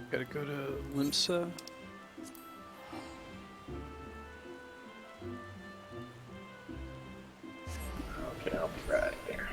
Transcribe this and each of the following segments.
Gotta go to Limsa. Okay, I'll be right there.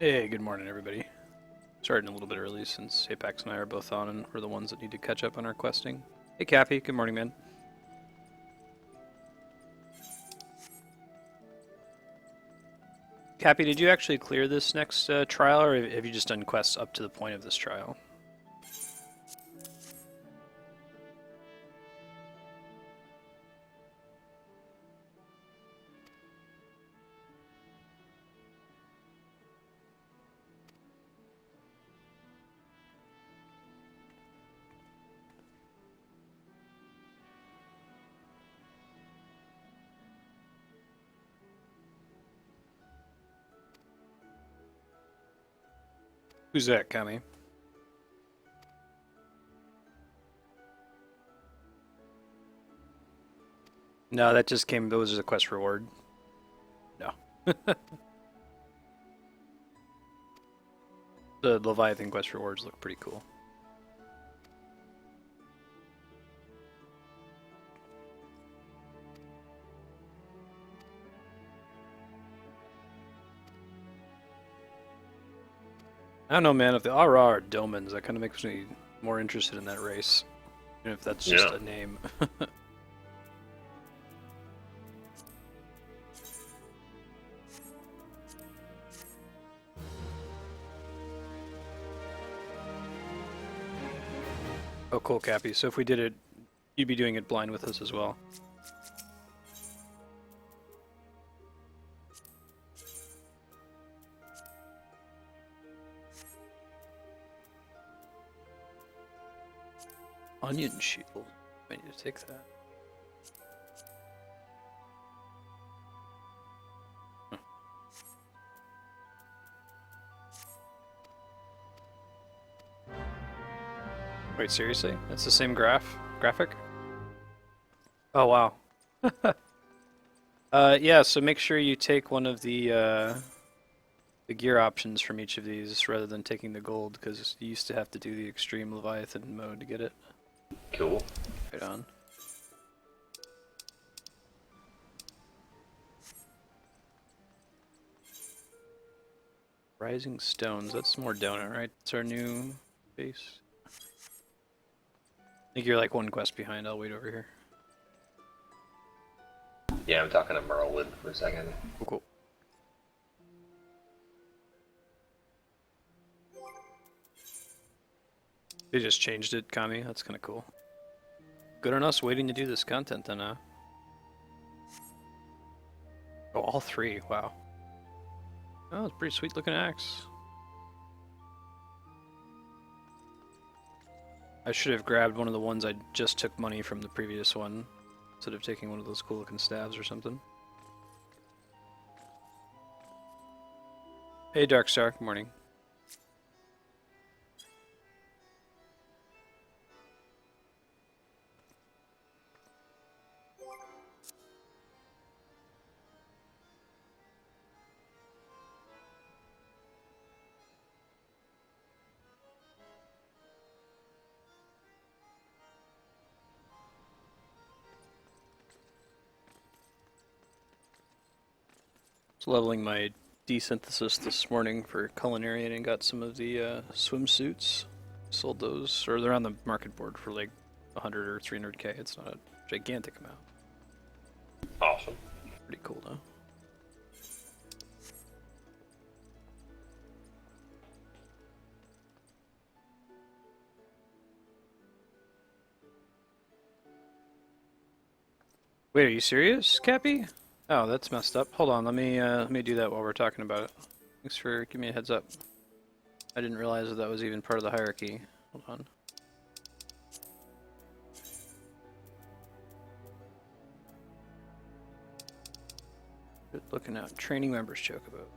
Hey, good morning, everybody. Starting a little bit early since Apex and I are both on, and we're the ones that need to catch up on our questing. Hey, Cappy. Good morning, man. Cappy, did you actually clear this next trial, or have you just done quests up to the point of this trial? Who's that, Kami? No, that just came. That was just a quest reward. No. The Leviathan quest rewards look pretty cool. I don't know, man. If the Ara are Domans, that kind of makes me more interested in that race. Even if that's just a name. Oh, cool, Cappy. So if we did it, you'd be doing it blind with us as well. Onion shield. I need to take that. Wait, seriously? That's the same graphic? Oh, wow. Yeah, so make sure you take one of the gear options from each of these rather than taking the gold, because you used to have to do the extreme Leviathan mode to get it. Cool. Right on. Rising Stones, that's more donut, right? That's our new base. I think you're like one quest behind, I'll wait over here. Yeah, I'm talking to Merlin for a second. Cool, cool. They just changed it, Kami. That's kind of cool. Good on us waiting to do this content then, huh? Oh, all three. Wow. Oh, it's a pretty sweet looking axe. I should have grabbed one of the ones I just took money from the previous one, instead of taking one of those cool looking staves or something. Hey, Darkstar. Good morning. I was leveling my desynthesis this morning for culinary and got some of the swimsuits. Sold those, or they're on the market board for like 100 or 300k. It's not a gigantic amount. Awesome. Pretty cool though. Wait, are you serious, Cappy? Oh, that's messed up. Hold on, let me do that while we're talking about it. Thanks for giving me a heads up. I didn't realize that that was even part of the hierarchy. Hold on. Good looking out. Training members joke about.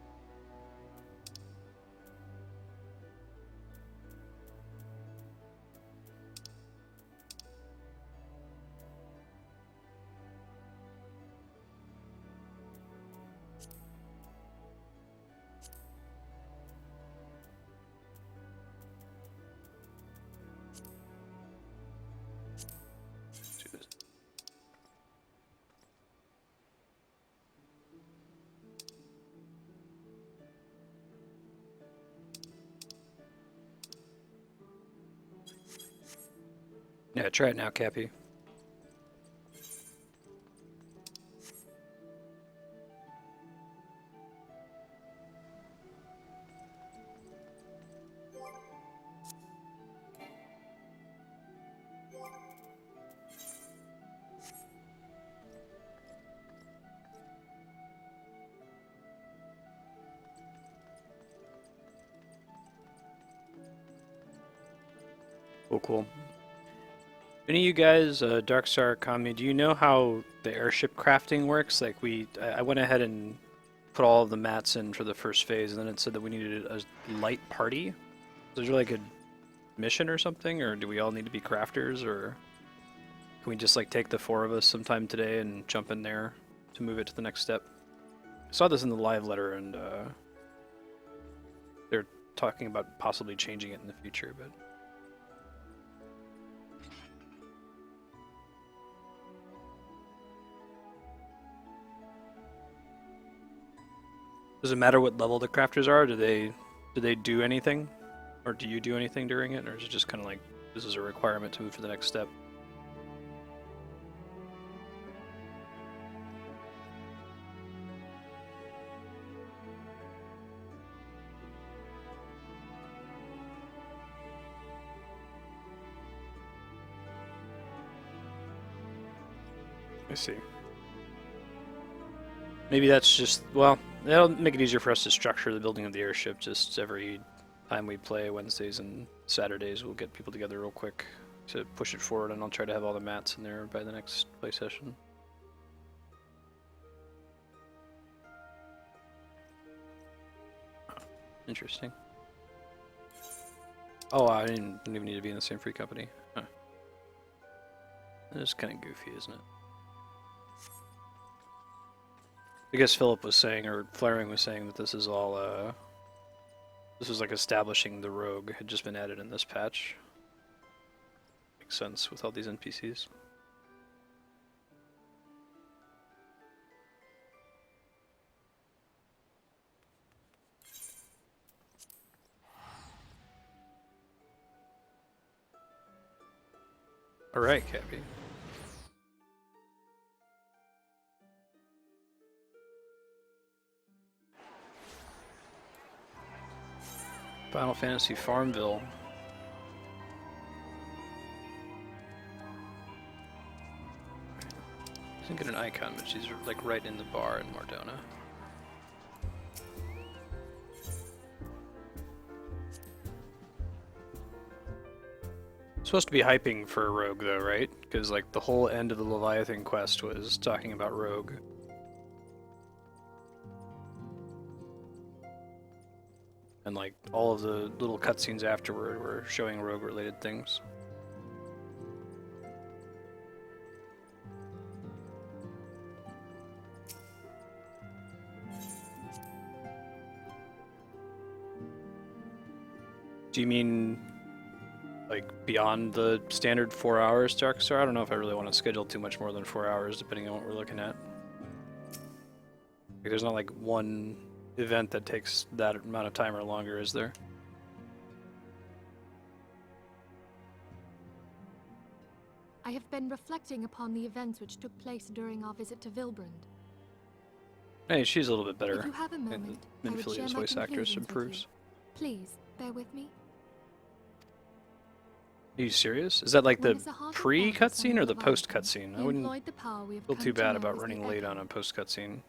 Let's do this. Yeah, try it now, Cappy. Oh, cool. Any of you guys, Darkstar Kami, do you know how the airship crafting works? Like I went ahead and put all of the mats in for the first phase, and then it said that we needed a light party. So is there like a mission or something, or do we all need to be crafters, or can we just like take the four of us sometime today and jump in there to move it to the next step? I saw this in the live letter, and they're talking about possibly changing it in the future, but. Does it matter what level the crafters are? Do they do anything? Or do you do anything during it? Or is it just kind of like, this is a requirement to move to the next step? I see. Maybe that's just, well, that'll make it easier for us to structure the building of the airship. Just every time we play, Wednesdays and Saturdays, we'll get people together real quick to push it forward, and I'll try to have all the mats in there by the next play session. Interesting. Oh, I didn't even need to be in the same free company. Huh. It's kind of goofy, isn't it? I guess Philip was saying, or Flaring was saying, that this is all, this was like establishing the rogue had just been added in this patch. Makes sense with all these NPCs. Alright, Cappy. Final Fantasy Farmville. She didn't get an icon, but she's like right in the bar in Mordona. Supposed to be hyping for Rogue though, right? Because like the whole end of the Leviathan quest was talking about Rogue. And like all of the little cutscenes afterward were showing Rogue related things. Do you mean like beyond the standard 4 hours, Darkstar? I don't know if I really want to schedule too much more than 4 hours depending on what we're looking at. Like, there's not like one event that takes that amount of time or longer, is there? I have been reflecting upon the events which took place during our visit to Vilbrand. Hey, she's a little bit better. If you have a moment, I would share Minfilia's my voice actress conclusions with improves. you. Please, bear with me. Are you serious? Is that like When the Sahara pre-cutscene or the Leviathan, post-cutscene? I he wouldn't employed the power we have feel come too to bad know about as the running late Echo. on a post-cutscene.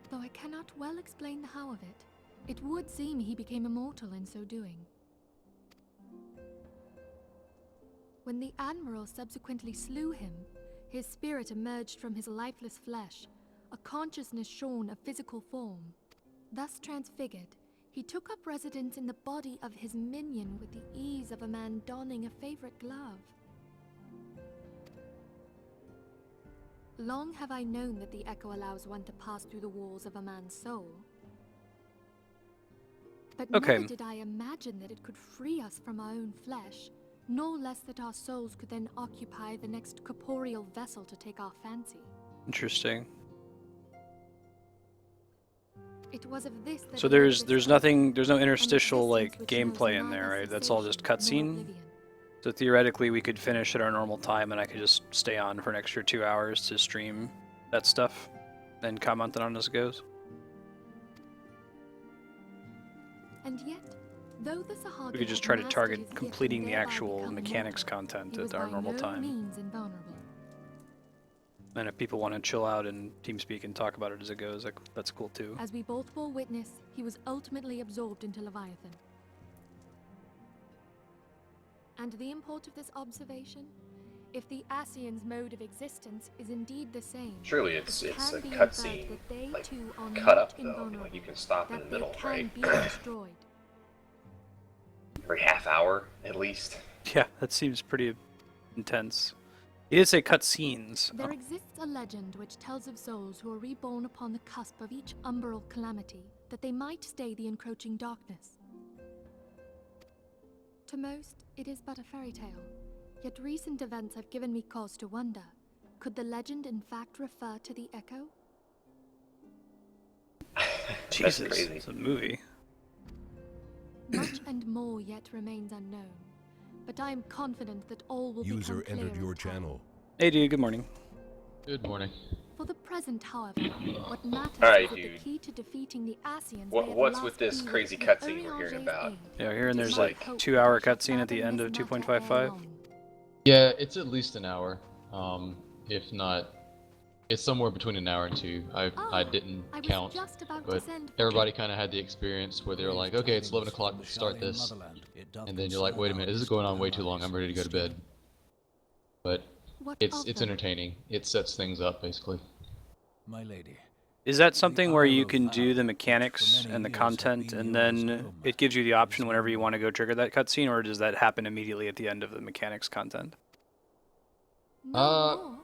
Though I cannot well explain the how of it, it would seem he became immortal in so doing. When the Admiral subsequently slew him, his spirit emerged from his lifeless flesh, a consciousness shorn of physical form. Thus transfigured, he took up residence in the body of his minion with the ease of a man donning a favorite glove. Long have I known that the Echo allows one to pass through the walls of a man's soul. But Okay. never did I imagine that it could free us from our own flesh, nor less that our souls could then occupy the next corporeal vessel to take our fancy. Interesting. It was of this that So Elizabeth there's spoke, nothing, there's no an interstitial like existence which knows gameplay in neither there, right? That's all just cessation nor cutscene. oblivion. So theoretically, we could finish at our normal time, and I could just stay on for an extra 2 hours to stream that stuff, and comment on it as it goes. And yet, though the Sahara We could just had try to mastered target his gift completing and the thereby actual become mechanics immortal, content he was at our by normal no time. means invulnerable. And if people want to chill out and TeamSpeak and talk about it as it goes, like, that's cool too. As we both bore witness, he was ultimately absorbed into Leviathan. And the import of this observation? If the Ascians' mode of existence is indeed the same, Surely it's it a can be inferred cutscene, that they like, too are cut not up though. invulnerable, Like you can stop in that the middle, they can right? be destroyed. Every half hour at least. Yeah, that seems pretty intense. He did say cutscenes. There exists a legend which tells of souls who are reborn upon the cusp of each umbral calamity, that they might stay the encroaching darkness. To most, it is but a fairy tale, yet recent events have given me cause to wonder, could the legend in fact refer to the Echo? Jesus, That's crazy. it's a movie. Much and more yet remains unknown, but I am confident that all will User become clear entered in your time. channel. Hey dude, good morning. Good morning. For the present, however, what matters Alright, is that the dude. key to defeating the Ascians What- may at what's last with this be crazy with cutscene we're hearing Eorzea about? aid. Yeah, here and It there's is like my hope 2-hour that we shall cutscene at the fathom end this of matter 2.55. ere long. Yeah, it's at least an hour. If not, it's somewhere between an hour and 2. I didn't I was count, just about to but send for everybody kind of had the experience where they were like, okay, it's 11 o'clock, let's start this. And then you're like, wait a minute, this is going on way too long, I'm ready to go to bed. But What it's of them? entertaining. It sets things up, basically. My lady. Is that something where you Isle of can do Val the mechanics for many and the years have content, been and Yora's then home. it gives you the option whenever you want to go trigger that cutscene, or does that happen immediately at the end of the mechanics content? No Uh, more?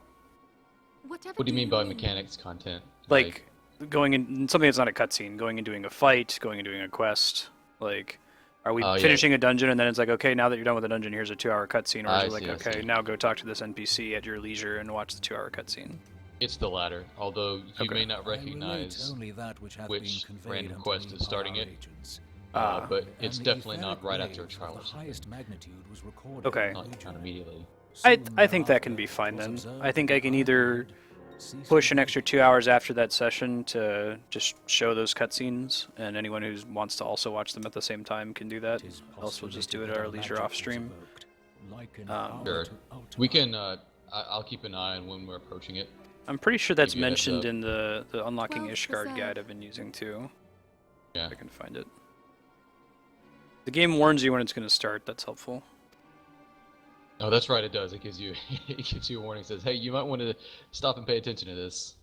Whatever What do you mean by mean? mechanics content? Like going in something that's not a cutscene, going and doing a fight, going and doing a quest. Like, are we Oh, yeah. finishing a dungeon and then it's like, okay, now that you're done with the dungeon, here's a 2-hour cutscene, or is I it like, see, I okay, see. now go talk to this NPC at your leisure and watch the 2-hour cutscene? It's the latter, although you Okay. may not recognize only that which, hath which been conveyed random unto quest me is by starting our it. agents. But And it's the definitely not etheric right after a wave trial of or the something. highest magnitude was recorded Okay. in the Not region. immediately. I Soon think that can thereafter, be fine it was then. observed I think that I can the either island ceased push to an be extra 2 hours after that session to just show those cutscenes, and anyone who wants to also watch them at the same time can do that. 'tis Else we'll just do it postulated at our that leisure magic off was stream. evoked, like an Sure. hour to alter. We can, I'll keep an eye on when we're approaching it. I'm pretty sure that's Give you a heads mentioned up. in the Unlocking 12th Ishgard Reserve. guide I've been using too. Yeah. If I can find it. The game warns you when it's going to start. That's helpful. Oh, that's right, it does. It gives you it gives you a warning. It says, hey, you might want to stop and pay attention to this.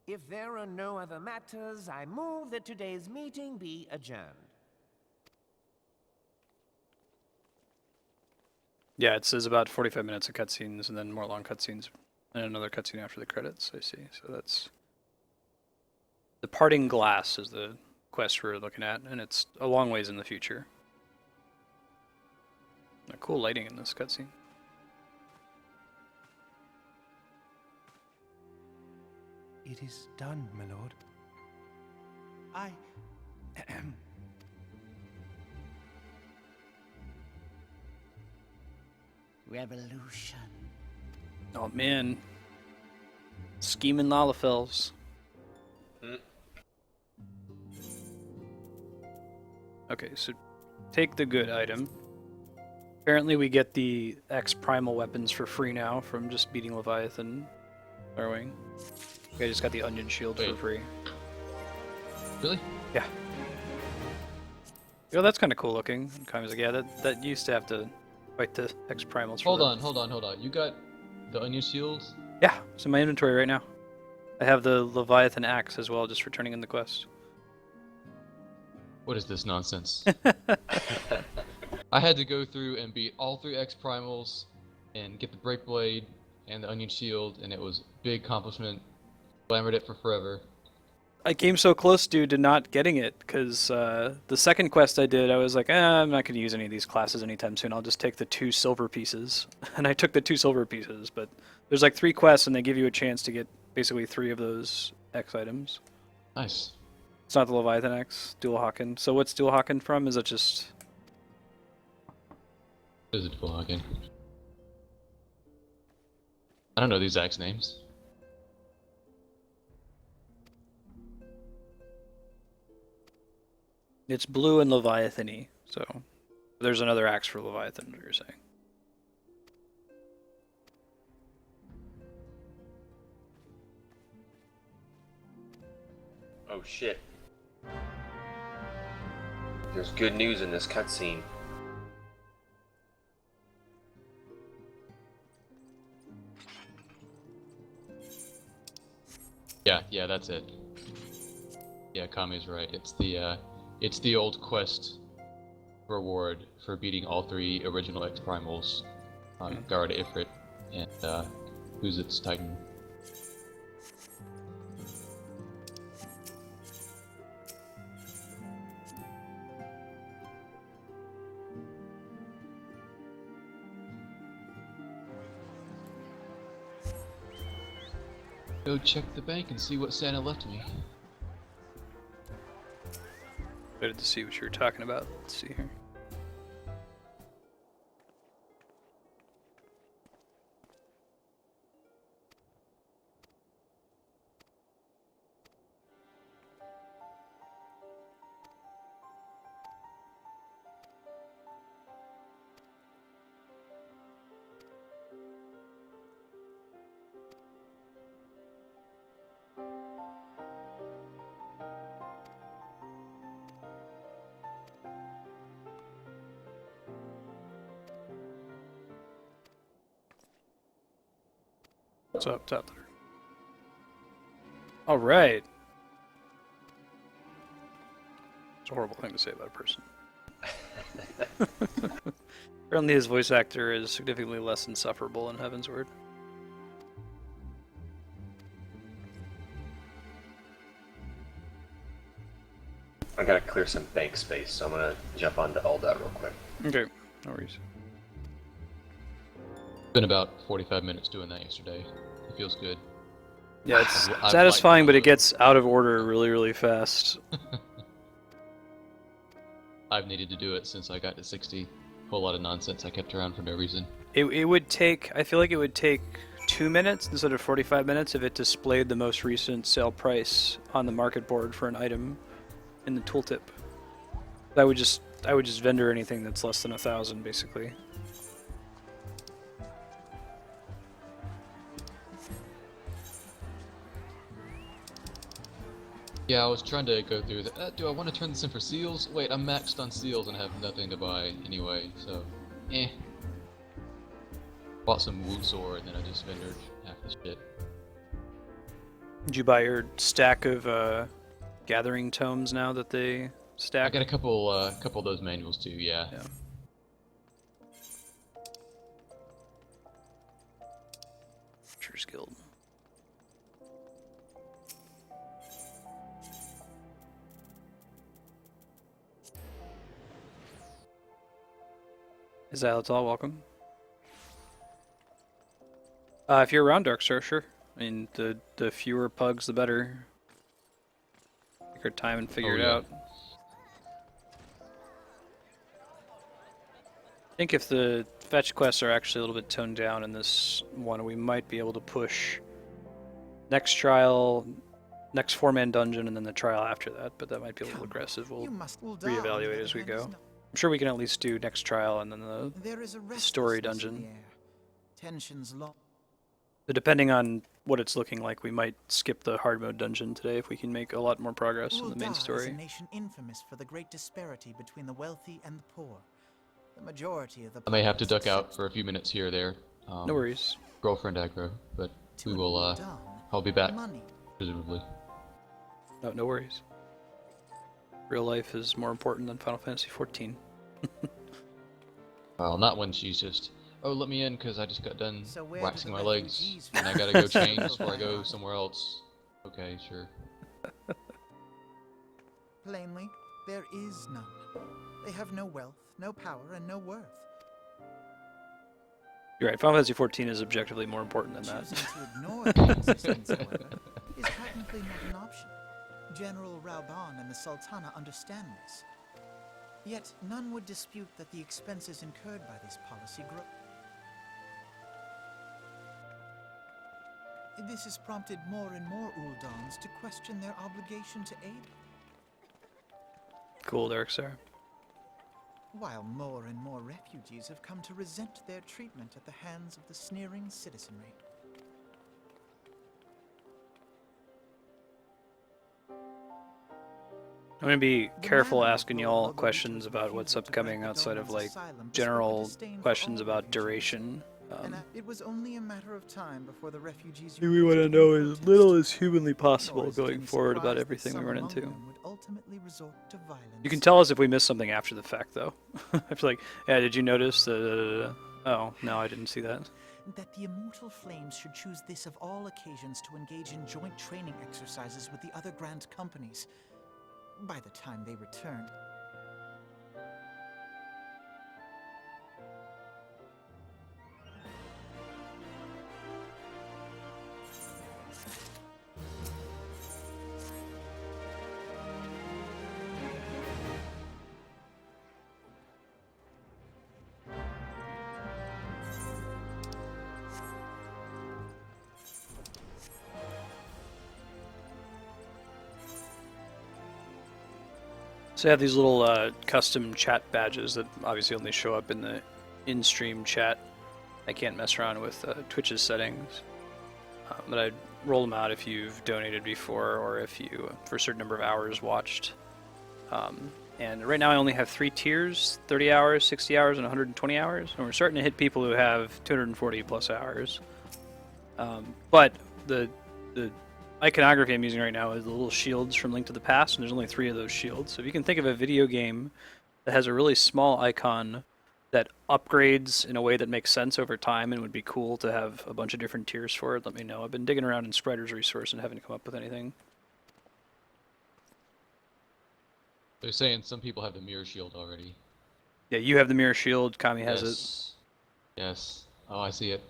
If there are no other matters, I move that today's meeting be adjourned. Yeah, it says about 45 minutes of cutscenes and then more long cutscenes and another cutscene after the credits. I see. So that's the Parting Glass is the quest we're looking at, and it's a long ways in the future. Cool lighting in this cutscene. It is done, my lord. I... Revolution. Oh man, scheming Lalafels. Okay, so take the good item. Apparently we get the X primal weapons for free now from just beating Leviathan throwing. I just got the onion shield for Wait. free. Really? Yeah. Yo, that's kind of cool looking. And Kami's like, yeah, that used to have to fight the X primals. Hold on. You got the onion shields? Yeah, it's in my inventory right now. I have the Leviathan axe as well, just for turning in the quest. What is this nonsense? I had to go through and beat all 3 X primals and get the break blade and the onion shield, and it was a big accomplishment. Glamored it for forever. I came so close, dude, to not getting it, because the second quest I did, I was like, I'm not going to use any of these classes anytime soon. I'll just take the 2 silver pieces. And I took the 2 silver pieces, but there's like 3 quests, and they give you a chance to get basically 3 of those X items. Nice. It's not the Leviathan X, Dual Hawken. So what's Dual Hawken from? Is it just... This is a full again. I don't know the exact names. It's blue and Leviathan-y, so there's another axe for Leviathan, what you're saying. Oh shit. There's good news in this cutscene. Yeah, that's it. Yeah, Kami's right. It's the old quest reward for beating all 3 original X primals, Guard Ifrit, and who's its Titan. Go check the bank and see what Santa left me. Excited to see what you were talking about. Let's see here. What's up, top there? All right. It's a horrible thing to say about a person. Apparently his voice actor is significantly less insufferable in Heaven's Word. I gotta clear some bank space, so I'm gonna jump onto Alda real quick. Okay, no worries. Been about 45 minutes doing that yesterday. It feels good. Yeah, it's I've satisfying, liked but it it. gets out of order really, really fast. I've needed to do it since I got to 60. Whole lot of nonsense I kept around for no reason. It would take, I feel like it would take 2 minutes instead of 45 minutes if it displayed the most recent sale price on the market board for an item in the tooltip. I would just vendor anything that's less than 1,000 basically. Yeah, I was trying to go through the, do I want to turn this in for seals? Wait, I'm maxed on seals and have nothing to buy anyway, so, Bought some Woozor and then I just vendored half the shit. Did you buy your stack of gathering tomes now that they stack? I got a couple of those manuals too, yeah. Yeah. Archer's Guild. Is that all? Welcome. If you're around Darkstar, sure. I mean, the fewer pugs, the better. Take our time and figure it out. I think if the fetch quests are actually a little bit toned down in this one, we might be able to push next trial next 4-man dungeon and then the trial after that, but that might be a little aggressive. We'll You must reevaluate as we go. I'm sure we can at least do next trial and then the There is a story restlessness in dungeon. the air. Tensions long. But depending on what it's looking like, we might skip the hard mode dungeon today if we can make a lot more progress in the main Is a story. nation infamous for the great disparity between the wealthy and the poor. The majority of the I may have to populace duck out accepts for a few minutes here or there. No worries. Girlfriend aggro, but to we it will. all done. I'll be back, Money. presumably. No worries. Real life is more important than Final Fantasy XIV. Well, not when she's just, oh, let me in because I just got done So where waxing do my the legs refugees and I from gotta go the change Central before I go Island? somewhere else. Okay, sure. Plainly, there is none. They have no wealth, no power, and no worth. You're right, Final Fantasy XIV is objectively more important than that. Choosing to ignore their existence, however, is technically not an option. General Rauban and the Sultana understand this. Yet none would dispute that the expenses incurred by this policy grow. This has prompted more and more Uldans to question their obligation to aid, Cool, Eorzea. while more and more refugees have come to resent their treatment at the hands of the sneering citizenry. I'm gonna be The careful manner of asking rule y'all of the questions Witcher's about what's refusal to upcoming grant the outside of Dolmen's like asylum general display disdain for questions all about refugees. duration. And it was only a matter of time before the refugees. We want to united know in as protest. little as humanly possible Nor is it going any forward about surprise that everything we some run among into. them would ultimately resort to violence. You can tell us if we missed something after the fact, though. I feel like, yeah, did you notice? Oh, no, I didn't see that. that the immortal flames should choose this of all occasions to engage in joint training exercises with the other grand companies. By the time they return, So I have these little custom chat badges that obviously only show up in the in-stream chat. I can't mess around with Twitch's settings, but I'd roll them out if you've donated before or if you, for a certain number of hours, watched. And right now I only have 3 tiers, 30 hours, 60 hours, and 120 hours. And we're starting to hit people who have 240 plus hours. But the iconography I'm using right now is the little shields from Link to the Past, and there's only 3 of those shields. So if you can think of a video game that has a really small icon that upgrades in a way that makes sense over time and would be cool to have a bunch of different tiers for it, let me know. I've been digging around in Sprider's resource and haven't come up with anything. They're saying some people have the mirror shield already. Yeah, you have the mirror shield, Kami has it. Yes. Yes. Oh, I see it.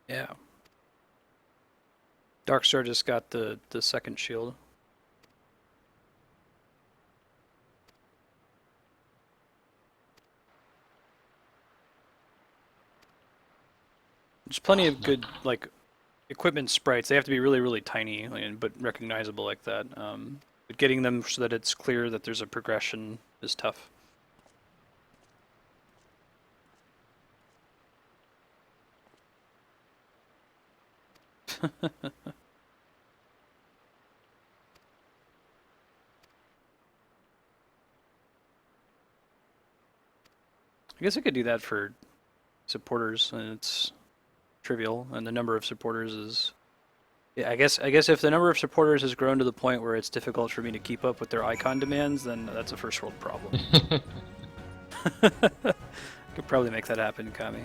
Yeah. Darkstar just got the second shield. There's plenty of good like equipment sprites. They have to be really, really tiny, but recognizable like that. But getting them so that it's clear that there's a progression is tough. I guess I could do that for supporters, and it's trivial, and the number of supporters is... Yeah, I guess if the number of supporters has grown to the point where it's difficult for me to keep up with their icon demands, then that's a first world problem. Could probably make that happen, Kami.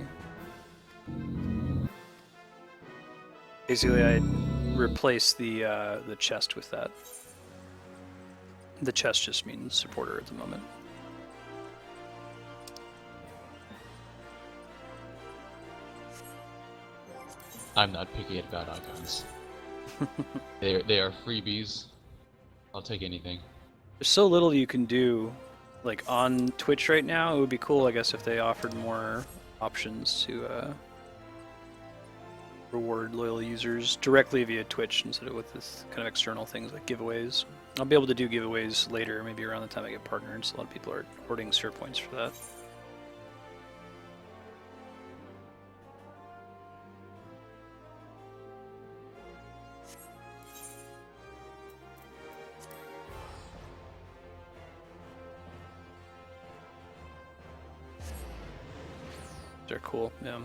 Basically, I'd replace the chest with that. The chest just means supporter at the moment. I'm not picky about icons. They are freebies. I'll take anything. There's so little you can do, like on Twitch right now. It would be cool, I guess, if they offered more options to reward loyal users directly via Twitch instead of with this kind of external things like giveaways. I'll be able to do giveaways later, maybe around the time I get partnered, so a lot of people are hoarding sphere points for that. They're cool, yeah.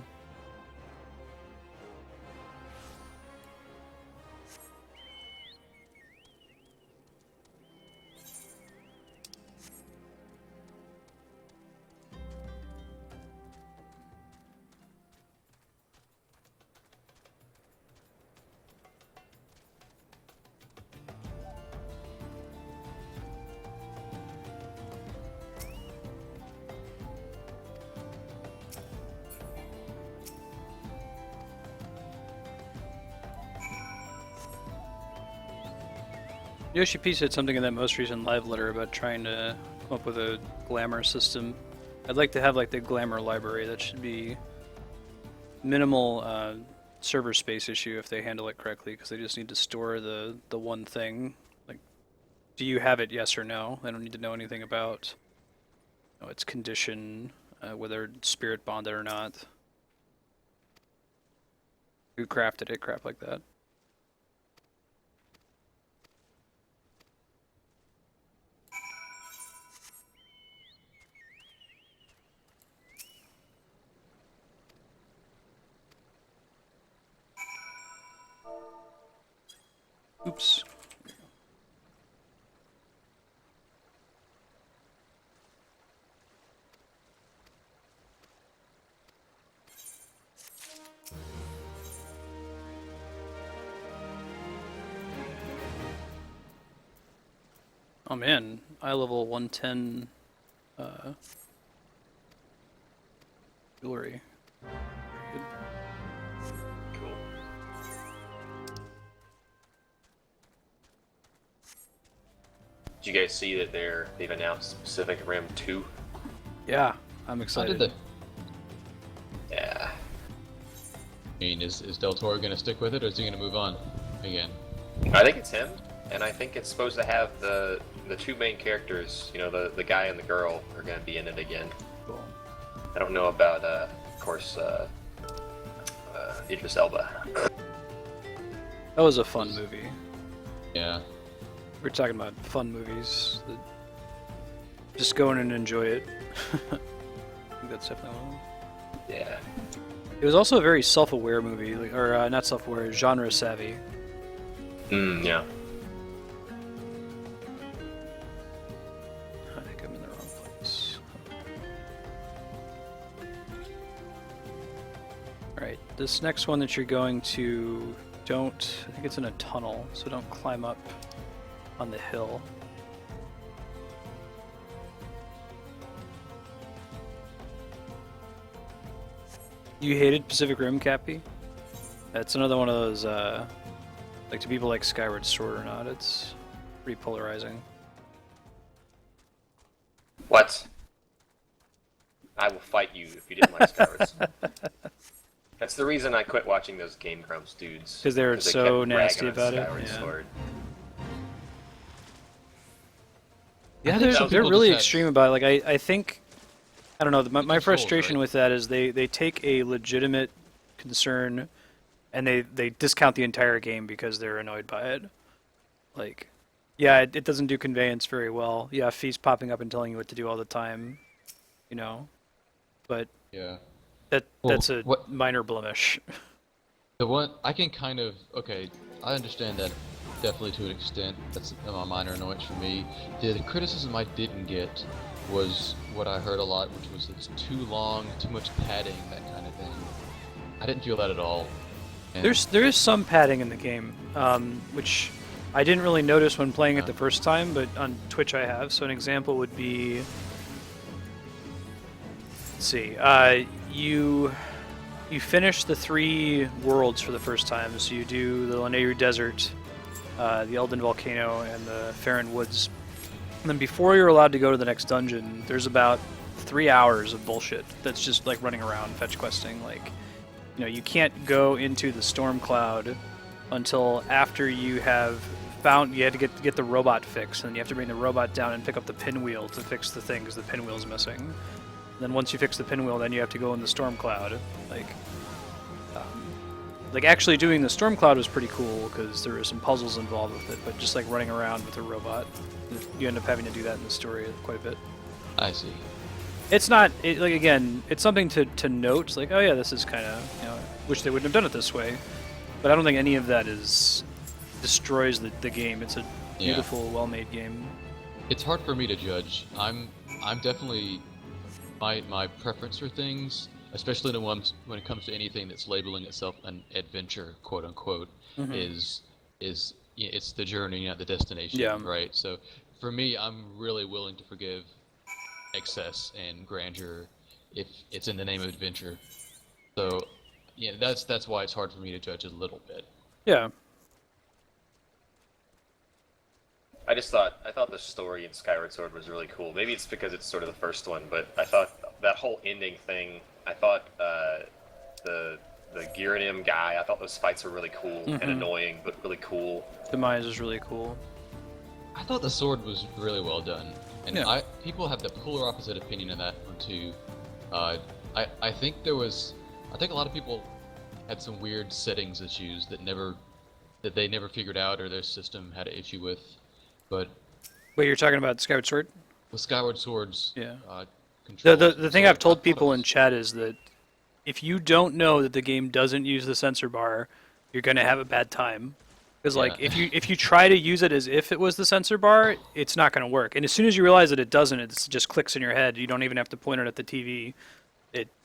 Yoshi P said something in that most recent live letter about trying to come up with a glamour system. I'd like to have like the glamour library. That should be minimal server space issue if they handle it correctly, because they just need to store the one thing. Like, do you have it? Yes or no. They don't need to know anything about its condition, whether it's spirit bonded or not. Who crafted it? Crap like that. Oops. Oh man, I level 110 jewelry. Good. Cool. Did you guys see that they've announced Pacific Rim 2? Yeah, I'm How excited. did they? Yeah. I mean, is Del Toro gonna stick with it, or is he gonna move on again? I think it's him, and I think it's supposed to have the two main characters, you know, the guy and the girl are going to be in it again. Cool. I don't know about, of course, Idris Elba. That was a fun movie. Yeah. We're talking about fun movies. Just go in and enjoy it. I think that's definitely one of them. Yeah. It was also a very self-aware movie, or not self-aware, genre savvy. Yeah. I think I'm in the wrong place. Alright, this next one that you're going to, I think it's in a tunnel, so don't climb up on the hill. You hated Pacific Rim, Cappy? That's another one of those, like, to people like Skyward Sword or not, it's pretty polarizing. What? I will fight you if you didn't like Skyward Sword. That's the reason I quit watching those Game Grumps dudes. 'Cause they're so kept nasty ragging on about it, Skyward yeah. Sword. Yeah, think some they're people really just had- extreme about it. Like, I think, I don't know, my controls, frustration right? with that is they take a legitimate concern and they discount the entire game because they're annoyed by it. Like, yeah, it doesn't do conveyance very well. Yeah, Feast popping up and telling you what to do all the time, you know, but Yeah. that's Well, a what- minor blemish. The one I can kind of I understand that definitely to an extent. That's a minor annoyance for me. The criticism I didn't get was what I heard a lot, which was it's too long, too much padding, that kind of thing. I didn't feel that at all. And There is some padding in the game, which I didn't really notice when playing it Yeah. the first time, but on Twitch I have. So an example would be, let's see, you finish the 3 worlds for the first time. So you do the Lanayru Desert, the Elden Volcano, and the Farron Woods. And then before you're allowed to go to the next dungeon, there's about 3 hours of bullshit that's just like running around fetch questing. Like, you can't go into the storm cloud until after you have found. You had to get the robot fixed, and you have to bring the robot down and pick up the pinwheel to fix the thing because the pinwheel's missing. And then once you fix the pinwheel, then you have to go in the storm cloud. Like actually doing the storm cloud was pretty cool because there were some puzzles involved with it, but just like running around with a robot, you end up having to do that in the story quite a bit. I see. It's not like again, it's something to note. Like, oh yeah, this is kind of wish they wouldn't have done it this way, but I don't think any of that destroys the game. It's a beautiful, well-made game. It's hard for me to judge. I'm definitely my preference for things, especially when it comes to anything that's labeling itself an adventure, quote unquote, is it's the journey, not the destination, right? So for me, I'm really willing to forgive excess and grandeur if it's in the name of adventure. So that's why it's hard for me to judge a little bit. Yeah. I thought the story in Skyward Sword was really cool. Maybe it's because it's sort of the first one, but I thought that whole ending thing. I thought the Gyaranim guy. I thought those fights were really cool and annoying, but really cool. Demise is really cool. I thought the sword was really well done, and people have the polar opposite opinion of that one too. I think a lot of people had some weird settings issues that they never figured out, or their system had an issue with. But wait, you're talking about Skyward Sword? With Skyward Sword's the thing I've told people in chat is that if you don't know that the game doesn't use the sensor bar, you're gonna have a bad time. Because like if you try to use it as if it was the sensor bar, it's not gonna work. And as soon as you realize that it doesn't, it just clicks in your head. You don't even have to point it at the TV.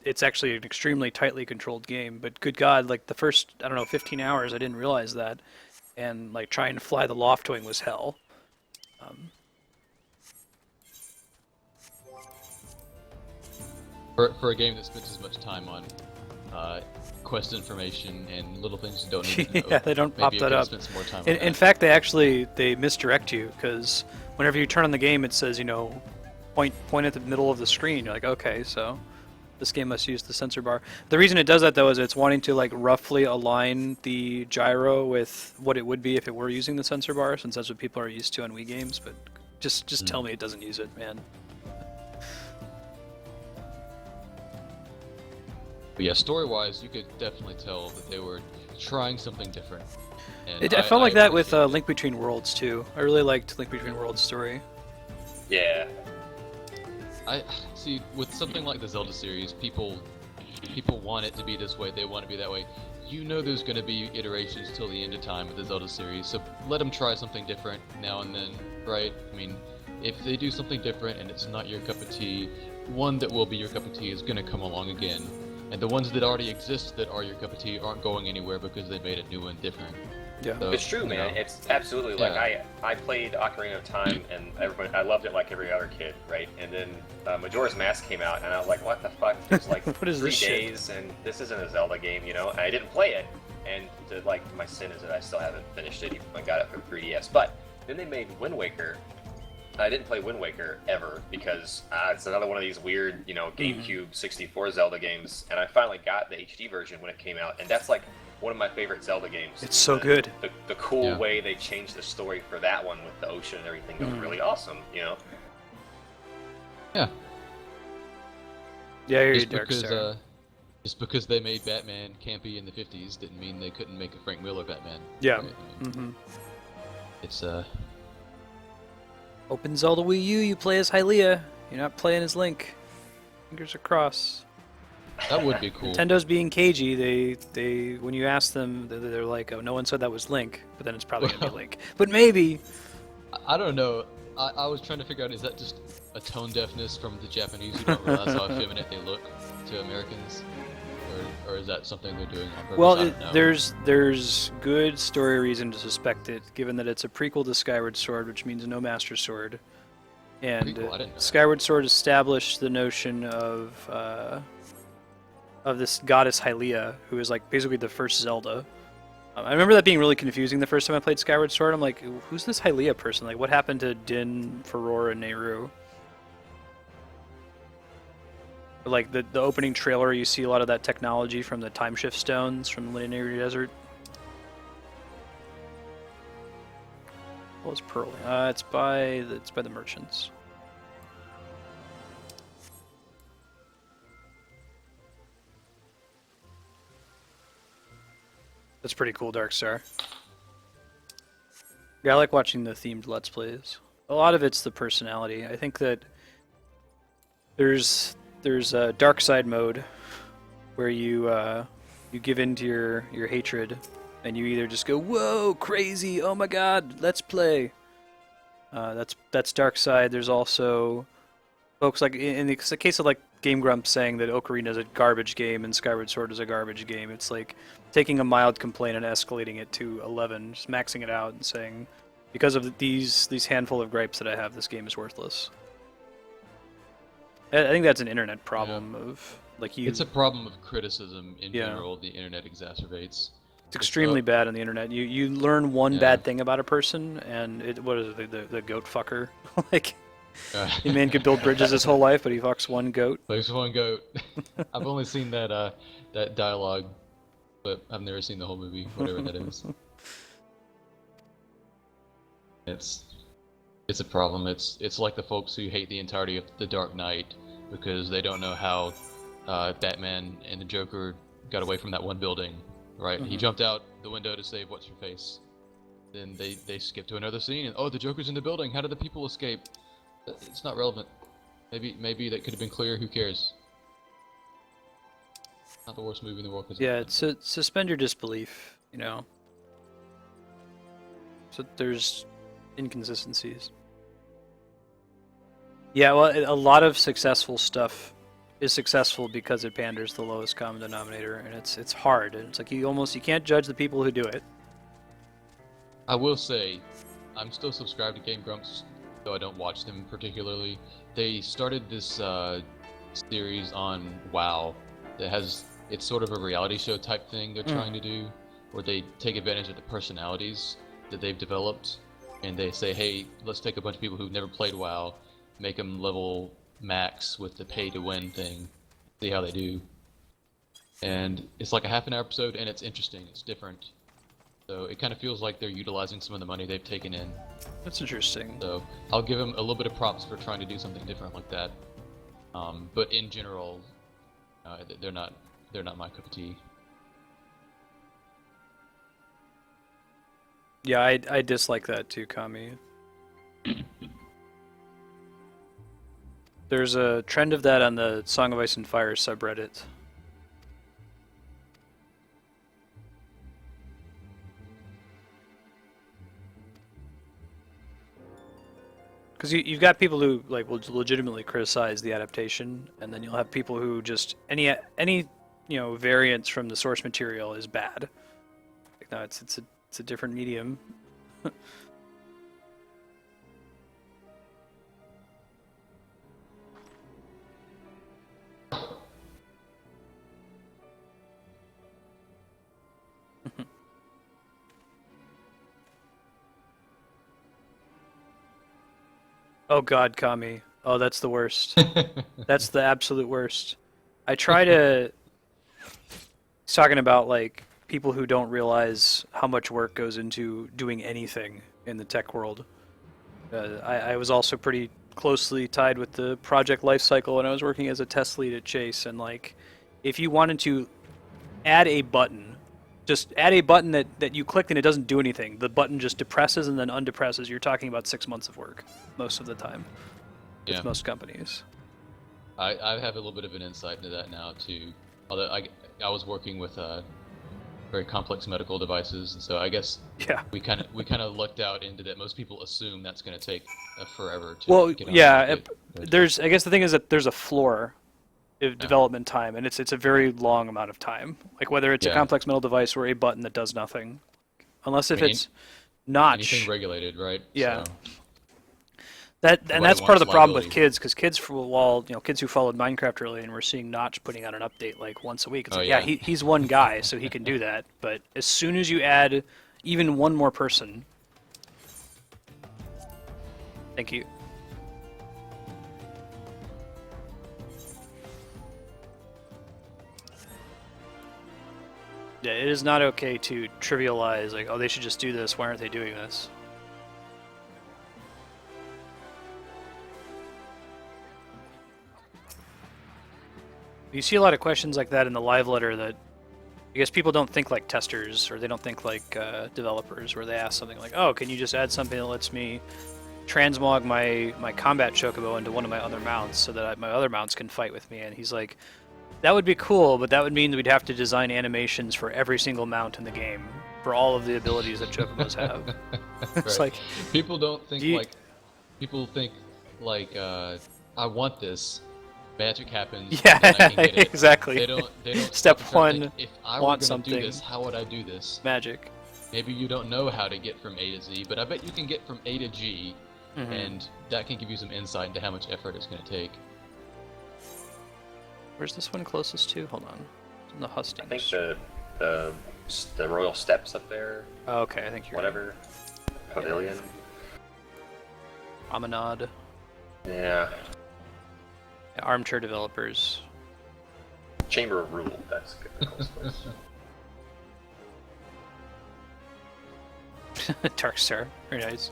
It's actually an extremely tightly controlled game. But good God, like the first 15 hours, I didn't realize that, and like trying to fly the Loftwing was hell. For a game that spends as much time on quest information and little things you don't need to know, yeah, they don't pop that up. Spend some more time In fact, they misdirect you because whenever you turn on the game, it says point at the middle of the screen. You're like, okay, so this game must use the sensor bar. The reason it does that though is it's wanting to like roughly align the gyro with what it would be if it were using the sensor bar, since that's what people are used to on Wii games. But just tell me it doesn't use it, man. But yeah, story-wise, you could definitely tell that they were trying something different. And I felt like that with Link Between Worlds too. I really liked Link Between Worlds' story. Yeah. I see with something like the Zelda series, people want it to be this way. They want it to be that way. There's going to be iterations till the end of time with the Zelda series, so let them try something different now and then, right? I mean, if they do something different and it's not your cup of tea, one that will be your cup of tea is going to come along again. And the ones that already exist that are your cup of tea aren't going anywhere because they made it new and different. Yeah, so, it's true, man. It's absolutely like I played Ocarina of Time and I loved it like every other kid, right? And then Majora's Mask came out and I was like, what the fuck? There's like what is 3 this days shit? And this isn't a Zelda game, And I didn't play it. And my sin is that I still haven't finished it. Even I got it for 3DS. But then they made Wind Waker. I didn't play Wind Waker ever because it's another one of these weird, GameCube 64 Zelda games, and I finally got the HD version when it came out, and that's like one of my favorite Zelda games. It's so good. The cool way they changed the story for that one with the ocean and everything was really awesome, Yeah. Yeah, you're Just dark because star. just because they made Batman campy in the 50s didn't mean they couldn't make a Frank Miller Batman. Yeah. Right? I mean, it's Open Zelda Wii U, you play as Hylia. You're not playing as Link. Fingers are crossed. that would be cool. Nintendo's being cagey. They when you ask them, they're like, oh, no one said that was Link, but then it's probably gonna be Link. But maybe. I don't know. I was trying to figure out, is that just a tone deafness from the Japanese who don't realize how effeminate they look to Americans? Or is that something they're doing on purpose? Well, I don't know. there's good story reason to suspect it, given that it's a prequel to Skyward Sword, which means no Master Sword. And Prequel? I didn't know that. Skyward Sword established the notion of this goddess Hylia, who is like basically the first Zelda. I remember that being really confusing the first time I played Skyward Sword. I'm like, who's this Hylia person? Like, what happened to Din, Furore, and Nehru? Like the opening trailer, you see a lot of that technology from the time shift stones from the Linear Desert. What was Pearl? It's by the merchants. That's pretty cool, Darkstar. Yeah, I like watching the themed Let's Plays. A lot of it's the personality. I think that there's a dark side mode where you give in to your hatred, and you either just go, whoa, crazy, oh my god, let's play. That's dark side. There's also folks like in the case of like Game Grumps saying that Ocarina is a garbage game and Skyward Sword is a garbage game. It's like taking a mild complaint and escalating it to 11, just maxing it out and saying, because of these handful of gripes that I have, this game is worthless. I think that's an internet problem of like you. It's a problem of criticism in general. The internet exacerbates. It's extremely bad on the internet. You learn one bad thing about a person, and what is it? The goat fucker. Like, the man could build bridges his whole life, but he fucks one goat. Fucks one goat. I've only seen that that dialogue, but I've never seen the whole movie. Whatever that is. It's a problem. It's like the folks who hate the entirety of The Dark Knight because they don't know how Batman and the Joker got away from that one building. Right, He jumped out the window to save what's-her-face. Then they skip to another scene, and the Joker's in the building. How did the people escape? It's not relevant. Maybe that could have been clear. Who cares? Not the worst movie in the world. Yeah, suspend your disbelief. You know. So there's inconsistencies. Yeah, well, a lot of successful stuff is successful because it panders the lowest common denominator, and it's hard. And it's like you can't judge the people who do it. I will say, I'm still subscribed to Game Grumps, though I don't watch them particularly. They started this series on WoW that it's sort of a reality show type thing they're trying to do, where they take advantage of the personalities that they've developed, and they say, hey, let's take a bunch of people who've never played WoW, make them level max with the pay to win thing, see how they do. And it's like a half an hour episode, and it's interesting, it's different. So it kind of feels like they're utilizing some of the money they've taken in. That's interesting. So I'll give them a little bit of props for trying to do something different like that. But in general, they're not my cup of tea. Yeah, I dislike that too, Kami. There's a trend of that on the Song of Ice and Fire subreddit. Because you've got people who like will legitimately criticize the adaptation, and then you'll have people who just any variance from the source material is bad. Like, no, it's a different medium. Oh god, Kami. Oh, that's the worst. That's the absolute worst. I try to... He's talking about, like, people who don't realize how much work goes into doing anything in the tech world. I was also pretty closely tied with the project lifecycle when I was working as a test lead at Chase, and, like, if you wanted to add a button, just add a button that you clicked and it doesn't do anything. The button just depresses and then undepresses. You're talking about 6 months of work most of the time with most companies. I have a little bit of an insight into that now too. Although I was working with very complex medical devices, and so I guess we kind of lucked out into that. Most people assume that's going to take forever to get on the market. I guess the thing is that there's a floor of development time, and it's a very long amount of time. Like whether it's a complex metal device or a button that does nothing, unless if it's notch. Anything regulated, right? Yeah. So, that's part of the problem with kids, because kids kids who followed Minecraft early and were seeing Notch putting out an update like once a week. It's he's one guy, so he can do that. But as soon as you add even one more person, thank you. Yeah, it is not okay to trivialize, like, oh, they should just do this, why aren't they doing this? You see a lot of questions like that in the live letter that I guess people don't think like testers, or they don't think like developers, where they ask something like, oh, can you just add something that lets me transmog my combat chocobo into one of my other mounts so that my other mounts can fight with me? And he's like, that would be cool, but that would mean that we'd have to design animations for every single mount in the game for all of the abilities that chocobos have. It's Right. like, People don't think you- like people think like I want this. Magic happens. Yeah, and I can get it. exactly. They don't Step stop and try to think, one, if I want were gonna something. do this, how would I do this? magic. Maybe you don't know how to get from A to Z, but I bet you can get from A to G, Mhm. and that can give you some insight into how much effort it's going to take. Where's this one closest to? Hold on. It's in the I hustings. think the royal steps up there, Oh, okay, I think you're whatever. Pavilion. Promenade. Yeah. Yeah, armchair developers. Chamber of Rule. That's good. The close place. Dark Star. Very nice.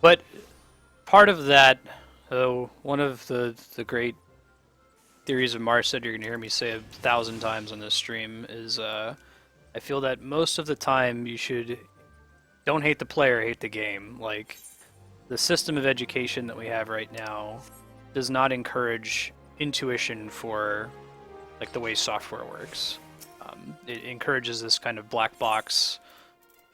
But part of that, though, one of the great theories of Marstead you're going to hear me say 1,000 times on this stream is I feel that most of the time you should don't hate the player, hate the game. Like, the system of education that we have right now does not encourage intuition for like the way software works. It encourages this kind of black box,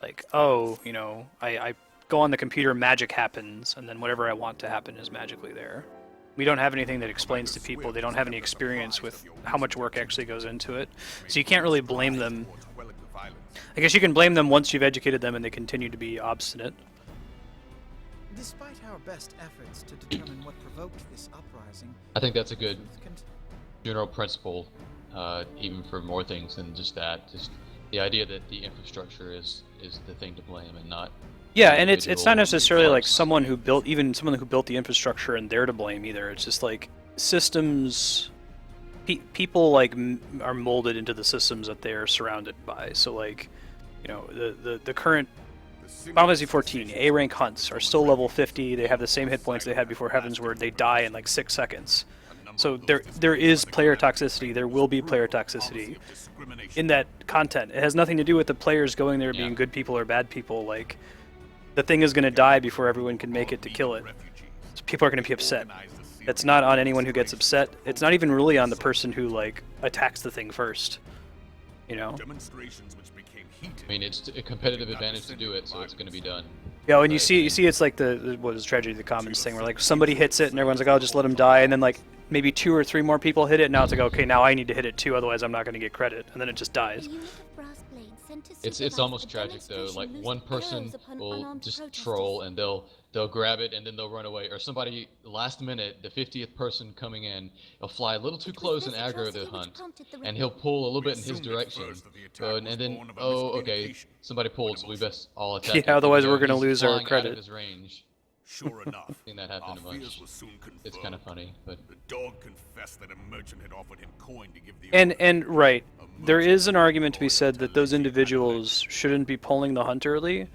like, oh, you know, I go on the computer, magic happens, and then whatever I want to happen is magically there. We don't have anything that explains to people. They don't have any experience with how much work actually goes into it. So you can't really blame them. I guess you can blame them once you've educated them and they continue to be obstinate. Despite our best efforts to determine what provoked this uprising, I think that's a good truth cont- general principle, even for more things than just that. Just the idea that the infrastructure is the thing to blame and not. Yeah, and it's not individual necessarily like parts. someone who built the infrastructure and they're to blame either. It's just like systems, people like are molded into the systems that they're surrounded by. So like, you know, the current Final Fantasy 14 A rank hunts are still level 50. They have the same hit points they had before Heavensward. They die in like 6 seconds. So there is player toxicity. There will be player toxicity in that content. It has nothing to do with the players going there being good people or bad people. Like, the thing is going to die before everyone can make it to kill it. So people are going to be upset. It's not on anyone who gets upset. It's not even really on the person who like attacks the thing first. You know? I mean, it's a competitive advantage to do it, so it's going to be done. Yeah, and you But, see, it's like the what is Tragedy of the Commons thing, where like somebody hits it and everyone's like, "I'll just let him die," and then like maybe 2 or 3 more people hit it, and now it's like, okay, now I need to hit it too, otherwise I'm not going to get credit, and then it just dies. It's almost tragic though. Like one person will just troll and they'll grab it and then they'll run away, or somebody last minute, the 50th person coming in, he'll fly a little too close and aggro the hunt, and he'll pull a little bit in his direction, and then okay, somebody pulled, so we best all attack. Yeah, him, otherwise even we're though gonna he's lose our flying out credit. of his range. Sure enough, Seen that happen a bunch. It's kind of funny, but the dog confessed that a merchant had offered him coin to give the And right, there is an argument to be said that those individuals shouldn't be pulling the hunt early,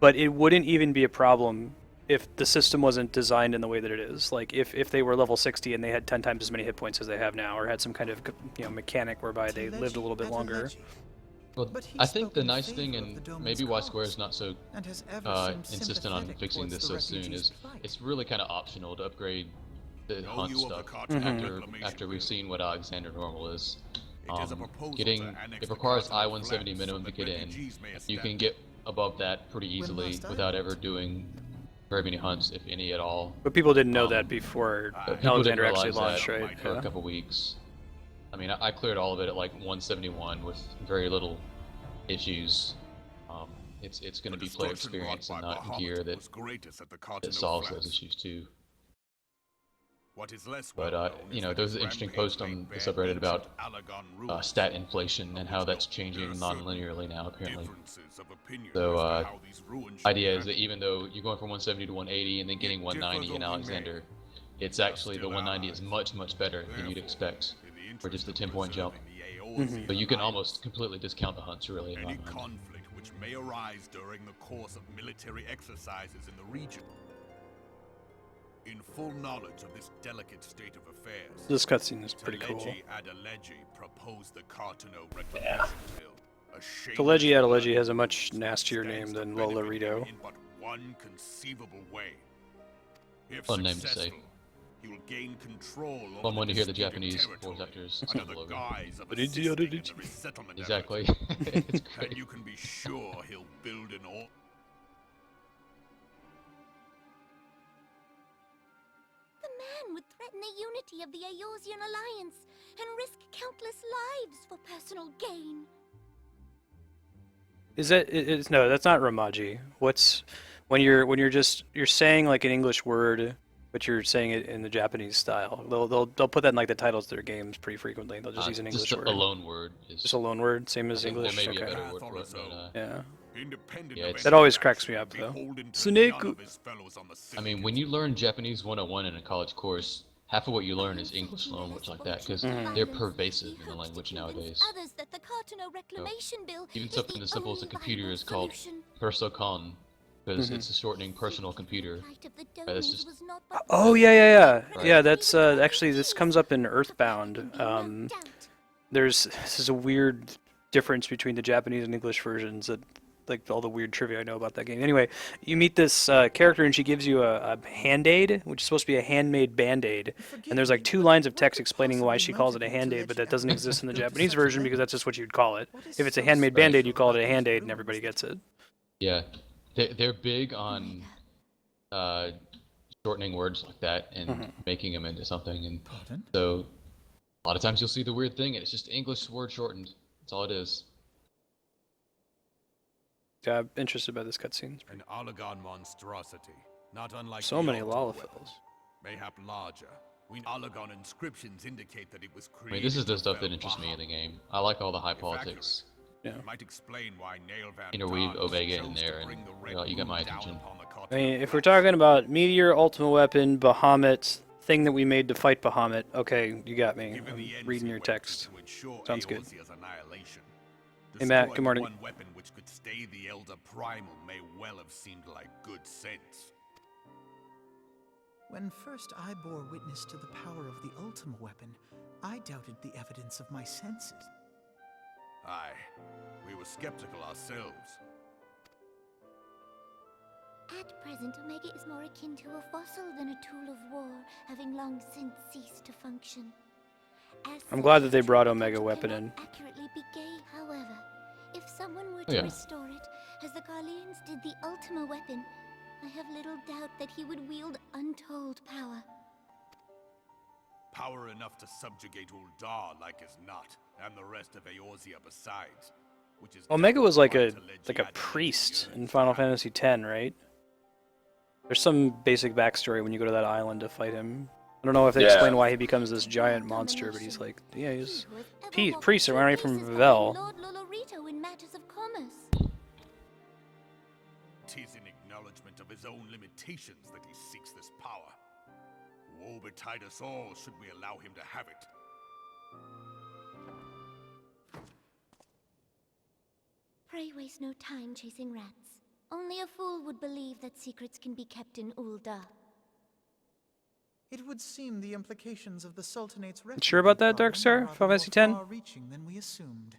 but it wouldn't even be a problem if the system wasn't designed in the way that it is. Like if they were level 60 and they had 10 times as many hit points as they have now, or had some kind of mechanic whereby they lived a little bit longer. well, But he I think spoke the in nice favor thing, of and the Dominus maybe why cause, Square's not so and has ever seemed insistent on sympathetic fixing towards this the so soon refugees' is plight. it's really kind of optional to upgrade the Know hunt you of the stuff cartel after we've seen what Alexander Normal is. It is a proposal Getting to annex it the requires cartel I-170 lands so minimum to that get in. refugees may You can establish- get above that pretty easily Marstead? without ever doing very many hunts, if any at all. But people didn't know that Um, before But people didn't Alexander actually realize launched, that right? for Yeah. a couple weeks. I mean, I cleared all of it at like 171 with very little issues. It's going to be player destruction wrought experience and by not Bahamut gear that was greatest at the Continental solves Flats. those issues too. What is less But, well known you is know, that there's an his interesting rampage post on laid the bare subreddit about ancient Alagon ruins, stat inflation and how which that's there changing are certain non-linearly now, apparently. differences of opinion So, as to how these ruins should Idea be is that even though you're going from 170 to 180 and then getting Yet 190 differ in though we Alexander, it's actually the 190 is much better than you'd expect for just a 10-point jump. But you can almost completely discount the hunts, really, in my Any mind. conflict which may arise during the course of military exercises in the region. In full knowledge of this delicate state of affairs, This cutscene is pretty cool. Telegi Adalegi proposed the Cartano Reclamation Yeah. Bill. Telegi Adalegi has a much nastier name than Lolarito. In but one conceivable way. If Fun name to say. successful, he will gain control over Fun one to hear the disputed Japanese territory voice actors under stumble the over. guise of Adalegi, assisting in Adalegi. the resettlement Exactly. efforts. It's And great. you can be sure he'll build an all. The man would threaten the unity of the Eorzean alliance and risk countless lives for personal gain. Is that it's no, that's not Ramaji. What's when you're saying like an English word, but you're saying it in the Japanese style. They'll put that in like the titles of their games pretty frequently. They'll just use an English just word. a loan word is Just a loan word, same as I think English. there may be a Okay. better word for it, but Yeah. Independent Yeah, of it's- any That always cracks action, me up, though. beholden to Snake- none of his fellows on the I mean, when you learn Japanese 101 in a college course, half of what you learn is English loan words like that, because they're pervasive in the language nowadays. Others that the Cartano Reclamation Bill Even is something the as simple as a only computer viable is called solution. Persocon, because it's a shortening personal computer. Plight of the that's donors just- was not but Oh one yeah. Right. Yeah, that's actually this comes up in Earthbound. There can be no doubt. This is a weird difference between the Japanese and English versions that like all the weird trivia I know about that game. Anyway, you meet this character and she gives you a hand-aid, which is supposed to be a handmade band-aid. And there's like 2 lines of text explaining why she calls it a hand-aid, but that doesn't exist in the Japanese version because that's just what you'd call it. If it's a handmade band-aid, you call it a hand-aid and everybody gets it. Yeah, they're big on shortening words like that and making them into something. And Pardon? so a lot of times you'll see the weird thing, and it's just English word shortened. That's all it is. Yeah, I'm interested by this cutscene. An Olagon monstrosity, not unlike So the many Ultimate Lalafels. weapon, mayhap larger. We Olagon inscriptions indicate that it was I created. mean, this is the to stuff that fell interests me in the Bahamut. game. I like all the high If politics. Yeah. It might explain why Nailvan Interweave Targus Omega in chose to there, and, bring the Red well, you got my Moon down attention. upon the I mean, Cartano if we're Classic. talking about Meteor, Ultimate Weapon, Bahamut, thing that we made to fight Bahamut, okay, you got me. Given the I'm ends reading he your went text. to ensure Sounds good. Eorzea's annihilation. Hey, Matt, Destroy good morning. the one weapon which could stay the Elder Primal may well have seemed like good sense. When first I bore witness to the power of the Ultima weapon, I doubted the evidence of my senses. Aye, we were skeptical ourselves. At present, Omega is more akin to a fossil than a tool of war, having long since ceased to function. As I'm such, glad that they its brought true Omega potential Weapon cannot in. accurately be gay, however. If someone were Oh, to yeah. restore it, as the Garleans did the Ultima weapon, I have little doubt that he would wield untold power. Power enough to subjugate Uldar like as not, and the rest of Eorzea besides. Which is Omega was like a doubly like a Telegi priest Adalegi in yearns Final for. Fantasy X, right? There's some basic backstory when you go to that island to fight him. I don't know if they Yeah. explain why he becomes this giant monster, but he's like, yeah, he's He who has ever Pe- walked priest two running from paces behind Vel. Lord Lolorito in matters of commerce. Tis in acknowledgement of his own limitations that he seeks this power. Woe betide us all should we allow him to have it. Pray waste no time chasing rats. Only a fool would believe that secrets can be kept in Ulda. It would seem the implications of the Sultanate's Sure about that, problem Darkstar? are rather Final Fantasy more X? far-reaching than we assumed.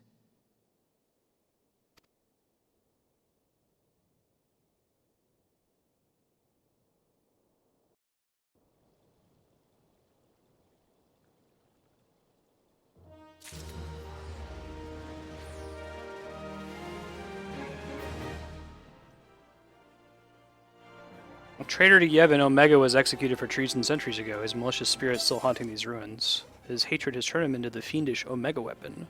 Traitor to Yevon, Omega was executed for treason centuries ago. His malicious spirit still haunting these ruins. His hatred has turned him into the fiendish Omega weapon.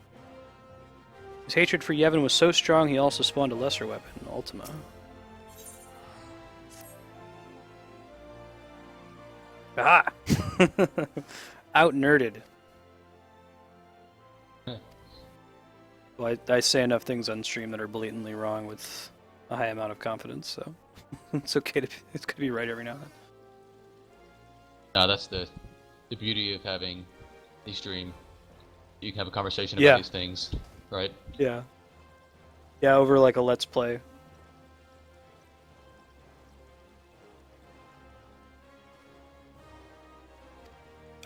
His hatred for Yevon was so strong he also spawned a lesser weapon, Ultima. Ah! Out-nerded. Well, I say enough things on stream that are blatantly wrong with a high amount of confidence, so it's okay to be right every now and then. That's the beauty of having a stream. You can have a conversation Yeah. about these things, right? Yeah. Yeah, over like a let's play.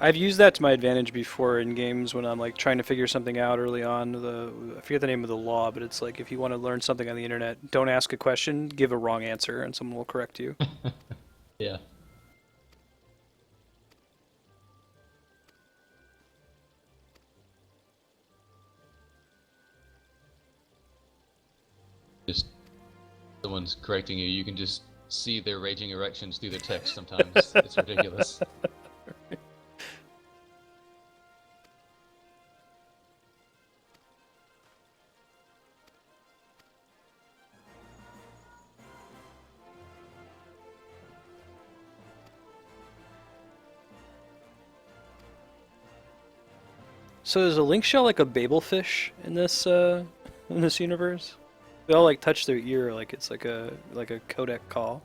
I've used that to my advantage before in games when I'm like trying to figure something out early on. I forget the name of the law, but it's like if you want to learn something on the internet, don't ask a question, give a wrong answer, and someone will correct you. Yeah. Just someone's correcting you, you can just see their raging erections through their text sometimes. It's ridiculous. So is a link shell like a Babel fish in this universe? They all like touch their ear like it's like a codec call.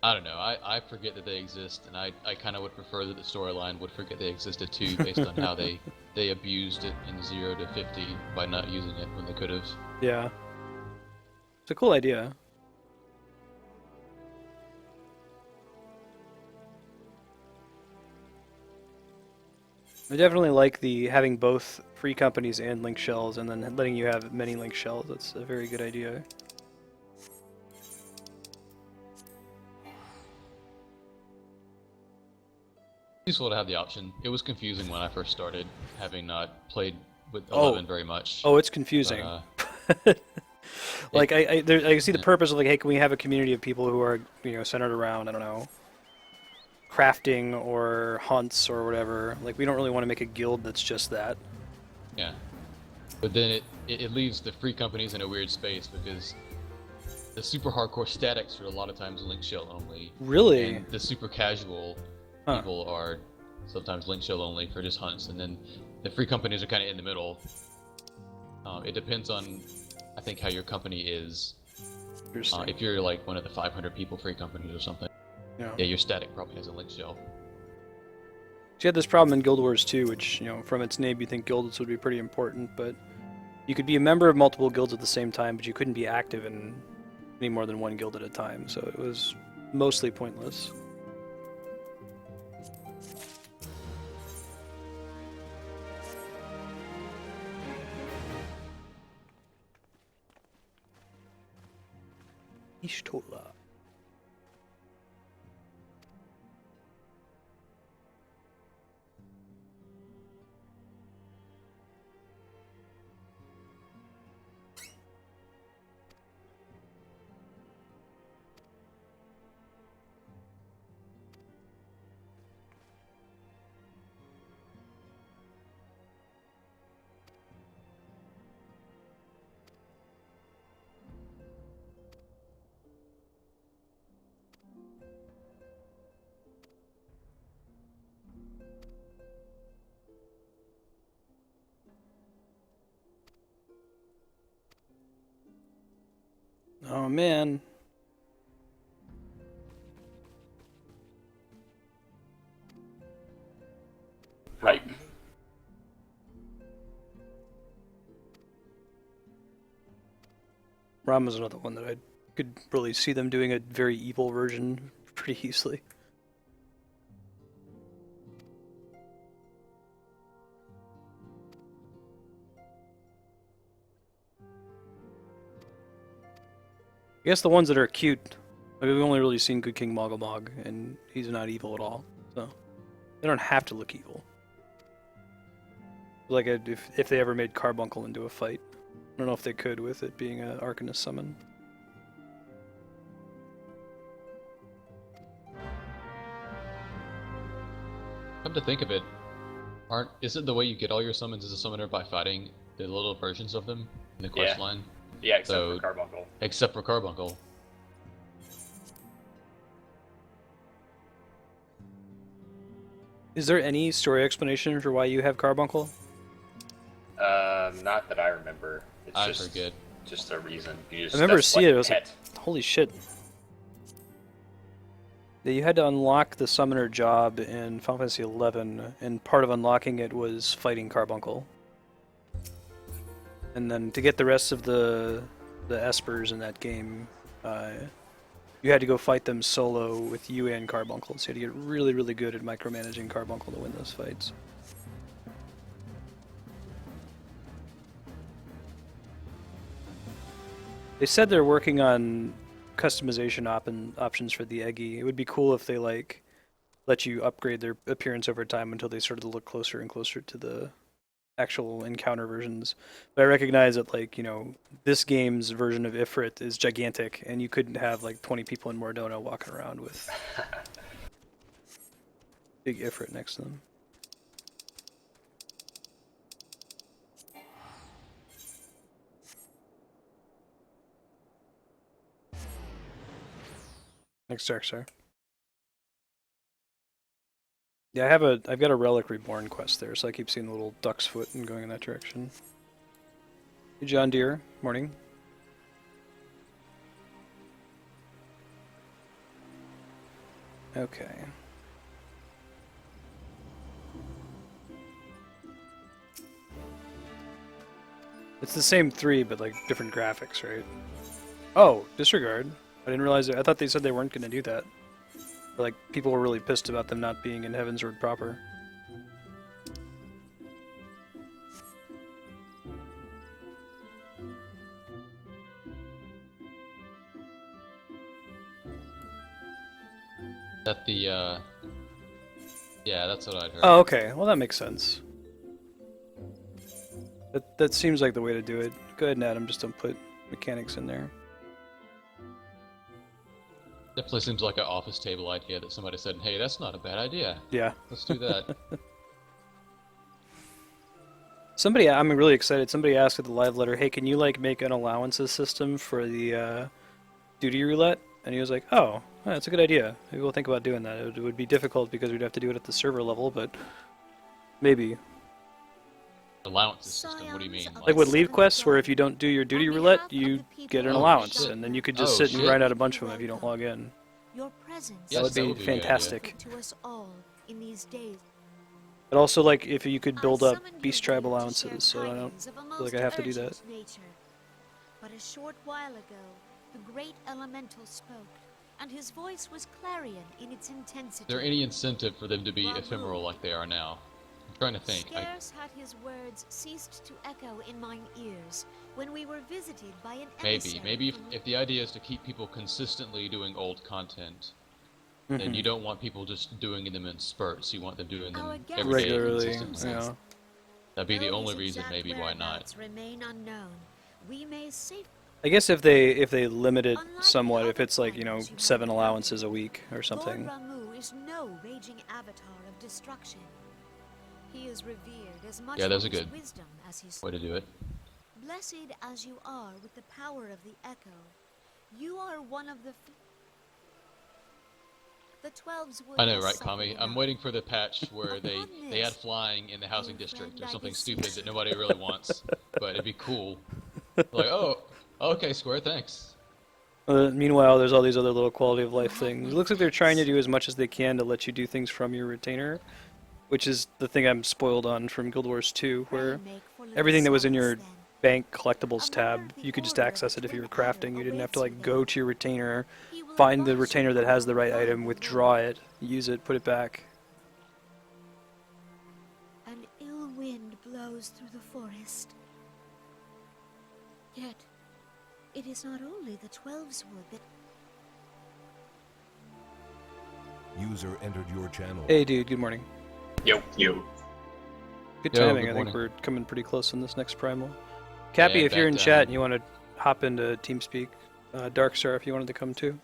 I don't know. I forget that they exist, and I kind of would prefer that the storyline would forget they existed too, based on how they abused it in 0 to 50 by not using it when they could have. Yeah. It's a cool idea. I definitely like the having both free companies and link shells, and then letting you have many link shells. That's a very good idea. Useful to have the option. It was confusing when I first started, having not played with 11 very much. Oh, it's confusing. But, like I see the purpose of like, hey, can we have a community of people who are centered around, I don't know, crafting or hunts or whatever. Like, we don't really want to make a guild that's just that. Yeah. But then it leaves the free companies in a weird space because the super hardcore statics are a lot of times link shell only. Really? And the super casual people are sometimes link shell only for just hunts, and then the free companies are kind of in the middle. It depends on, I think, how your company is. If you're like one of the 500 people free companies or something, yeah, your static probably has a link shell. You had this problem in Guild Wars 2, which, from its name you think guilds would be pretty important, but you could be a member of multiple guilds at the same time, but you couldn't be active in any more than one guild at a time, so it was mostly pointless. Ishtola. Oh man. Right. Ram was another one that I could really see them doing a very evil version pretty easily. I guess the ones that are cute, like, we've only really seen Good King Moggle, and he's not evil at all, so they don't have to look evil. Like, if they ever made Carbuncle into a fight. I don't know if they could with it being an Arcanist summon. Come to think of it, is it the way you get all your summons as a summoner by fighting the little versions of them in the quest line? Yeah, except for Carbuncle. Except for Carbuncle. Is there any story explanation for why you have Carbuncle? Not that I remember. It's I forget. Just a reason. You just, I remember that's seeing it. I was pet. like, holy shit. Yeah, you had to unlock the summoner job in Final Fantasy XI, and part of unlocking it was fighting Carbuncle. And then to get the rest of the espers in that game, you had to go fight them solo with you and Carbuncle. So you had to get really, really good at micromanaging Carbuncle to win those fights. They said they're working on customization options for the Eggy. It would be cool if they like let you upgrade their appearance over time until they started to look closer and closer to the actual encounter versions. But I recognize that, like, you know, this game's version of Ifrit is gigantic, and you couldn't have like 20 people in Mordona walking around with big Ifrit next to them. Next Darkstar. Yeah, I've got a Relic Reborn quest there, so I keep seeing the little duck's foot and going in that direction. Hey, John Deere, morning. Okay. It's the same 3, but like different graphics, right? Oh, disregard. I didn't realize it. I thought they said they weren't going to do that. Or, like, people were really pissed about them not being in Heavensward proper. That the, yeah, that's what I'd heard. Oh, okay. Well, that makes sense. That seems like the way to do it. Go ahead and Adam, just don't put mechanics in there. Definitely seems like an office table idea that somebody said, hey, that's not a bad idea. Yeah. Let's do that. Somebody, I'm really excited. Somebody asked at the live letter, hey, can you like make an allowances system for the duty roulette? And he was like, oh, that's a good idea. Maybe we'll think about doing that. It would be difficult because we'd have to do it at the server level, but maybe. Allowances system, what do you mean? Like with leave quests, where if you don't do your duty roulette, you get an allowance, and then you could just sit and grind out a bunch of them if you don't log in. Your presence That would be fantastic. to us all in these days. But also, like, if you could build up Beast Tribe allowances, so I don't feel like I have to do that. But a short while ago, the great elemental spoke, and his voice was clarion in its intensity. Is there any incentive for them to be ephemeral like they are now? I'm trying to think. Scarce had his words ceased to echo in mine ears when we were visited by an emissary. Maybe if the idea is to keep people consistently doing old content, then you don't want people just doing them in spurts. You want them doing them every day regularly. consistently. Yeah. That'd be the only reason. Maybe why not? Remain unknown. We may safe. I guess if they limit it somewhat, if it's like, you know, 7 allowances a week or something. Lord Ramu is no raging avatar of destruction. He is revered as much Yeah, that's for a his good wisdom as his way to do it. Blessed as you are with the power of the echo, you are one of the 12's would I know, have right, suffered Kami? I'm enough. waiting for the patch where they add flying in the housing district or something stupid that nobody really wants, but it'd be cool. Like, oh, okay, Square, thanks. Meanwhile, there's all these other little quality of life things. It looks like they're trying to do as much as they can to let you do things from your retainer, which is the thing I'm spoiled on from Guild Wars 2, where everything that was in your bank collectibles tab, you could just access it if you were crafting. You didn't have to like go to your retainer, find the retainer that has the right item, withdraw it, use it, put it back. An ill wind blows through the forest. Yet, it is not only the 12's wood that... User entered your channel. Hey dude, good morning. Yo. Good Yo, timing. good I think morning. we're coming pretty close on this next primal. Cappy, Yeah, if you're in back chat down. and you want to hop into TeamSpeak, Darkstar, if you wanted to come too.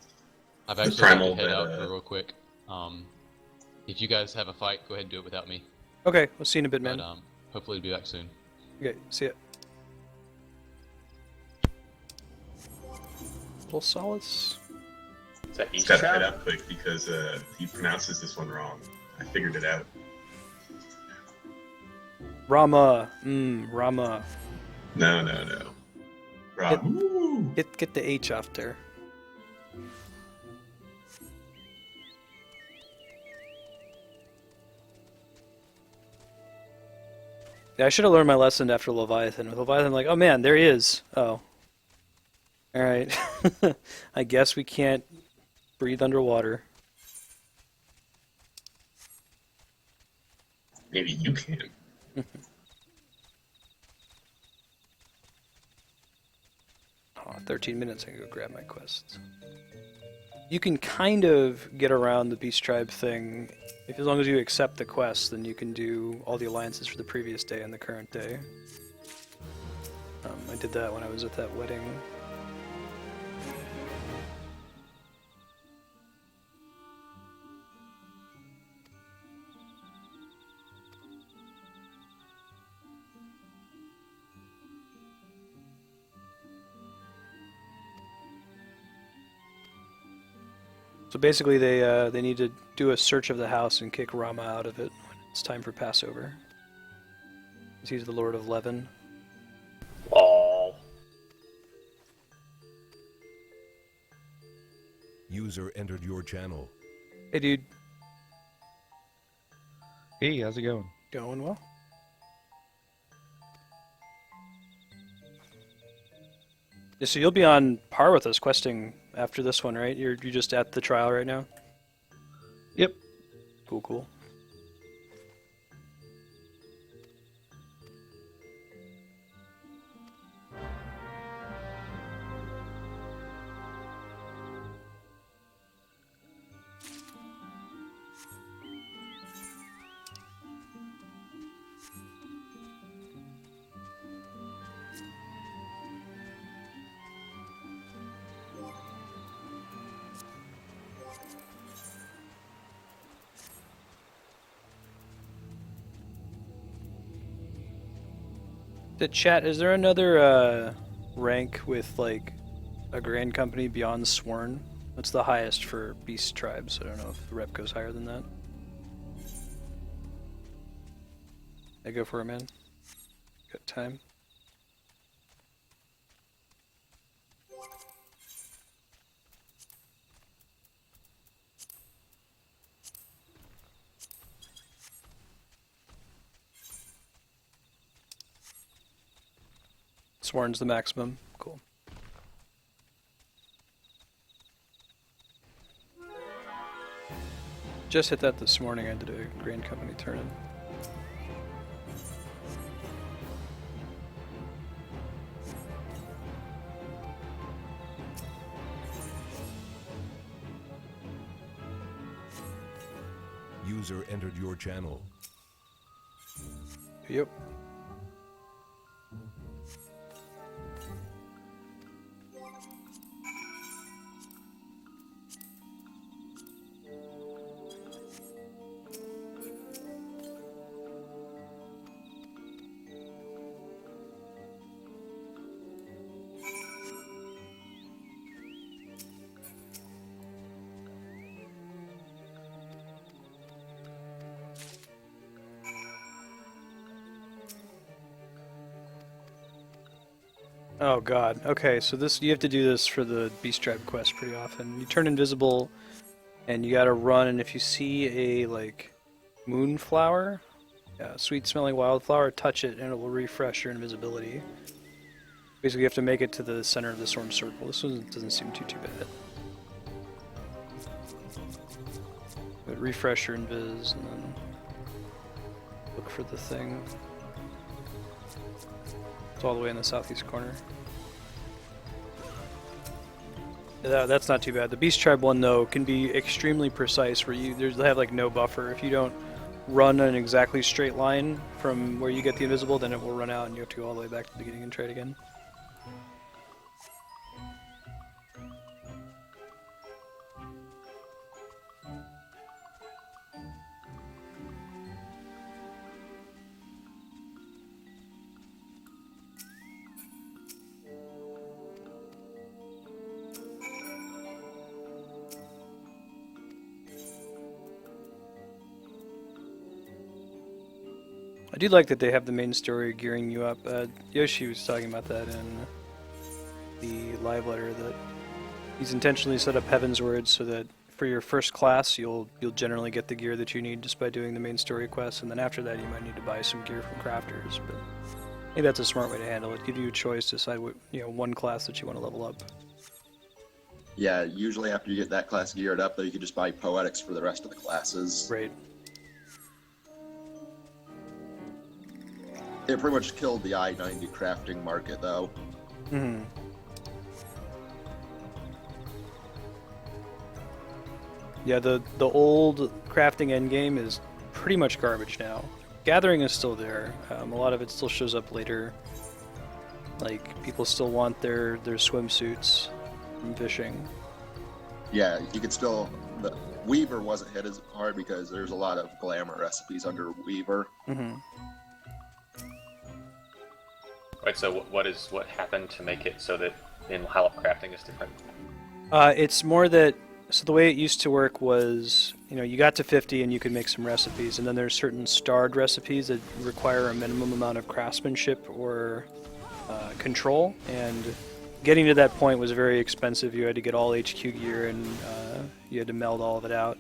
I've actually got to head out for real quick. If you guys have a fight, go ahead and do it without me. Okay, we'll see you in a bit, man. But hopefully we'll be back soon. Okay, see ya. Little solace. Is that each Gotta head trap? out quick because he pronounces this one wrong. I figured it out. Rama, Rama. No. Rob. Get the H off there. Yeah, I should have learned my lesson after Leviathan. With Leviathan, I'm like, oh man, there he is. Oh. Alright. I guess we can't breathe underwater. Maybe you can. Oh, 13 minutes, I can go grab my quests. You can kind of get around the Beast Tribe thing. If as long as you accept the quest, then you can do all the alliances for the previous day and the current day. I did that when I was at that wedding. So basically, they need to do a search of the house and kick Rama out of it when it's time for Passover. He's the Lord of Levin. Oh. User entered your channel. Hey, dude. Hey, how's it going? Going well. Yeah, so you'll be on par with us questing after this one, right? You're just at the trial right now? Yep. Cool, cool. The chat, is there another rank with like a grand company beyond Sworn? What's the highest for beast tribes? I don't know if the rep goes higher than that. I go for it, man. Got time. Sworn's the maximum. Cool. Just hit that this morning. I did a Grand Company turn-in. User entered your channel. Yep. Oh god. Okay, so this you have to do this for the Beast Tribe quest pretty often. You turn invisible and you gotta run, and if you see a like moonflower, sweet smelling wildflower, touch it and it will refresh your invisibility. Basically you have to make it to the center of the storm circle. This one doesn't seem too bad. But refresh your invis and then look for the thing. It's all the way in the southeast corner. That's not too bad. The Beast Tribe one, though, can be extremely precise, where they have like no buffer. If you don't run an exactly straight line from where you get the invisible, then it will run out and you have to go all the way back to the beginning and try it again. I do like that they have the main story gearing you up. Yoshi was talking about that in the live letter, that he's intentionally set up Heaven's Word so that for your first class, you'll generally get the gear that you need just by doing the main story quests, and then after that you might need to buy some gear from crafters. But I think that's a smart way to handle it. Give you a choice to decide what, one class that you want to level up. Yeah, usually after you get that class geared up, though, you can just buy poetics for the rest of the classes. Right. It pretty much killed the I-90 crafting market, though. Mm-hmm. Yeah, the old crafting endgame is pretty much garbage now. Gathering is still there. A lot of it still shows up later. Like, people still want their swimsuits from fishing. Yeah, you could still... The Weaver wasn't hit as hard because there's a lot of glamour recipes under Weaver. Mm-hmm. Right, so what happened to make it so that in Hollow Crafting is different? It's more that... So the way it used to work was, you got to 50 and you could make some recipes, and then there's certain starred recipes that require a minimum amount of craftsmanship or control, and getting to that point was very expensive. You had to get all HQ gear, and you had to meld all of it out.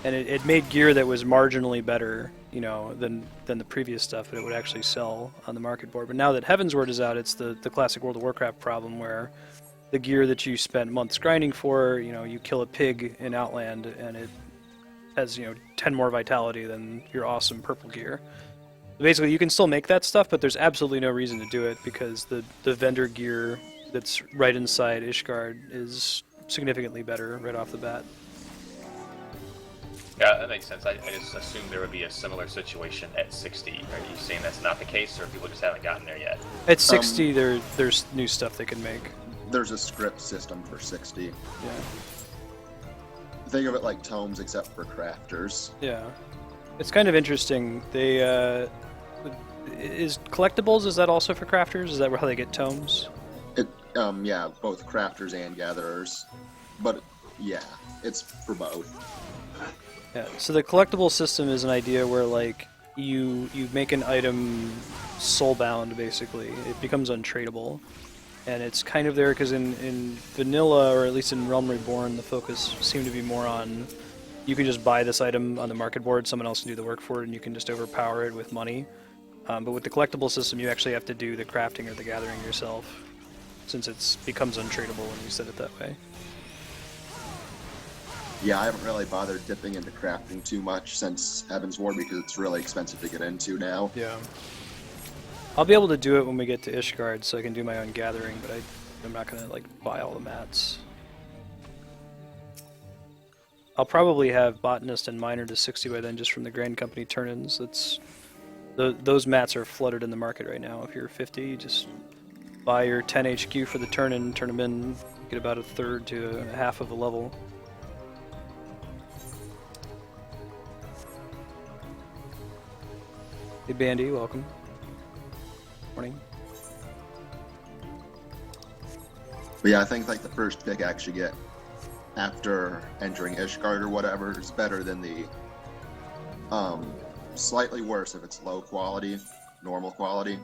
And it made gear that was marginally better, than the previous stuff, but it would actually sell on the market board. But now that Heavensward is out, it's the classic World of Warcraft problem where the gear that you spent months grinding for, you kill a pig in Outland and it has, 10 more vitality than your awesome purple gear. Basically, you can still make that stuff, but there's absolutely no reason to do it because the vendor gear that's right inside Ishgard is significantly better right off the bat. Yeah, that makes sense. I just assumed there would be a similar situation at 60. Are you saying that's not the case, or people just haven't gotten there yet? At 60, there's new stuff they can make. There's a script system for 60. Yeah. Think of it like tomes, except for crafters. Yeah. It's kind of interesting. They, is collectibles, is that also for crafters? Is that how they get tomes? Yeah, both crafters and gatherers. But, yeah, it's for both. Yeah, so the collectible system is an idea where, like, you make an item soulbound, basically. It becomes untradeable. And it's kind of there because in vanilla, or at least in Realm Reborn, the focus seemed to be more on you can just buy this item on the market board, someone else can do the work for it, and you can just overpower it with money. But with the collectible system, you actually have to do the crafting or the gathering yourself, since it becomes untradeable when you set it that way. Yeah, I haven't really bothered dipping into crafting too much since Heavensward because it's really expensive to get into now. Yeah. I'll be able to do it when we get to Ishgard, so I can do my own gathering, but I'm not going to buy all the mats. I'll probably have Botanist and Miner to 60 by then, just from the Grand Company turn-ins. Those mats are flooded in the market right now. If you're 50, you just buy your 10 HQ for the turn-in, turn them in, get about a third to a half of a level. Hey Bandy, welcome. Morning. But yeah, I think the first pickaxe you get after entering Ishgard or whatever is better than the slightly worse if it's low quality, normal quality.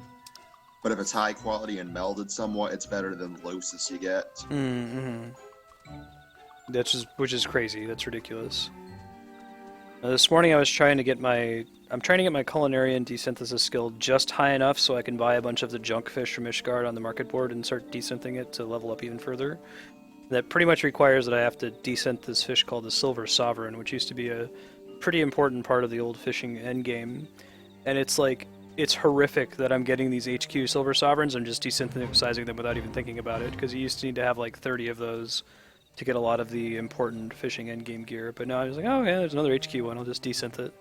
But if it's high quality and melded somewhat, it's better than the loosest you get. Mm-hmm. Which is crazy. That's ridiculous. This morning I was trying to get my culinarian desynthesis skill just high enough so I can buy a bunch of the junk fish from Ishgard on the market board and start desynthing it to level up even further. That pretty much requires that I have to desynth this fish called the Silver Sovereign, which used to be a pretty important part of the old fishing endgame. And it's horrific that I'm getting these HQ Silver Sovereigns and just desynthesizing them without even thinking about it, because you used to need to have 30 of those to get a lot of the important fishing endgame gear. But now I was like, oh yeah, there's another HQ one, I'll just desynth it.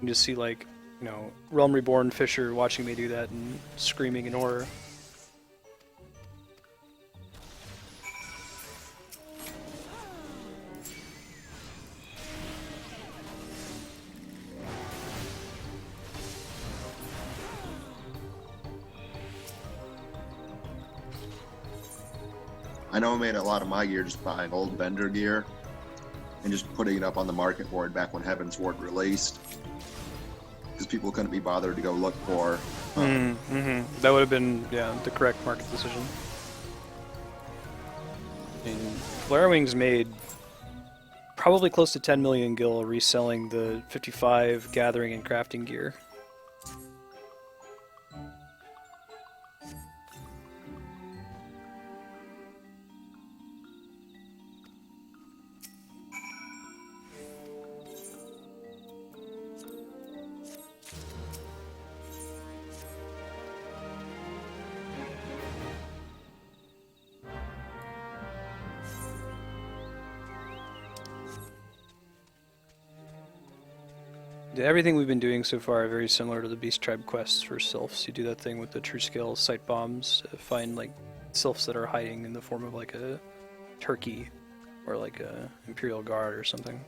You just see Realm Reborn Fisher watching me do that and screaming in horror. I know I made a lot of my gear just buying old vendor gear and just putting it up on the market board back when Heavensward released. Because people couldn't be bothered to go look for. That would have been, the correct market decision. I mean, Flarewings made probably close to 10 million gil reselling the 55 gathering and crafting gear. Everything we've been doing so far are very similar to the Beast Tribe quests for sylphs. You do that thing with the true scale sight bombs, find like sylphs that are hiding in the form of like a turkey or like a Imperial Guard or something.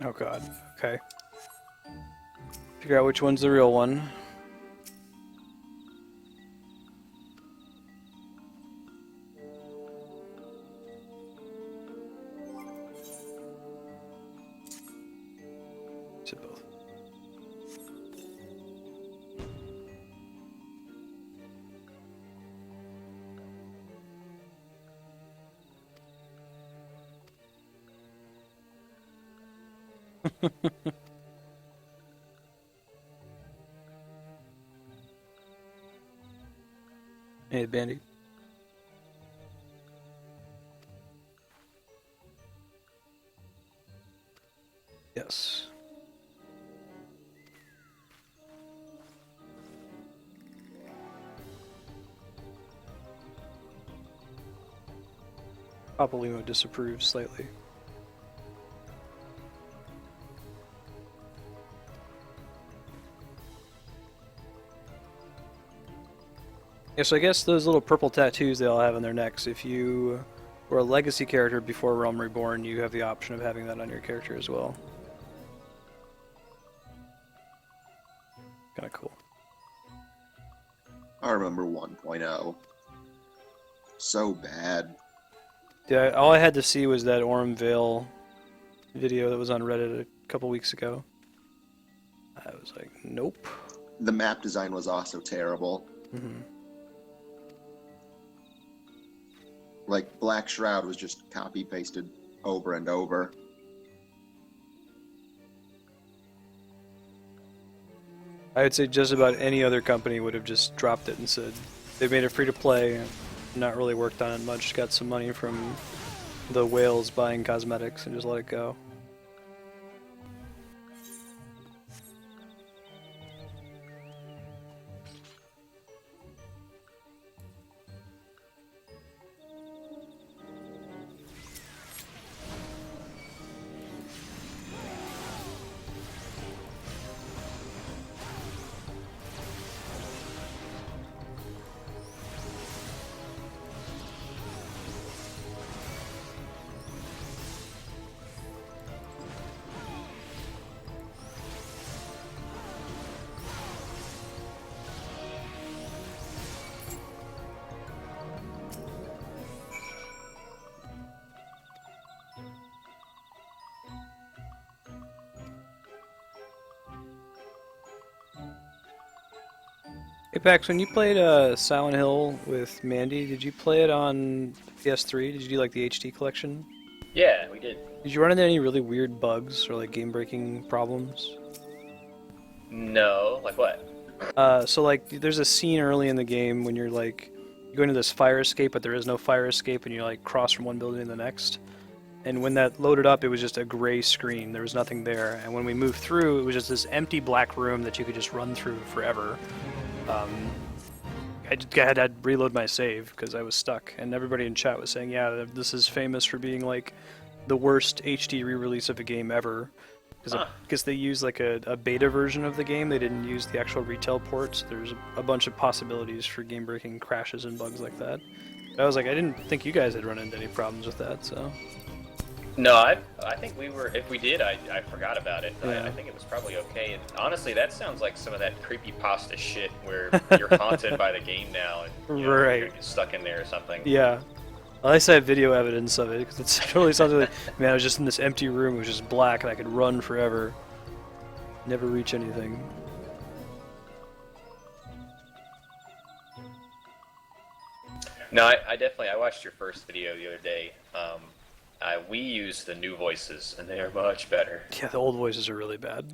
Oh god, okay. Figure out which one's the real one. Is it both? Hey, Bandy. Yes. Papolimo disapproves slightly. Yeah, so I guess those little purple tattoos they all have on their necks, if you were a legacy character before Realm Reborn, you have the option of having that on your character as well. Kinda cool. I remember 1.0. So bad. Yeah, all I had to see was that Orem Vale video that was on Reddit a couple weeks ago. I was like, nope. The map design was also terrible. Mm-hmm. Like, Black Shroud was just copy-pasted over and over. I would say just about any other company would have just dropped it and said they made it free to play, not really worked on it much, got some money from the whales buying cosmetics and just let it go. Apex, when you played Silent Hill with Mandy, did you play it on PS3? Did you do like the HD collection? Yeah, we did. Did you run into any really weird bugs or like game-breaking problems? No, like what? So like there's a scene early in the game when you're like you go into this fire escape, but there is no fire escape, and you like cross from one building to the next. And when that loaded up, it was just a gray screen. There was nothing there. And when we moved through, it was just this empty black room that you could just run through forever. I had to reload my save because I was stuck, and everybody in chat was saying, yeah, this is famous for being like the worst HD re-release of a game ever. Because they used like a beta version of the game. They didn't use the actual retail port, so there's a bunch of possibilities for game-breaking crashes and bugs like that. But I was like, I didn't think you guys had run into any problems with that, so... No, I think we were. If we did, I forgot about it. Yeah. I think it was probably okay. And honestly, that sounds like some of that creepypasta shit where you're haunted by the game now and you know, Right. you're stuck in there or something. Yeah. At least I have video evidence of it, because it totally sounds like, man, I was just in this empty room, it was just black, and I could run forever. Never reach anything. No, I definitely. I watched your first video the other day. We use the new voices, and they are much better. Yeah, the old voices are really bad.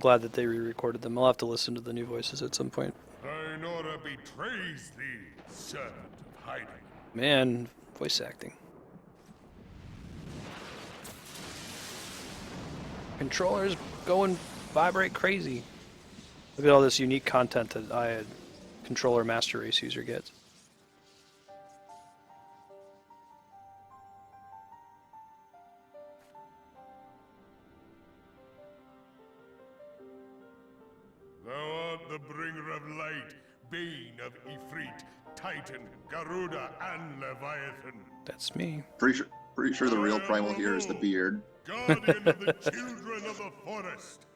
Glad that they re-recorded them. I'll have to listen to the new voices at some point. Fenrir betrays thee, servant of hiding. Man, voice acting. Controllers going vibrate crazy. Look at all this unique content that a controller master race user gets. Thou art the bringer of light, bane of Ifrit, Titan, Garuda, and Leviathan. That's me. Pretty sure the real primal here is the beard. Guardian of the children of the forest.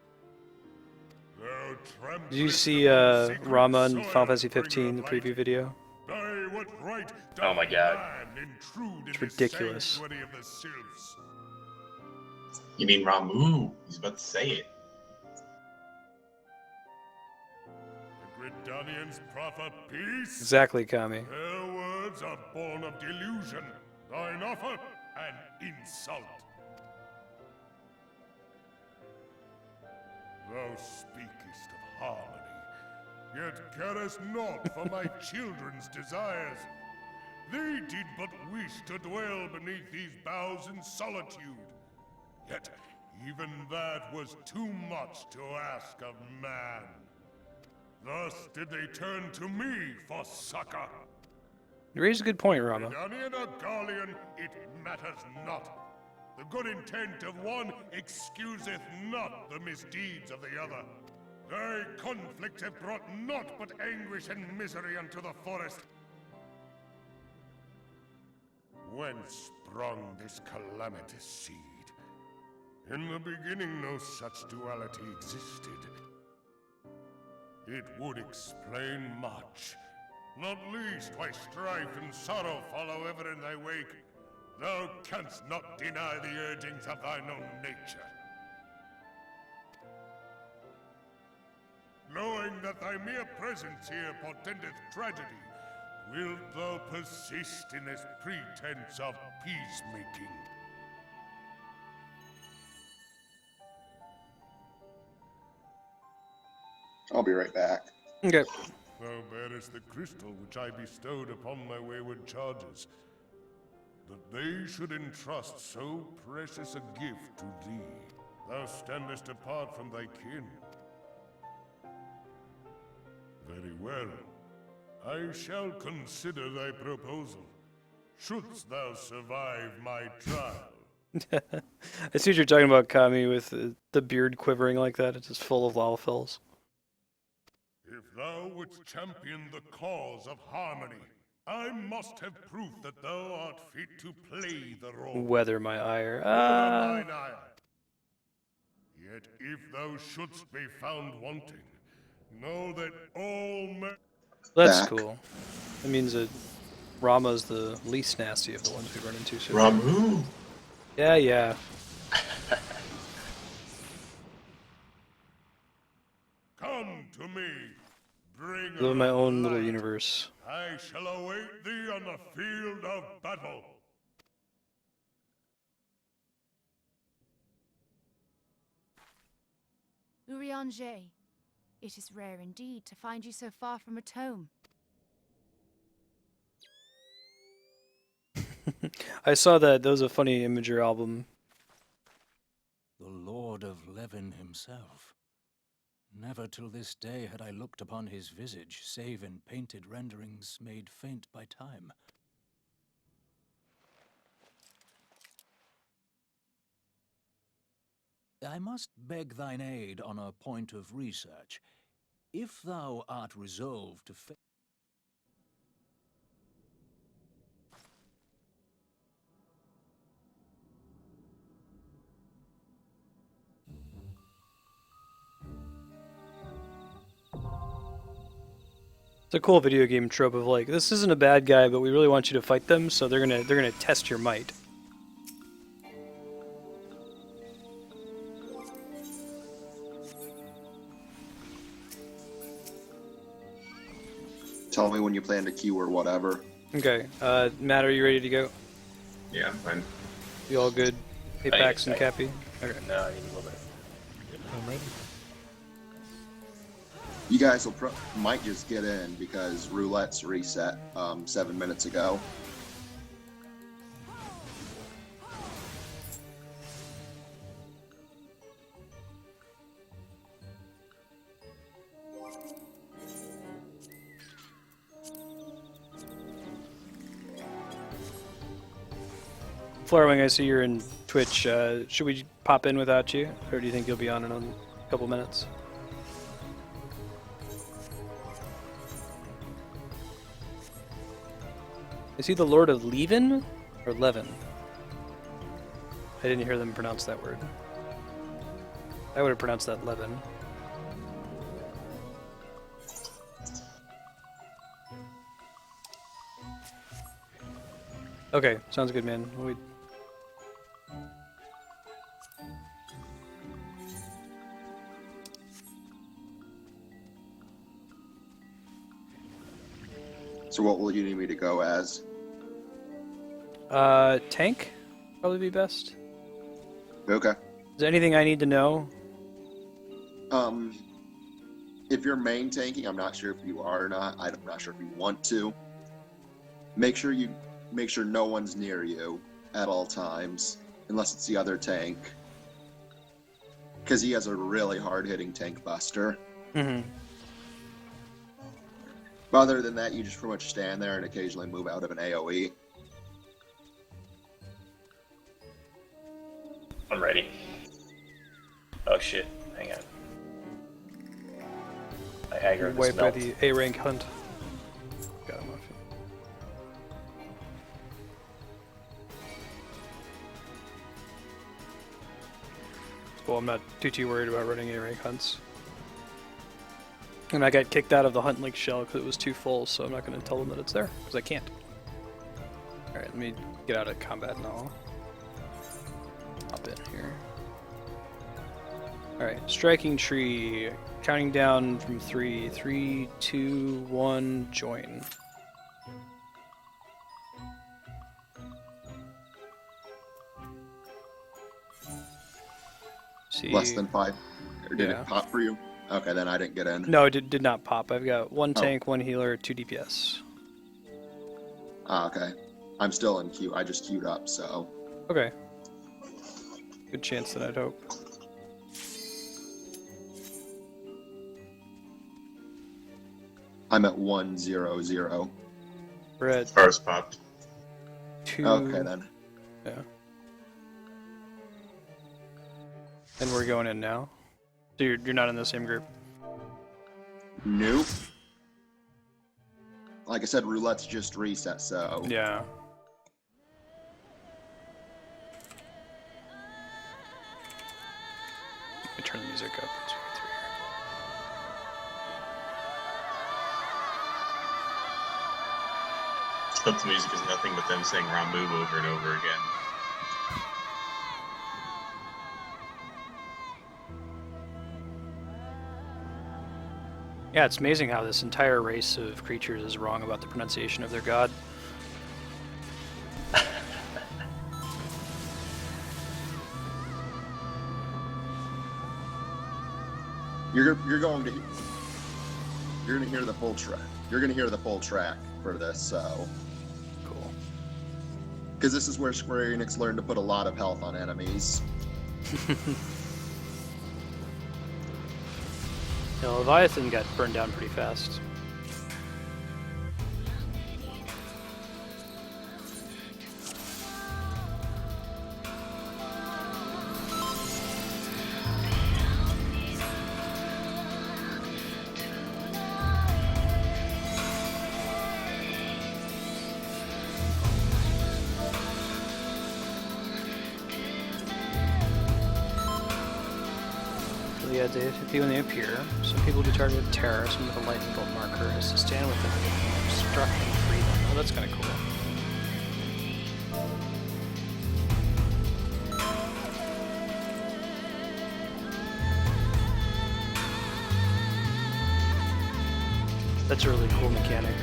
Did you see Rama in Final Fantasy 15, the preview video? Oh my god. It's ridiculous. You mean Ramu? He's about to say it. The Gridanians proffer peace. Exactly, Kami. Their words are born of delusion, thine offer an insult. Thou speakest of harmony, yet carest naught for my children's desires. They did but wish to dwell beneath these boughs in solitude. Yet even that was too much to ask of man. Thus did they turn to me for succor. You raised a good point, Rama. Gridanian or Garlean, it matters not. The good intent of one excuseth not the misdeeds of the other. Thy conflicts have brought naught but anguish and misery unto the forest. Whence sprung this calamitous seed? In the beginning no such duality existed. It would explain much, not least why strife and sorrow follow ever in thy wake. Thou canst not deny the urgings of thine own nature. Knowing that thy mere presence here portendeth tragedy, wilt thou persist in this pretense of peacemaking? I'll be right back. Okay. Thou bearest the crystal which I bestowed upon my wayward charges. That they should entrust so precious a gift to thee. Thou standest apart from thy kin. Very well. I shall consider thy proposal. Shouldst thou survive my trial. I see what you're talking about, Kami, with the beard quivering like that. It's just full of lalafels. If thou wouldst champion the cause of harmony, I must have proof that thou art fit to play the role. Weather my ire. Mine ire. Yet if thou shouldst be found wanting, know that all men... That's cool. That means that Rama's the least nasty of the ones we run into so far. Ramu! Yeah. Come to me, bring Live in my own little universe. I shall await thee on the field of battle. Urianger, it is rare indeed to find you so far from a tome. I saw that. That was a funny Imager album. The Lord of Levin himself. Never till this day had I looked upon his visage, save in painted renderings made faint by time. I must beg thine aid on a point of research. If thou art resolved to It's a cool video game trope of like, this isn't a bad guy, but we really want you to fight them, so they're gonna test your might. Tell me when you plan to queue or whatever. Okay, Matt, are you ready to go? Yeah, I'm fine. You all good? Apex and Cappy? Okay. No, I need a little bit. You guys will might just get in because roulette's reset 7 minutes ago. Florwing, I see you're in Twitch. Should we pop in without you? Or do you think you'll be on in a couple minutes? Is he the Lord of Levin or Levin? I didn't hear them pronounce that word. I would have pronounced that Levin. Okay, sounds good, man. So what will you need me to go as? Tank? Probably be best. Okay. Is there anything I need to know? If you're main tanking, I'm not sure if you are or not. I'm not sure if you want to. Make sure no one's near you at all times, unless it's the other tank. Because he has a really hard-hitting tank buster. Mm-hmm. But other than that, you just pretty much stand there and occasionally move out of an AoE. I'm ready. Oh shit, hang on. I aggroed this Wiped by melt. the A rank hunt. Got him off. Well, I'm not too worried about running A rank hunts. And I got kicked out of the hunt link shell because it was too full, so I'm not going to tell them that it's there, because I can't. Alright, let me get out of combat now. Hop in here. Alright, striking tree. Counting down from 3. 3, 2, 1, join. See. Less than 5? Or did Yeah. it pop for you? Okay, then I didn't get in. No, it did not pop. I've got 1 tank, 1 healer, 2 DPS. Ah, okay. I'm still in queue. I just queued up, so. Okay. Good chance that I'd hope. I'm at 1-0-0. We're at First popped. 2. Okay, then. Yeah. And we're going in now. So you're not in the same group. Nope. Like I said, roulette's just reset, so. Yeah. Let me turn the music up. As we get through here. But the music is nothing but them saying Ramu over and over again. Yeah, it's amazing how this entire race of creatures is wrong about the pronunciation of their god. You're going to hear the full track. You're gonna hear the full track for this, so. Cool. Because this is where Square Enix learned to put a lot of health on enemies. You know, Leviathan got burned down pretty fast. Yeah, they appear when they appear. Some people get targeted with terror, some with a lightning bolt marker is to stand with them and obstruct and free them. Oh, that's kind of cool. That's a really cool mechanic.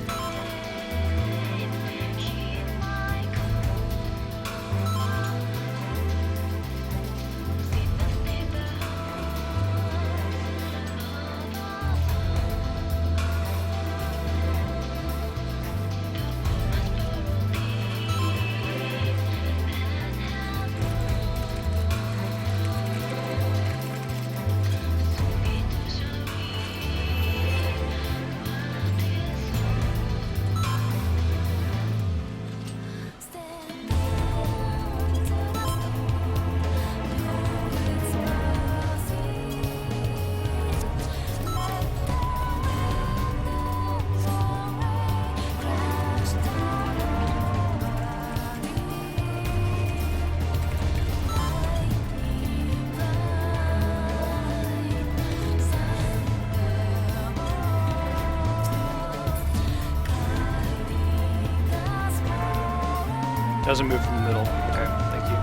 Doesn't move from the middle. Okay, thank you.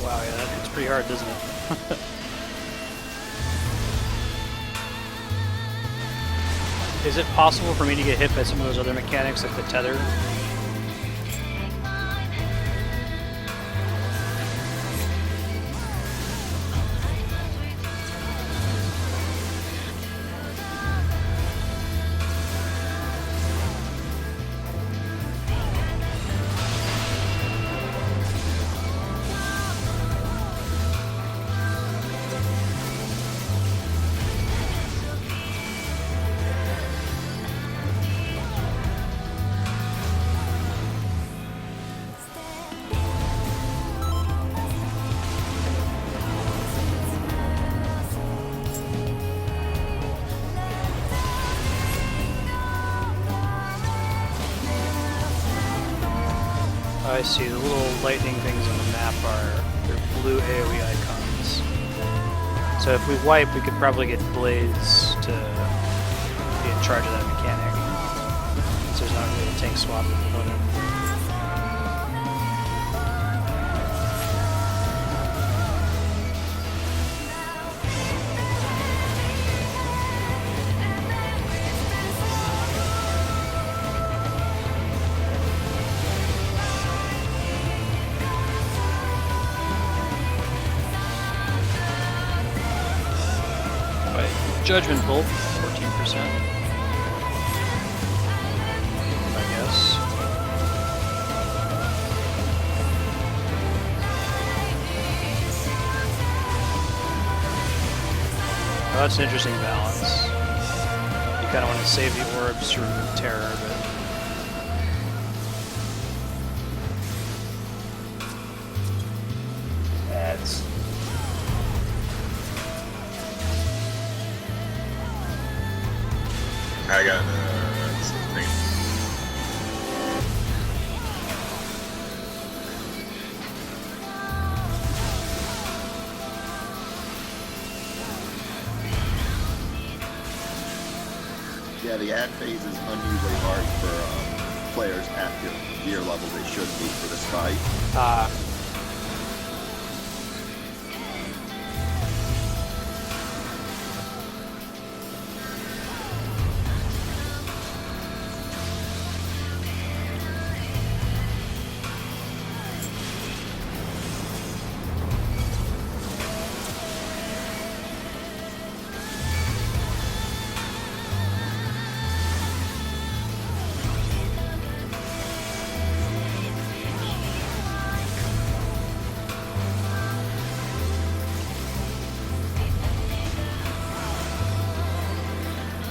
Wow, yeah, that hits pretty hard, doesn't it? Is it possible for me to get hit by some of those other mechanics, like the tether? I see, the little lightning things on the map they're blue AoE icons. So if we wipe, we could probably get Blaze to be in charge of that mechanic. So there's not really a tank swap component. Judgment Bolt, 14%. I guess. Oh, that's an interesting balance. You kind of want to save the orbs to remove terror, but... That's... I got something. Yeah, the ad phase is unusually hard for players at your gear level they should be for this fight.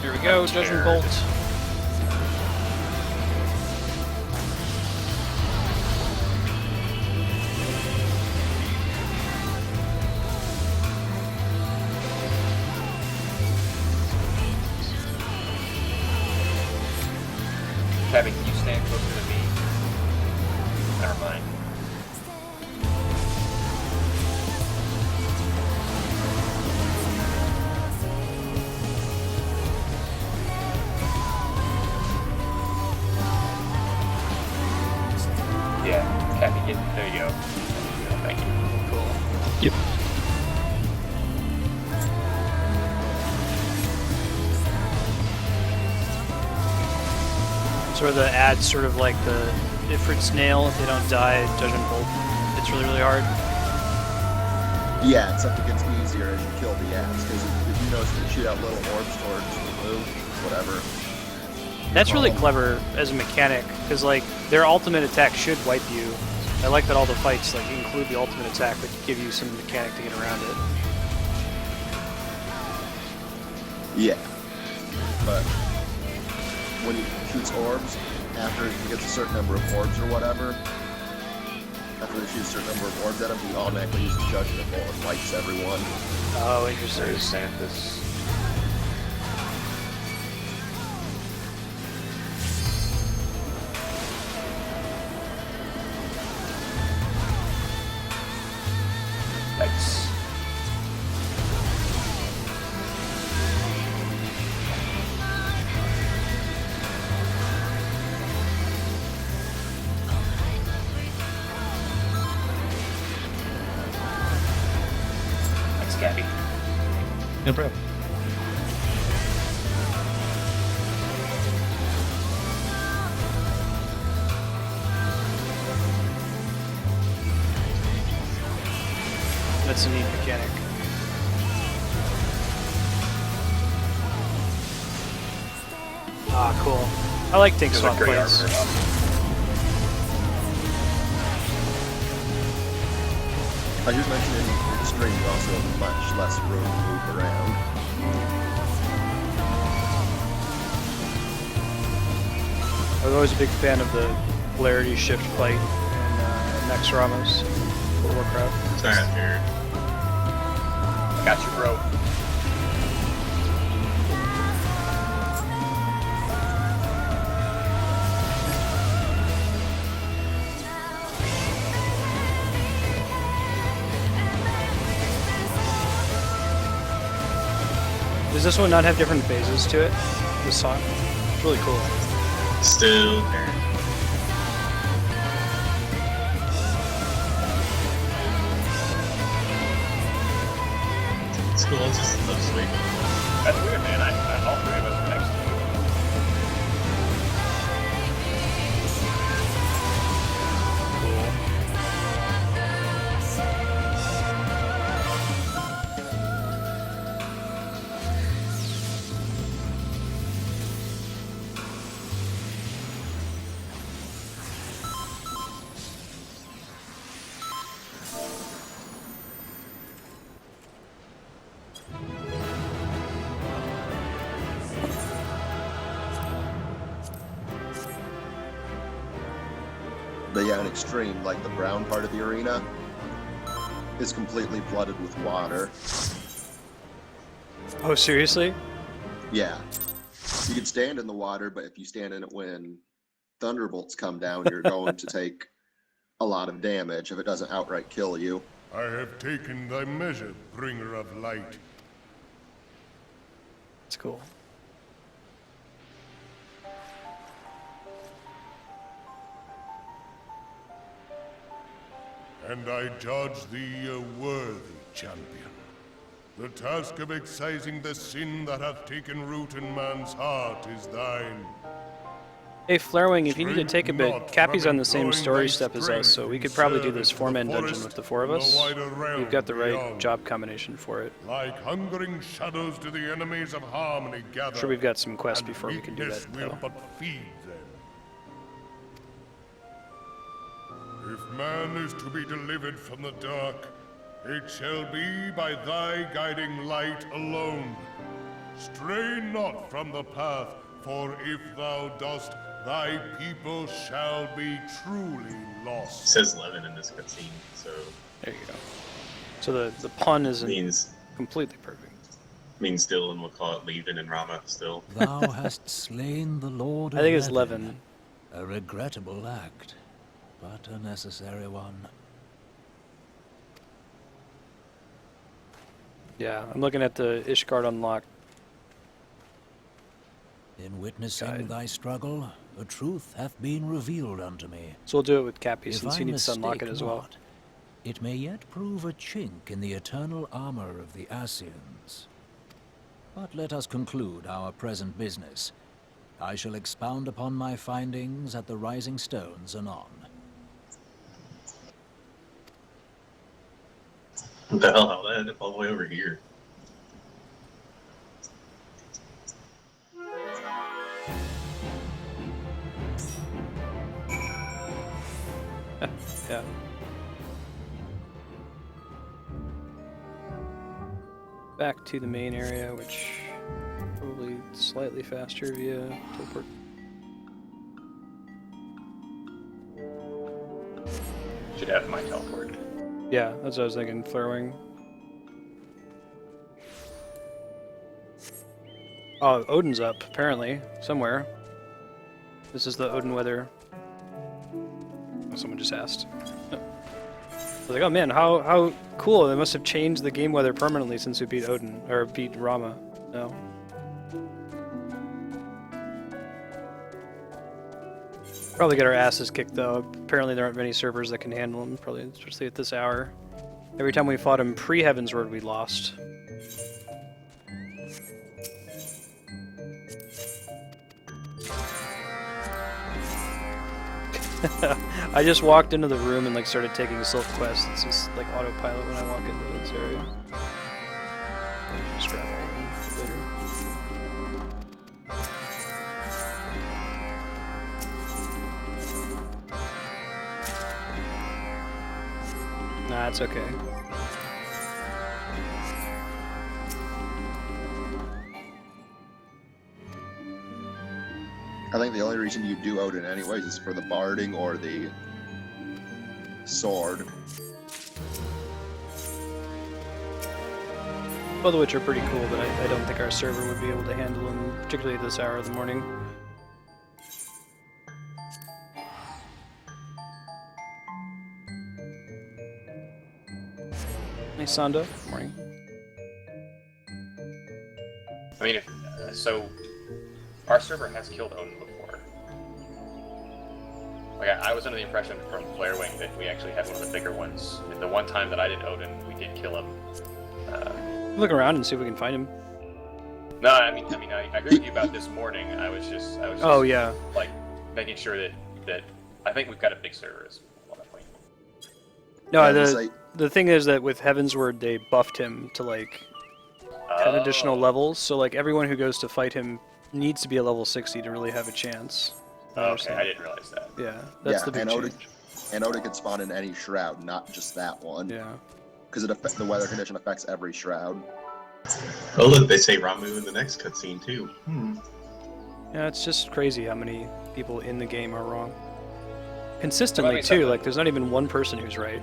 Here we go, Judgment Bolt. Kevin, can you stand closer to me? Never mind. Yeah, Kathy, there you go. Thank you. Cool. Yep. So the ads sort of like the Ifrit's nail, if they don't die, Judgment Bolt. It's really, really hard. Yeah, except it gets easier as you kill the ads, because if you notice they shoot out little orbs towards the blue, whatever. That's really clever as a mechanic, because like their ultimate attack should wipe you. I like that all the fights like include the ultimate attack, but give you some mechanic to get around it. Yeah, but when he shoots orbs, after he gets a certain number of orbs or whatever, after he shoots a certain number of orbs at him, he automatically uses Judgment Bolt and wipes everyone. Oh, interesting. There's Santhus. Thanks. Thanks, Gabby. No problem. That's a neat mechanic. Ah, cool. I like tank Those swap are great plays. armor. I just mentioned in Extreme, you also have much less room to move around. I was always a big fan of the polarity shift fight in Max Ramos, World of Warcraft. Sorry, Jared. I got you, bro. Does this one not have different phases to it? This song? It's really cool. Still there. It's cool, it's just so sweet. That's weird, man. All three of us are next to you. But yeah, in Extreme, like the brown part of the arena is completely flooded with water. Oh, seriously? Yeah. You can stand in the water, but if you stand in it when thunderbolts come down, you're going to take a lot of damage if it doesn't outright kill you. I have taken thy measure, bringer of light. It's cool. and I judge thee a worthy champion. The task of excising the sin that hath taken root in man's heart is thine. Hey, Flarewing, if you need to take a bit, Cappy's on the same story step as us, so we could probably do this 4-man dungeon with the 4 of us. We've got the right job combination for it. Like hungering shadows do the enemies of harmony gather. Sure, we've got some quests before we can do that, will though. but feed them. If man is to be delivered from the dark, it shall be by thy guiding light alone. Stray not from the path, for if thou dost, thy people shall be truly lost. It says Levin in this cutscene, so... There you go. So the pun isn't means, completely perfect. Means Dylan will call it Levin and Rama still. Thou hast slain the Lord of I think it's Levin. Levin. A regrettable act, but a necessary one. Yeah, I'm looking at the Ishgard unlock. In witnessing Guide. thy struggle, a truth hath been revealed unto me. So we'll do it with Cappy, If since I he needs to unlock it mistake as well. not, it may yet prove a chink in the eternal armor of the Ascians. But let us conclude our present business. I shall expound upon my findings at the Rising Stones anon. What the hell? How did I end up all the way over here? Yeah. Back to the main area, which probably slightly faster via teleport. Should have my teleport. Yeah, that's what I was thinking. Flarewing. Oh, Odin's up, apparently, somewhere. This is the Odin weather. Oh, someone just asked. I was like, oh man, how cool. They must have changed the game weather permanently since we beat Odin, or beat Rama. No. Probably get our asses kicked though. Apparently there aren't many servers that can handle them, probably especially at this hour. Every time we fought him pre-Heavensward, we lost. I just walked into the room and like started taking Silk quests. It's just like autopilot when I walk into this area. Just grab all of them for later. Nah, it's okay. I think the only reason you do Odin anyways is for the barding or the sword. Both of which are pretty cool, but I don't think our server would be able to handle them, particularly at this hour of the morning. Hey, Sando. Good morning. I mean, so our server has killed Odin before. Like, I was under the impression from Flarewing that we actually had one of the bigger ones. The one time that I did Odin, we did kill him. Look around and see if we can find him. No, I agree with you about this morning. I was just Oh, yeah. like making sure that I think we've got a big server as well. No, Yeah, the thing is that with Heavensward, they buffed him to like 10 additional levels, so like everyone who goes to fight him needs to be a level 60 to really have a chance. Okay, I didn't realize that. Yeah, that's the big and change. Odin can spawn in any shroud, not just that one. Yeah. Because the weather condition affects every shroud. Oh look, they say Ramu in the next cutscene too. Yeah, it's just crazy how many people in the game are wrong. Consistently Well, too, like there's not even one person who's right.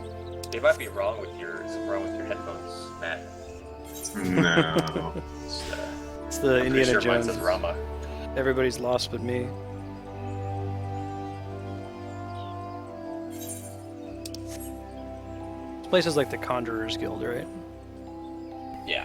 You might be wrong with your headphones, Matt. No. It's the I'm pretty Indiana sure mine Jones. says Rama. Everybody's lost but me. This place is like the Conjurer's Guild, right? Yeah.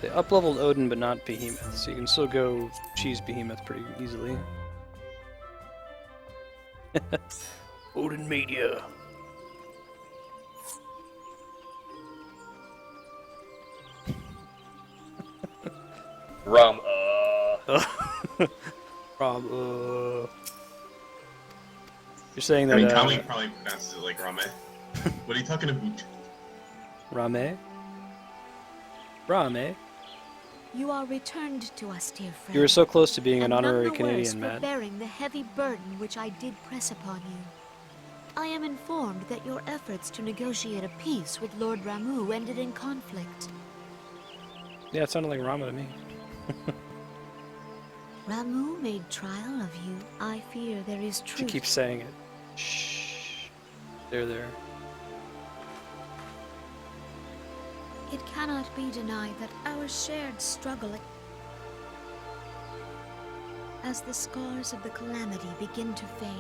They up-leveled Odin, but not Behemoth, so you can still go cheese Behemoth pretty easily. Odin Media. Rum, You're saying that, I mean, Kami probably pronounces it like Rame. What are you talking about? Rame? Rame? You are returned to us, dear friend. You were so close to being an and honorary none the worse Canadian, for Matt. bearing the heavy burden which I did press upon you. I am informed that your efforts to negotiate a peace with Lord Ramu ended in conflict. Yeah, it sounded like Rama to me. Ramu made trial of you. I fear there is truth. She keeps saying it. Shh. There. It cannot be denied that our shared struggle, as the scars of the calamity begin to fade,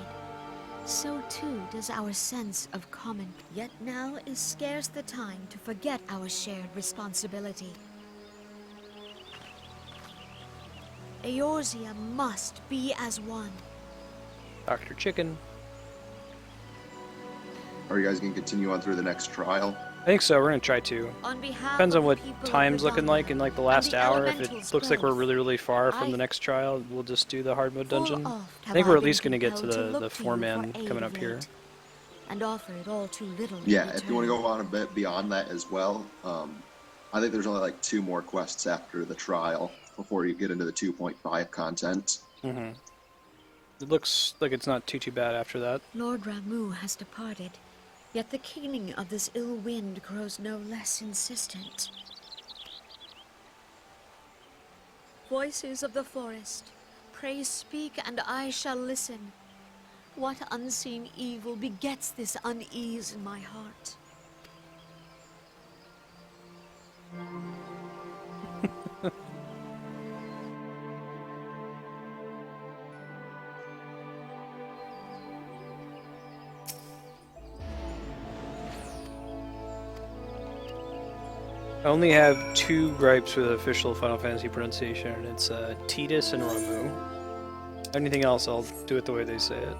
so too does our sense of common. Yet now is scarce the time to forget our shared responsibility. Eorzea must be as one. Dr. Chicken. Are you guys going to continue on through the next trial? I think so, we're gonna try to. On behalf Depends on of what the people of time's looking Reborn like in like the last the hour. If it elementals looks like we're both, really far from I- the next trial, we'll just do the hard mode Full dungeon. oft I have think we're at been least gonna get to compelled the look to you 4-man for aid coming of up here. late, and offer it all too little. in Yeah, if you want to return. go on a bit beyond that as well, I think there's only like 2 more quests after the trial before you get into the 2.5 content. Mm-hmm. It looks like it's not too bad after that. Lord Ramu has departed, yet the keening of this ill wind grows no less insistent. Voices of the forest, pray speak and I shall listen. What unseen evil begets this unease in my heart? I only have 2 gripes with official Final Fantasy pronunciation, and it's Tidus and Ramu. Anything else, I'll do it the way they say it.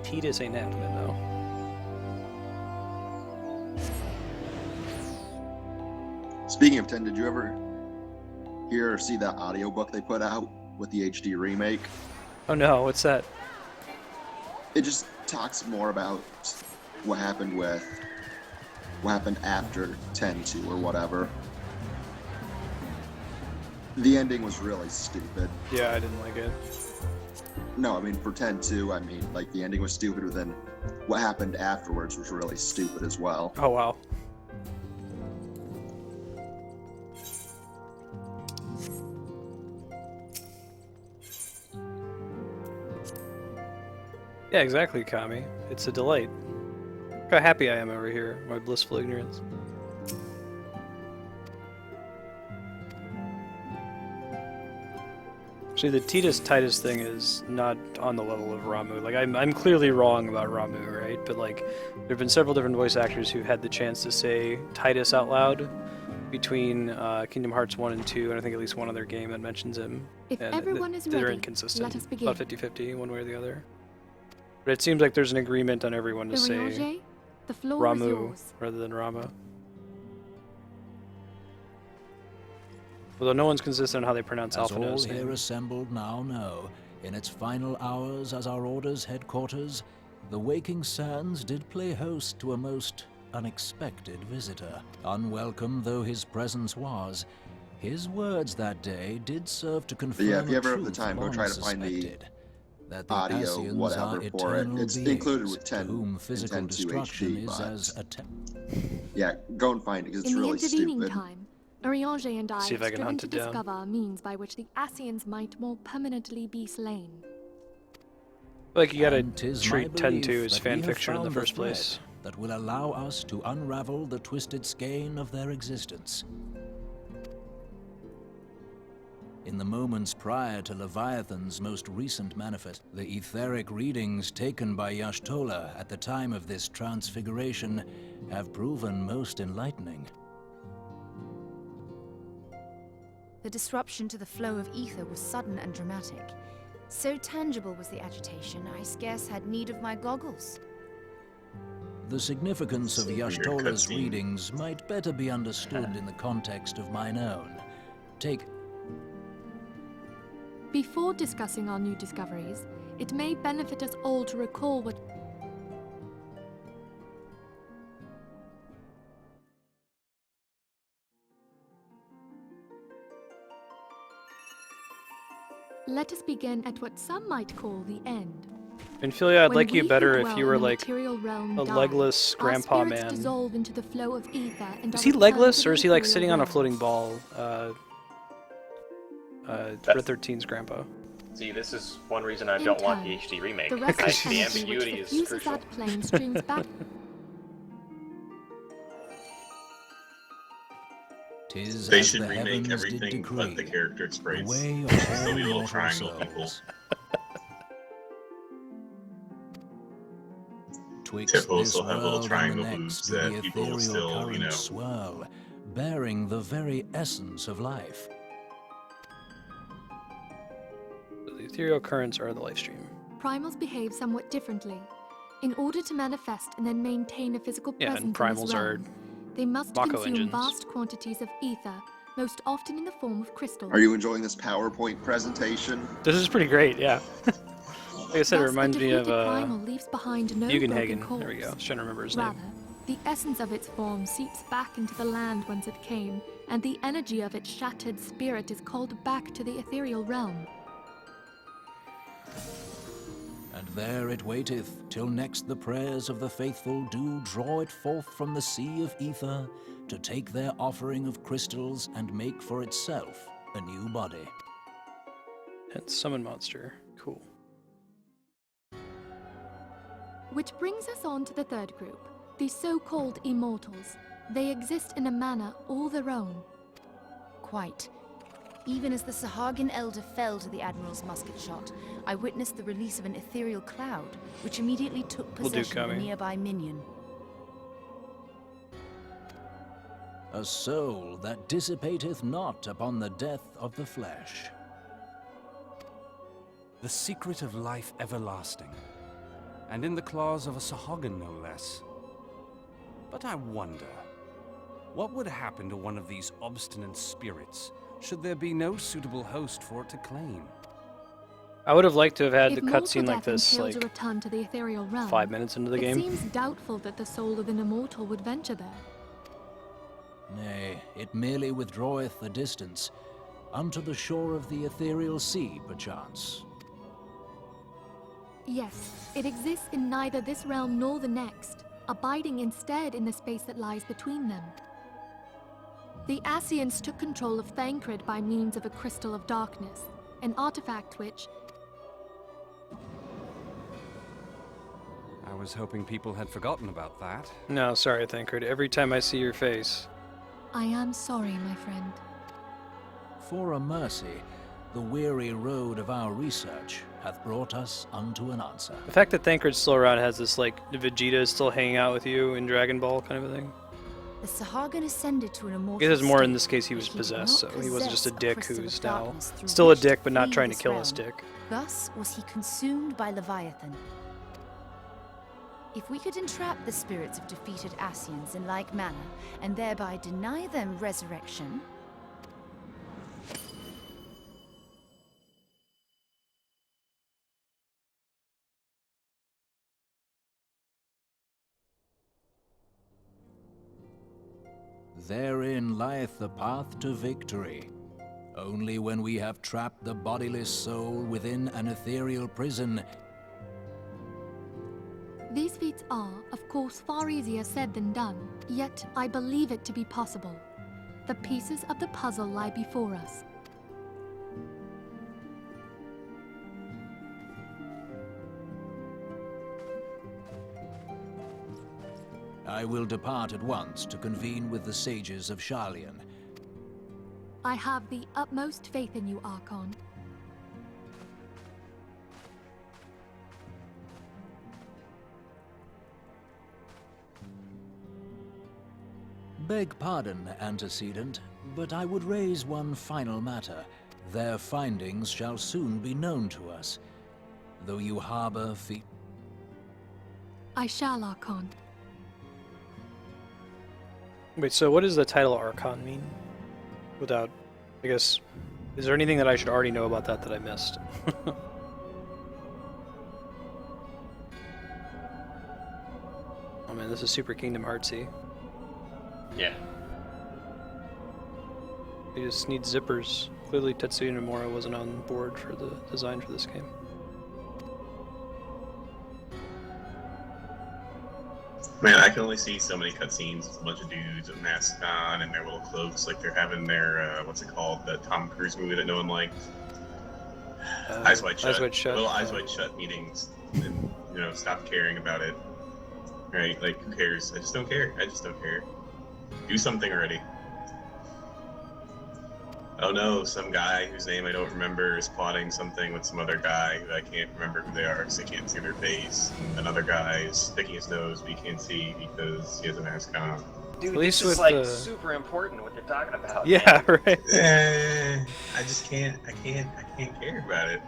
Tidus ain't happening, though. Speaking of 10, did you ever hear or see that audiobook they put out with the HD remake? Oh no, what's that? It just talks more about what happened after 10-2 or whatever. The ending was really stupid. Yeah, I didn't like it. No, I mean, for 10-2, I mean, like, the ending was stupid, but then what happened afterwards was really stupid as well. Oh, wow. Yeah, exactly, Kami. It's a delight. Look how happy I am over here, my blissful ignorance. See, the Titus thing is not on the level of Ramu. Like, I'm clearly wrong about Ramu, right? But, like, there have been several different voice actors who had the chance to say Titus out loud between Kingdom Hearts 1 and 2, and I think at least one other game that mentions him. If and everyone is they're ready, inconsistent. let us begin. About 50-50, one way or the other. But it seems like there's an agreement on everyone to say Eorzea, the floor is Ramu yours. rather than Rama. Although no one's consistent on how they pronounce As all Alphinaud's here name. assembled now know, in its final hours as our Order's headquarters, the Waking Sands did play host to a most unexpected visitor. Unwelcome though his presence was, his words that day did serve to confirm But yeah, if you a ever have the truth time, go long try to find the suspected, that the audio, Ascians whatever, are for it. eternal It's beings, included with 10 to whom and physical 10-2 destruction HD, is but as a yeah, go and find it because it's In the really intervening stupid. time, Eorzea and I See if I have can striven hunt to it down. discover a means by which the Ascians might more permanently be slain. Like, you gotta And 'tis my treat 10-2 belief as that we fan have fiction in the found the first thread place. that will allow us to unravel the twisted skein of their existence. In the moments prior to Leviathan's most recent manifest, the etheric readings taken by Y'shtola at the time of this transfiguration have proven most enlightening. The disruption to the flow of ether was sudden and dramatic. So tangible was the agitation, I scarce had need of my goggles. The significance of Y'shtola's readings might better be understood in the context of mine own. Before discussing our new discoveries, it may benefit us all to recall what... Let us begin at what some might call the end. Ophelia, I'd When like you we better who if dwell you were in the like material realm a die, legless our grandpa spirits man. dissolve into the flow of ether and Is are he returned legless, to or the is he like ethereal sitting on a realm. floating ball? Red 13's grandpa. See, this is one reason I In don't want turn, the HD remake. The restless The energy which ambiguity is diffuses crucial. that plane streams back. 'Tis They as should the remake heavens did everything but the decree, character the sprites. way of Still all be little mortal triangle people. souls. Twixt Tip will this still have little world and the triangle next boobs do the that people will ethereal still, you know. currents swirl, bearing the very essence of life. The ethereal currents are the life stream. Primals behave somewhat differently. In order to manifest and then maintain a physical Yeah, presence and in this primals are realm, they must Mako consume engines. vast quantities of ether, most often in the form of crystals. Are you enjoying this PowerPoint presentation? This is pretty great, yeah. Like I said, it Thus, reminds a me of defeated primal leaves behind no broken Bugenhagen. corpse. There we go. I was trying to remember his Rather, name. the essence of its form seeps back into the land whence it came, and the energy of its shattered spirit is called back to the ethereal realm. And there it waiteth, till next the prayers of the faithful do draw it forth from the sea of ether, to take their offering of crystals and make for itself a new body. Hence, summon monster. Cool. Which brings us on to the third group, the so-called immortals. They exist in a manner all their own. Quite. Even as the Sahagin Elder fell to the Admiral's musket shot, I witnessed the release of an ethereal cloud, which immediately took Will do, possession of a Kami. nearby minion. A soul that dissipateth not upon the death of the flesh. The secret of life everlasting, and in the claws of a Sahagin no less. But I wonder, what would happen to one of these obstinate spirits should there be no suitable host for it to claim? I would have liked to have had If the mortal cutscene like death this, entails like a return to the ethereal realm, 5 minutes into the game. It seems doubtful that the soul of an immortal would venture there. Nay, it merely withdraweth the distance, unto the shore of the ethereal sea, perchance. Yes, it exists in neither this realm nor the next, abiding instead in the space that lies between them. The Ascians took control of Thancred by means of a crystal of darkness, an artifact which... I was hoping people had forgotten about that. No, sorry, Thancred. Every time I see your face. I am sorry, my friend. For a mercy, the weary road of our research hath brought us unto an answer. The fact that Thancred's still around has this, like, Vegeta is still hanging out with you in Dragon Ball kind of a thing. The Sahagin ascended to an I immortal guess it's more in state, this case he was but did possessed, not so he wasn't just a possess dick crystal who's of now darkness through still a which dick to but not flee trying to this kill realm. his dick. Thus was he consumed by Leviathan. If we could entrap the spirits of defeated Ascians in like manner, and thereby deny them resurrection... Therein lieth the path to victory. Only when we have trapped the bodiless soul within an ethereal prison. These feats are, of course, far easier said than done, yet I believe it to be possible. The pieces of the puzzle lie before us. I will depart at once to convene with the sages of Sharlayan. I have the utmost faith in you, Archon. Beg pardon, antecedent, but I would raise one final matter. Their findings shall soon be known to us. Though you harbor I shall, Archon. Wait, so what does the title Archon mean? Without, I guess, is there anything that I should already know about that I missed? Oh man, this is super Kingdom Heartsy. Yeah. You just need zippers. Clearly Tetsuya Nomura wasn't on board for the design for this game. Man, I can only see so many cutscenes with a bunch of dudes with masks on and their little cloaks, like they're having their, what's it called, the Tom Cruise movie that no one liked. Eyes Wide Shut. Eyes Wide Shut. Little Eyes Wide Shut meetings, and, you know, stop caring about it. Right? Like, who cares? I just don't care. I just don't care. Do something already. Oh no, some guy whose name I don't remember is plotting something with some other guy who I can't remember who they are because I can't see their face. And another guy is picking his nose but he can't see because he has a mask on. Dude, At least this is with like the... super important what they're talking about. Yeah, man. right. I just can't. I can't care about it.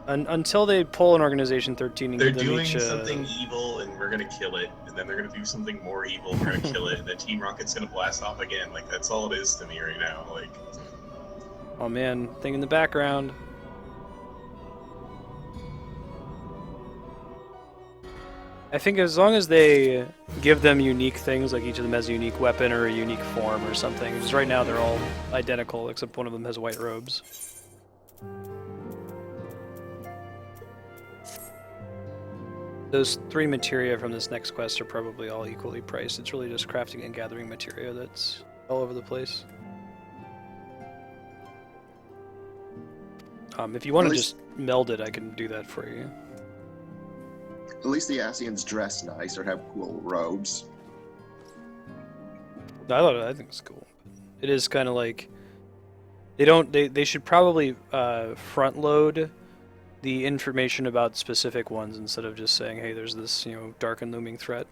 Until they pull an Organization 13 and They're give them doing each, something evil and we're gonna kill it, and then they're gonna do something more evil and we're gonna kill it, and then Team Rocket's gonna blast off again. Like, that's all it is to me right now. Like, oh man, thing in the background. I think as long as they give them unique things, like each of them has a unique weapon or a unique form or something, because right now they're all identical except one of them has white robes. Those 3 materia from this next quest are probably all equally priced. It's really just crafting and gathering materia that's all over the place. If you want to just meld it, I can do that for you. At least the Asians dress nice or have cool robes. I think it's cool. It is kind of like they should probably front load the information about specific ones instead of just saying, hey, there's this, you know, dark and looming threat.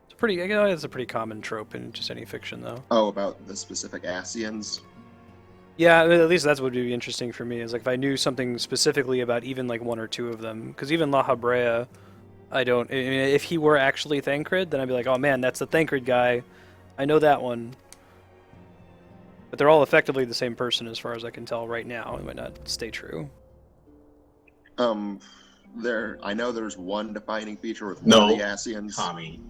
It's pretty, I guess it's a pretty common trope in just any fiction, though. Oh, about the specific Asians? Yeah, I mean, at least that's what would be interesting for me, is like if I knew something specifically about even like 1 or 2 of them, because even La Habrea, I mean, if he were actually Thancred, then I'd be like, oh man, that's the Thancred guy, I know that one. But they're all effectively the same person as far as I can tell right now. It might not stay true. I know there's one defining feature with no, one of the Asians. Tommy.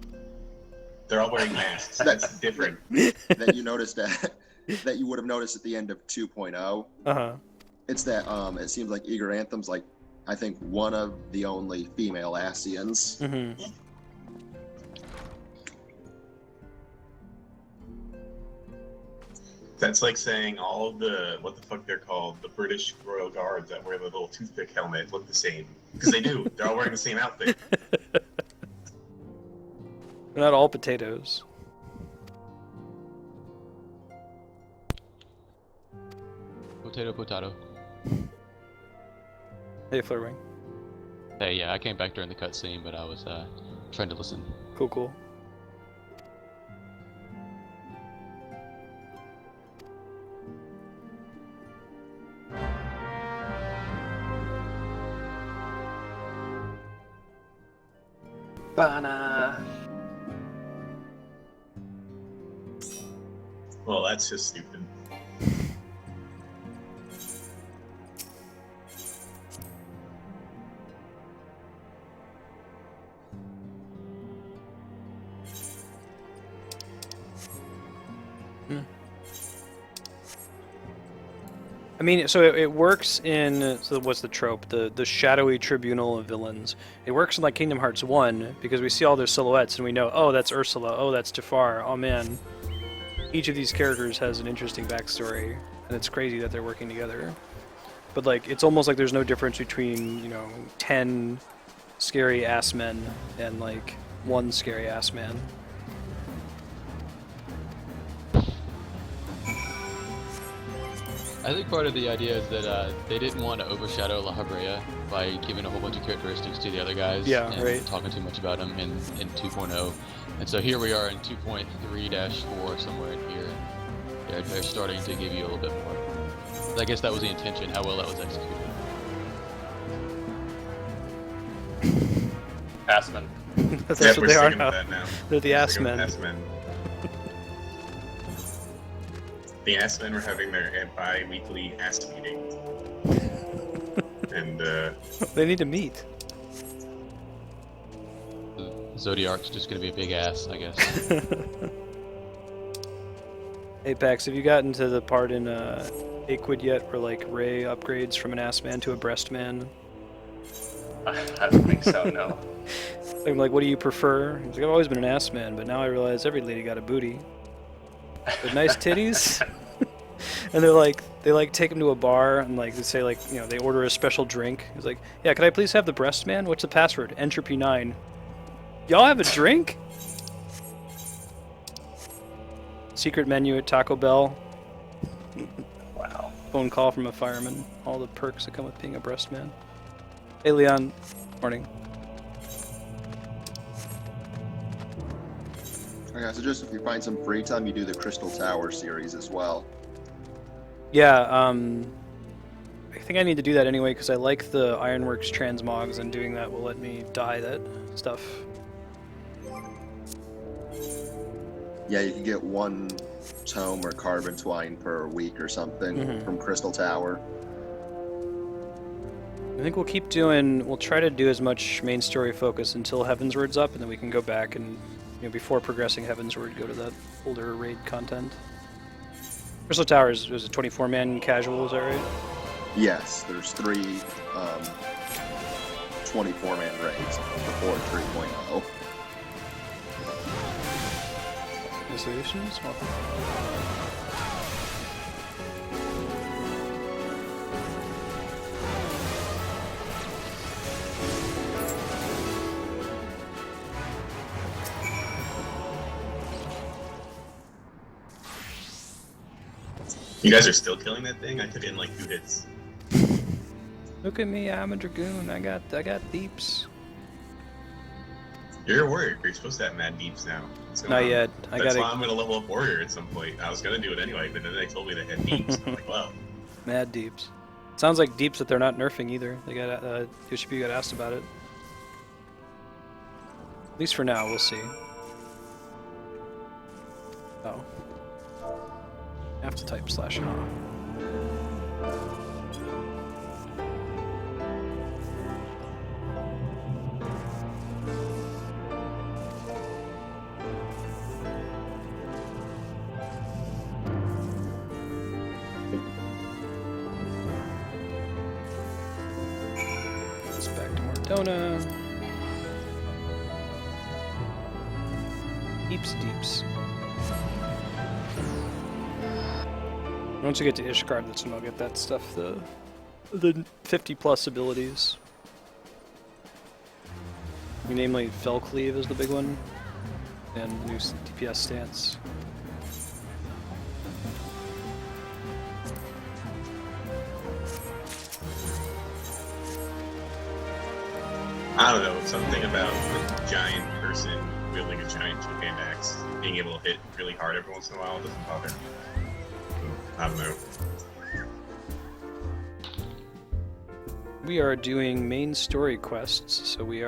They're all wearing masks. That's different. That you noticed that you would have noticed at the end of 2.0. Uh-huh. It's that it seems like Eager Anthem's like, I think, one of the only female Asians. Mm-hmm. That's like saying all of the, what the fuck they're called, the British Royal Guards that wear the little toothpick helmet look the same. Because they do. They're all wearing the same outfit. They're not all potatoes. Potato, potato. Hey, Flirwing. Hey, yeah, I came back during the cutscene, but I was trying to listen. Cool, cool. Bana. Well, that's just stupid. I mean, so it works in, so what's the trope? The shadowy tribunal of villains. It works in like Kingdom Hearts 1 because we see all their silhouettes and we know, oh, that's Ursula, oh, that's Jafar, oh man. Each of these characters has an interesting backstory and it's crazy that they're working together. But like, it's almost like there's no difference between, you know, 10 scary ass men and like 1 scary ass man. I think part of the idea is that they didn't want to overshadow La Habrea by giving a whole bunch of characteristics to the other guys and talking too much about them in 2.0. And so here we are in 2.3-4, somewhere in here. They're starting to give you a little bit more. I guess that was the intention, how well that was executed. Assmen. That's Yeah, what we're they are sticking now. with that now. They're the We're ass sticking with men. ass men. The ass men were having their bi-weekly ass meeting. And, They need to meet. Zodiark's just gonna be a big ass, I guess. Apex, have you gotten to the part in Aquid yet where like Ray upgrades from an ass man to a breast man? I don't think so, no. I'm like, what do you prefer? He's like, I've always been an ass man, but now I realize every lady got a booty. With nice titties. And they take him to a bar and like they say like, you know, they order a special drink. He's like, yeah, could I please have the breast man? What's the password? Entropy 9. Y'all have a drink? Secret menu at Taco Bell. Wow. Phone call from a fireman. All the perks that come with being a breast man. Hey Leon, morning. Okay, so just if you find some free time, you do the Crystal Tower series as well. Yeah, I think I need to do that anyway because I like the Ironworks transmogs and doing that will let me dye that stuff. Yeah, you can get one tome or carbon twine per week or something from Crystal Tower. I think we'll try to do as much main story focus until Heavensward's up, and then we can go back and, you know, before progressing Heavensward, go to that older raid content. Crystal Towers was a 24-man casual, is that right? Yes, there's 3 24-man raids before 3.0. Resolutions? Well, you guys are still killing that thing? I took it in like 2 hits. look at me, I'm a dragoon. I got deeps. You're a warrior. You're supposed to have mad deeps now. So, Not yet. That's why I'm gonna level up warrior at some point. I was gonna do it anyway, but then they told me they had deeps. I'm like, wow. Mad deeps. Sounds like deeps that they're not nerfing either. They got Yoshipi got asked about it. At least for now, we'll see. Oh. I have to type /. It's back to Mordona. Deeps. Once you get to Ishgard, that's when I'll get that stuff, the 50+ abilities. Namely, Fell Cleave is the big one, and new DPS stance. I don't know, something about a giant person wielding a giant two-hand axe, being able to hit really hard every once in a while doesn't bother me. I don't know. We are doing main story quests, so we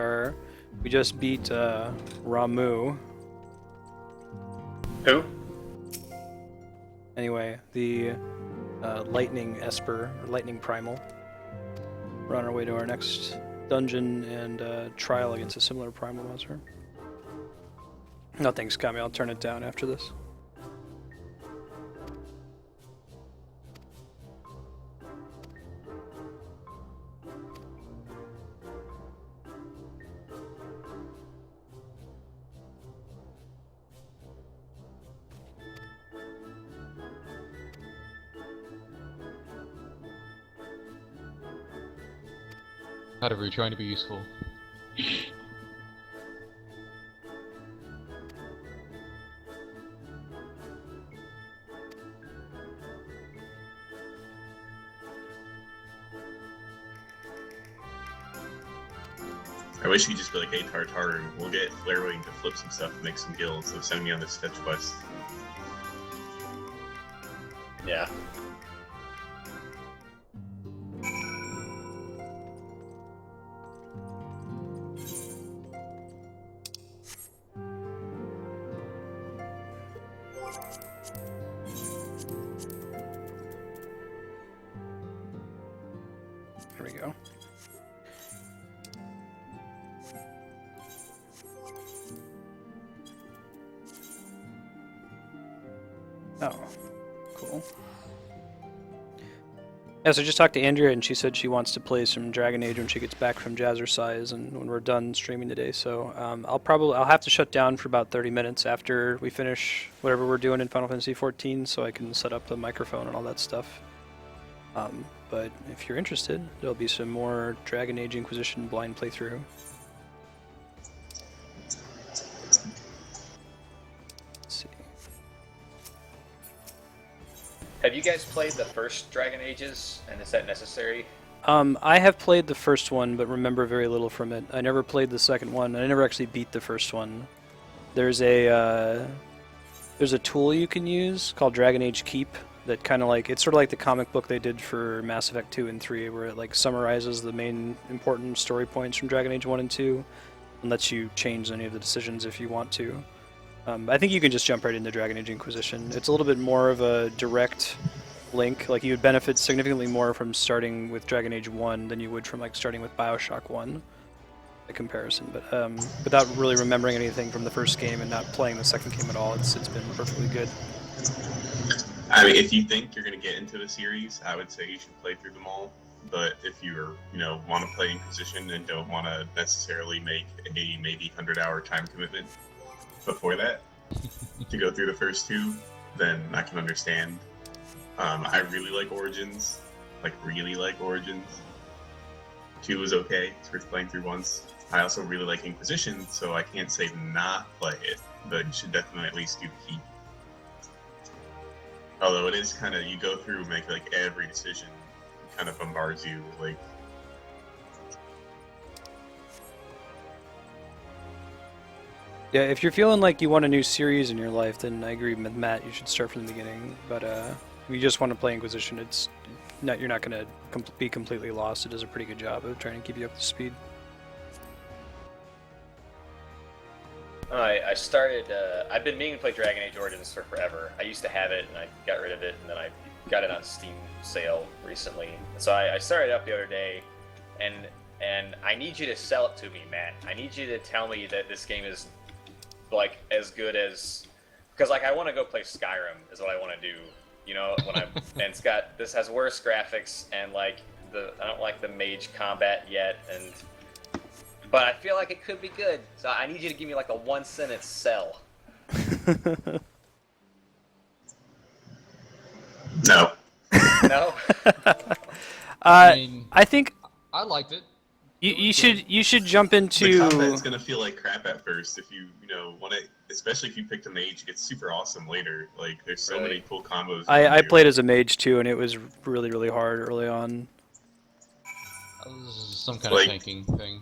just beat Ramu. Who? Anyway, the Lightning Esper, or Lightning Primal. We're on our way to our next dungeon and trial against a similar primal monster. No thanks, Kami. I'll turn it down after this. However, you're trying to be useful. I wish you could just be like, hey, Tartar, we'll get Flarewing to flip some stuff and make some guilds, so send me on this fetch quest. Yeah. There we go. Oh, cool. Yeah, so I just talked to Andrea, and she said she wants to play some Dragon Age when she gets back from Jazzercise and when we're done streaming today. So I'll have to shut down for about 30 minutes after we finish whatever we're doing in Final Fantasy XIV, so I can set up the microphone and all that stuff. But if you're interested, there'll be some more Dragon Age Inquisition blind playthrough. Have you guys played the first Dragon Ages, and is that necessary? I have played the first one, but remember very little from it. I never played the second one, and I never actually beat the first one. There's a tool you can use called Dragon Age Keep that kind of like, it's sort of like the comic book they did for Mass Effect 2 and 3, where it like summarizes the main important story points from Dragon Age 1 and 2, and lets you change any of the decisions if you want to. I think you can just jump right into Dragon Age Inquisition. It's a little bit more of a direct link. Like, you would benefit significantly more from starting with Dragon Age 1 than you would from like starting with Bioshock 1, by comparison. But without really remembering anything from the first game and not playing the second game at all, it's been perfectly good. I mean, if you think you're going to get into the series, I would say you should play through them all. But if you're, want to play Inquisition and don't want to necessarily make a maybe 100-hour time commitment before that to go through the first two, then I can understand. I really like Origins, really like Origins. 2 is okay, it's worth playing through once. I also really like Inquisition, so I can't say not play it, but you should definitely at least do the Keep. Although it is kind of, you go through and make every decision kind of bombards you with Yeah, if you're feeling like you want a new series in your life, then I agree with Matt, you should start from the beginning. But if you just want to play Inquisition, you're not going to be completely lost. It does a pretty good job of trying to keep you up to speed. I started, I've been meaning to play Dragon Age Origins for forever. I used to have it, and I got rid of it, and then I got it on Steam sale recently. So I started up the other day, and I need you to sell it to me, Matt. I need you to tell me that this game is as good as, because I want to go play Skyrim is what I want to do, and this has worse graphics, and I don't like the mage combat yet, but I feel like it could be good, so I need you to give me a 1-sentence sell. No. No? I think I liked it. You should jump into. The combat's gonna feel like crap at first if you want to, especially if you pick a mage. It gets super awesome later. There's so many cool combos. I played as a mage too, and it was really, really hard early on. Some kind of tanking thing.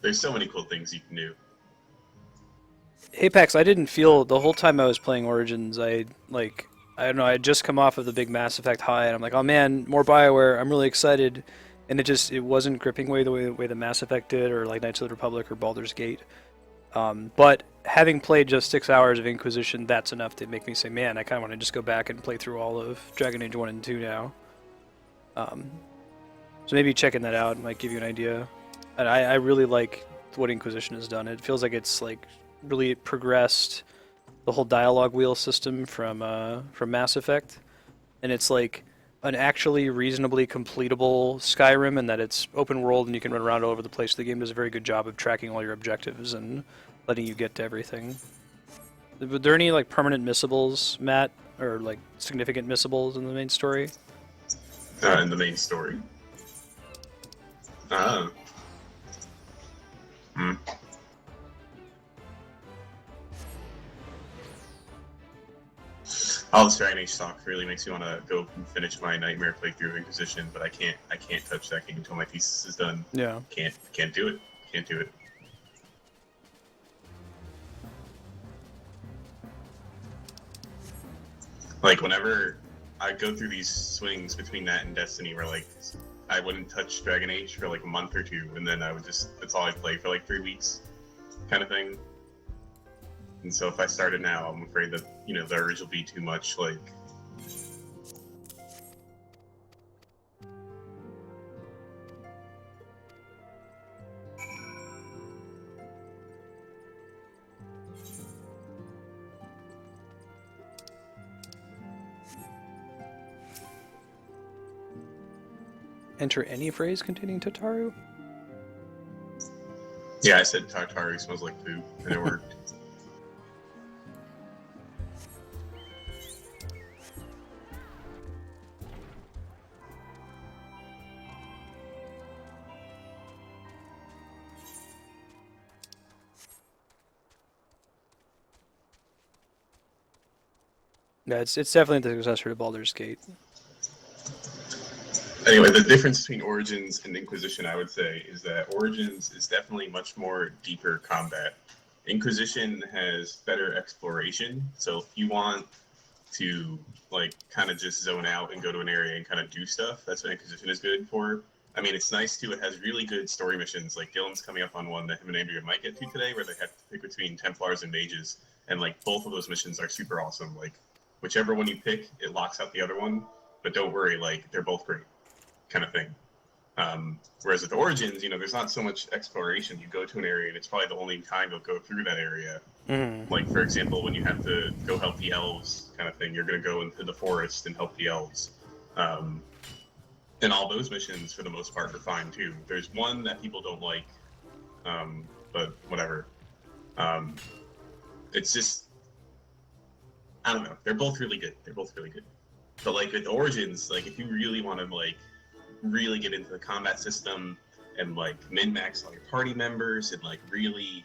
There's so many cool things you can do. Apex, I didn't feel the whole time I was playing Origins. I don't know. I had just come off of the big Mass Effect high, and I'm like, oh man, more BioWare. I'm really excited, and it wasn't gripping the way the Mass Effect did, or Knights of the Republic or Baldur's Gate. But having played just 6 hours of Inquisition, that's enough to make me say, man, I kind of want to just go back and play through all of Dragon Age 1 and 2 now. So maybe checking that out might give you an idea. And I really like what Inquisition has done. It feels like it's really progressed the whole dialogue wheel system from Mass Effect, and it's an actually reasonably completable Skyrim, and that it's open world and you can run around all over the place. The game does a very good job of tracking all your objectives and letting you get to everything. Were there any permanent missables, Matt, or significant missables in the main story? In the main story. All this Dragon Age talk really makes me want to go and finish my Nightmare playthrough of Inquisition, but I can't touch that game until my thesis is done. Yeah. Can't do it. Can't do it. Like, whenever I go through these swings between that and Destiny where, like, I wouldn't touch Dragon Age for, like, a month or two, and then I would just, that's all I'd play for, like, 3 weeks, kind of thing. And so if I start it now, I'm afraid that, you know, the urge will be too much, like... Enter any phrase containing Tataru? Yeah, I said Tartaru smells like poop, and it worked. Yeah, it's definitely the successor to Baldur's Gate. Anyway, the difference between Origins and Inquisition, I would say, is that Origins is definitely much more deeper combat. Inquisition has better exploration, so if you want to, like, kind of just zone out and go to an area and kind of do stuff, that's what Inquisition is good for. I mean, it's nice, too. It has really good story missions. Like, Dylan's coming up on one that him and Andrea might get to today, where they have to pick between Templars and Mages, and, like, both of those missions are super awesome. Like, whichever one you pick, it locks out the other one, but don't worry, like, they're both great. Kind of thing. Whereas with Origins, you know, there's not so much exploration. You go to an area, and it's probably the only time you'll go through that area. Like, for example, when you have to go help the elves, kind of thing, you're going to go into the forest and help the elves. And all those missions, for the most part, are fine, too. There's one that people don't like, but whatever. It's just... I don't know. They're both really good. They're both really good. But, like, with Origins, like, if you really want to, like, really get into the combat system and, like, min-max all your party members and, like, really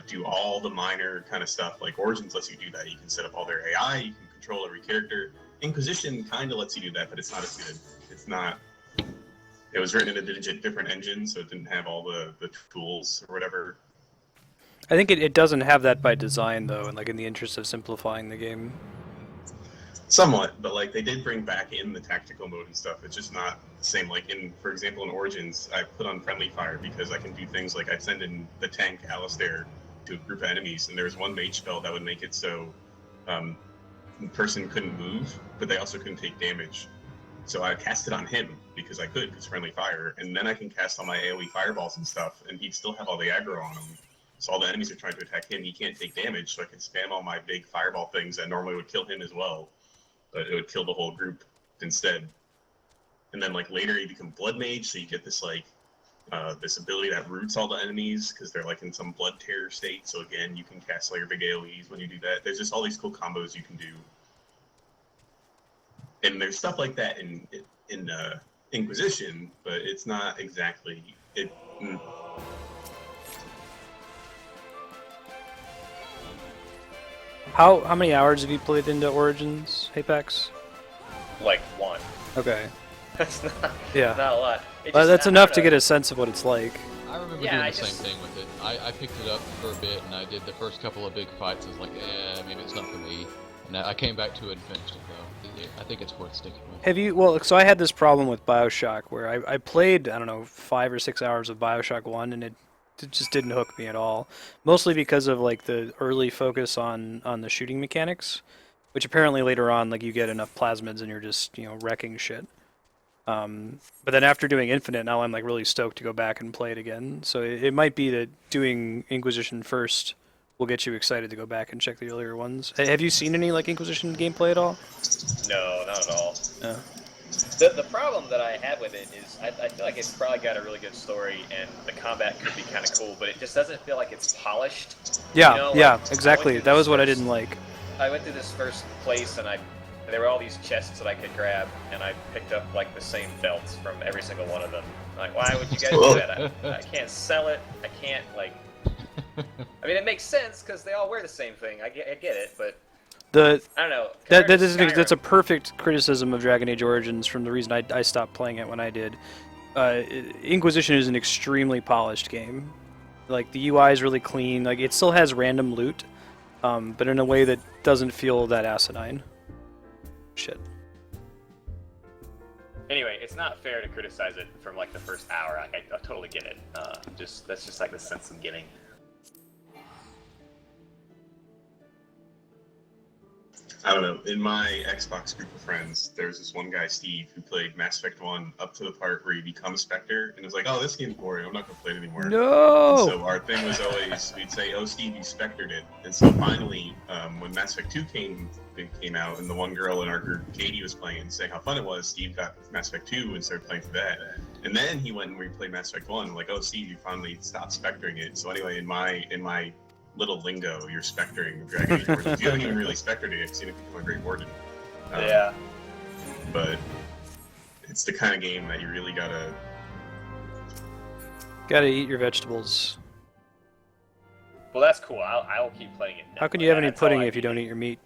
do all the minor kind of stuff, like, Origins lets you do that. You can set up all their AI, you can control every character. Inquisition kind of lets you do that, but it's not as good. It's not... It was written in a different engine, so it didn't have all the tools or whatever. I think it doesn't have that by design, though, and, like, in the interest of simplifying the game. Somewhat, but, like, they did bring back in the tactical mode and stuff. It's just not the same. Like, for example, in Origins, I put on friendly fire because I can do things like I send in the tank Alistair to a group of enemies, and there's one mage spell that would make it so the person couldn't move, but they also couldn't take damage. So I cast it on him because I could, because friendly fire, and then I can cast all my AoE fireballs and stuff, and he'd still have all the aggro on him. So all the enemies are trying to attack him, he can't take damage, so I can spam all my big fireball things that normally would kill him as well. But it would kill the whole group instead. And then, like, later you become Blood Mage, so you get this, like, this ability that roots all the enemies, because they're, like, in some Blood Terror state, so again, you can cast all your big AoEs when you do that. There's just all these cool combos you can do. And there's stuff like that in Inquisition, but it's not exactly... How many hours have you played into Origins, Apex? Like 1. Okay. That's not, yeah. not a lot. That's enough to get a sense of what it's like. I remember doing the same thing with it. I picked it up for a bit, and I did the first couple of big fights. I was like, maybe it's not for me. And I came back to it and finished it, though. I think it's worth sticking with. Have you... Well, so I had this problem with Bioshock, where I played, I don't know, 5 or 6 hours of Bioshock 1, and it just didn't hook me at all. Mostly because of, like, the early focus on the shooting mechanics, which apparently later on, like, you get enough plasmids and you're just, you know, wrecking shit. But then after doing Infinite, now I'm, like, really stoked to go back and play it again. So it might be that doing Inquisition first will get you excited to go back and check the earlier ones. Have you seen any, like, Inquisition gameplay at all? No, not at all. No. The problem that I have with it is I feel like it's probably got a really good story and the combat could be kind of cool, but it just doesn't feel like it's polished. Yeah, you know, yeah, like, exactly. That was what I didn't like. I went to this first place and there were all these chests that I could grab, and I picked up like the same belts from every single one of them. Like, why would you guys do that? I can't sell it. I can't, like... I mean, it makes sense because they all wear the same thing. I get it, but... The I don't know. that's a perfect criticism of Dragon Age Origins from the reason I stopped playing it when I did. Inquisition is an extremely polished game. Like the UI is really clean. Like it still has random loot, but in a way that doesn't feel that asinine. Shit. Anyway, it's not fair to criticize it from like the first hour. Like, I totally get it. That's just like the sense I'm getting. I don't know. In my Xbox group of friends, there's this one guy, Steve, who played Mass Effect 1 up to the part where he becomes Spectre, and was like, oh, this game's boring, I'm not going to play it anymore. No! And so our thing was always, we'd say, oh, Steve, you Spectred it. And so finally, when Mass Effect 2 came out, and the one girl in our group, Katie, was playing and saying how fun it was, Steve got Mass Effect 2 and started playing for that. And then he went and replayed Mass Effect 1, like, oh, Steve, you finally stopped Spectring it. So anyway, in my little lingo, you're spectering Dragon Age Origins. You haven't even really spectered it yet, because you didn't become a Great Warden. Yeah. But it's the kind of game that you really gotta eat your vegetables. Well, that's cool. I will keep playing it. How can you have any pudding if you don't eat your meat?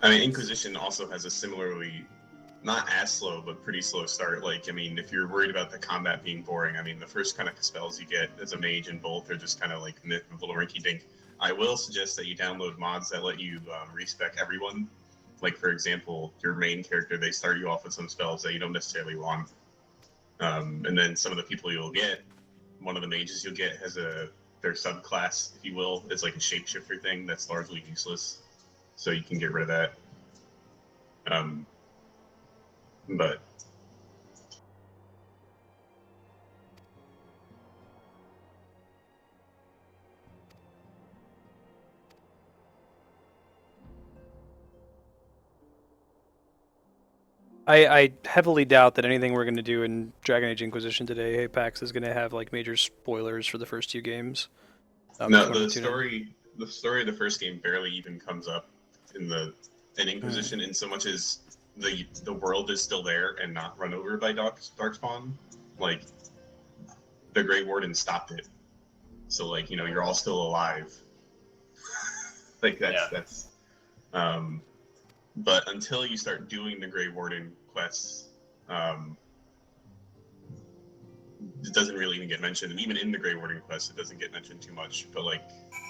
I mean, Inquisition also has a similarly, not as slow, but pretty slow start. Like, I mean, if you're worried about the combat being boring, I mean, the first kind of spells you get as a mage in both are just kind of like a little rinky-dink. I will suggest that you download mods that let you respec everyone. Like, for example, your main character, they start you off with some spells that you don't necessarily want. And then some of the people you'll get, one of the mages you'll get has their subclass, if you will, is like a shapeshifter thing that's largely useless. So you can get rid of that. But I heavily doubt that anything we're going to do in Dragon Age Inquisition today, Apex, is going to have like major spoilers for the first two games. No, the story of the first game barely even comes up in Inquisition, in so much as the world is still there and not run over by Darkspawn. Like, the Grey Warden stopped it, so like, you know, you're all still alive. Like that's. But until you start doing the Grey Warden quests, it doesn't really even get mentioned. And even in the Grey Warden quest, it doesn't get mentioned too much. But like,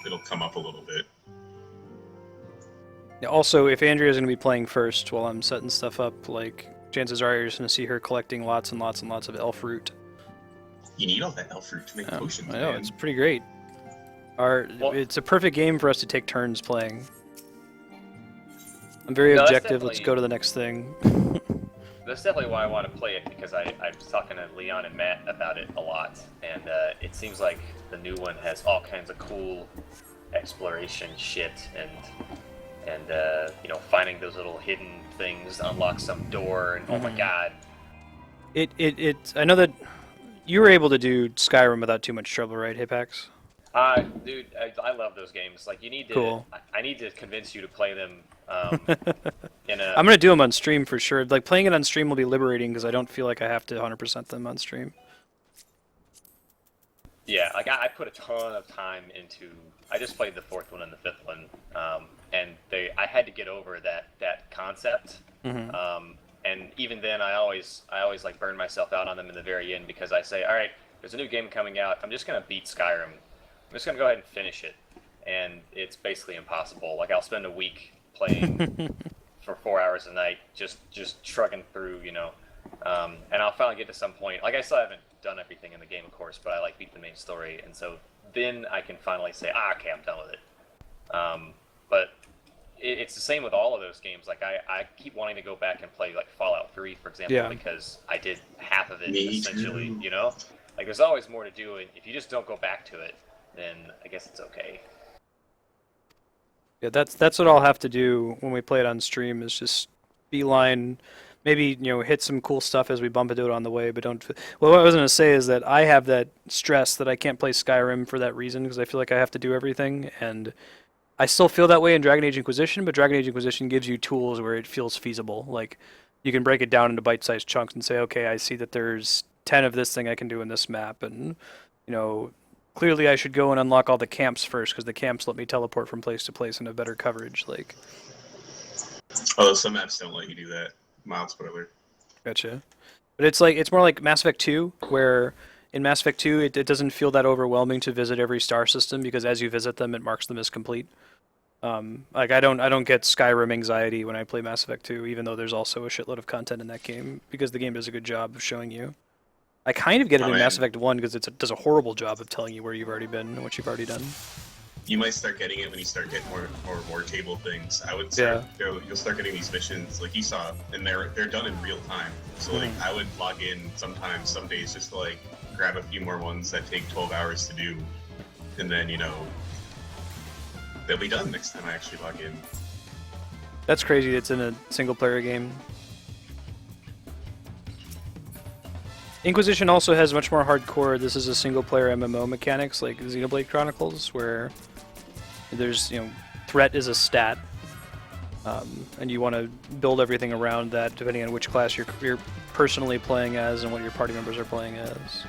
it'll come up a little bit. Also, if Andrea's going to be playing first while I'm setting stuff up, like, chances are you're just going to see her collecting lots and lots and lots of elf root. You need all that elf root to make potions, I know, man. it's pretty great. It's a perfect game for us to take turns playing. I'm very objective, let's go to the next thing. That's definitely why I want to play it, because I was talking to Leon and Matt about it a lot, and it seems like the new one has all kinds of cool exploration shit, and you know, finding those little hidden things to unlock some door, and oh my god. I know that you were able to do Skyrim without too much trouble, right, Apex? Dude, I love those games. Like, you need to. Cool. I need to convince you to play them. I'm gonna do them on stream for sure. Like, playing it on stream will be liberating because I don't feel like I have to 100% them on stream. Yeah, like I put a ton of time into. I just played the fourth one and the fifth one, and I had to get over that concept. And even then, I always like burn myself out on them in the very end, because I say, all right, there's a new game coming out. I'm just gonna beat Skyrim. I'm just gonna go ahead and finish it, and it's basically impossible. Like, I'll spend a week playing for 4 hours a night, just trucking through, you know, and I'll finally get to some point. Like, I still haven't done everything in the game, of course, but I like beat the main story, and so then I can finally say, okay, I'm done with it. But it's the same with all of those games. Like, I keep wanting to go back and play, like, Fallout 3, for example, because I did half of it, essentially, you know? Like, there's always more to do, and if you just don't go back to it, then I guess it's okay. Yeah, that's what I'll have to do when we play it on stream, is just beeline, maybe, you know, hit some cool stuff as we bump into it on the way, but don't... Well, what I was going to say is that I have that stress that I can't play Skyrim for that reason, because I feel like I have to do everything, and I still feel that way in Dragon Age Inquisition, but Dragon Age Inquisition gives you tools where it feels feasible. Like, you can break it down into bite-sized chunks and say, okay, I see that there's 10 of this thing I can do in this map, and, you know, clearly I should go and unlock all the camps first, because the camps let me teleport from place to place and have better coverage. Like, Although some maps don't let you do that. Mild spoiler. gotcha. But it's more like Mass Effect 2, where in Mass Effect 2 it doesn't feel that overwhelming to visit every star system, because as you visit them, it marks them as complete. Like I don't get Skyrim anxiety when I play Mass Effect 2, even though there's also a shitload of content in that game, because the game does a good job of showing you. I kind of get it in Mass Effect 1 because it does a horrible job of telling you where you've already been and what you've already done. You might start getting it when you start getting more table things. I would start, you'll start getting these missions like you saw, and they're done in real time. So like I would log in sometimes, some days, just to like grab a few more ones that take 12 hours to do, and then they'll be done next time I actually log in. That's crazy. It's in a single player game. Inquisition also has much more hardcore, this is a single player MMO mechanics like Xenoblade Chronicles, where there's, threat is a stat, and you want to build everything around that depending on which class you're personally playing as and what your party members are playing as.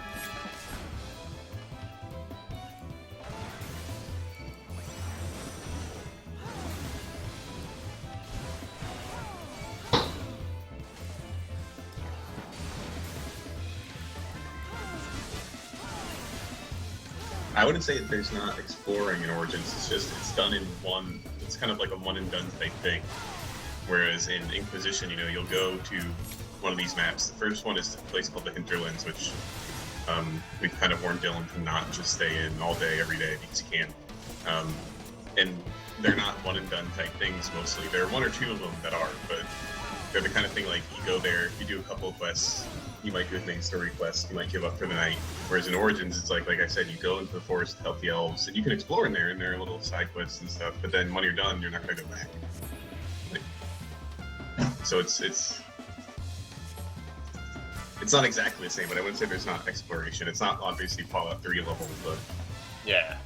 I wouldn't say that there's not exploring in Origins, it's just it's done in one, it's kind of like a one and done type thing. Whereas in Inquisition, you'll go to one of these maps. The first one is a place called the Hinterlands, which we've kind of warned Dylan to not just stay in all day, every day, because you can. And they're not one and done type things mostly. There are one or two of them that are, but they're the kind of thing like you go there, you do a couple of quests, you might do a main story quest, you might give up for the night. Whereas in Origins, it's like I said, you go into the forest to help the elves, and you can explore in there, and there are little side quests and stuff, but then when you're done, you're not going to go back. So it's not exactly the same, but I wouldn't say there's not exploration. It's not obviously Fallout 3 level, but... Yeah.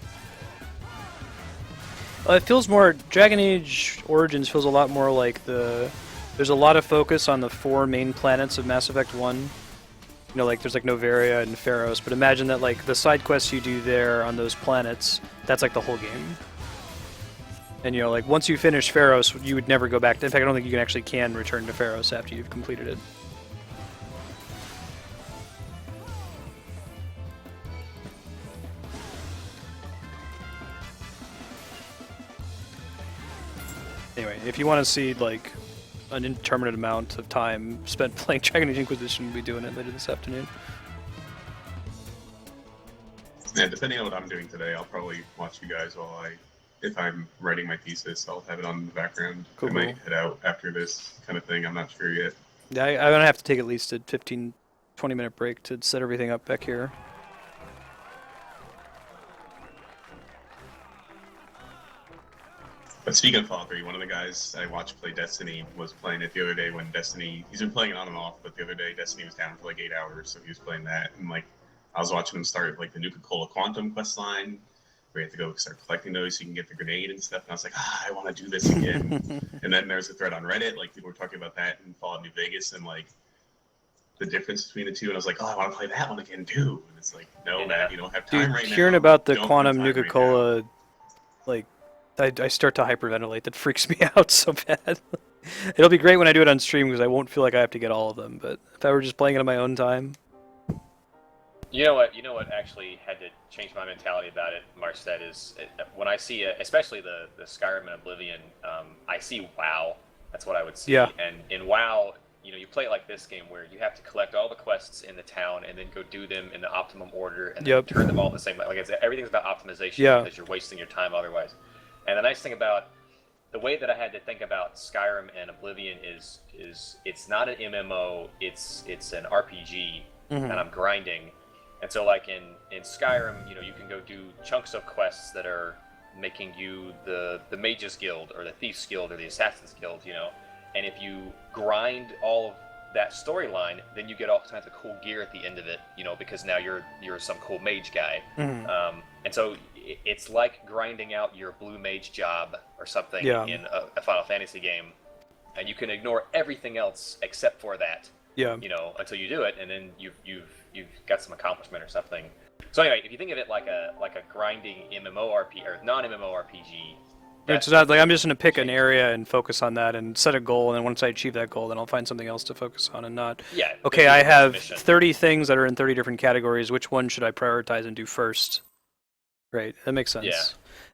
It feels more... Dragon Age Origins feels a lot more like there's a lot of focus on the 4 main planets of Mass Effect 1. Like there's like Noveria and Pharos, but imagine that like the side quests you do there on those planets, that's like the whole game. And like once you finish Pharos, you would never go back. In fact, I don't think you can return to Pharos after you've completed it. Anyway, if you want to see like an indeterminate amount of time spent playing Dragon Age Inquisition, we'll be doing it later this afternoon. Yeah, depending on what I'm doing today, I'll probably watch you guys if I'm writing my thesis, I'll have it on in the background. Cool. I might head out after this kind of thing, I'm not sure yet. Yeah, I'm going to have to take at least a 15-20 minute break to set everything up back here. But speaking of Fallout 3, one of the guys I watched play Destiny was playing it the other day when Destiny... He's been playing it on and off, but the other day Destiny was down for like 8 hours, so he was playing that. And like, I was watching him start like the Nuka-Cola Quantum quest line, where you have to go start collecting those so you can get the grenade and stuff. And I was like, I want to do this again. And then there's a thread on Reddit, like people were talking about that in Fallout New Vegas and like the difference between the two. And I was like, I want to play that one again too. And it's like, no, man, you don't have time right now. Hearing about the Quantum Nuka-Cola, like, I start to hyperventilate. That freaks me out so bad. It'll be great when I do it on stream because I won't feel like I have to get all of them. But if I were just playing it on my own time. You know what actually had to change my mentality about it, Marstead, is when I see especially the Skyrim and Oblivion, I see WoW. That's what I would see. Yeah. And in WoW, you play it like this game where you have to collect all the quests in the town and then go do them in the optimum order and then turn them all the same. Like everything's about optimization because you're wasting your time otherwise. And the nice thing about the way that I had to think about Skyrim and Oblivion is it's not an MMO, it's an RPG, and I'm grinding. And so like in Skyrim, you can go do chunks of quests that are making you the Mage's Guild or the Thief's Guild or the Assassin's Guild, And if you grind all of that storyline, then you get all kinds of cool gear at the end of it, because now you're some cool mage guy. And so it's like grinding out your blue mage job or something in a Final Fantasy game, and you can ignore everything else except for that. Until you do it, and then you've got some accomplishment or something. So anyway, if you think of it like a grinding MMORPG or non-MMORPG, It's not like I'm just going to pick an area and focus on that and set a goal, and then once I achieve that goal, then I'll find something else to focus on and not. Yeah. Okay, I have 30 things that are in 30 different categories. Which one should I prioritize and do first? Right, that makes sense. Yeah.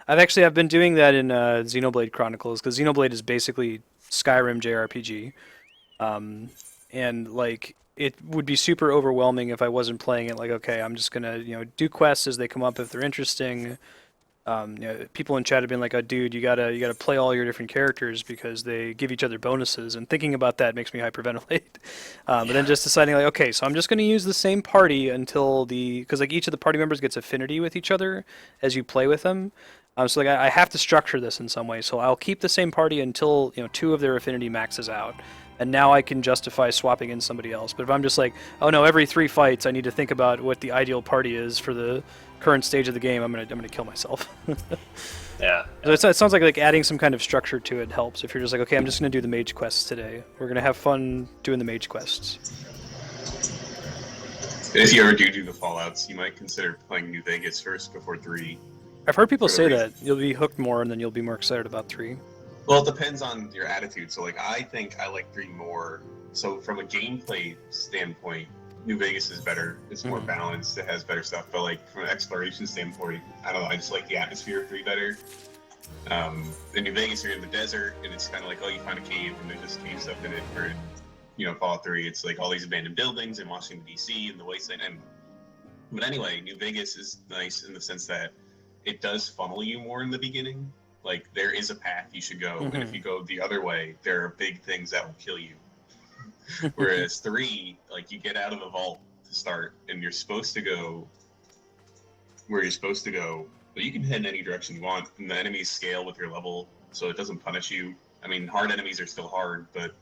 I've been doing that in Xenoblade Chronicles, because Xenoblade is basically Skyrim JRPG, and like it would be super overwhelming if I wasn't playing it. Like, okay, I'm just gonna do quests as they come up if they're interesting. People in chat have been like, "Oh, dude, you gotta play all your different characters because they give each other bonuses." And thinking about that makes me hyperventilate. But then just deciding like, okay, so I'm just gonna use the same party until because like each of the party members gets affinity with each other as you play with them. So like I have to structure this in some way. So I'll keep the same party until 2 of their affinity maxes out. And now I can justify swapping in somebody else. But if I'm just like, oh no, every 3 fights I need to think about what the ideal party is for the current stage of the game, I'm gonna kill myself. Yeah. So it sounds like adding some kind of structure to it helps. If you're just like, okay, I'm just gonna do the mage quests today. We're gonna have fun doing the mage quests. If you ever do the Fallouts, you might consider playing New Vegas first before 3. I've heard people say that you'll be hooked more, and then you'll be more excited about 3. Well, it depends on your attitude. So, like, I think I like 3 more. So, from a gameplay standpoint, New Vegas is better. It's more balanced. It has better stuff. But, like, from an exploration standpoint, I don't know. I just like the atmosphere of 3 better. In New Vegas, you're in the desert, and it's kind of like, oh, you find a cave, and there's just cave stuff in it. Or in, Fallout 3, it's like all these abandoned buildings in Washington, D.C., and the wasteland. But anyway, New Vegas is nice in the sense that it does funnel you more in the beginning. Like, there is a path you should go, and if you go the other way, there are big things that will kill you. Whereas 3, like, you get out of a vault to start, and you're supposed to go where you're supposed to go, but you can head in any direction you want, and the enemies scale with your level, so it doesn't punish you. I mean, hard enemies are still hard, but...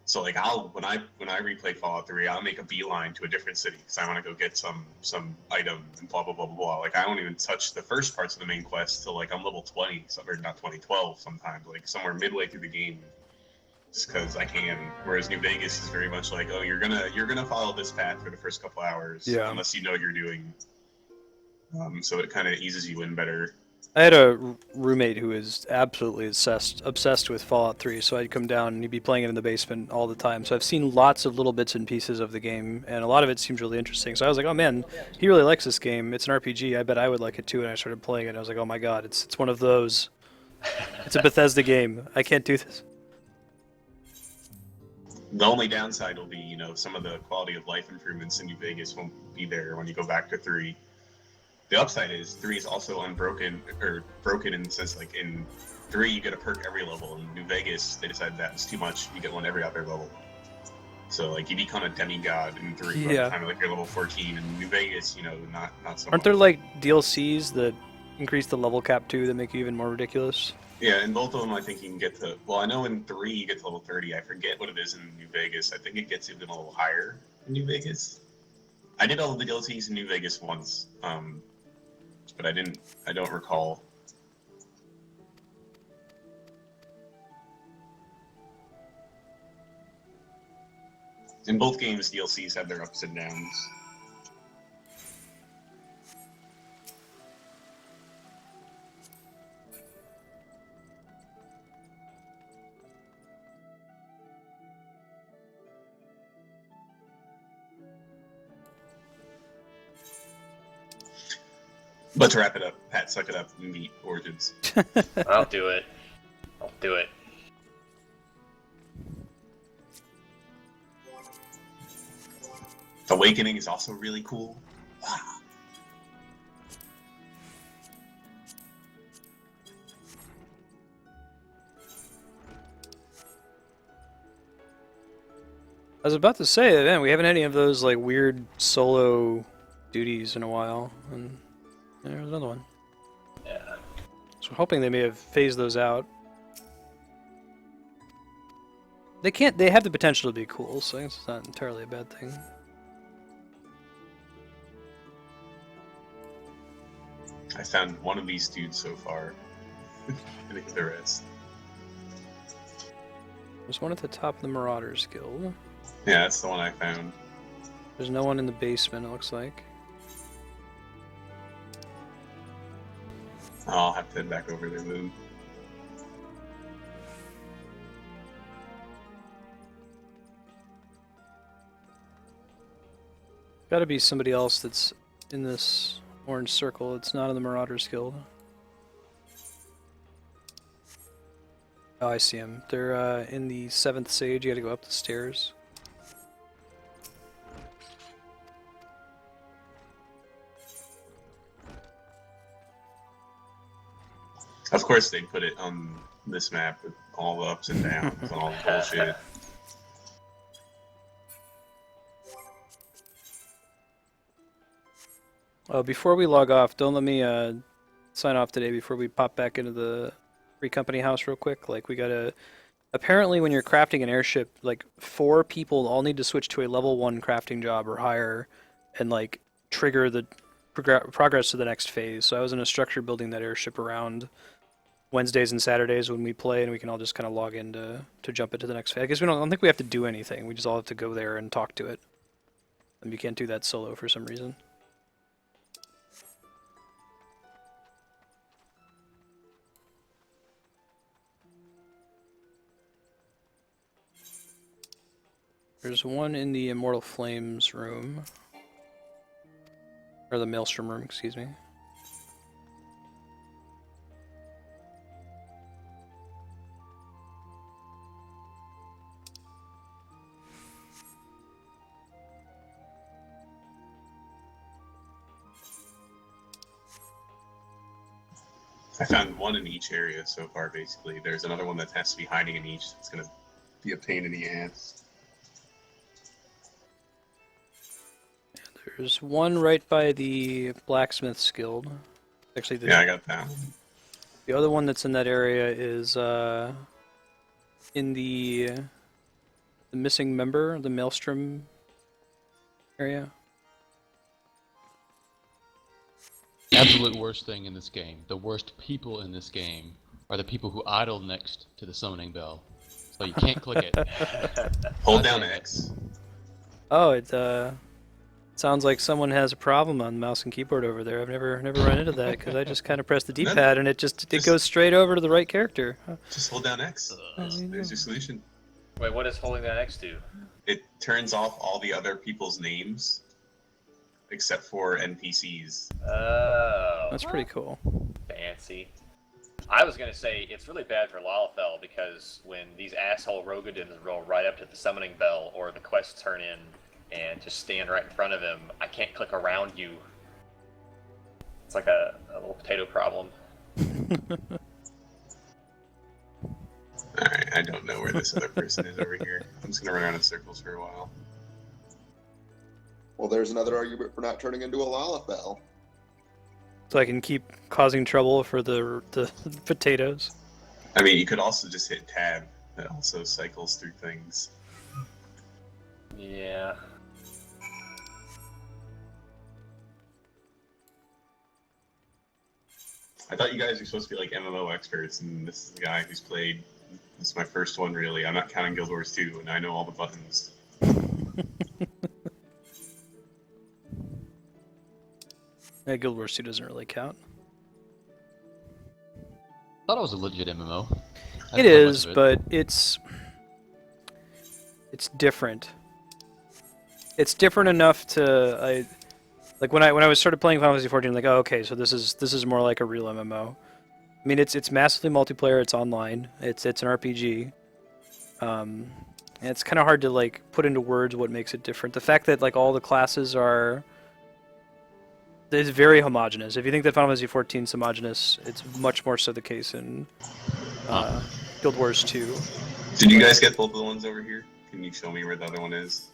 So, like, when I replay Fallout 3, I'll make a beeline to a different city because I want to go get some item and blah blah blah blah blah. Like, I don't even touch the first parts of the main quest till like I'm level 20, or not 20, 12 sometimes, like somewhere midway through the game, just because I can. Whereas New Vegas is very much like, oh, you're gonna follow this path for the first couple hours, unless you know what you're doing. So it kind of eases you in better. I had a roommate who was absolutely obsessed with Fallout 3, so I'd come down and he'd be playing it in the basement all the time. So I've seen lots of little bits and pieces of the game, and a lot of it seems really interesting. So I was like, oh man, he really likes this game. It's an RPG. I bet I would like it too. And I started playing it. And I was like, oh my god, it's one of those. It's a Bethesda game. I can't do this. The only downside will be, some of the quality of life improvements in New Vegas won't be there when you go back to 3. The upside is 3 is also unbroken, or broken in the sense like in 3 you get a perk every level. In New Vegas, they decided that was too much. You get one every other level. So like you become a demigod in 3 by the time like you're level 14. In New Vegas, not so Aren't there like DLCs that increase the level cap too that make you even more ridiculous? Yeah, in both of them I think you can get to, well, I know in 3 you get to level 30. I forget what it is in New Vegas. I think it gets even a little higher in New Vegas. I did all of the DLCs in New Vegas once. But I don't recall. In both games, DLCs have their ups and downs. But to wrap it up, Pat, suck it up and meet Origins. I'll do it. I'll do it. Awakening is also really cool. Wow. I was about to say, man, we haven't had any of those like weird solo duties in a while, and there's another one. Yeah. So I'm hoping they may have phased those out. They have the potential to be cool, so I guess it's not entirely a bad thing. I found one of these dudes so far. I think the rest. There's one at the top of the Marauders Guild. Yeah, that's the one I found. There's no one in the basement, it looks like. I'll have to head back over there, Moon. Gotta be somebody else that's in this orange circle. It's not in the Marauders Guild. Oh, I see them. They're in the 7th Sage. You gotta go up the stairs. Of course, they put it on this map with all the ups and downs and all the bullshit. Before we log off, don't let me sign off today before we pop back into the free company house real quick. Like, we gotta... Apparently, when you're crafting an airship, like, 4 people all need to switch to a level 1 crafting job or higher and, like, trigger the progress to the next phase. So I was in a structure building that airship around Wednesdays and Saturdays when we play, and we can all just kind of log in to jump into the next phase. I guess I don't think we have to do anything. We just all have to go there and talk to it. And you can't do that solo for some reason. There's one in the Immortal Flames room. Or the Maelstrom room, excuse me. I found one in each area so far, basically. There's another one that has to be hiding in each. It's going to be a pain in the ass. There's one right by the Blacksmith's Guild. Actually, yeah, I got that one. The other one that's in that area is in the missing member, the Maelstrom area. Absolute worst thing in this game, the worst people in this game, are the people who idle next to the summoning bell. So you can't click it. Hold down X. Oh, it sounds like someone has a problem on mouse and keyboard over there. I've never run into that because I just kind of press the D-pad and it goes straight over to the right character. Just hold down X. There's your solution. Wait, what does holding that X do? It turns off all the other people's names except for NPCs. Oh. That's pretty cool. Fancy. I was going to say, it's really bad for Lalafell because when these asshole Rogadins roll right up to the summoning bell or the quests turn in and just stand right in front of him, I can't click around you. It's like a little potato problem. Alright, I don't know where this other person is over here. I'm just going to run around in circles for a while. Well, there's another argument for not turning into a Lalafell. So I can keep causing trouble for the potatoes. I mean, you could also just hit tab. That also cycles through things. Yeah. I thought you guys were supposed to be like MMO experts, and this is the guy who's played. This is my first one, really. I'm not counting Guild Wars 2, and I know all the buttons. Yeah, Guild Wars 2 doesn't really count. I thought it was a legit MMO. It is, but it's different. It's different enough to like when I started playing Final Fantasy 14, like, oh, okay, so this is more like a real MMO. I mean, it's massively multiplayer. It's online. It's an RPG. And it's kind of hard to like put into words what makes it different. The fact that like all the classes are. It's very homogenous. If you think that Final Fantasy 14 is homogenous, it's much more so the case in Guild Wars 2. Did you guys get both of the ones over here? Can you show me where the other one is?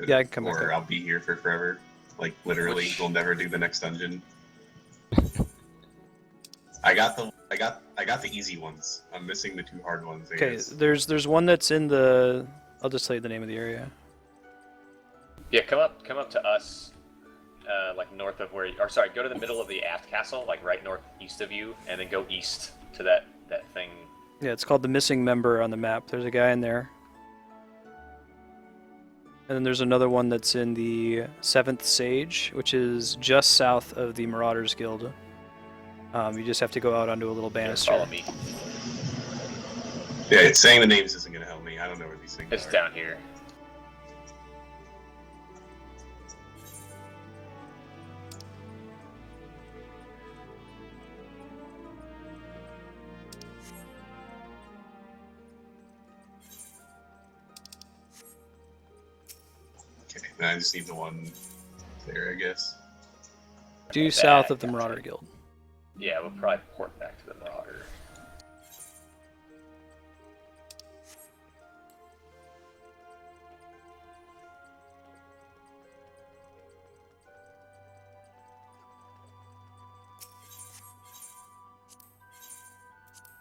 Yeah, I can come back Or up. I'll be here for forever. Like, literally, we'll never do the next dungeon. I got the easy ones. I'm missing the 2 hard ones. I Okay, guess. there's one that's in the. I'll just tell you the name of the area. Yeah, come up to us, like north of where, or sorry, go to the middle of the aft castle, like right northeast of you, and then go east to that thing. Yeah, it's called the missing member on the map. There's a guy in there. And then there's another one that's in the 7th Sage, which is just south of the Marauders Guild. You just have to go out onto a little banister. Follow me. Yeah, it's saying the names isn't gonna help me. I don't know where these things It's are. down here. Okay, then I just need the one there, I guess. Due south of the Marauder Guild. Yeah, we'll probably port back to the Marauder.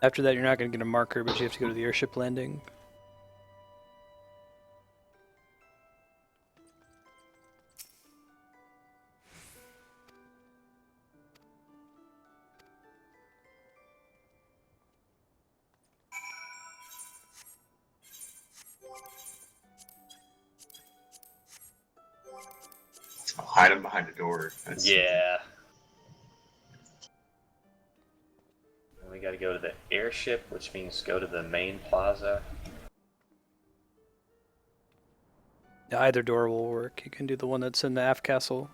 After that, you're not going to get a marker, but you have to go to the airship landing. I'll hide them behind the door. That's Yeah. And we gotta go to the airship, which means go to the main plaza. Yeah, either door will work. You can do the one that's in the aft castle.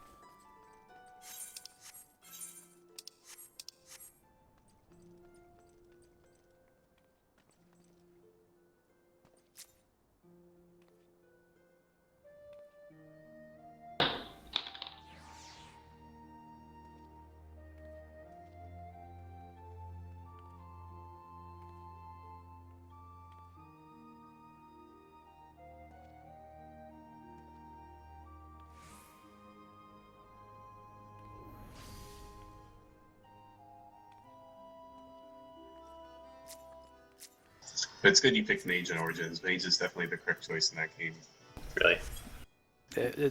But it's good you picked Mage and Origins. Mage is definitely the correct choice in that game. Really?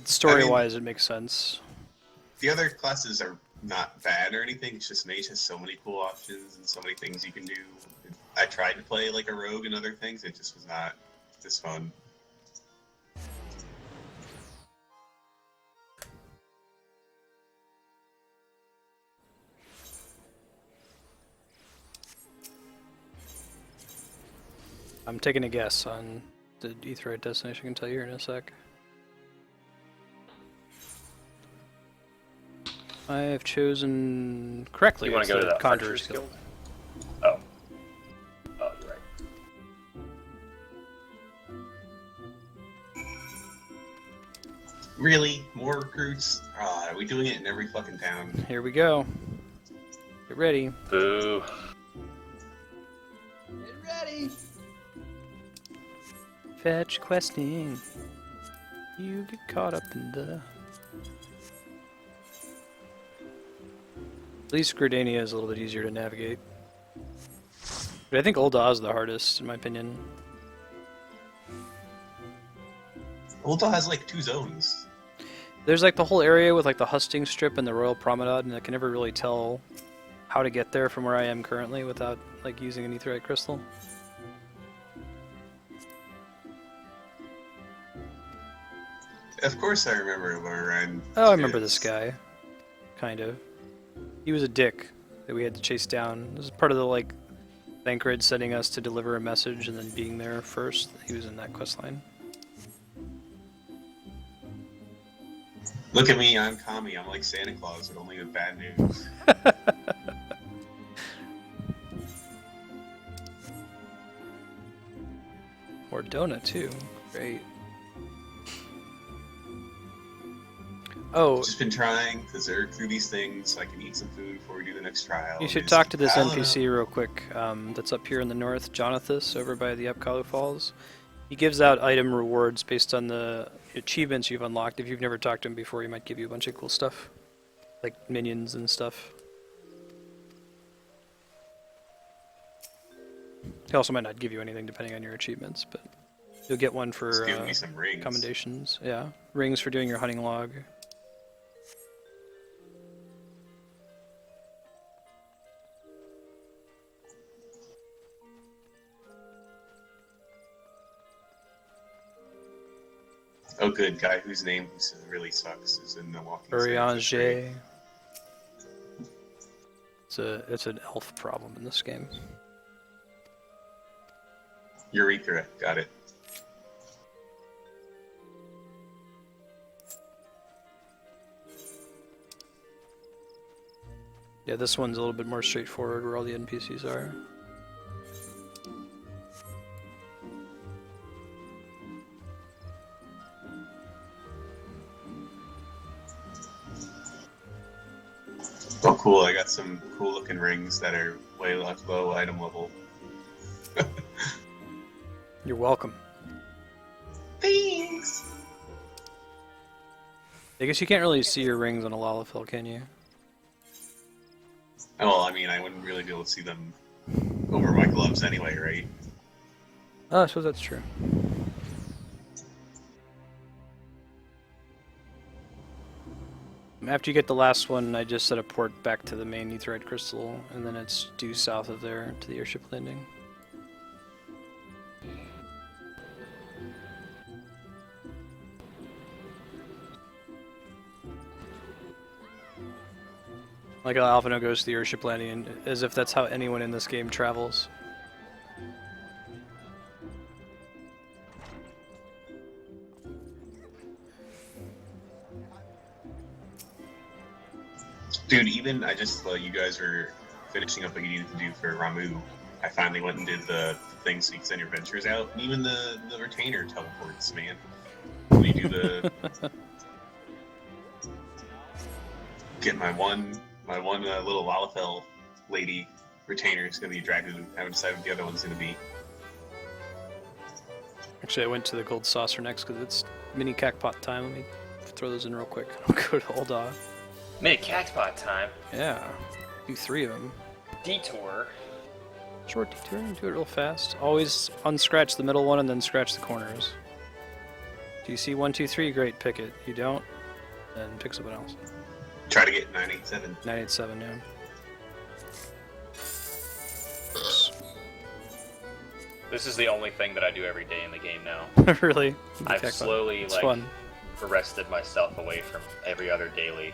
Story-wise, it makes sense. The other classes are not bad or anything. It's just Mage has so many cool options and so many things you can do. I tried to play like a rogue and other things. It just was not this fun. I'm taking a guess on the Aetheryte destination. I can tell you here in a sec. I have chosen correctly. You want to go to the Conjurer's Archers Guild. Oh. Oh, you're right. Really? More recruits? Are we doing it in every fucking town? Here we go. Get ready. Boo. Get ready. Fetch questing. You get caught up in the... At least Gridania is a little bit easier to navigate. But I think Ul'dah is the hardest, in my opinion. Ul'dah has like 2 zones. There's like the whole area with like the Husting Strip and the Royal Promenade, and I can never really tell how to get there from where I am currently without like using an Aetheryte crystal. Of course I remember Loren. Oh, I remember this guy. Kind of. He was a dick that we had to chase down. This is part of the like Thancred sending us to deliver a message and then being there first. He was in that questline. Look at me, I'm Kami. I'm like Santa Claus, but only with bad news. Or Donut too. Great. Oh, I've just been trying to zerg through these things so I can eat some food before we do the next trial. you should Just- talk to this I don't NPC know. real quick. That's up here in the north, Jonathas, over by the Upkalu Falls. He gives out item rewards based on the achievements you've unlocked. If you've never talked to him before, he might give you a bunch of cool stuff, like minions and stuff. He also might not give you anything depending on your achievements, but you'll get one for He's giving me some rings. commendations. Yeah, rings for doing your hunting log. Oh, good guy whose name really sucks is in the Walking Eorzea. It's an elf problem in this game. Urethra, got it. Yeah, this one's a little bit more straightforward where all the NPCs are. Oh, cool. I got some cool looking rings that are way low item level. You're welcome. Thanks! I guess you can't really see your rings on a Lalafell, can you? Oh, well, I mean, I wouldn't really be able to see them over my gloves anyway, right? Oh, I suppose that's true. After you get the last one, I just set a port back to the main Aetheryte crystal, and then it's due south of there to the airship landing. Like how Alphino goes to the airship landing, and as if that's how anyone in this game travels. Dude, even I just while you guys were finishing up what you needed to do for Ramu, I finally went and did the thing so you can send your ventures out, and even the retainer teleports, man. When you do the get my one little Lalafell lady retainer is gonna be dragged. I haven't decided what the other one's gonna be. Actually, I went to the gold saucer next because it's mini cackpot time. Let me throw those in real quick. I'll go to hold off. Mini cackpot time. Yeah, do 3 of them. Detour. Short detour, do it real fast. Always unscratch the middle one and then scratch the corners. Do you see 1, 2, 3? Great, pick it. You don't, then pick something else. Try to get 987. 987, yeah. This is the only thing that I do every day in the game now. Really? I've Cackpot. slowly It's fun. arrested myself away from every other daily.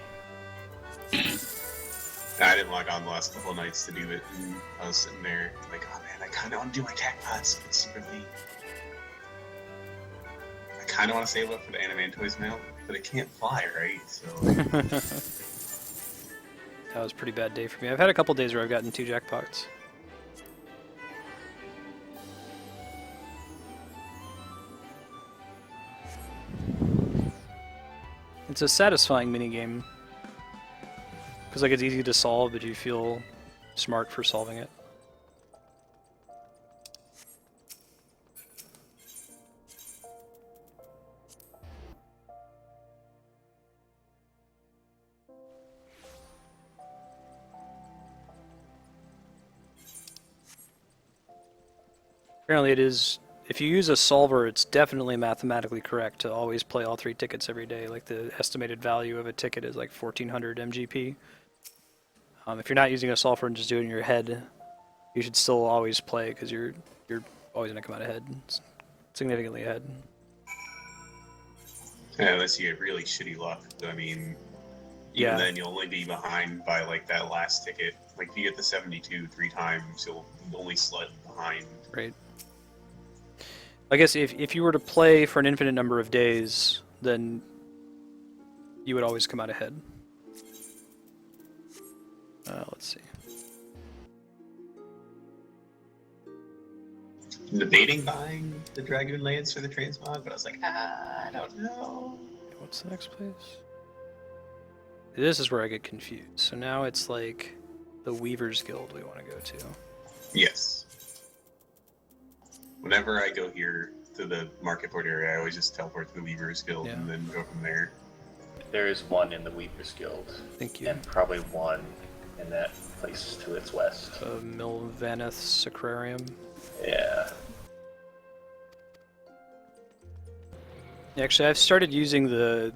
I didn't log on the last couple of nights to do it, and I was sitting there like, oh man, I kind of want to do my cackpots, but secretly, I kind of want to save up for the Animantoys mail, but it can't fly, right? So That was a pretty bad day for me. I've had a couple days where I've gotten 2 jackpots. It's a satisfying minigame. Because like it's easy to solve, but you feel smart for solving it. Apparently it is, if you use a solver, it's definitely mathematically correct to always play all 3 tickets every day. Like the estimated value of a ticket is like 1400 MGP. If you're not using a solver and just doing it in your head, you should still always play because you're always going to come out ahead, significantly ahead. yeah, unless you get really shitty luck. I mean, even then you'll only be behind by like that last ticket. Like if you get the 72 3 times, you'll only slide behind. Right. I guess if you were to play for an infinite number of days, then you would always come out ahead. Let's see. I'm debating buying the Dragoon Lance for the transmog, but I was like, I don't know. What's the next place? This is where I get confused. So now it's like the Weaver's Guild we want to go to. Yes. Whenever I go here to the market port area, I always just teleport to the Weaver's Guild and then go from there. There is one in the Weaver's Guild. Thank you. And probably one in that place to its west. Milvaneth Sacrarium. Yeah. Actually, I've started using the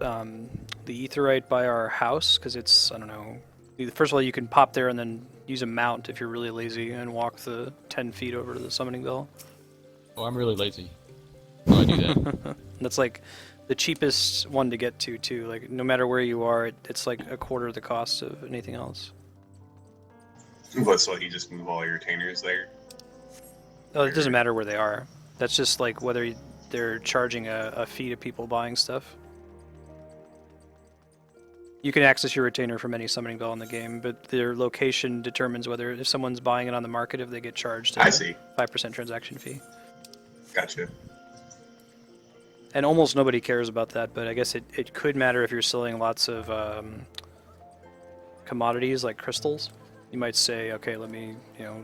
Aetheryte by our house because it's, I don't know. First of all, you can pop there and then use a mount if you're really lazy and walk the 10 feet over to the summoning bell. Oh, I'm really lazy. Oh, I do that. That's like the cheapest one to get to too. Like no matter where you are, it's like a quarter of the cost of anything else. What's what? You just move all your retainers there? Oh, it doesn't matter where they are. That's just like whether they're charging a fee to people buying stuff. You can access your retainer from any summoning bell in the game, but their location determines whether if someone's buying it on the market, if they get charged a 5% transaction fee. Gotcha. And almost nobody cares about that, but I guess it could matter if you're selling lots of commodities like crystals. You might say, okay, let me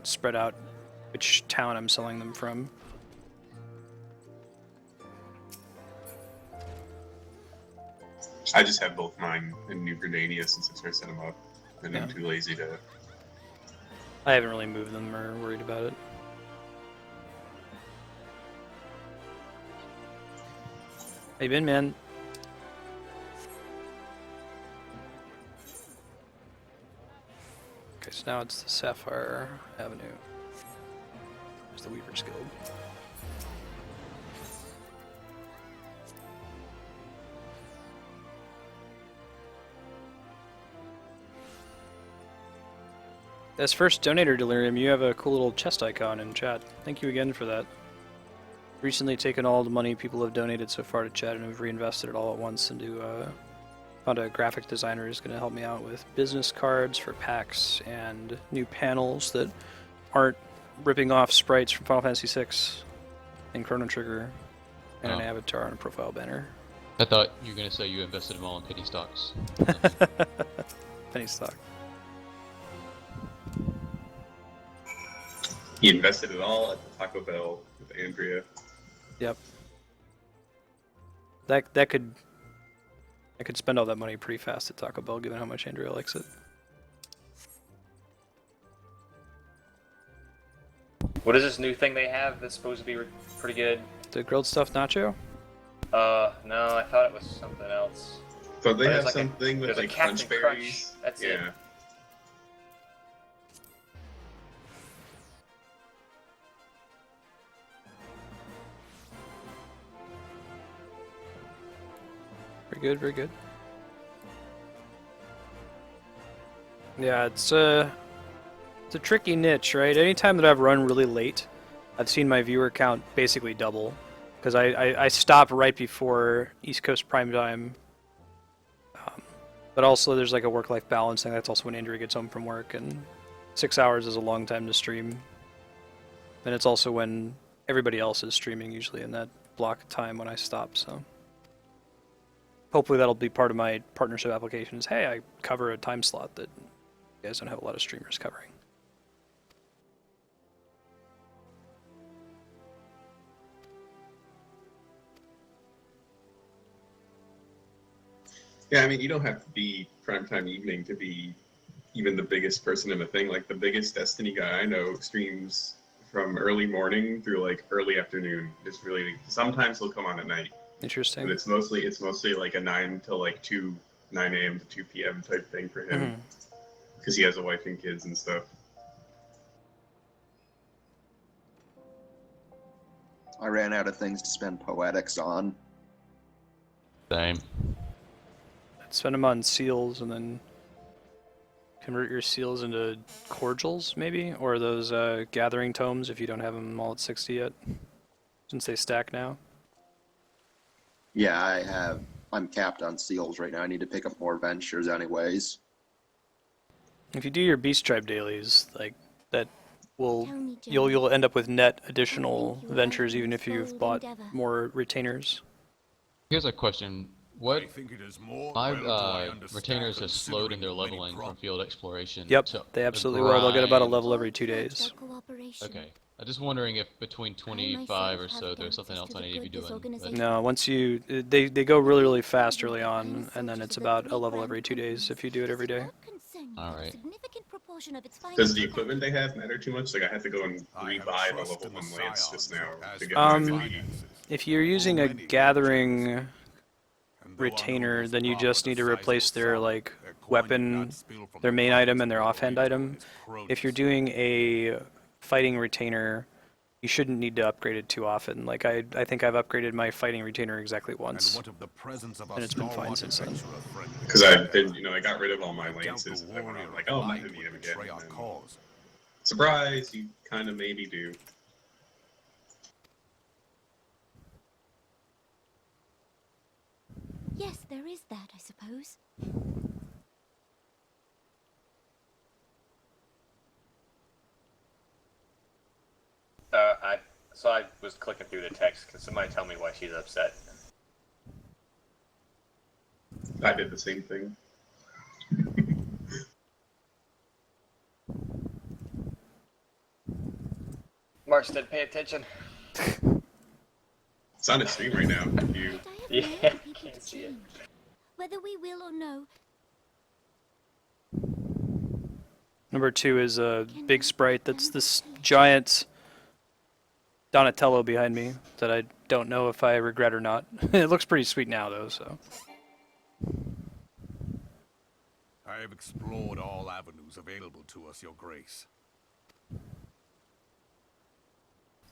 spread out which town I'm selling them from. I just have both mine in New Grenada since I set them up, and I'm too lazy to. I haven't really moved them or worried about it. How you been, man? Okay, so now it's the Sapphire Avenue. There's the Weaver's Guild. As first donator, Delirium, you have a cool little chest icon in chat. Thank you again for that. Recently taken all the money people have donated so far to chat and have reinvested it all at once into found a graphic designer who's going to help me out with business cards for packs and new panels that aren't ripping off sprites from Final Fantasy VI and Chrono Trigger and an avatar and a profile banner. I thought you were going to say you invested them all in penny stocks. Penny stock. He invested it all at the Taco Bell with Andrea. Yep. I could spend all that money pretty fast at Taco Bell, given how much Andrea likes it. What is this new thing they have that's supposed to be pretty good? The grilled stuffed nacho? No, I thought it was something else. So they But have it's like something with there's a like Captain crunch berries. That's it. Very good, very good. Yeah, it's a tricky niche, right? Anytime that I've run really late, I've seen my viewer count basically double. Because I stop right before East Coast prime time. But also there's like a work-life balance thing. That's also when Andrea gets home from work, and 6 hours is a long time to stream. And it's also when everybody else is streaming, usually in that block of time when I stop, so. Hopefully that'll be part of my partnership application is, hey, I cover a time slot that you guys don't have a lot of streamers covering. Yeah, I mean, you don't have to be primetime evening to be even the biggest person in the thing. Like, the biggest Destiny guy I know streams from early morning through, like, early afternoon. It's really... Sometimes he'll come on at night. Interesting. But it's mostly like a 9 till, like, 9 a.m. to 2 p.m. type thing for him. Because he has a wife and kids and stuff. I ran out of things to spend poetics on. Same. Spend them on seals and then convert your seals into cordials, maybe? Or those gathering tomes if you don't have them all at 60 yet, since they stack now. Yeah, I'm capped on seals right now. I need to pick up more ventures anyways. If you do your Beast Tribe dailies, like that you'll end up with net additional ventures even if you've bought more retainers. Here's a question. What my retainers have slowed in their leveling from field exploration. Yep, so they absolutely will. They'll get about a level every 2 days. Okay. I'm just wondering if between 25 or so there's something else I need to be doing. But... No, once they go really, really fast early on, and then it's about a level every 2 days if you do it every day. Alright. Does the equipment they have matter too much? Like, I had to go and rebuy the level 1 lance just now to get my if you're using a gathering retainer, then you just need to replace their like weapon, their main item and their offhand item. If you're doing a fighting retainer, you shouldn't need to upgrade it too often. Like I think I've upgraded my fighting retainer exactly And once, what of the presence of and it's been fine since then. Because I've been, I got rid of all my lances, and then when I'm like, oh, I'm not gonna need them again. And then, surprise, you kind of maybe do. Yes, there is that, I suppose. So I was clicking through the text. Can somebody tell me why she's upset? I did the same thing. Marstead, pay attention. It's on a stream right now. You. Yeah, can't see it. Whether we will or no, Number 2 is a big sprite that's this giant Donatello behind me that I don't know if I regret or not. It looks pretty sweet now, though, so. I have explored all avenues available to us, Your Grace.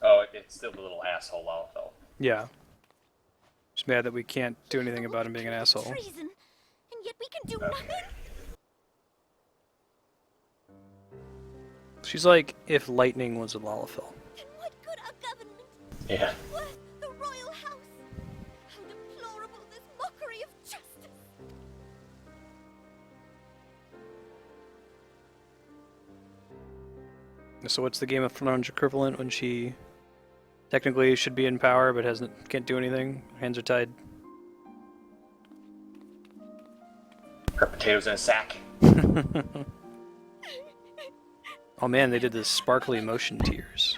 Oh, it's still the little asshole Lalafell. Yeah. Just mad that we can't do anything about him being an asshole. treason, and yet we can do nothing. She's like if lightning was a Lalafell. What good our government? Yeah. Worth the royal house? How deplorable this mockery of justice! So what's the Game of Thrones equivalent when she technically should be in power but can't do anything? Hands are tied. Her potatoes in a sack. Oh man, they did the sparkly motion tears.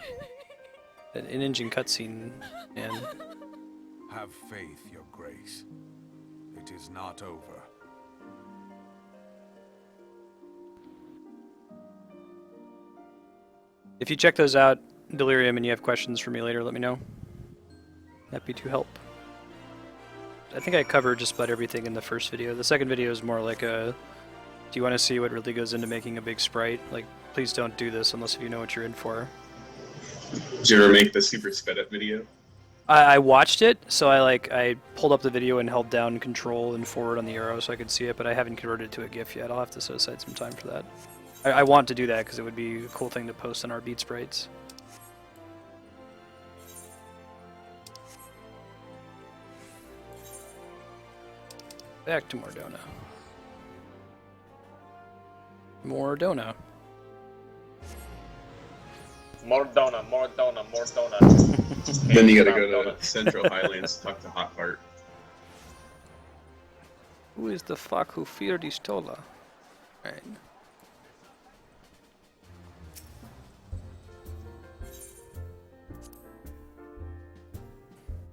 An in-engine cutscene, and Have faith, Your Grace. It is not over. if you check those out, Delirium, and you have questions for me later, let me know. Happy to help. I think I covered just about everything in the first video. The second video is more like a, do you want to see what really goes into making a big sprite? Like, please don't do this unless you know what you're in for. Did you ever make the super sped up video? I watched it, so I pulled up the video and held down Control and forward on the arrow so I could see it, but I haven't converted it to a GIF yet. I'll have to set aside some time for that. I want to do that because it would be a cool thing to post on our Beat Sprites. Back to Mordona. Mordona. Mordona. Then you gotta go to Central Highlands to talk to Hot Heart. Who is the fuck who feared Istola? Right.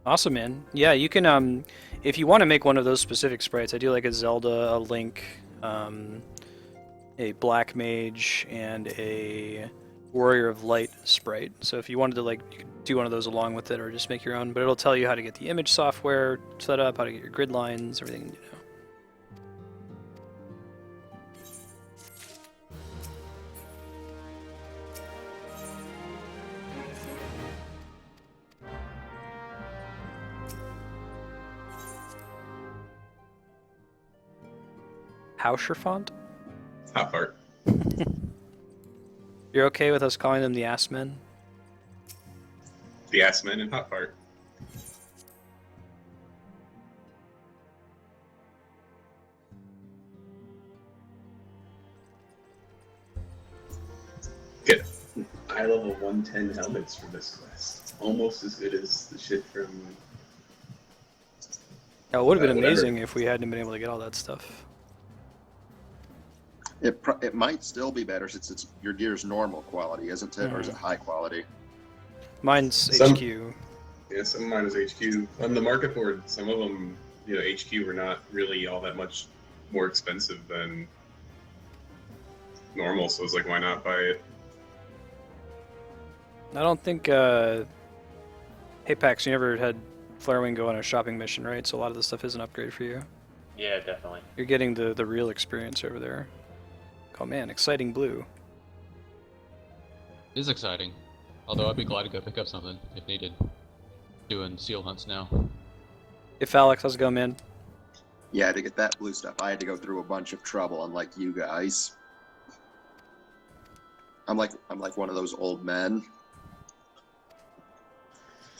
Awesome, man. Yeah, you can, if you want to make one of those specific sprites, I do like a Zelda, a Link, a Black Mage, and a Warrior of Light sprite. So if you wanted to, like, you could do one of those along with it or just make your own, but it'll tell you how to get the image software set up, how to get your grid lines, everything, you know. Hauscher font? Hot Heart. You're okay with us calling them the Ass Men? The Ass Men and Hot Heart. Get eye level 110 helmets for this quest. Almost as good as the shit from. Oh, it would have been whatever. amazing if we hadn't been able to get all that stuff. It might still be better since it's your gear's normal quality, isn't it? Or is it high quality? Mine's Some- HQ. Yeah, some of mine is HQ. On the market board, some of them, HQ were not really all that much more expensive than normal, so I was like, why not buy it? I don't think, hey Pax, you never had Flarewing go on a shopping mission, right? So a lot of this stuff is an upgrade for you. Yeah, definitely. You're getting the real experience over there. Oh man, exciting blue. It is exciting. Although I'd be glad to go pick up something if needed. Doing seal hunts now. If Alex, how's it going, man? Yeah, to get that blue stuff, I had to go through a bunch of trouble, unlike you guys. I'm like one of those old men.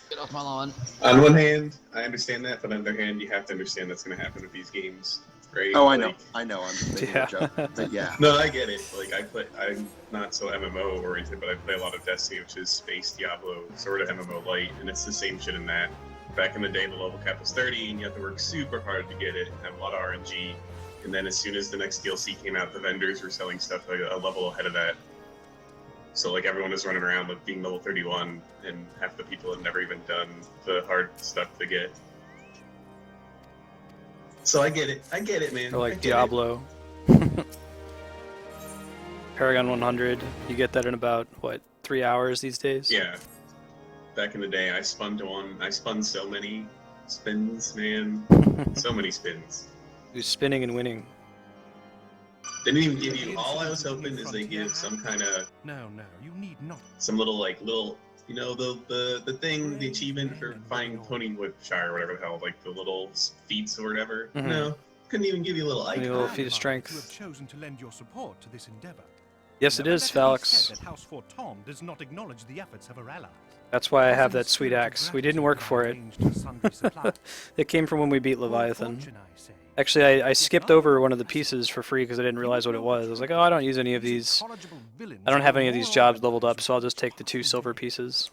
Get off my lawn. On one hand, I understand that, but on the other hand, you have to understand that's going to happen with these games, right? Oh, like, I know. I'm just making a joke, but yeah. No, I get it. Like I'm not so MMO oriented, but I play a lot of Destiny, which is space Diablo, sort of MMO light, and it's the same shit in that. Back in the day, the level cap was 30, and you have to work super hard to get it, have a lot of RNG, and then as soon as the next DLC came out, the vendors were selling stuff like a level ahead of that. So like everyone was running around with being level 31, and half the people had never even done the hard stuff to get. So I get it, man. Or like Diablo. Paragon 100, you get that in about, what, 3 hours these days? Yeah. Back in the day, I spun so many spins, man. So many spins. Who's spinning and winning? They didn't even give you, all I was hoping is they give some kind of, No, you need not. some little, you know, the thing, the achievement for finding Ponywoodshire or whatever the hell, like the little feats or whatever. Mhm. No, couldn't even give you a little icon. A little feat of To strength. have chosen to lend your support to this endeavor. Yes, it is, Never let it be Felix. said that House Fort Tom does not acknowledge the efforts of her allies. That's why I have that sweet axe. We didn't work for it. It came from when we beat Leviathan. Actually, I skipped over one of the pieces for free because I didn't realize what it was. I was like, oh, I don't use any of these. I don't have any of these jobs leveled up, so I'll just take the 2 silver pieces.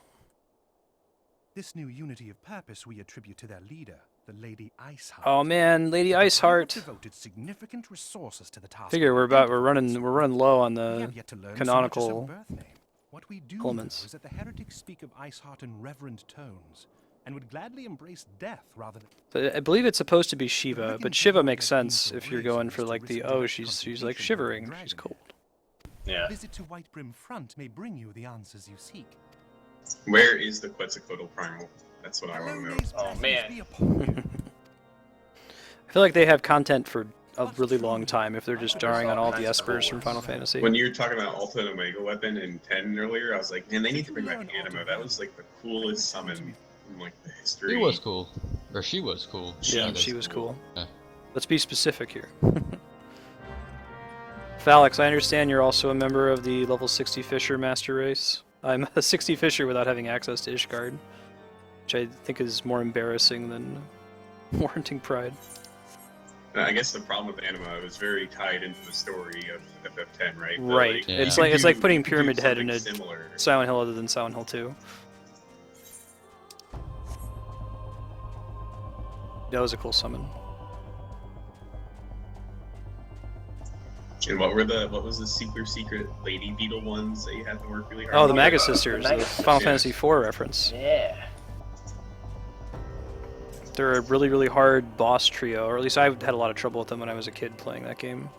This new unity of purpose we attribute to their leader, the Lady Iceheart. Oh man, Lady Iceheart. Devoted significant resources to the task. Figure we're running low on We the have yet to learn so much as her canonical birth name. What we do elements. know is that the heretics speak of Iceheart in reverent tones, and would gladly embrace death rather than. So I believe it's supposed to be Shiva, but Shiva makes sense if you're going for like the she's like shivering, she's cold. Yeah. A visit to Whitebrim Front may bring you the answers you seek. Where is the Quetzalcoatl Primal? That's what I want to know. Oh man. I feel like they have content for a really long time if they're just jarring on all the espers from Final Fantasy. When you were talking about Alpha and Omega Weapon in 10 earlier, I was like, man, they need to bring back Anima. That was like the coolest summon in like the history. He was cool. Or she was cool. Yeah, she was cool. Yeah. Let's be specific here. Felix, I understand you're also a member of the level 60 Fisher Master Race. I'm a 60 Fisher without having access to Ishgard, which I think is more embarrassing than warranting pride. I guess the problem with Anima was very tied into the story of FF10, right? But, Right. like, It's you like could it's like do- putting you could do Pyramid Head in something a similar. Silent Hill other than Silent Hill 2. That was a cool summon. And what was the super secret Lady Beetle ones that you had to work really hard Oh, on? the Maga Sisters, the Final Fantasy IV reference. Yeah. They're a really, really hard boss trio, or at least I had a lot of trouble with them when I was a kid playing that game.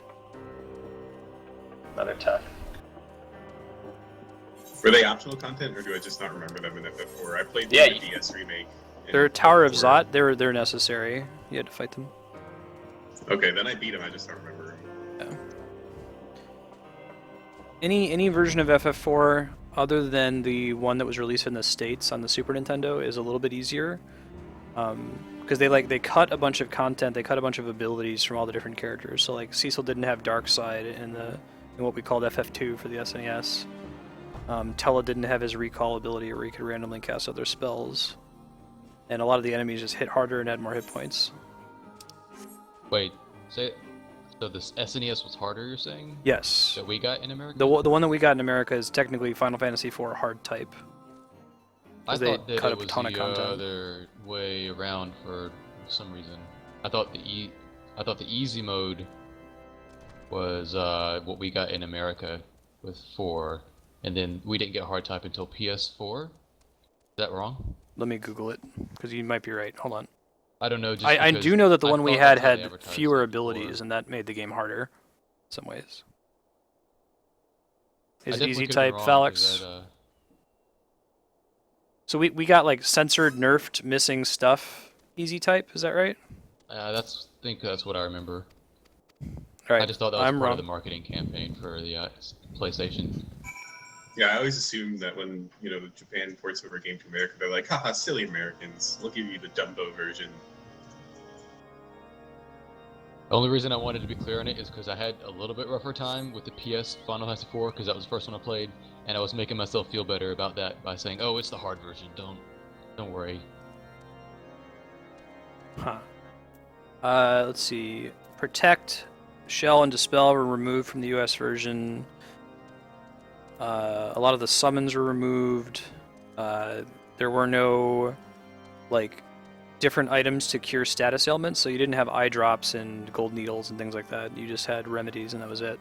Another tough. Were they optional content, or do I just not remember them in FF4? I played Yeah, the DS remake. in They're Tower of FF4. Zot. They're necessary. You had to fight them. Okay, then I beat them. I just don't remember them. Yeah. Any version of FF4 other than the one that was released in the States on the Super Nintendo is a little bit easier. Because they cut a bunch of content, they cut a bunch of abilities from all the different characters. So like Cecil didn't have Dark Side in what we called FF2 for the SNES. Tella didn't have his recall ability where he could randomly cast other spells. And a lot of the enemies just hit harder and had more hit points. Wait, so this SNES was harder, you're saying? Yes. That we got in America? The one that we got in America is technically Final Fantasy IV hard type. I They thought that cut it a was ton of the content. other way around for some reason. I thought the easy mode was what we got in America with 4, and then we didn't get hard type until PS4. Is that wrong? Let me Google it, because you might be right. Hold on. I don't know. Just I because do know that the I one we thought had that's how they had advertised fewer it abilities, before. and that made the game harder in some ways. I Is it definitely easy could be type, wrong, 'cause Felix? that, So we got like censored, nerfed, missing stuff. Easy type, is that right? I think that's what I remember. All right, I just thought that was I'm part wrong. of the marketing campaign for the PlayStation. Yeah, I always assume that when, Japan ports over a game to America, they're like, haha, silly Americans, we'll give you the Dumbo version. The only reason I wanted to be clear on it is because I had a little bit rougher time with the PS Final Fantasy IV, because that was the first one I played, and I was making myself feel better about that by saying, oh, it's the hard version, don't worry. Huh. Let's see. Protect, Shell, and Dispel were removed from the US version. A lot of the summons were removed. There were no, different items to cure status ailments, so you didn't have eye drops and gold needles and things like that. You just had remedies, and that was it.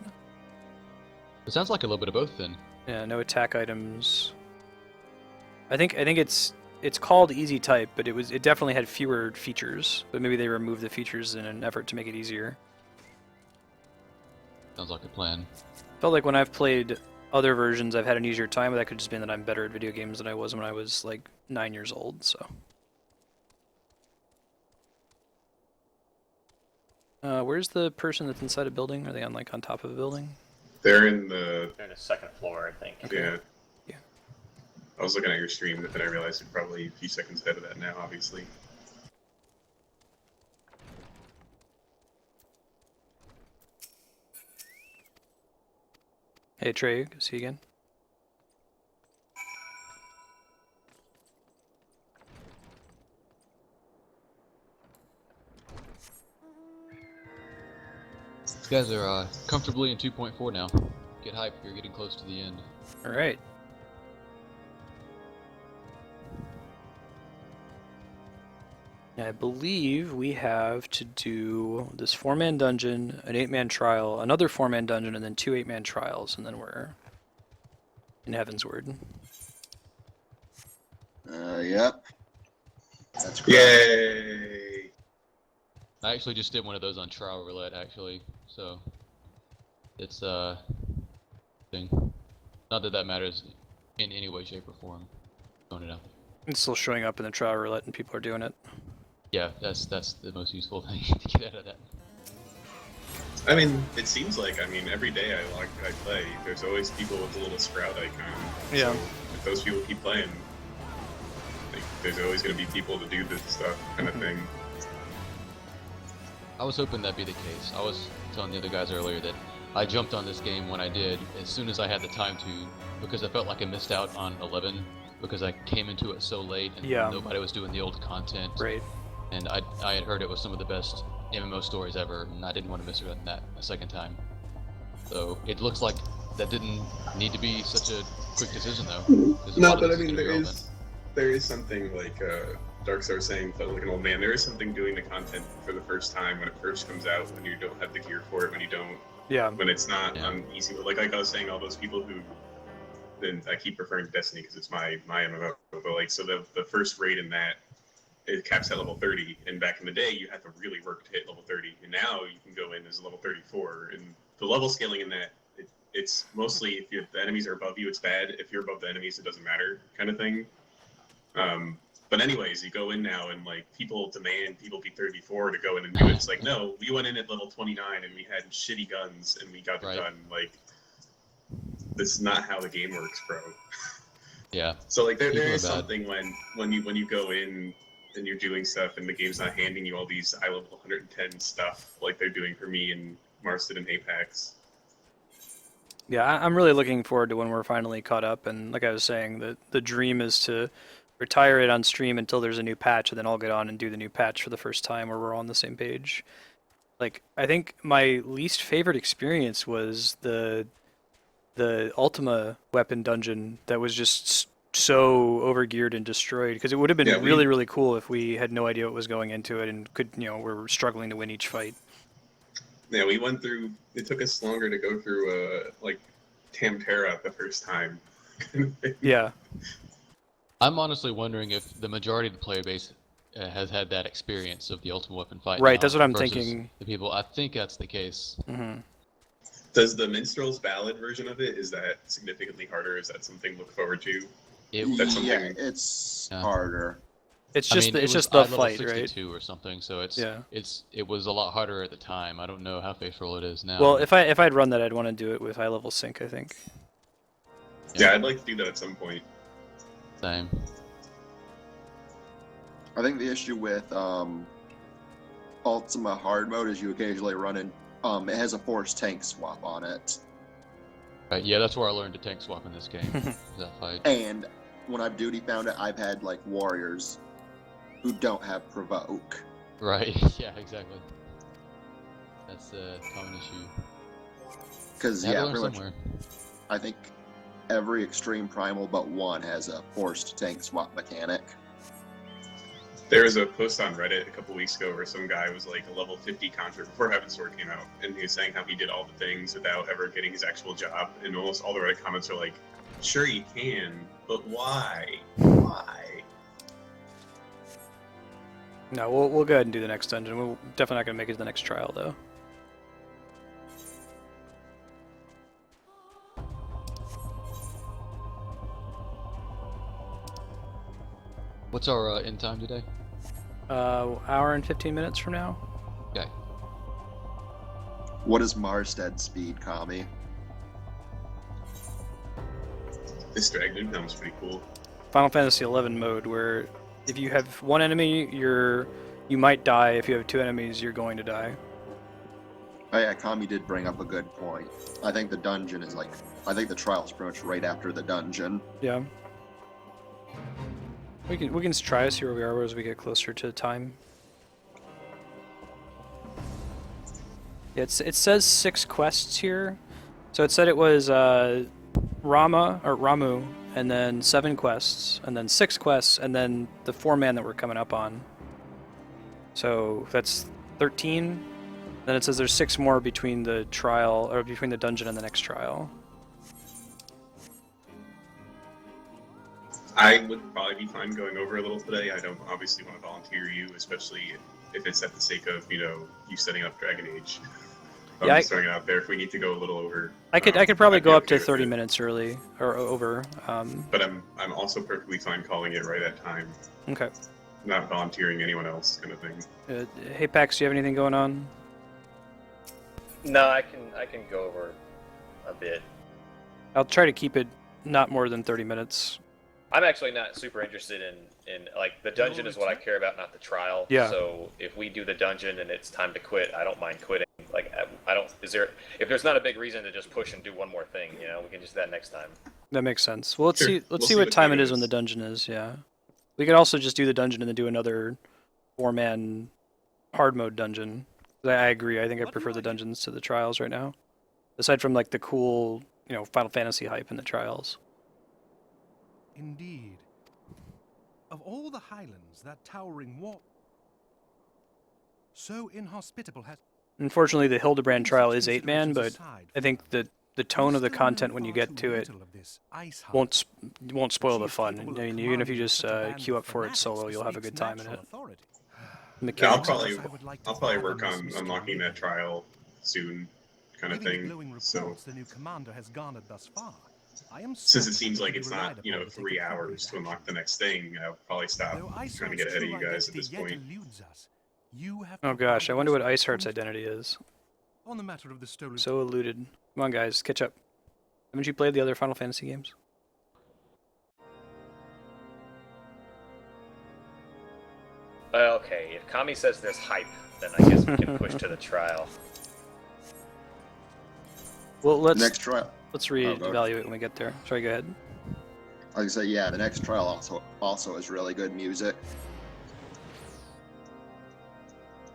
It sounds like a little bit of both, then. Yeah, no attack items. I think it's called easy type, but it definitely had fewer features. But maybe they removed the features in an effort to make it easier. Sounds like a plan. Felt like when I've played other versions, I've had an easier time, but that could just mean that I'm better at video games than I was when I was 9 years old. So. Where's the person that's inside a building? Are they on on top of a building? They're in the second floor, I think. Okay. Yeah. I was looking at your stream, but then I realized you're probably a few seconds ahead of that now, obviously. Hey Trey, see you again. These guys are comfortably in 2.4 now. Get hype, you're getting close to the end. Alright. I believe we have to do this 4-man dungeon, an 8-man trial, another 4-man dungeon, and then 2 8-man trials, and then we're in Heavensward. Yep. That's correct. Yay! I actually just did one of those on Trial Roulette, actually, so it's thing. Not that that matters in any way, shape, or form. Throwing it out. It's still showing up in the trial roulette, and people are doing it. Yeah, that's the most useful thing to get out of that. I mean, it seems like, every day I play, there's always people with a little sprout icon. Yeah. So if those people keep playing, there's always going to be people to do this stuff, kind of thing. I was hoping that'd be the case. I was telling the other guys earlier that I jumped on this game when I did, as soon as I had the time to, because I felt like I missed out on 11, because I came into it so late and nobody was doing the old content. Right. And I had heard it was some of the best MMO stories ever, and I didn't want to miss that a second time. So it looks like that didn't need to be such a quick decision, though. No, but there is something like Darkstar was saying, felt like an old man. There is something doing the content for the first time when it first comes out, when you don't have the gear for it, when you don't. Yeah. When it's not easy. Like I was saying, all those people who. Then I keep referring to Destiny because it's my MMO. But so the first raid in that, it caps at level 30, and back in the day you had to really work to hit level 30, and now you can go in as level 34, and the level scaling in that, it's mostly if the enemies are above you, it's bad. If you're above the enemies, it doesn't matter, kind of thing. But anyways, you go in now, and people demand people be 34 to go in and do it. It's like, no, we went in at level 29, and we had shitty guns, and we got it done. This is not how the game works, bro. Yeah. So there is something when you go in and you're doing stuff and the game's not handing you all these high level 110 stuff like they're doing for me in Marstead and Apex. Yeah, I'm really looking forward to when we're finally caught up, and like I was saying, the dream is to retire it on stream until there's a new patch, and then I'll get on and do the new patch for the first time where we're on the same page. I think my least favorite experience was the Ultima weapon dungeon that was just so overgeared and destroyed, because it would have been really cool if we had no idea what was going into it and we're struggling to win each fight. Yeah, we went through. It took us longer to go through Tamterra the first time. Yeah. I'm honestly wondering if the majority of the player base has had that experience of the Ultimate Weapon fight. Right, that's what I'm thinking. The people, I think that's the case. Mm-hmm. Does the Minstrel's Ballad version of it, is that significantly harder? Is that something to look forward to? It's harder. It's just the fight, 62 right? Or something. So it was a lot harder at the time. I don't know how faithful it is now. Well, if I'd run that, I'd want to do it with high level sync, I think. Yeah, I'd like to do that at some point. Same. I think the issue with Ultima hard mode is you occasionally run in. It has a forced tank swap on it. Right, yeah, that's where I learned to tank swap in this game. That fight. And when I've duty found it, I've had like warriors who don't have provoke. Right. Yeah, exactly. That's a common issue. Because Had to yeah, learn pretty much. somewhere. I think every extreme primal but one has a forced tank swap mechanic. There was a post on Reddit a couple weeks ago where some guy was like a level 50 conjurer before Heaven's Sword came out, and he was saying how he did all the things without ever getting his actual job, and almost all the Reddit comments are like, sure you can, but why? Why? No, we'll go ahead and do the next dungeon. We're definitely not going to make it to the next trial, though. What's our end time today? Hour and 15 minutes from now. Okay. What is Marstead speed, Kami? This Dragon Helm's pretty cool. Final Fantasy XI mode, where if you have one enemy, you might die. If you have two enemies, you're going to die. Oh yeah, Kami did bring up a good point. I think the dungeon is like, I think the trial's pretty much right after the dungeon. Yeah. We can just try to see where we are as we get closer to time. Yeah, it says 6 quests here. So it said it was Ramu, and then 7 quests, and then 6 quests, and then the 4-man that we're coming up on. So that's 13. Then it says there's 6 more between the trial, or between the dungeon and the next trial. I would probably be fine going over a little today. I don't obviously want to volunteer you, especially if it's at the sake of, you setting up Dragon Age. I'm Yeah, just throwing it out there if we need to go a little over. I could probably I'd be go up okay to with 30 it. minutes early, or over. But I'm also perfectly fine calling it right at time. Okay. Not volunteering anyone else, kind of thing. Hey Pax, do you have anything going on? No, I can go over a bit. I'll try to keep it not more than 30 minutes. I'm actually not super interested in like the dungeon is what I care about, not the trial. Yeah. So if we do the dungeon and it's time to quit, I don't mind quitting. Like I don't. If there's not a big reason to just push and do one more thing, we can just do that next time. That makes sense. Well, let's Sure. see. Let's We'll see see what what time time it it is when is. the dungeon is. Yeah. We could also just do the dungeon and then do another 4-man hard mode dungeon. I agree. I think I prefer the dungeons to the trials right now. Aside from like the cool, Final Fantasy hype in the trials. Indeed. Of all the highlands, that towering wall so inhospitable has... Unfortunately, the Hildebrand trial is 8-man, but I think the tone of the content when you get to it won't spoil the fun. I mean, even if you just queue up for it solo, you'll have a good time in it. Yeah, I'll Mechanics. probably work on unlocking that trial soon, kind of Given the thing. glowing So reports the new commander has garnered thus far, I am since it certain seems he like can it's be not, relied upon to 3 take appropriate hours to action. unlock the next thing, I'll probably stop Though trying to Iceheart's get ahead of true you guys at identity this yet point. eludes us. You have Oh gosh, I wonder what provided us Iceheart's with identity is. on the matter of the stolen So eluded. Come on, guys, catch up. Haven't you played the other Final Fantasy games? Okay, if Kami says there's hype, then I guess we can push to the trial. Well, let's Next trial. let's go ahead. reevaluate when we get there. Sorry, go ahead. Like I say, yeah, the next trial also has really good music.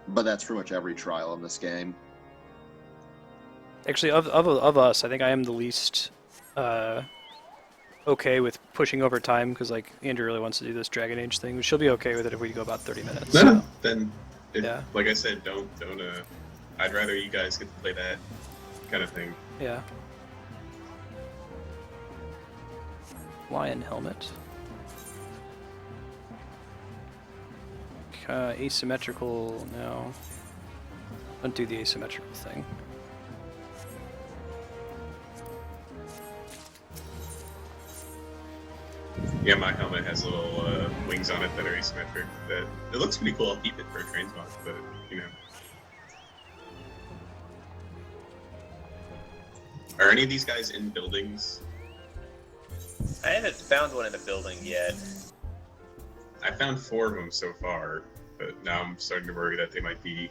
But that's pretty much every trial in this game. Actually, of us, I think I am the least okay with pushing over time because like Andrew really wants to do this Dragon Age thing. She'll be okay with it if we go about 30 minutes. No, then, Yeah. like I said, don't. I'd rather you guys get to play that kind of thing. Yeah. Lion helmet. Asymmetrical, no. Don't do the asymmetrical thing. Yeah, my helmet has little wings on it that are asymmetric. It looks pretty cool. I'll keep it for a transmog, but Are any of these guys in buildings? I haven't found one in the building yet. I found 4 of them so far, but now I'm starting to worry that they might be.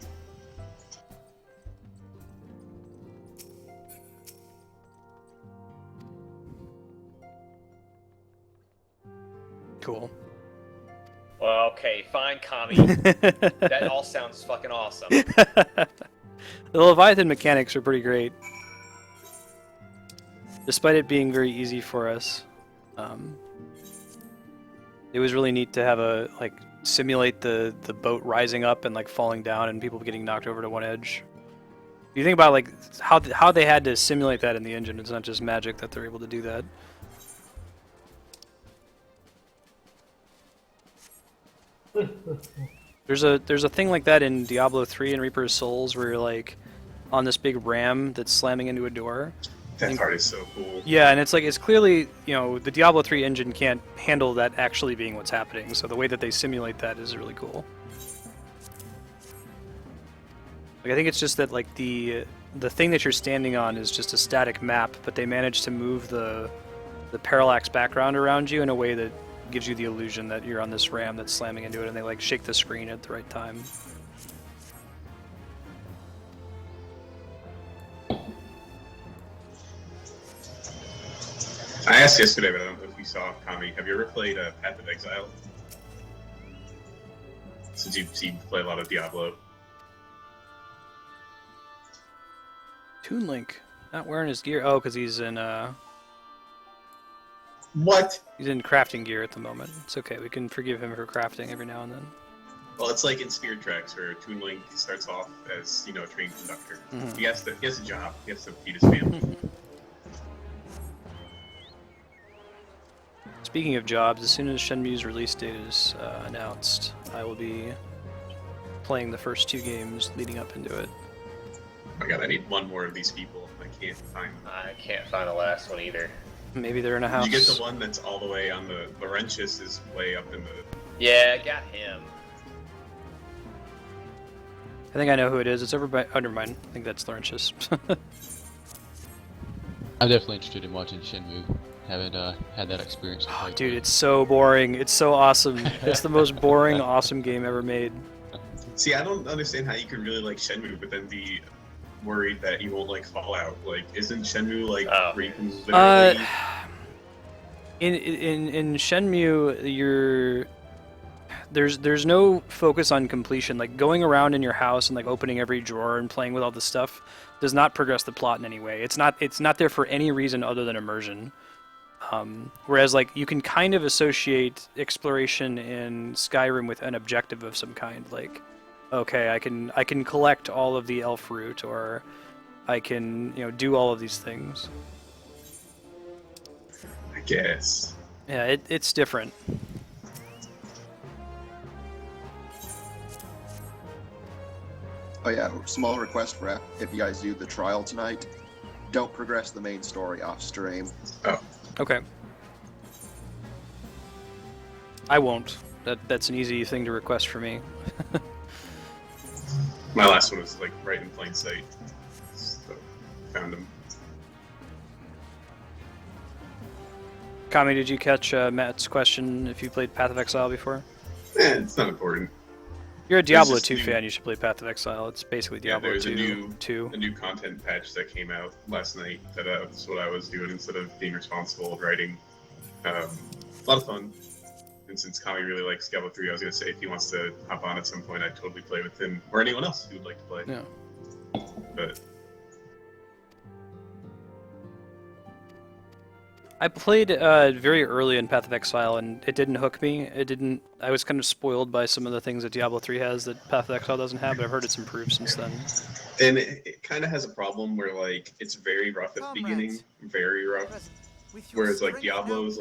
Cool. Well, okay, fine, Kami. That all sounds fucking awesome. The Leviathan mechanics are pretty great. Despite it being very easy for us. It was really neat to have simulate the boat rising up and falling down and people getting knocked over to one edge. If you think about how they had to simulate that in the engine, it's not just magic that they're able to do that. There's a thing like that in Diablo 3 and Reaper's Souls where you're on this big ram that's slamming into a door. That part is so cool. Yeah, and it's clearly, the Diablo 3 engine can't handle that actually being what's happening, so the way that they simulate that is really cool. I think it's just that the thing that you're standing on is just a static map, but they managed to move the parallax background around you in a way that gives you the illusion that you're on this ram that's slamming into it, and they shake the screen at the right time. I asked yesterday, but I don't know if you saw, Kami. Have you ever played Path of Exile? Since you play a lot of Diablo. Toon Link, not wearing his gear. Oh, because he's in What? He's in crafting gear at the moment. It's okay. We can forgive him for crafting every now and then. Well, it's like in Spirit Tracks where Toon Link starts off as a trained conductor. Mhm. He has a job. He has to feed his family. Speaking of jobs, as soon as Shenmue's release date is announced, I will be playing the first 2 games leading up into it. Oh my god, I need one more of these people. I can't find them. I can't find the last one either. Maybe they're in a house. Did you get the one that's all the way on the Laurentius is way up in the... Yeah, I got him. I think I know who it is. It's over by... Oh, never mind. I think that's Laurentius. I'm definitely interested in watching Shenmue. Haven't had that experience. Oh, dude, it's so boring. It's so awesome. It's the most boring, awesome game ever made. See, I don't understand how you could really like Shenmue, but then be worried that you won't like Fallout. Isn't Shenmue where you can literally... In Shenmue, there's no focus on completion. Going around in your house and opening every drawer and playing with all the stuff does not progress the plot in any way. It's not there for any reason other than immersion. Whereas you can kind of associate exploration in Skyrim with an objective of some kind. Okay, I can collect all of the elf fruit, or I can do all of these things. I guess. Yeah, it's different. Oh yeah, small request for if you guys do the trial tonight, don't progress the main story off stream. Oh. Okay. I won't. That's an easy thing to request for me. My last one was right in plain sight. So, found him. Kami, did you catch Matt's question if you played Path of Exile before? It's not important. You're a Diablo 2 fan, you should play Path of Exile. It's basically Diablo 2. A new content patch that came out last night. That's what I was doing instead of being responsible of writing. A lot of fun. And since Kami really likes Diablo 3, I was going to say if he wants to hop on at some point, I'd totally play with him. Or anyone else who would like to play. Yeah. But... I played very early in Path of Exile, and it didn't hook me. I was kind of spoiled by some of the things that Diablo 3 has that Path of Exile doesn't have, but I've heard it's improved since then. And it kind of has a problem where it's very rough at the beginning, very rough. Whereas Diablo's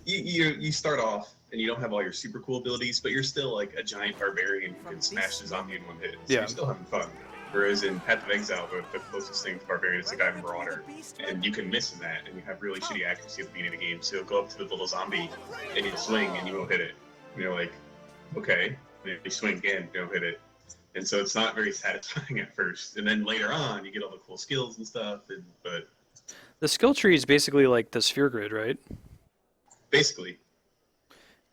you start off and you don't have all your super cool abilities, but you're still a giant barbarian who can smash the zombie in one hit. So you're still having fun. Whereas in Path of Exile, the closest thing to barbarian is a guy Marauder, and you can miss in that, and you have really shitty accuracy at the beginning of the game. So you'll go up to the little zombie, and you swing, and you won't hit it. And you're like, okay. And you swing again, you don't hit it. And so it's not very satisfying at first. And then later on, you get all the cool skills and stuff. But The skill tree is basically like the sphere grid, right? Basically.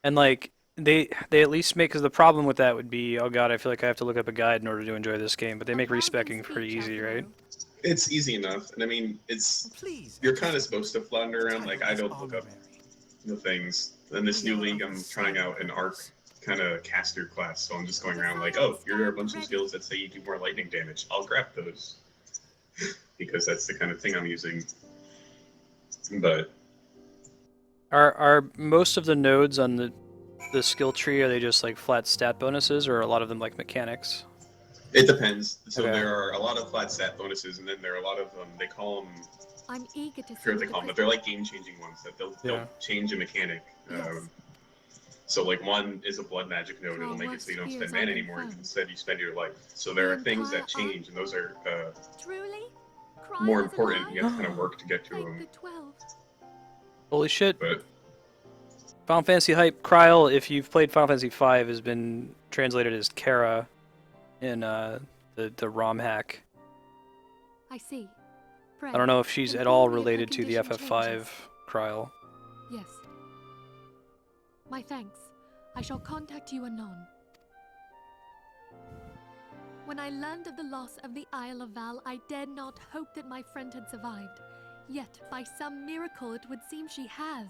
And like they at least make, because the problem with that would be, oh god, I feel like I have to look up a guide in order to enjoy this game. But they make respecing pretty easy, right? It's easy enough, and I mean, you're kind of supposed to flounder around. Like, I don't look up the things. In this new league, I'm trying out an arc kind of caster class, so I'm just going around like, oh, here are a bunch of skills that say you do more lightning damage. I'll grab those because that's the kind of thing I'm using. But are most of the nodes on the skill tree, are they just like flat stat bonuses, or are a lot of them like mechanics? it depends. So Okay. there are a lot of flat stat bonuses, and then there are a lot of they call them. I'm eager to I forget what they call them, but they're like game-changing ones that they'll change a mechanic. So like one is a blood magic node. It'll make it so you don't spend mana anymore. Instead, you spend your life. So there are things that change, and those are more important. You have to kind of work to get to them. Holy shit! But Final Fantasy hype. Kryl, if you've played Final Fantasy V, has been translated as Kara in the ROM hack. I see. I don't know if she's at all related to the FF5 Kryl. Yes. My thanks. I shall contact you anon. When I learned of the loss of the Isle of Val, I dared not hope that my friend had survived. Yet, by some miracle, it would seem she has.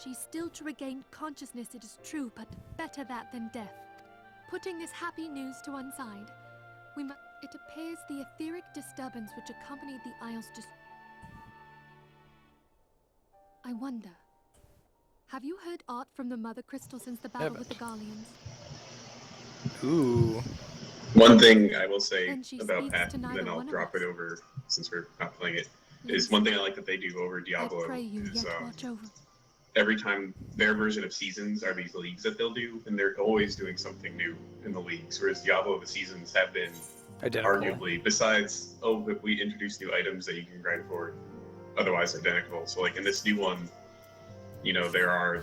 She's still to regain consciousness, it is true, but better that than death. Putting this happy news to one side, it appears the etheric disturbance which accompanied the Isle's I wonder, have you heard aught from the Mother Crystal since the battle with the Garleans? Ooh. one thing I will say Then she about speaks Path, to and neither then I'll one of drop us. it over since we're not playing it, is one thing I like that they do over I Diablo pray you is yet watch over. every time their version of seasons are these leagues that they'll do, and they're always doing something new in the leagues, whereas Diablo, the seasons have been Identical. arguably, besides, oh, but we introduced new items that you can grind for, otherwise identical. So like in this new one, you know, there are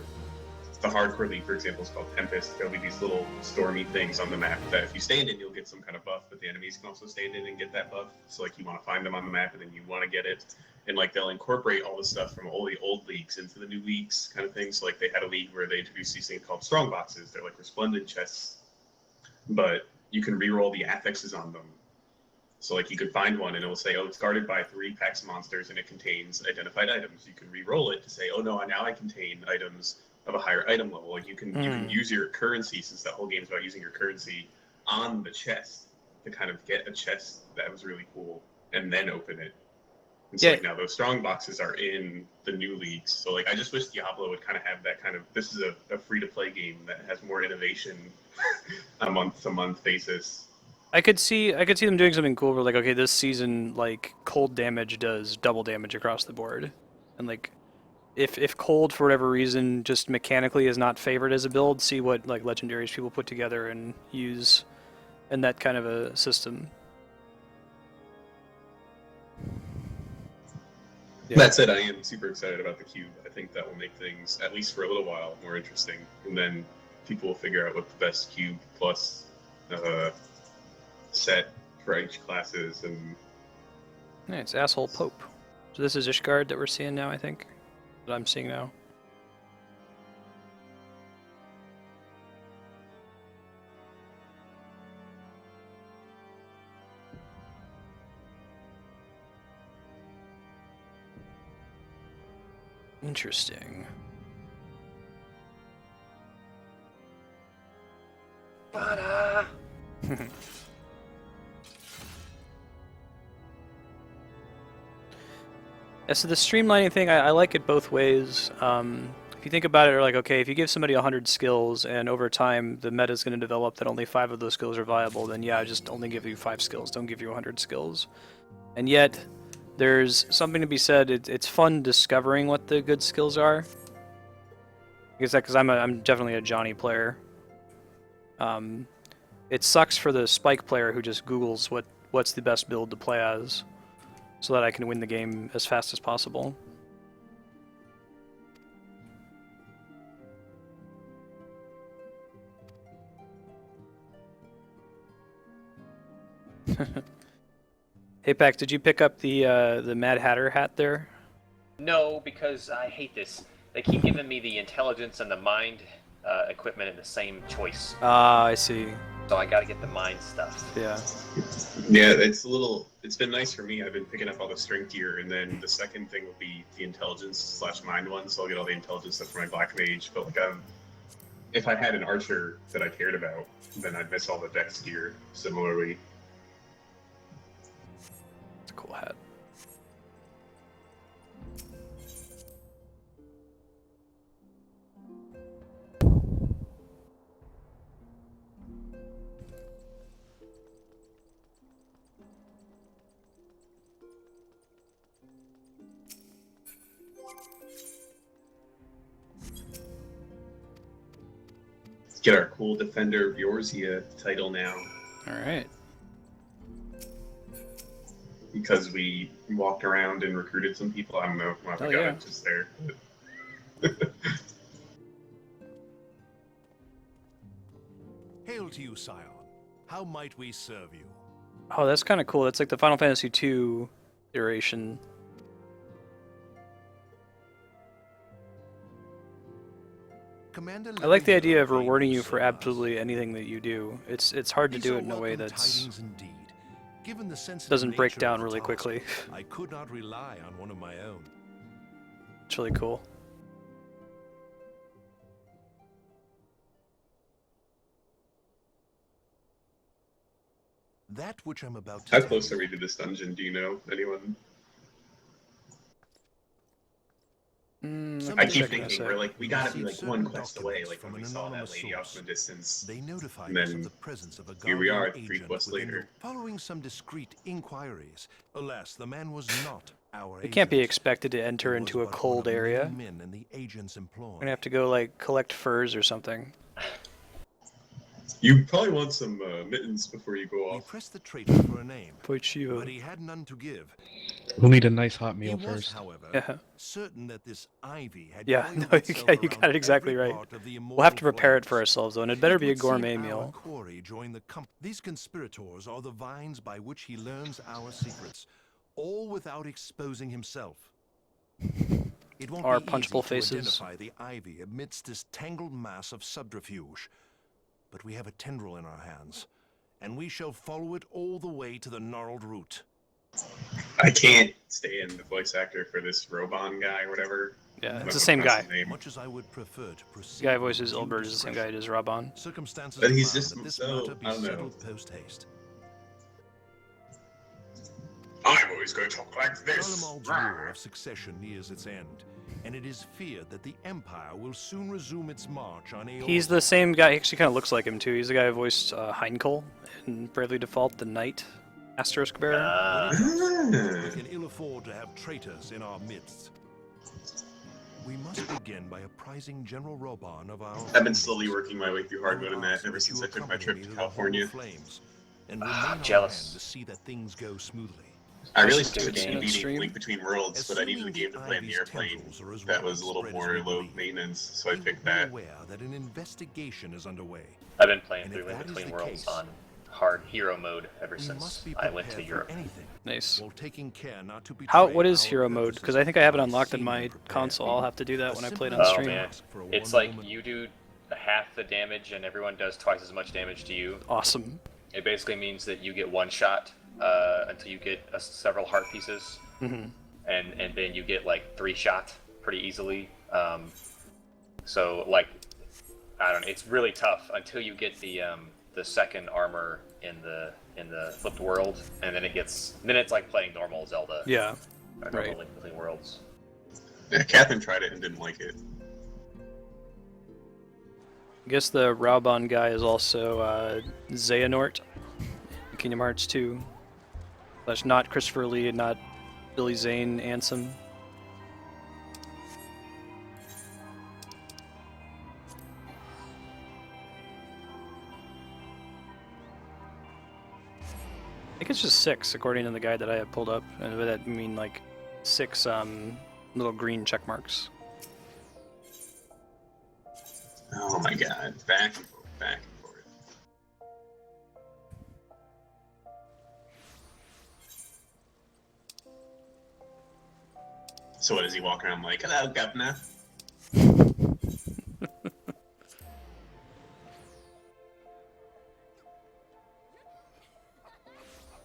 the hardcore league, for example, is called Tempest. There'll be these little stormy things on the map that if you stand in, you'll get some kind of buff, but the enemies can also stand in and get that buff. So like you want to find them on the map, and then you want to get it. And like they'll incorporate all the stuff from all the old leagues into the new leagues, kind of thing. So like they had a league where they introduced these things called strong boxes. They're like resplendent chests, but you can reroll the affixes on them. So like you could find one and it will say, oh, it's guarded by 3 packs of monsters and it contains identified items. You can re-roll it to say, oh no, now I contain items of a higher item level. Like you can use your currency, since that whole game's about using your currency, on the chest to kind of get a chest that was really cool and then open it. And so like now those strong boxes are in the new leagues. So like I just wish Diablo would kind of have that kind of, this is a free-to-play game that has more innovation on a month-to-month basis. I could see them doing something cool where like, okay, this season like cold damage does double damage across the board, and like if cold for whatever reason just mechanically is not favored as a build, see what like legendaries people put together and use in that kind of a system. Yeah. That said, I am super excited about the cube. I think that will make things, at least for a little while, more interesting, and then people will figure out what the best cube plus set for each class is. And yeah, it's asshole Pope. So this is Ishgard that we're seeing now, I think. That I'm seeing now. Interesting. Yeah, so the streamlining thing, I like it both ways. If you think about it, like, okay, if you give somebody 100 skills and over time the meta is going to develop that only 5 of those skills are viable, then yeah, just only give you 5 skills, don't give you 100 skills. And yet, there's something to be said, it's fun discovering what the good skills are. Because I'm definitely a Johnny player. It sucks for the Spike player who just Googles what's the best build to play as, so that I can win the game as fast as possible. Hey Pac, did you pick up the Mad Hatter hat there? No, because I hate this. They keep giving me the intelligence and the mind equipment in the same choice. Ah, I see. So I gotta get the mind stuff. Yeah. Yeah, it's been nice for me. I've been picking up all the strength gear, and then the second thing will be the intelligence / mind one, so I'll get all the intelligence stuff for my black mage. But like, if I had an archer that I cared about, then I'd miss all the dex gear similarly. It's a cool hat. Get our cool Defender of Eorzea title now. Alright. Because we walked around and recruited some people. I don't know how we got it just there. Hail to you, Scion. How might we serve you? Oh, that's kind of cool. That's like the Final Fantasy II iteration. Commander I like the Levin idea of here rewarding will you for serve us. absolutely anything that you do. It's hard to These do are it in a way welcome that's tidings indeed. Given the sensitive doesn't break nature of down the really task, quickly. I could not rely on one of my own. It's really cool. That which I'm about to How tell close you are we to this dungeon? Do you know? Anyone? I keep thinking we're like, we gotta be like one quest away, like when we saw that lady off in the distance. They notified And us then of the presence of a here we are, Guardian 3 agent quests within later. Following some discreet inquiries, alas, the man was not our We agent. can't be expected to enter into a but cold one of many area. men in the agent's employ. We're gonna have to go like collect furs or something. You probably want some mittens before you go We off. pressed the traitor for a name, but he had none to give. We'll need a nice hot He meal was, first. however, Yeah. certain that this ivy had Yeah, coiled no, itself you around got it exactly every right. part of the We'll have to immortal prepare it for flames. ourselves though, and it better be a would seem gourmet our meal. quarry joined the These conspirators are the vines by which he learns our secrets, all without exposing himself. It won't Our be punchable easy faces. to identify the ivy amidst this tangled mass of subterfuge, but we have a tendril in our hands, and we shall follow it all the way to the gnarled root. I can't stand the voice actor for this Reborn guy or whatever. Yeah, That's it's the what same pronouncce guy. his name. Much as I would prefer to The proceed guy with voices due Ilbert is the same guy discretion, as Raban. circumstances But he's demand just that this so, matter be I don't know. settled post-haste. I'm always going to talk like this. Garlemald's war of succession nears its end, and it is feared that the Empire will soon resume its march on Eorzea. He's the same guy. He actually kind of looks like him too. He's the guy who voiced Heinkel in Bravely Default, the Knight Asterisk Bearer. We can ill afford to have traitors in our midst. We must begin by apprising General Reborn of our. I've been slowly working my way through hard mode in that ever since I took my trip to California. And remain on jealous. hand to see that things go smoothly. I really should do started a game. beating Link Between Worlds, but I needed a game to play in the airplane that was a little more low maintenance, so I picked that. Aware that an investigation is underway. I've been playing And through if Link that is Between the Worlds case, on hard hero mode ever we since must be I went to prepared for Europe. anything, Nice. while taking care not to How? betray What is our hero mode? purposes Because I think I have it by unlocked in seeming my prepared. console. I'll have to do that when I play it on Oh stream. man, it's like you do half the damage and everyone does twice as much damage to you. Awesome. It basically means that you get one shot until you get several heart pieces, Mm-hmm. and then you get like 3 shots pretty easily. So like, I don't know, it's really tough until you get the second armor in the flipped world, and then it's like playing normal Zelda. Yeah. Or normal Right. Link Between Worlds. Yeah, Catherine tried it and didn't like it. I guess the Raubon guy is also Xehanort in Kingdom Hearts 2. That's not Christopher Lee and not Billy Zane Ansem. I think it's just 6, according to the guide that I have pulled up, and by that I mean like 6 little green check marks. Oh my god, back and forth, back and forth. So what, does he walk around like, hello, governor?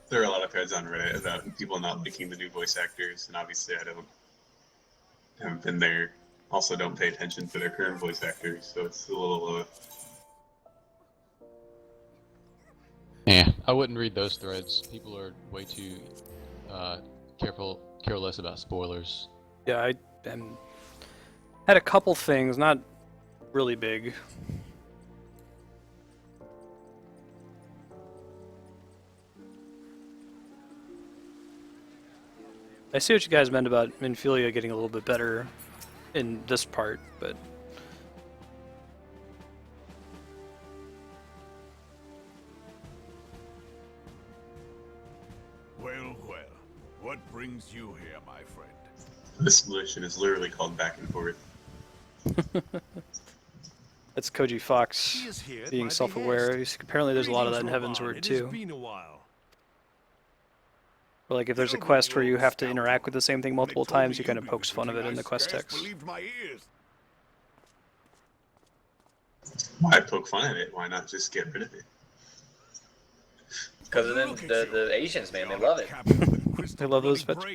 There are a lot of threads on Reddit about people not liking the new voice actors, and obviously I haven't been there. Also don't pay attention to their current voice actors, so it's a little, Yeah, I wouldn't read those threads. People are way too careless about spoilers. Yeah, I had a couple things, not really big. I see what you guys meant about Minfilia getting a little bit better in this part, but Well, well. What brings you here, my friend? this mission is literally called back and forth. that's Koji Fox being self-aware. Apparently there's a lot of that in Heavensward too. Or like if there's a quest where you have to interact with the same thing multiple times, he kind of pokes fun of it in the quest text. Why poke fun at it? Why not just get rid of it? Because of the Asians, man, they love it. They love those fetch.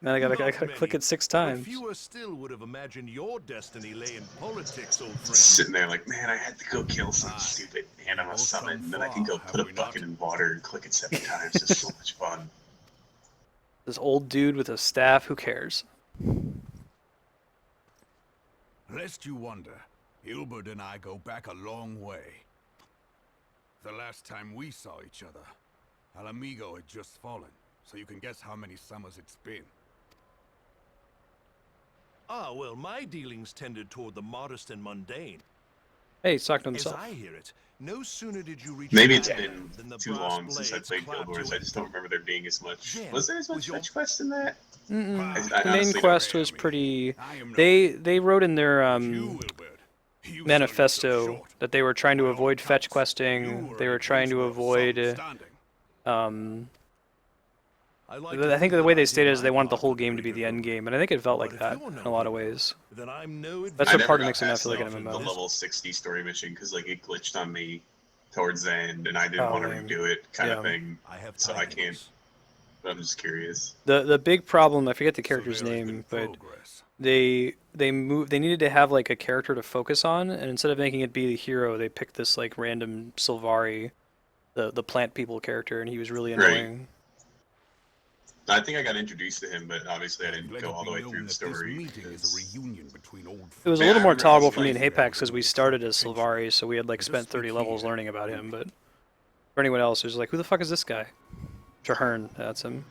Man, I gotta click it 6 times. Fewer still would have imagined your destiny lay in politics, old friend. Sitting there like, man, I had to go kill some stupid anima summon, and then I can go put a bucket in water and click it 7 times. It's so much fun. This old dude with a staff, who cares? Lest you wonder, Hilbert and I go back a long way. The last time we saw each other, Alamigo had just fallen, so you can guess how many summers it's been. Ah, well, my dealings tended toward the modest and mundane. Hey, he's talking to As himself. I hear it, no sooner did you reach Maybe it's the been end than the too brass long since I blades played clapped Guild Wars. to I just don't remember there being as much. Then, Was there as much fetch quest in that? Mm-mm. I The main honestly quest don't was pretty. They wrote in their manifesto that they were trying to avoid fetch questing. They were trying to avoid. I think the way they stated is they wanted the whole game to be the end game, and I think it felt like that in a lot of ways. Then I'm no That's I what part never of makes it got not feel like past, an the MMO. level 60 story mission because like it glitched on me towards the end, and I didn't want to lame. redo it, kind Yeah. of thing. So I can't. But I'm just curious. The big problem, I forget the character's name, but they needed to have like a character to focus on, and instead of making it be the hero, they picked this like random Sylvari, the plant people character, and he was really annoying. I think I got introduced to him, but obviously I didn't go all the way through the story. It was a little more tolerable for me in Apex because we started as Sylvari, so we had like spent 30 levels learning about him, but for anyone else who's like, who the fuck is this guy? Traherne, that's him.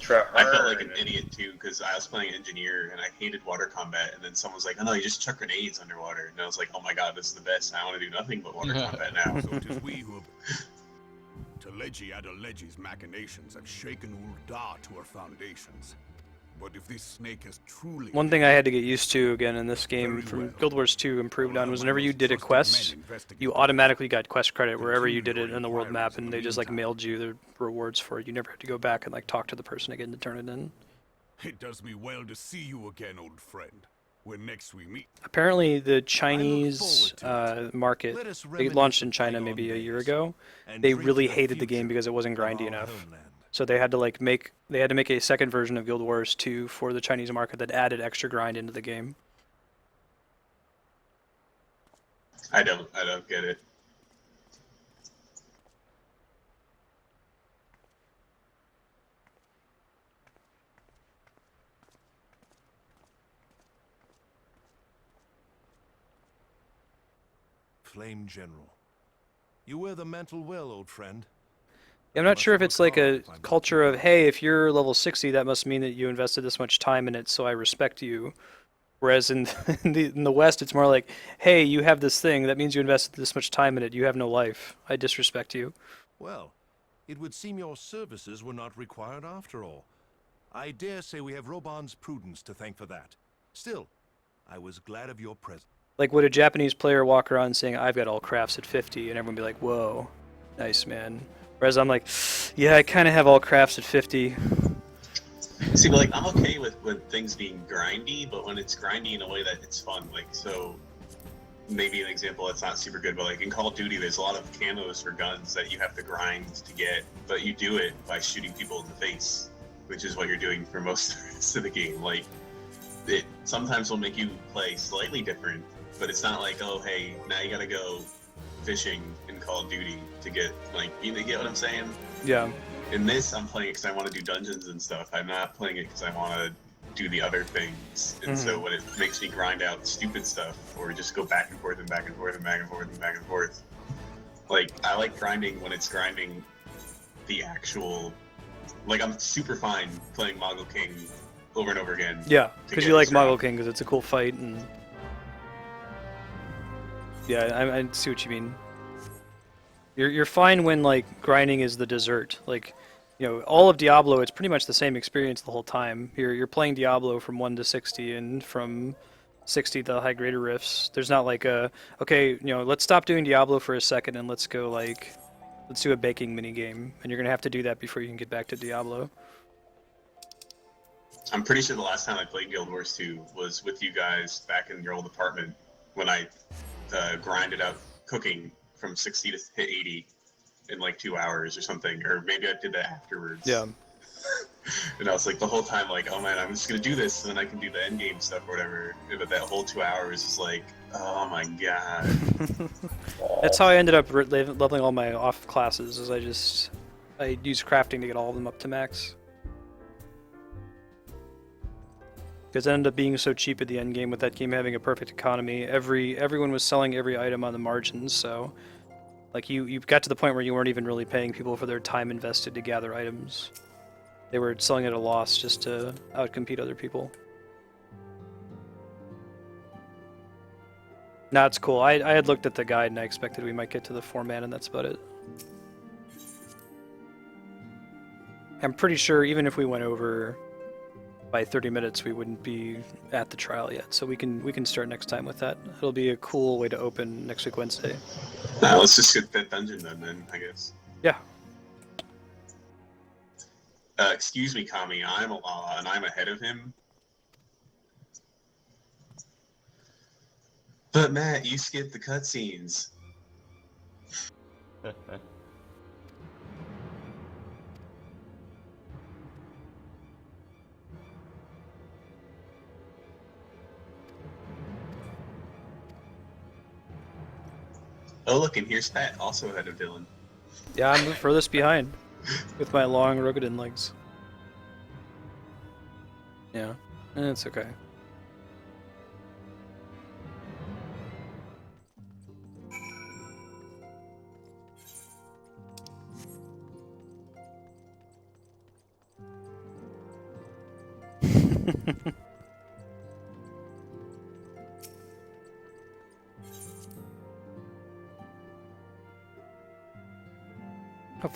I felt like an idiot too because I was playing engineer and I hated water combat, and then someone was like, "Oh no, you just chuck grenades underwater," and I was like, "Oh my god, this is the best! I want to do nothing but water combat now." So it is we who have... Teleji Adeleji's machinations have shaken Ul'dah to her foundations. But if this snake has truly... One thing I had to get used to again in this game from Guild Wars 2 improved on was whenever you did a quest, you automatically got quest credit wherever you did it in the world map, and they just like mailed you the rewards for it. You never had to go back and like talk to the person again to turn it in. It does me well to see you again, old friend. When next we meet. Apparently the Chinese market, they launched in China maybe a year ago. They really hated the game because it wasn't grindy enough. So they had to like make a second version of Guild Wars 2 for the Chinese market that added extra grind into the game. I don't get it. Flame General. You wear the mantle well, old friend. I'm not sure if it's like a culture of, hey, if you're level 60, that must mean that you invested this much time in it, so I respect you. Whereas in the West, it's more like, hey, you have this thing, that means you invested this much time in it, you have no life. I disrespect you. Well, it would seem your services were not required after all. I dare say we have Roban's prudence to thank for that. Still, I was glad of your presence. Like, would a Japanese player walk around saying, I've got all crafts at 50, and everyone be like, whoa, nice, man. Whereas I'm like, yeah, I kind of have all crafts at 50. See, like, I'm okay with things being grindy, but when it's grindy in a way that it's fun, like, so maybe an example that's not super good, but like in Call of Duty, there's a lot of camos for guns that you have to grind to get, but you do it by shooting people in the face, which is what you're doing for most of the rest of the game. Like, it sometimes will make you play slightly different, but it's not like, oh, hey, now you gotta go fishing in Call of Duty to get, like, you get what I'm saying? Yeah. In this, I'm playing it because I want to do dungeons and stuff. I'm not playing it because I want to do the other things. And so when it makes me grind out stupid stuff, or just go back and forth and back and forth and back and forth and back and forth, like, I like grinding when it's grinding the actual... Like, I'm super fine playing Moggle King over and over again. Yeah, because you like Moggle King because it's a cool fight, and... Yeah, I see what you mean. You're fine when, like, grinding is the dessert. Like, you know, all of Diablo, it's pretty much the same experience the whole time. You're playing Diablo from 1 to 60, and from 60 to high greater rifts. There's not like a, okay, you know, let's stop doing Diablo for a second and let's go, like, let's do a baking minigame. And you're going to have to do that before you can get back to Diablo. I'm pretty sure the last time I played Guild Wars 2 was with you guys back in your old apartment when I grinded out cooking from 60 to hit 80 in like 2 hours or something, or maybe I did that afterwards. Yeah. And I was like the whole time like, oh man, I'm just gonna do this and then I can do the end game stuff or whatever. But that whole 2 hours is like, oh my god. That's how I ended up leveling all my off classes, is I used crafting to get all of them up to max. Because it ended up being so cheap at the end game, with that game having a perfect economy. Everyone was selling every item on the margins, so like you got to the point where you weren't even really paying people for their time invested to gather items. They were selling at a loss just to outcompete other people. Nah, it's cool. I had looked at the guide and I expected we might get to the 4-man, and that's about it. I'm pretty sure even if we went over by 30 minutes, we wouldn't be at the trial yet, so we can start next time with that. It'll be a cool way to open next week Wednesday. Let's just get that dungeon then, I guess. Yeah. Excuse me, Kami, I'm Alala, and I'm ahead of him. But Matt, you skipped the cutscenes. Oh look, and here's Pat, also ahead of Dylan. Yeah, I'm the furthest behind with my long Rogadin legs. Yeah, it's okay.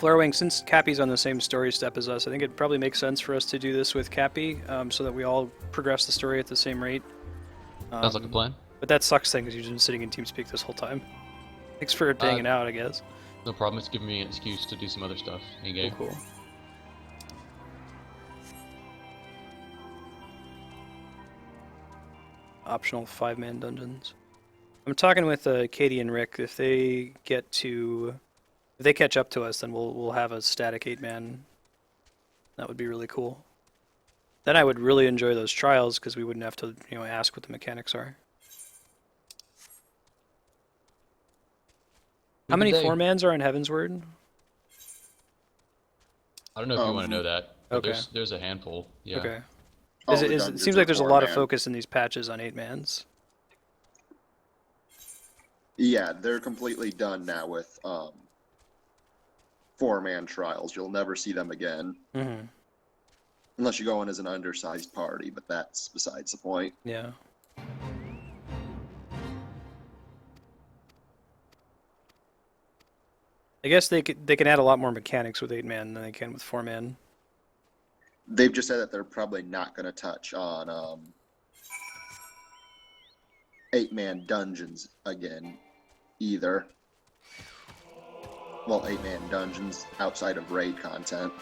Flurwing, since Cappy's on the same story step as us, I think it probably makes sense for us to do this with Cappy, so that we all progress the story at the same rate. Sounds like a plan. But that sucks thing, because you've been sitting in TeamSpeak this whole time. Thanks for hanging out, I guess. No problem, it's giving me an excuse to do some other stuff in-game. Cool. Optional 5-man dungeons. I'm talking with Katie and Rick. If they catch up to us, then we'll have a static 8-man. That would be really cool. Then I would really enjoy those trials, because we wouldn't have to, ask what the mechanics are. How many 4-mans are in Heavensward? I don't know if you want to know that. But Okay. There's a handful. Yeah. Okay. It seems like there's a lot of focus in these patches on 8-mans. Yeah, they're completely done now with 4-man trials. You'll never see them again. Mm-hmm. Unless you go in as an undersized party, but that's besides the point. Yeah. I guess they can add a lot more mechanics with 8-man than they can with 4-man. They've just said that they're probably not going to touch on 8-man dungeons again, either. Well, 8-man dungeons outside of raid content.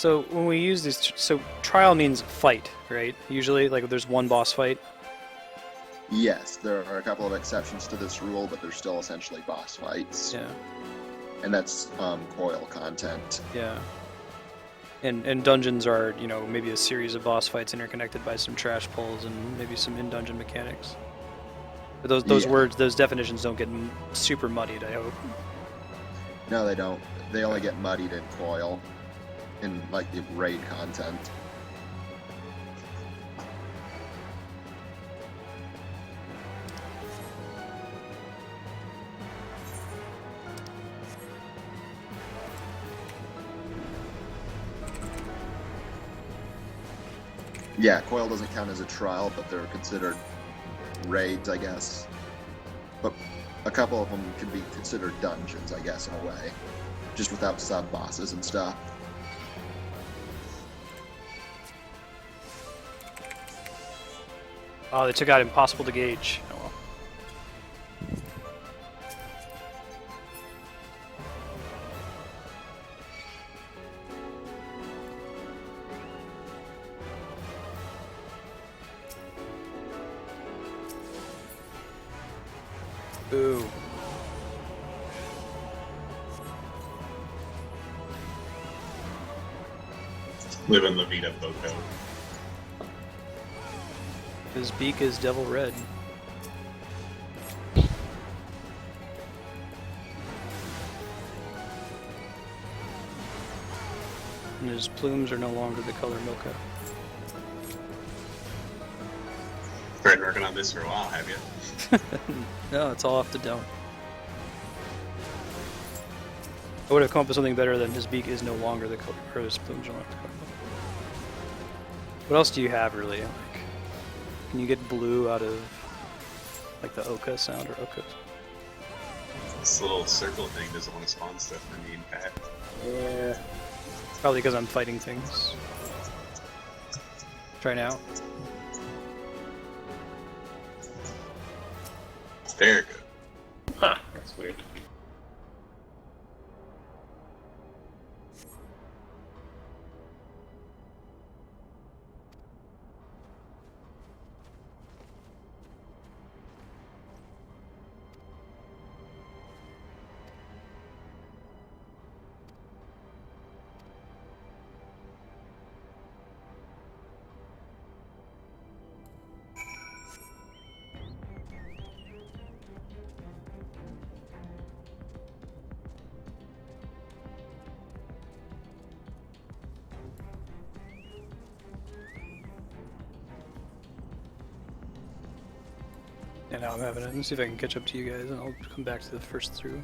So when we use these, so trial means fight, right? Usually, like there's one boss fight. Yes, there are a couple of exceptions to this rule, but they're still essentially boss fights. Yeah. And that's coil content. Yeah. And dungeons are, you know, maybe a series of boss fights interconnected by some trash pulls and maybe some in-dungeon mechanics. But those words, those definitions don't get super muddied, I hope. No, they don't. They only get muddied in coil, in like the raid content. Yeah, coil doesn't count as a trial, but they're considered raids, I guess. But a couple of them can be considered dungeons, I guess, in a way. Just without sub-bosses and stuff. Oh, they took out impossible to gauge. Oh well. Ooh. Living La Vida Boko. His beak is devil red. And his plumes are no longer the color mocha. Been working on this for a while, have you? No, it's all off the dome. I would have come up with something better than his beak is no longer the color, or his plumes are no longer the color. What else do you have, really? Like, can you get blue out of, like, the Oka sound, or Oka? This little circle thing doesn't want to spawn stuff for me in Pat. Yeah. Probably because I'm fighting things. Try now. Very good. Huh, that's weird. Yeah, now I'm having it. Let's see if I can catch up to you guys, and I'll come back to the first through.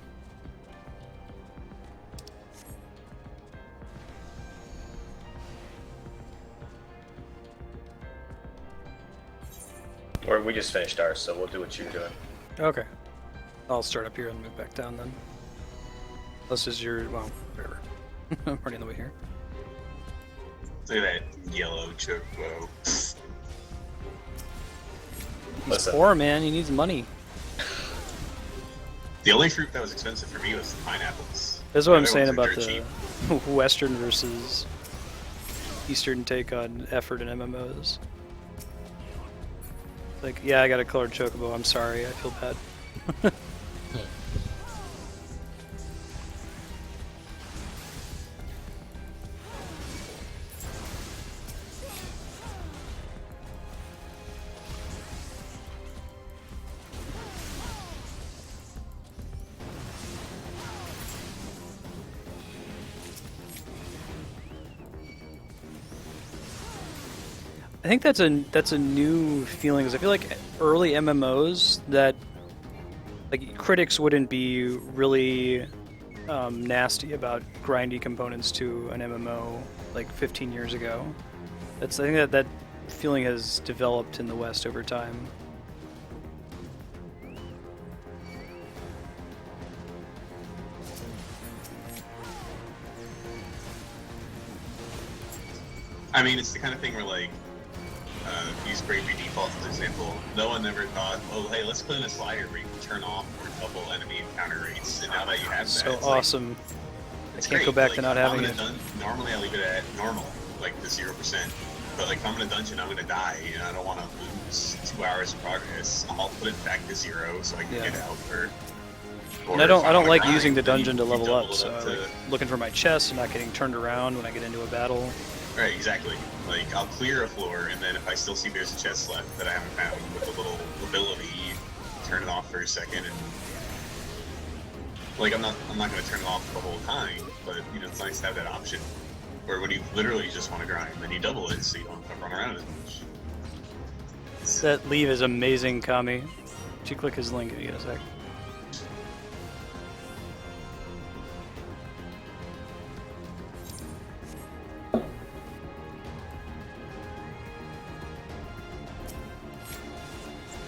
Or we just finished ours, so we'll do what you're doing. Okay. I'll start up here and move back down then. This is your, well, whatever. I'm already on the way here. Look at that yellow chocobo. He's poor, man. He needs money. The only fruit that was expensive for me was the pineapples. That's what The I'm other saying ones are about dirt the cheap. Western versus Eastern take on effort in MMOs. Like, yeah, I got a colored chocobo. I'm sorry. I feel bad. I think that's a new feeling, because I feel like early MMOs that like critics wouldn't be really nasty about grindy components to an MMO like 15 years ago. I think that feeling has developed in the West over time. I mean, it's the kind of thing where, like, use Bravery Default as an example. No one ever thought, oh, hey, let's put in a slider where you can turn off or double enemy encounter rates. And now that you have that, So it's awesome. Like, It's can't great. go back like, to not if having I'm in it. a normally I leave it at normal, like the 0%. But like if I'm in a dungeon, I'm gonna die, and I don't want to lose 2 hours of progress. I'll put it back to 0 so I can get out for. And I don't like grind, using the then dungeon to you level double up, it so up I like looking for my chest and not getting turned around when I get into a battle. Right, exactly. Like I'll clear a floor, and then if I still see there's a chest left that I haven't found with a little ability, turn it off for a second, and like I'm not gonna turn it off the whole time, but you know it's nice to have that option. Or when you literally just want to grind, then you double it so you don't have to run around as much. That leave is amazing, Kami. If you click his link in a sec.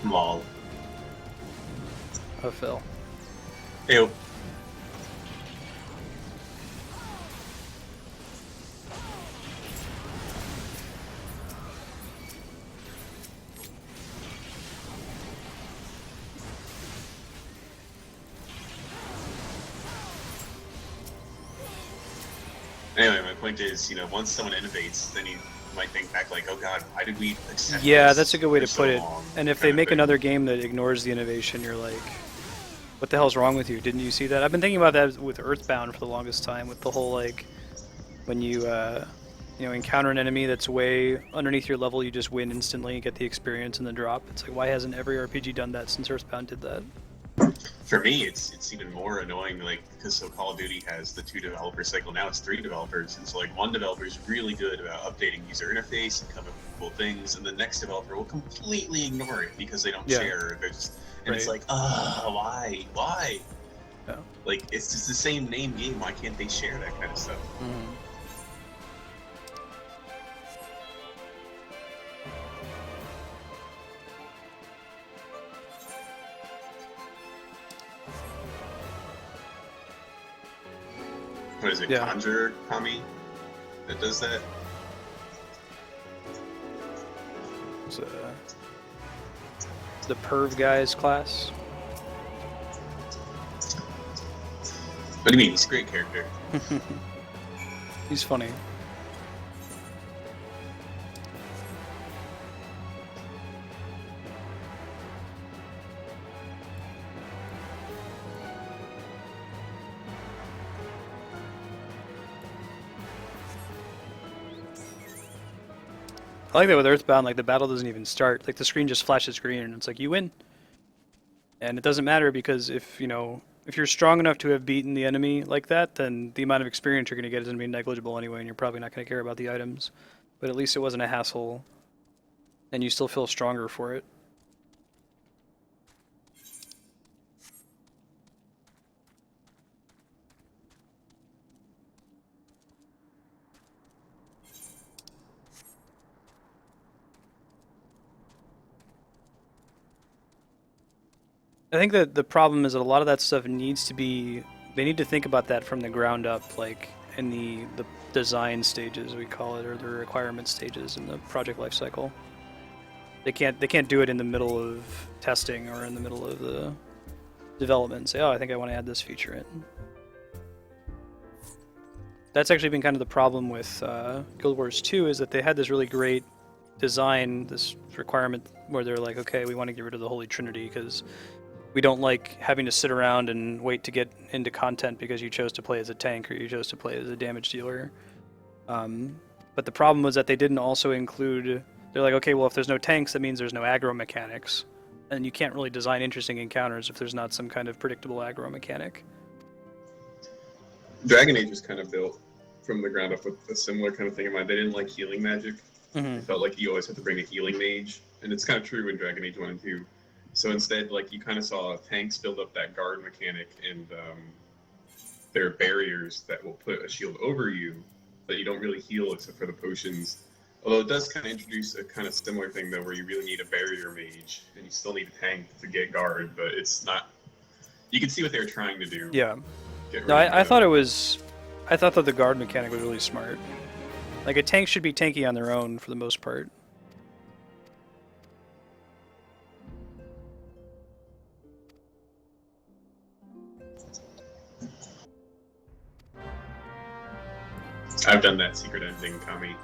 Lol. Oh, Phil. Ew. Anyway, my point is, you know, once someone innovates, then you might think back like, oh god, why did we accept Yeah, this that's a good way for to so put it. long? And if kind they of make thing. another game that ignores the innovation, you're like, what the hell's wrong with you? Didn't you see that? I've been thinking about that with Earthbound for the longest time, with the whole like, when you encounter an enemy that's way underneath your level, you just win instantly and get the experience and the drop. It's like, why hasn't every RPG done that since Earthbound did that? For me, it's even more annoying, like, because so Call of Duty has the 2 developer cycle, now it's 3 developers, and so like one developer is really good about updating user interface and coming up with cool things, and the next developer will completely ignore it because they don't share. They're just, and it's like, why? Yeah. Like, it's just the same name game. Why can't they share that kind of stuff? Mm-hmm. What is it, Conjure Kami that does that? It's the Perv Guys class. What do you mean? He's a great character. He's funny. I like that with Earthbound, like the battle doesn't even start. Like the screen just flashes green and it's like, you win. And it doesn't matter because if you're strong enough to have beaten the enemy like that, then the amount of experience you're going to get is going to be negligible anyway, and you're probably not going to care about the items. But at least it wasn't a hassle, and you still feel stronger for it. I think that the problem is that a lot of that stuff needs to be, they need to think about that from the ground up, like in the design stages, we call it, or the requirement stages in the project lifecycle. They can't do it in the middle of testing or in the middle of the development and say, oh, I think I want to add this feature in. That's actually been kind of the problem with Guild Wars 2, is that they had this really great design, this requirement where they're like, okay, we want to get rid of the Holy Trinity because we don't like having to sit around and wait to get into content because you chose to play as a tank or you chose to play as a damage dealer. But the problem was that they didn't also include, they're like, okay, well, if there's no tanks, that means there's no aggro mechanics. And you can't really design interesting encounters if there's not some kind of predictable aggro mechanic. Dragon Age was kind of built from the ground up with a similar kind of thing in mind. They didn't like healing magic. It felt like you always had to bring a healing mage. And it's kind of true in Dragon Age 1 and 2. So instead, like, you kind of saw tanks build up that guard mechanic, and there are barriers that will put a shield over you, but you don't really heal except for the potions. Although it does kind of introduce a kind of similar thing, though, where you really need a barrier mage, and you still need a tank to get guard, but it's not... You can see what they were trying to do. Yeah. No, I thought that the guard mechanic was really smart. Like, a tank should be tanky on their own for the most part. I've done that secret ending, Kami.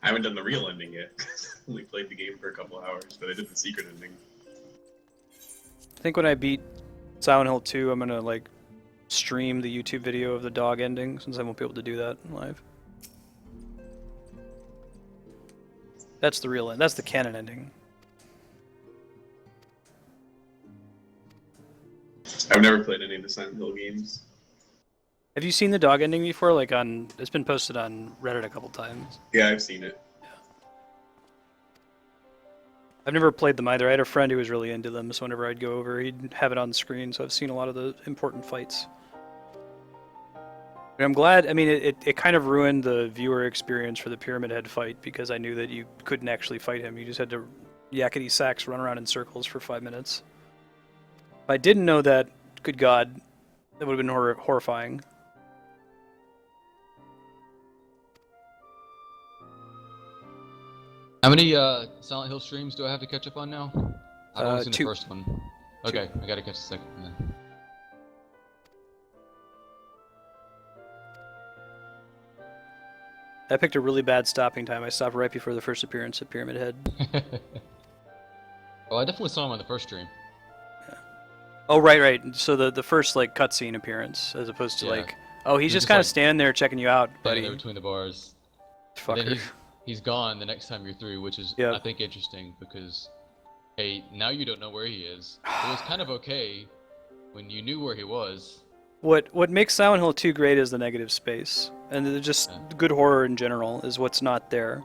I haven't done the real ending yet. Only played the game for a couple hours, but I did the secret ending. I think when I beat Silent Hill 2, I'm gonna like stream the YouTube video of the dog ending, since I won't be able to do that live. That's the real end. That's the canon ending. I've never played any of the Silent Hill games. Have you seen the dog ending before? Like on, it's been posted on Reddit a couple times. Yeah, I've seen it. I've never played them either. I had a friend who was really into them, so whenever I'd go over, he'd have it on the screen, so I've seen a lot of the important fights. And I'm glad, I mean, it kind of ruined the viewer experience for the Pyramid Head fight, because I knew that you couldn't actually fight him. You just had to yakety sax run around in circles for 5 minutes. If I didn't know that, good God, that would have been horrifying. How many Silent Hill streams do I have to catch up on now? I've only seen 2. the first one. Okay, I gotta catch the second one then. I picked a really bad stopping time. I stopped right before the first appearance of Pyramid Head. Well, I definitely saw him on the first stream. Yeah. Oh, right. So the first like cutscene appearance, as opposed to like, oh, he's just kind of like, standing there checking you out, buddy. There between the bars. Fucker. Then he's gone the next time you're through, which is I think interesting because, hey, now you don't know where he is. It was kind of okay when you knew where he was. What makes Silent Hill 2 great is the negative space, and just good horror in general is what's not there.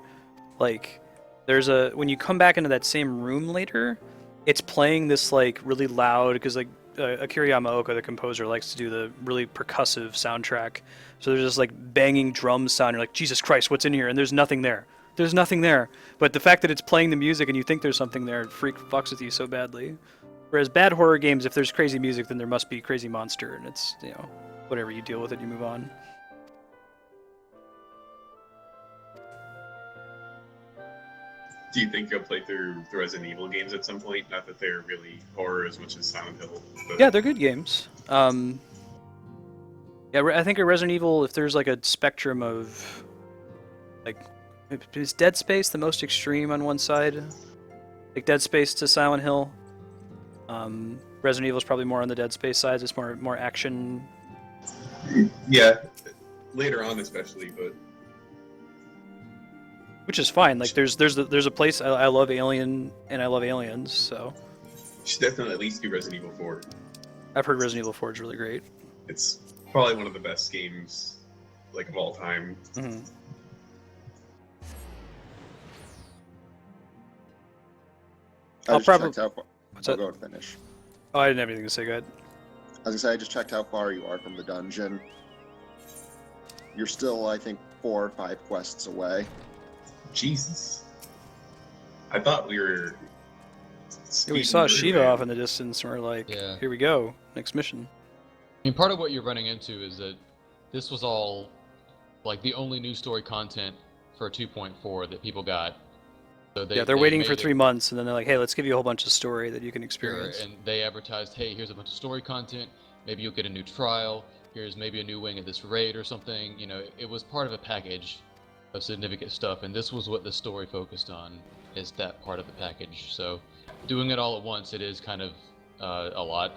Like, when you come back into that same room later, it's playing this like really loud, because like Akira Yamaoka, the composer, likes to do the really percussive soundtrack. So there's this like banging drum sound. You're like, Jesus Christ, what's in here? And there's nothing there. There's nothing there. But the fact that it's playing the music and you think there's something there, fucks with you so badly. Whereas bad horror games, if there's crazy music, then there must be crazy monster, and it's, you know, whatever, you deal with it, you move on. Do you think you'll play through the Resident Evil games at some point? Not that they're really horror as much as Silent Hill. But... Yeah, they're good games. Yeah, I think a Resident Evil, if there's like a spectrum of, like, is Dead Space the most extreme on one side? Like Dead Space to Silent Hill. Resident Evil is probably more on the Dead Space side. It's more action. Yeah, later on especially, but. Which is fine. Like there's a place. I love Alien and I love Aliens, so. You should definitely at least do Resident Evil 4. I've heard Resident Evil 4 is really great. It's probably one of the best games, like, of all time. Mm-hmm. I'll probably. I'll go and finish. Oh, I didn't have anything to say. Go ahead. I was gonna say I just checked how far you are from the dungeon. You're still, I think, 4 or 5 quests away. Jesus. I thought we were. Yeah, we saw Shiva off in the distance, and we're like, here we go, next mission. I mean, part of what you're running into is that this was all, like, the only new story content for 2.4 that people got. So they're waiting for 3 months, and then they're like, hey, let's give you a whole bunch of story that you can experience. Sure, and they advertised, hey, here's a bunch of story content, maybe you'll get a new trial, here's maybe a new wing at this raid or something. You know, it was part of a package of significant stuff, and this was what the story focused on, is that part of the package. So doing it all at once, it is kind of a lot.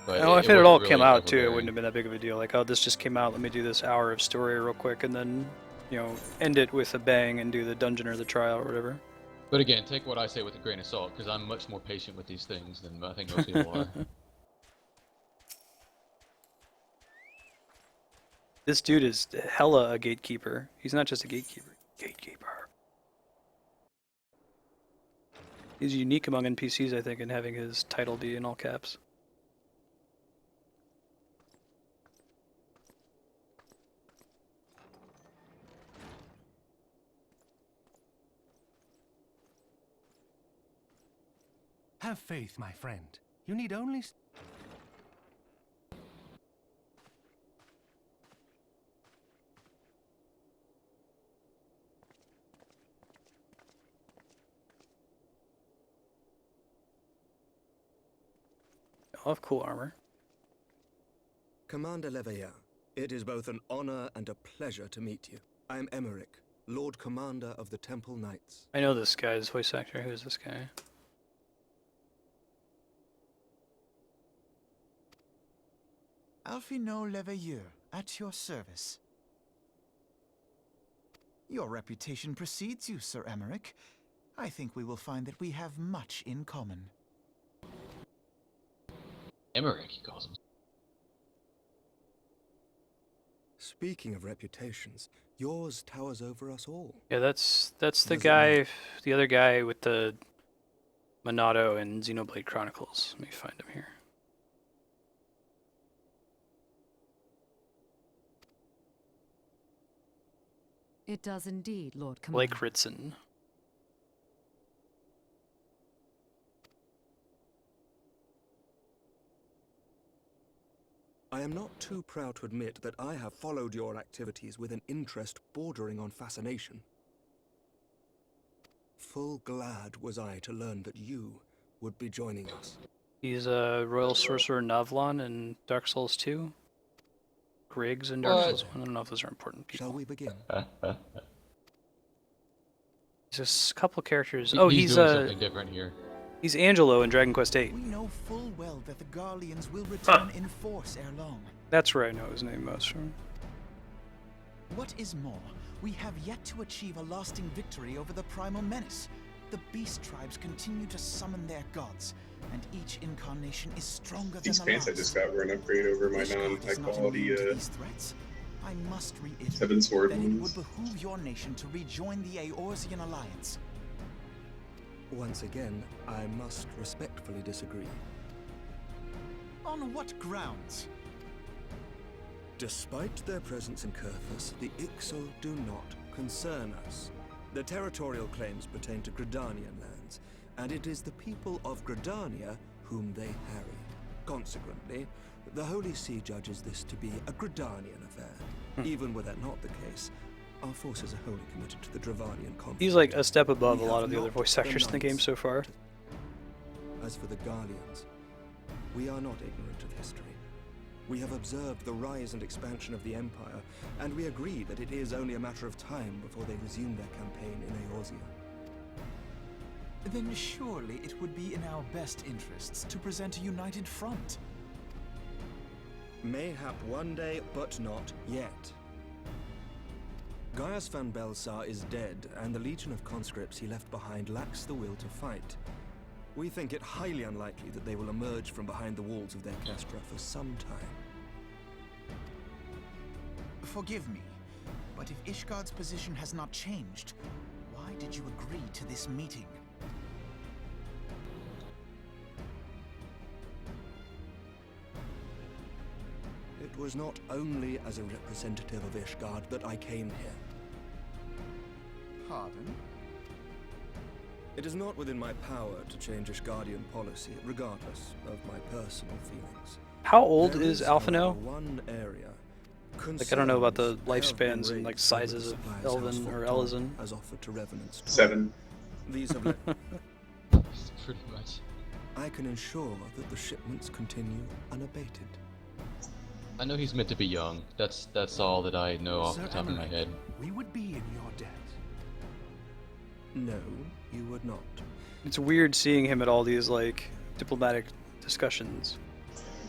But if it all came out, too, it wouldn't have been that big of a deal. Like, oh, this just came out, let me do this hour of story real quick, and then, you know, end it with a bang and do the dungeon or the trial or whatever. But again, take what I say with a grain of salt, because I'm much more patient with these things than I think most people are. This dude is hella a gatekeeper. He's not just a gatekeeper. Gatekeeper. He's unique among NPCs, I think, in having his title be in all caps. Have faith, my friend. You need only... I'll have cool armor. Commander Levin, It is both an honor and a pleasure to meet you. I am Emmerich, Lord Commander of the Temple Knights. I know this guy's voice actor. Who is this guy? Alphino Leveilleur, at your service. Your reputation precedes you, Sir Emmerich. I think we will find that we have much in common. Emmerich, he calls him. Speaking of reputations, yours towers over us all. Yeah, that's the guy, the other guy with the Monado in Xenoblade Chronicles. Let me find him here. It does indeed, Lord Commander. Blake Ritson. I am not too proud to admit that I have followed your activities with an interest bordering on fascination. Full glad was I to learn that you would be joining us. He's a Royal Sorcerer Navlon in Dark Souls 2. Griggs in Dark Souls 1. I don't know if those are important people. Shall we begin? Just a couple characters. He's doing something different here. He's Angelo in Dragon Quest VIII. We know full well that the Garleans will return in force ere long. That's where I know his name most from. What is more, we have yet to achieve a lasting victory over the primal menace. The beast tribes continue to summon their gods, and each incarnation is stronger These than the pants I last. just got were an upgrade over my non-high quality I must reiterate 7-sword that it ones. would behoove your nation to rejoin the Eorzean alliance. Once again, I must respectfully disagree. On what grounds? Despite their presence in Kurthus, the Ixal do not concern us. The territorial claims pertain to Gridanian lands, and it is the people of Gridania whom they harry. Consequently, the Holy See judges this to be a Gridanian affair. Even were that not the case, our forces are wholly committed to the Dravanian conflict. He's like a step above a lot of the other voice actors in the game so far. As for the Garleans, we are not ignorant of history. We have observed the rise and expansion of the Empire, and we agree that it is only a matter of time before they resume their campaign in Eorzea. Then surely it would be in our best interests to present a united front. Mayhap one day, but not yet. Gaius van Belsar is dead, and the legion of conscripts he left behind lacks the will to fight. We think it highly unlikely that they will emerge from behind the walls of their Kestra for some time. Forgive me, but if Ishgard's position has not changed, why did you agree to this meeting? It was not only as a representative of Ishgard that I came here. Pardon? It is not within my power to change Ishgardian policy, regardless of my personal feelings. How old There is however, Alphino? one area Like, I don't know about the concerns lifespans have and been like raised sizes over of the supplies Elven House or Fulton Elezen. has offered to revenants. 7. These have led Pretty much. I can ensure that the shipments continue unabated. I know he's meant to be young. That's all that I know off Sir the top of my Emmerich, head. We would be in your debt. No, you would not. It's weird seeing him at all these like diplomatic discussions.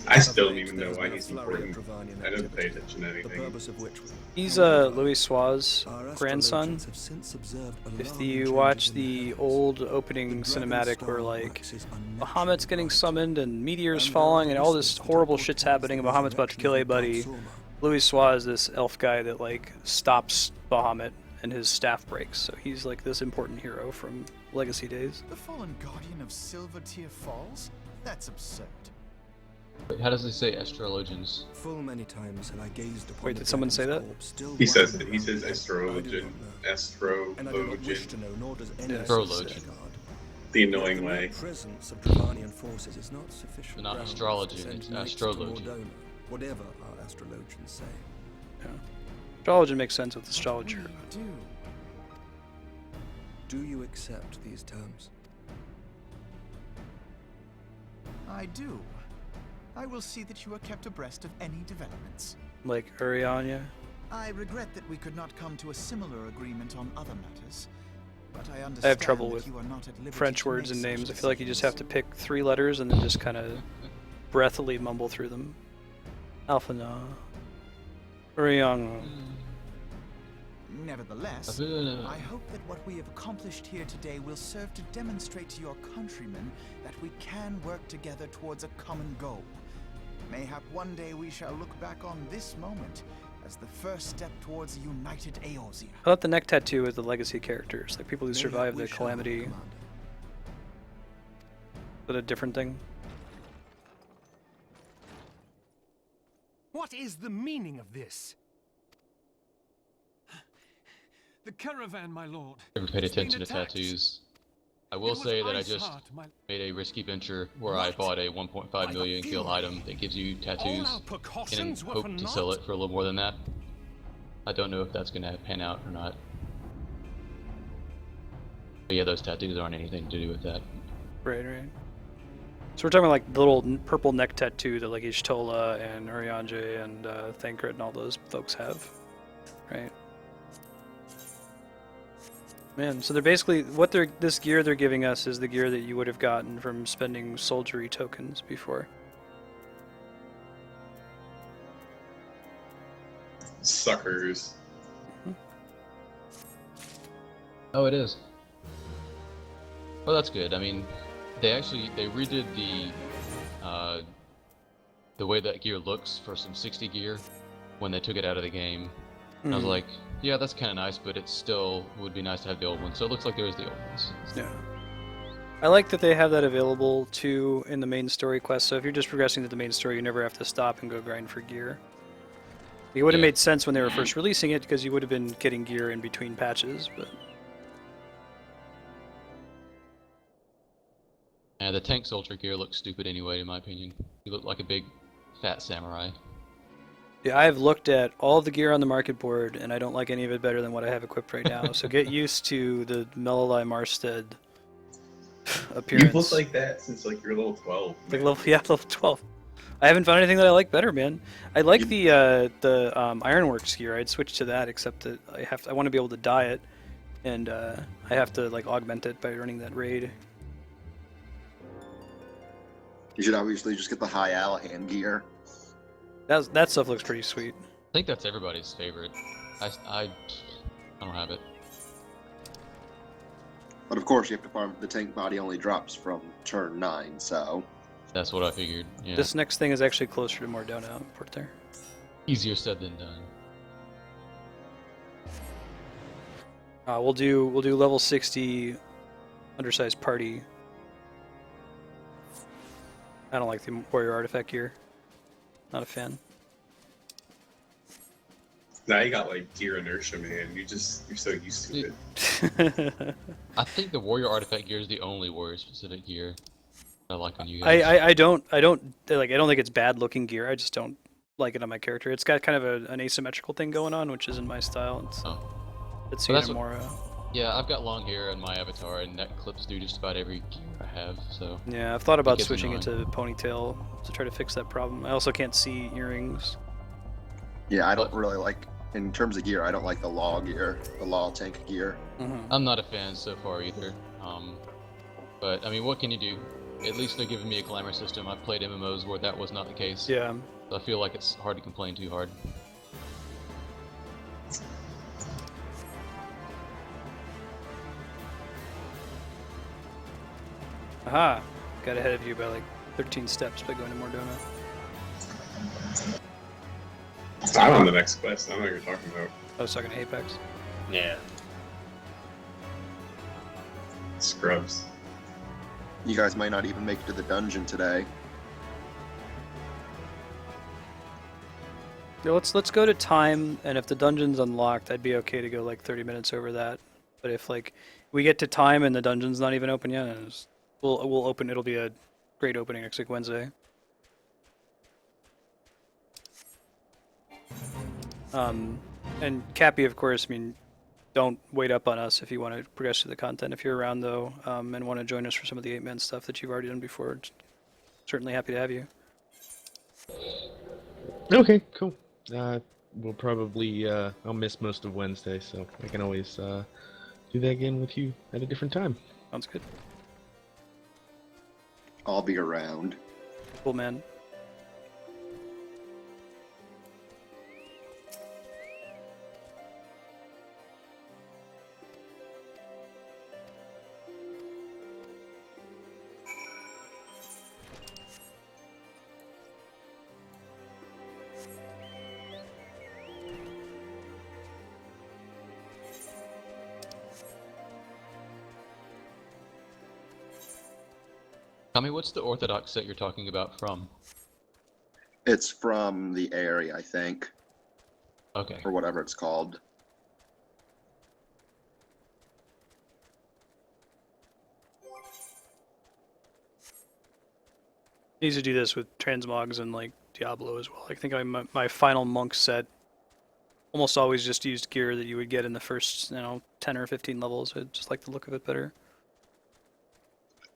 I still don't even know why he's important. I don't pay attention to anything. He's Louis Sua's grandson. Have since observed If you watch the old opening cinematic where like Bahamut's getting summoned and meteors falling and all this horrible shit's happening and Bahamut's about to kill everybody, Louis Sua is this elf guy that like stops Bahamut and his staff breaks. So he's like this important hero from Legacy days. The fallen guardian of Silvertear Falls? That's absurd. Wait, how does he say astrologians? Full many times have I gazed upon Wait, did someone say that? He says that. He says astrologian. And I do not wish to know, nor does any Astrologian. The annoying The way. presence of Dravanian forces is not sufficient. Not grounds astrology, to send it's knights to astrology. Mordona, whatever our astrologians say. Yeah. Astrology makes sense with astrologer. Do you accept these terms? I do. I will see that you are kept abreast of any developments. Like Eorzea? I regret that we could not come to a similar agreement on other matters, but I understand I have trouble that with you are not at liberty French to words make and such names. I feel like you just have to pick 3 letters and then just kind of breathily mumble through them. Alphana. Eorzea. Nevertheless, I hope that what we have accomplished here today will serve to demonstrate to your countrymen that we can work together towards a common goal. Mayhap one day we shall look back on this moment as the first step towards a united Eorzea. I thought the neck tattoo is the legacy characters, like people who survived the calamity. Is that a different thing? What is the meaning of this? The caravan, my lord. Never paid attention to tattoos. I will say that I just made a risky venture where I bought a 1.5 million gil item that gives you tattoos and hope to sell it for a little more than that. I don't know if that's going to pan out or not. But yeah, those tattoos aren't anything to do with that. Right. So we're talking like the little purple neck tattoo that like Ishtola and Urianger and Thancred and all those folks have, right? Man, so they're basically this gear they're giving us is the gear that you would have gotten from spending soldiery tokens before. Suckers. Oh, it is. Well, that's good. I mean, they redid the way that gear looks for some 60 gear when they took it out of the game. And I was like, yeah, that's kind of nice, but it still would be nice to have the old ones. So it looks like there's the old ones. Yeah. I like that they have that available too in the main story quest. So if you're just progressing to the main story, you never have to stop and go grind for gear. It would have made sense when they were first releasing it because you would have been getting gear in between patches, but yeah, the tank soldier gear looks stupid anyway, in my opinion. You look like a big, fat samurai. yeah, I've looked at all the gear on the market board, and I don't like any of it better than what I have equipped right now. So get used to the Melali Marstead appearance. You've looked like that since like you're level 12. Like level 12. I haven't found anything that I like better, man. I like the Ironworks gear. I'd switch to that, except that I want to be able to dye it, and I have to like augment it by running that raid. You should obviously just get the high Allahan gear. That stuff looks pretty sweet. I think that's everybody's favorite. I don't have it. But of course, you have to farm. The tank body only drops from turn 9, so. That's what I figured. Yeah. This next thing is actually closer to Mordona, Port there. Easier said than done. We'll do level 60 undersized party. I don't like the warrior artifact gear. Not a fan. Now you got like gear inertia, man. You're so used to it. I think the warrior artifact gear is the only warrior specific gear I like on you guys. I don't think it's bad looking gear. I just don't like it on my character. It's got kind of an asymmetrical thing going on, which isn't my style. It's more. Yeah, I've got long hair on my avatar, and neck clips do just about every gear I have. So yeah, I've thought about switching it to ponytail to try to fix that problem. I also can't see earrings. Yeah, I don't really like. In terms of gear, I don't like the law gear, the law tank gear. I'm not a fan so far either. But I mean, what can you do? At least they're giving me a glamour system. I've played MMOs where that was not the case. Yeah. So I feel like it's hard to complain too hard. Aha! Got ahead of you by like 13 steps by going to Mordona. I'm on the next quest. I don't know what you're talking about. I was talking to Apex. Yeah. Scrubs. You guys might not even make it to the dungeon today. Yeah, let's go to time, and if the dungeon's unlocked, I'd be okay to go like 30 minutes over that. But if like we get to time and the dungeon's not even open yet, we'll open. It'll be a great opening next week Wednesday. And Cappy, of course, I mean, don't wait up on us if you want to progress through the content. If you're around, though, and want to join us for some of the 8-man stuff that you've already done before, certainly happy to have you. Okay, cool. We'll probably, I'll miss most of Wednesday, so I can always do that again with you at a different time. Sounds good. I'll be around. Cool, man. Tell me, what's the Orthodox set you're talking about from? It's from the area, I think. Okay. Or whatever it's called. I used to do this with transmogs and like Diablo as well. I think my final monk set almost always just used gear that you would get in the first, 10 or 15 levels. I just like the look of it better.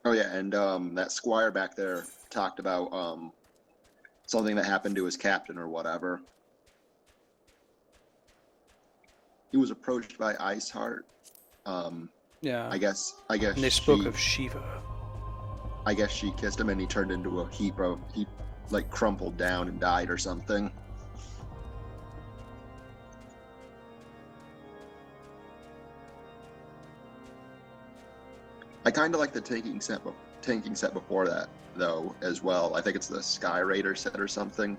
Oh yeah, and that squire back there talked about something that happened to his captain or whatever. He was approached by Iceheart. Yeah. I guess. And they spoke of Shiva. I guess she kissed him, and he turned into a heap of he like crumpled down and died or something. I kind of like the tanking set before that, though, as well. I think it's the Sky Raider set or something.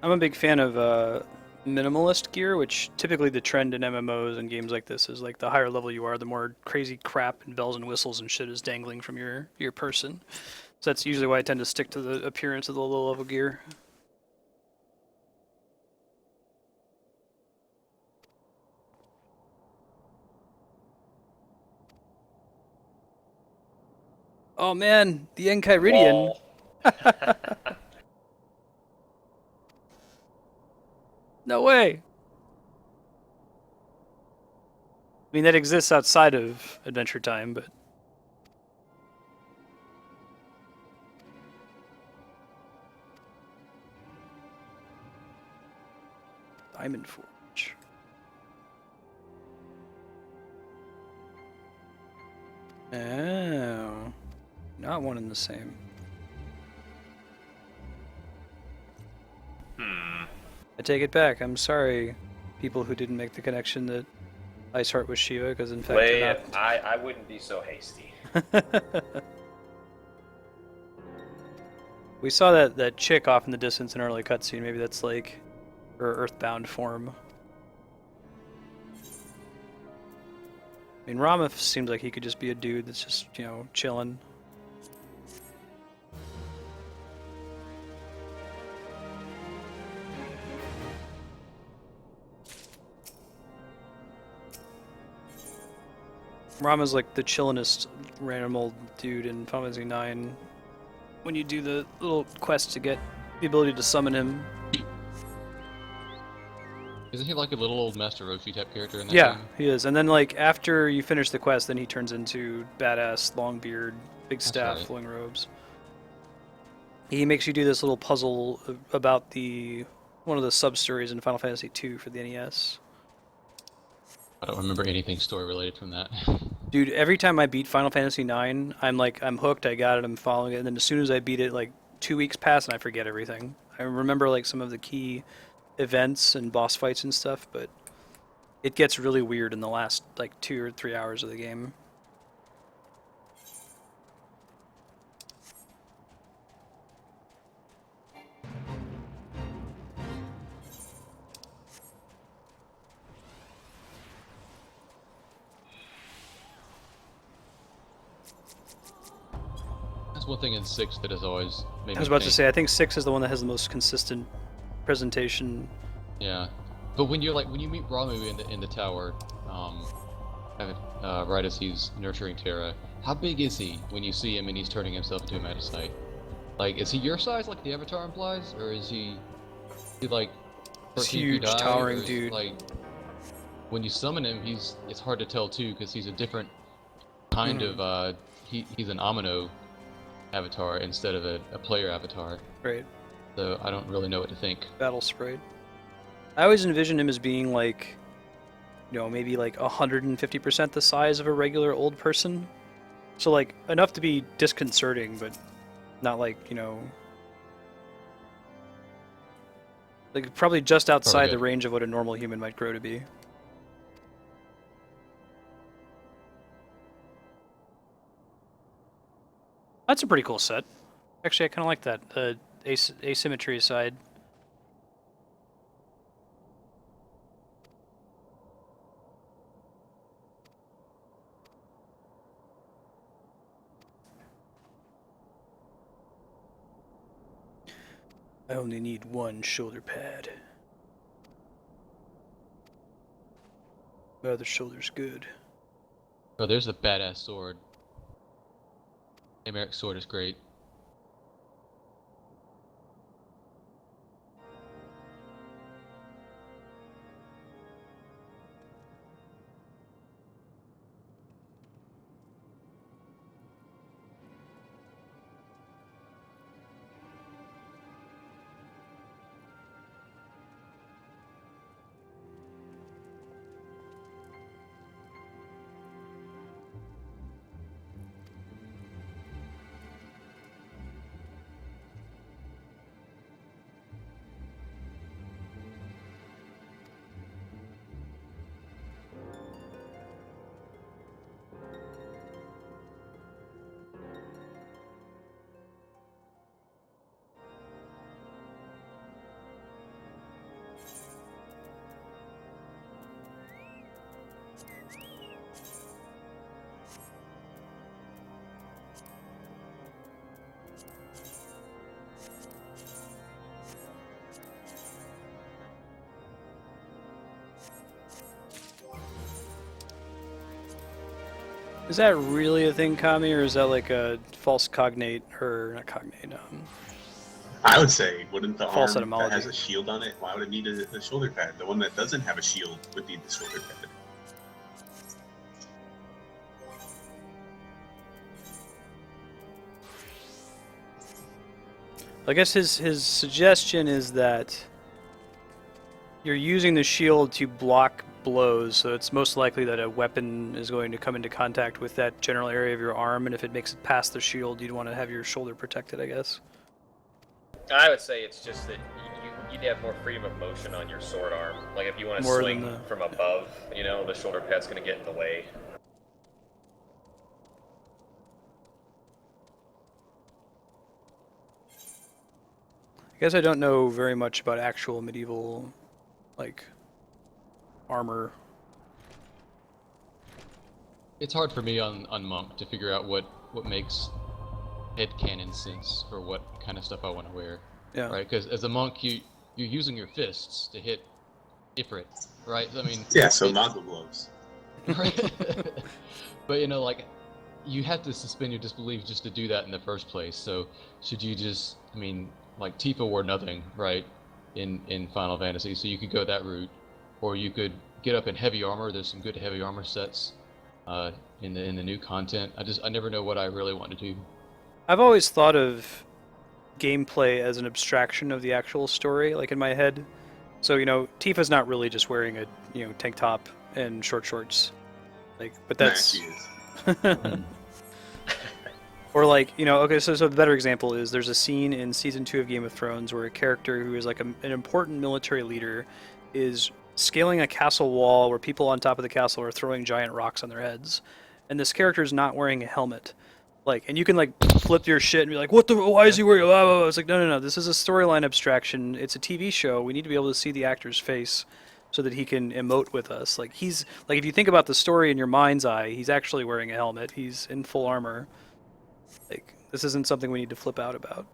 I'm a big fan of minimalist gear, which typically the trend in MMOs and games like this is like the higher level you are, the more crazy crap and bells and whistles and shit is dangling from your person. So that's usually why I tend to stick to the appearance of the low level gear. Oh man, the Enchiridion. No way. I mean, that exists outside of Adventure Time, but... Diamond Forge. Oh. Not one and the same. I take it back. I'm sorry, people who didn't make the connection that Iceheart was Shiva, because in fact they're not. I wouldn't be so hasty. We saw that chick off in the distance in early cutscene. Maybe that's like her Earthbound form. I mean, Rama seems like he could just be a dude that's just, chilling. Rama's like the chillinest random old dude in Final Fantasy IX. When you do the little quest to get the ability to summon him. Isn't he like a little old Master Roshi type character in that Yeah, game? he is. And then like after you finish the quest, then he turns into badass, long beard, big staff, right. flowing robes. He makes you do this little puzzle about one of the sub-stories in Final Fantasy II for the NES. I don't remember anything story related from that. Dude, every time I beat Final Fantasy IX, I'm hooked, I got it, I'm following it, and then as soon as I beat it, like 2 weeks pass and I forget everything. I remember like some of the key events and boss fights and stuff, but it gets really weird in the last like 2 or 3 hours of the game. That's one thing in 6 that has always made me I was about to think. say, I think 6 is the one that has the most consistent presentation. Yeah, but when you meet Ramu in the tower, right as he's nurturing Terra, how big is he when you see him and he's turning himself into a Magicite? Like, is he your size like the Avatar implies, or is he like This 13 feet huge, high, towering or is, dude. like, when you summon him, it's hard to tell too because he's a different kind of he's an Amino avatar instead of a player avatar. Right. So I don't really know what to think. Battle sprite. I always envisioned him as being like, maybe like 150% the size of a regular old person. So like enough to be disconcerting, but not like, like probably just outside the range of what a normal human might grow to be. That's a pretty cool set. Actually, I kind of like that. Asymmetry aside. I only need one shoulder pad. My other shoulder's good. Oh, there's a badass sword. Americ's sword is great. Is that really a thing, Kami, or is that like a false cognate, or not cognate? I would say, wouldn't the false arm etymology. that has a shield on it, why would it need a shoulder pad? The one that doesn't have a shield would need the shoulder pad. I guess his suggestion is that you're using the shield to block blows, so it's most likely that a weapon is going to come into contact with that general area of your arm, and if it makes it past the shield, you'd want to have your shoulder protected, I guess. I would say it's just that you'd have more freedom of motion on your sword arm. Like if you want to swing from above, the shoulder pad's going to get in the way. I guess I don't know very much about actual medieval, like, armor. It's hard for me on Monk to figure out what makes headcanon sense for what kind of stuff I want to wear. Yeah. Right? Because as a monk, you're using your fists to hit Ifrit, right? I mean. Yeah, so Mongol gloves. Right? But like, you have to suspend your disbelief just to do that in the first place. So should you just, like Tifa wore nothing, right, in Final Fantasy, so you could go that route, or you could get up in heavy armor. There's some good heavy armor sets in the new content. I never know what I really want to do. I've always thought of gameplay as an abstraction of the actual story, like in my head. So Tifa's not really just wearing a tank top and short shorts, like, but that's. Or like, okay, so the better example is there's a scene in Season 2 of Game of Thrones where a character who is like an important military leader is scaling a castle wall where people on top of the castle are throwing giant rocks on their heads. And this character is not wearing a helmet. Like, and you can like flip your shit and be like, why is he wearing blah, blah, blah. It's like, no, this is a storyline abstraction. It's a TV show. We need to be able to see the actor's face so that he can emote with us. Like, he's, like, if you think about the story in your mind's eye, he's actually wearing a helmet. He's in full armor. Like, this isn't something we need to flip out about.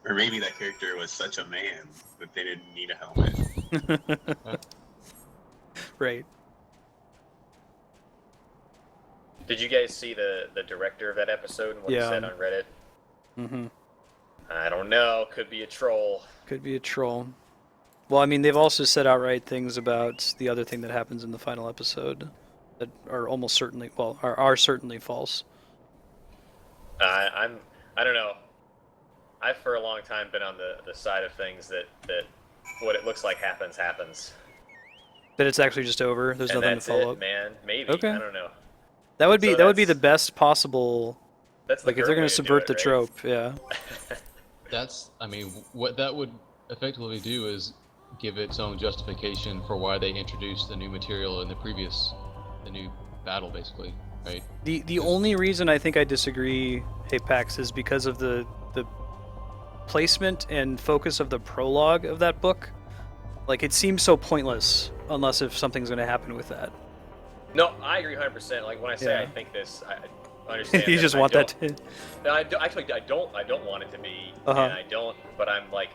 Or maybe that character was such a man that they didn't need a helmet. Right. Did you guys see the director of that episode and what he said on Reddit? Mm-hmm. I don't know. Could be a troll. Could be a troll. Well, they've also said outright things about the other thing that happens in the final episode that are almost certainly, are certainly false. I don't know. I've for a long time been on the side of things that what it looks like happens. That it's actually just over. There's And nothing to that's follow it, up. man. Maybe. Okay. I don't know. That would be So that would be the that's- best possible. That's the Like if they're girl gonna way to do subvert it, the right? trope, yeah. That's, I mean, what that would effectively do is give its own justification for why they introduced the new material in the new battle, basically, right? The only reason I think I disagree, Apex, is because of the placement and focus of the prologue of that book. Like it seems so pointless unless if something's gonna happen with that. No, I agree 100%. Like when I say Yeah. I think this, I understand. You that, just and I want that don't- No, actually, I don't want it to be, Uh-huh. and I don't. But I'm like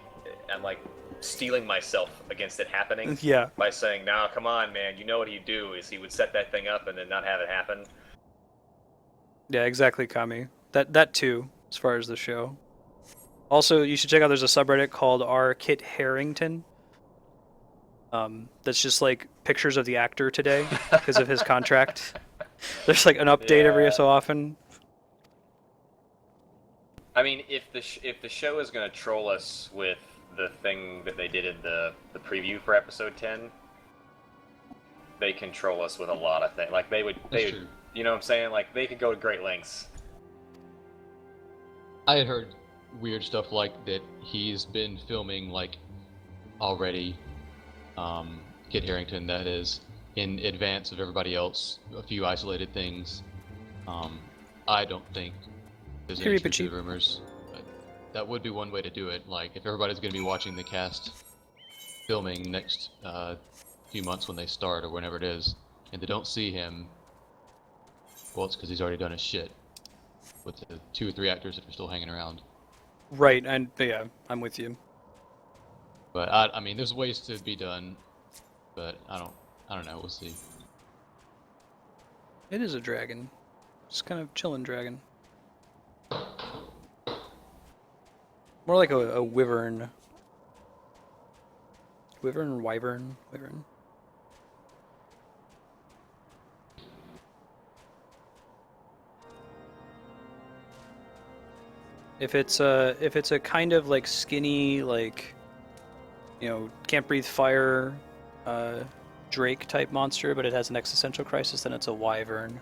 steeling myself against it happening. Yeah. By saying, "Now, come on, man. You know what he'd do is he would set that thing up and then not have it happen." Yeah, exactly, Kami. That too, as far as the show. Also, you should check out. There's a subreddit called R. Kit Harrington. That's just like pictures of the actor today because of his contract. There's like an update every Yeah. so often. I mean, if the show is going to troll us with the thing that they did in the preview for episode 10, they can troll us with a lot of things. Like they would, true. you know what I'm saying? Like they could go to great lengths. I had heard weird stuff like that he's been filming like already, Kit Harington, that is, in advance of everybody else, a few isolated things. I don't think there's any truth to the rumors, but that would be one way to do it. Like if everybody's going to be watching the cast filming next few months when they start or whenever it is, and they don't see him, well, it's because he's already done his shit with the 2 or 3 actors that are still hanging around. Right, and yeah, I'm with you. But I mean, there's ways to be done, but I don't know. We'll see. It is a dragon. Just kind of chilling dragon. More like a wyvern. Wyvern, wyvern, wyvern. If it's a kind of like skinny, like, you know, can't breathe fire, Drake type monster, but it has an existential crisis, then it's a wyvern.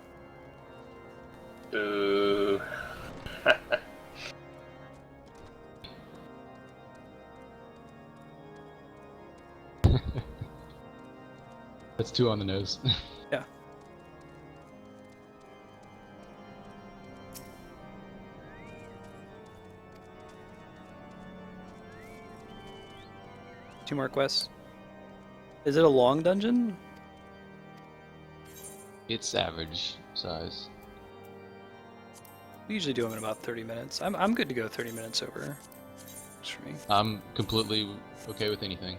Ooh. That's 2 on the nose. Yeah. Two more quests. Is it a long dungeon? It's average size. We usually do them in about 30 minutes. I'm good to go 30 minutes over. Works for me. I'm completely okay with anything.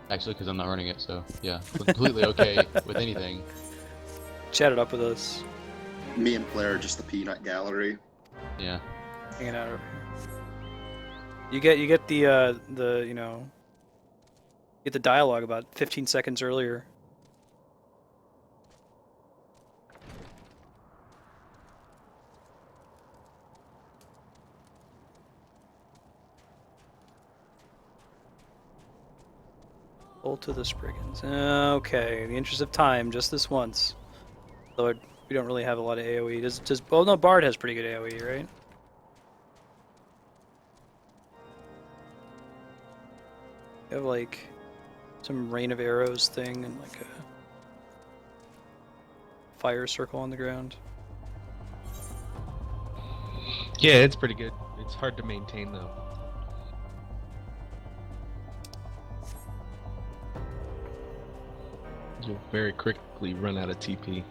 Actually, because I'm not running it, so yeah, completely okay with anything. Chat it up with us. Me and Claire are just the peanut gallery. Yeah. Hanging out over here. You get the you know, get the dialogue about 15 seconds earlier. Bolt to the Spriggans. Okay, in the interest of time, just this once. Though we don't really have a lot of AoE. Does oh no, Bard has pretty good AoE, right? You have like some rain of arrows thing and like a fire circle on the ground. Yeah, it's pretty good. It's hard to maintain though. You'll very quickly run out of TP.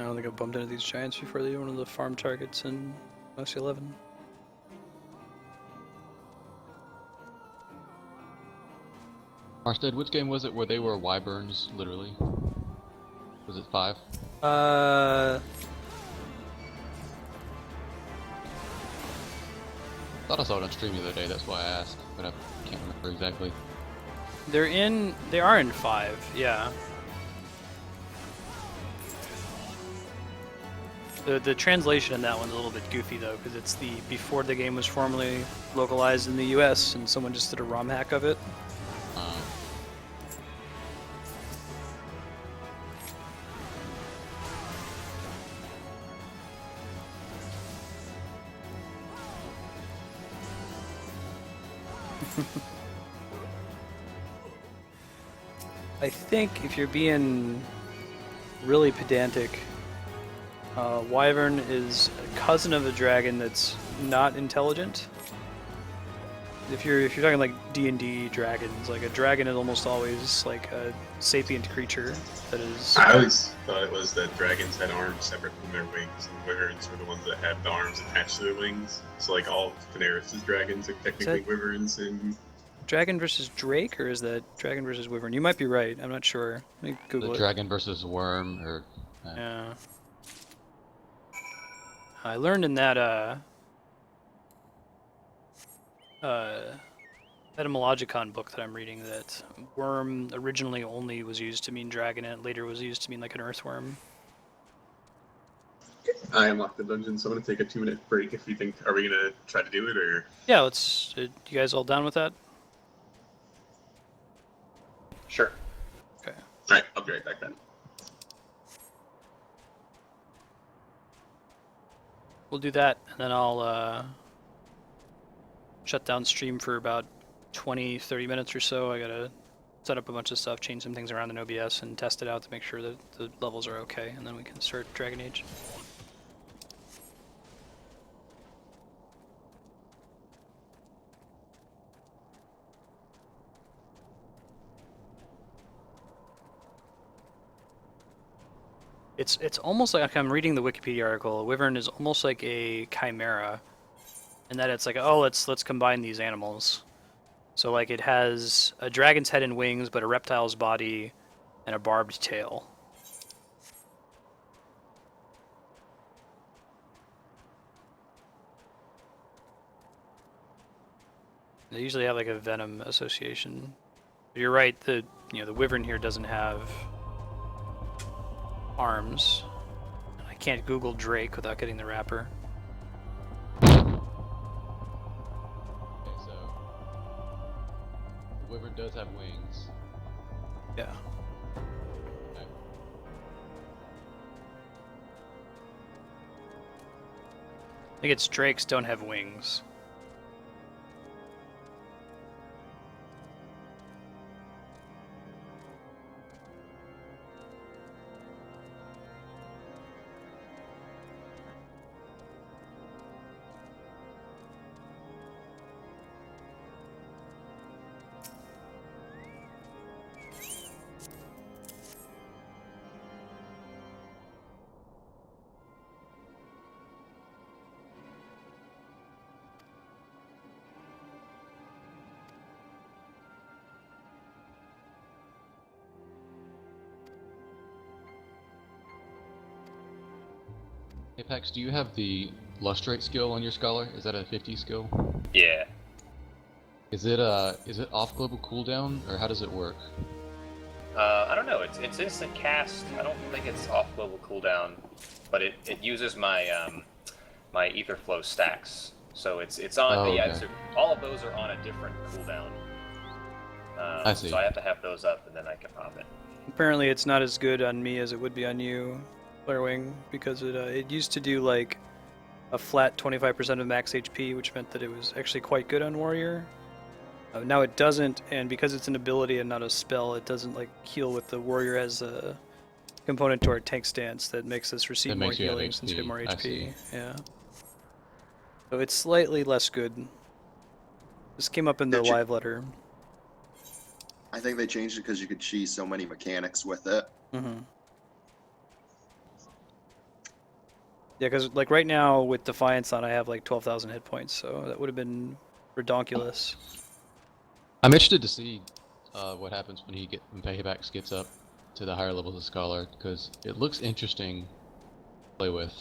don't think I've bumped into these giants before. They're one of the farm targets in OC 11. Marstead, which game was it where they were wyverns, literally? Was it 5? Thought I saw it on stream the other day, that's why I asked, but I can't remember exactly. They are in 5, yeah. The translation in that one's a little bit goofy though, because it's before the game was formally localized in the US, and someone just did a ROM hack of it. I think if you're being really pedantic, Wyvern is a cousin of a dragon that's not intelligent. If you're talking like D&D dragons, like a dragon is almost always like a sapient creature that is. I always thought it was that dragons had arms separate from their wings, and wyverns were the ones that had the arms attached to their wings. So like all Fenrir' dragons are technically wyverns, and Dragon versus Drake, or is that Dragon versus Wyvern? You might be right. I'm not sure. Let me Google it. Dragon versus Worm, or yeah. I learned in that Etymologicon book that I'm reading that worm originally only was used to mean dragon, and later was used to mean like an earthworm. I unlocked the dungeon, so I'm gonna take a 2-minute break. If you think, are we gonna try to do it, or? Yeah, let's. You guys all down with that? Sure. Okay. Alright, I'll be right back then. We'll do that, and then I'll shut down stream for about 20-30 minutes or so. I gotta set up a bunch of stuff, change some things around in OBS, and test it out to make sure that the levels are okay, and then we can start Dragon Age. It's almost like I'm reading the Wikipedia article. A wyvern is almost like a chimera, in that it's like, oh, let's combine these animals. So like it has a dragon's head and wings, but a reptile's body and a barbed tail. They usually have like a venom association. But you're right. The wyvern here doesn't have arms. I can't Google Drake without getting the wrapper. Okay, so the wyvern does have wings. Yeah. Okay. I think it's drakes don't have wings. Apex, do you have the Lustrate skill on your Scholar? Is that a 50 skill? Yeah. Is it off global cooldown, or how does it work? I don't know. It's instant cast. I don't think it's off global cooldown, but it uses my my ether flow stacks. So it's on. Oh, yeah. okay. So all of those are on a different cooldown. I see. So I have to have those up, and then I can pop it. Apparently, it's not as good on me as it would be on you, Blairwing, because it used to do like a flat 25% of max HP, which meant that it was actually quite good on Warrior. Now it doesn't, and because it's an ability and not a spell, it doesn't like heal with the Warrior as a component to our tank stance that makes us receive more healing since we have more HP. Yeah. So it's slightly less good. This came up in the live letter. I think they changed it because you could cheese so many mechanics with it. Mm-hmm. Yeah, because like right now with Defiance on, I have like 12,000 hit points, so that would have been redonkulous. I'm interested to see what happens when Paybax gets up to the higher levels of Scholar, because it looks interesting to play with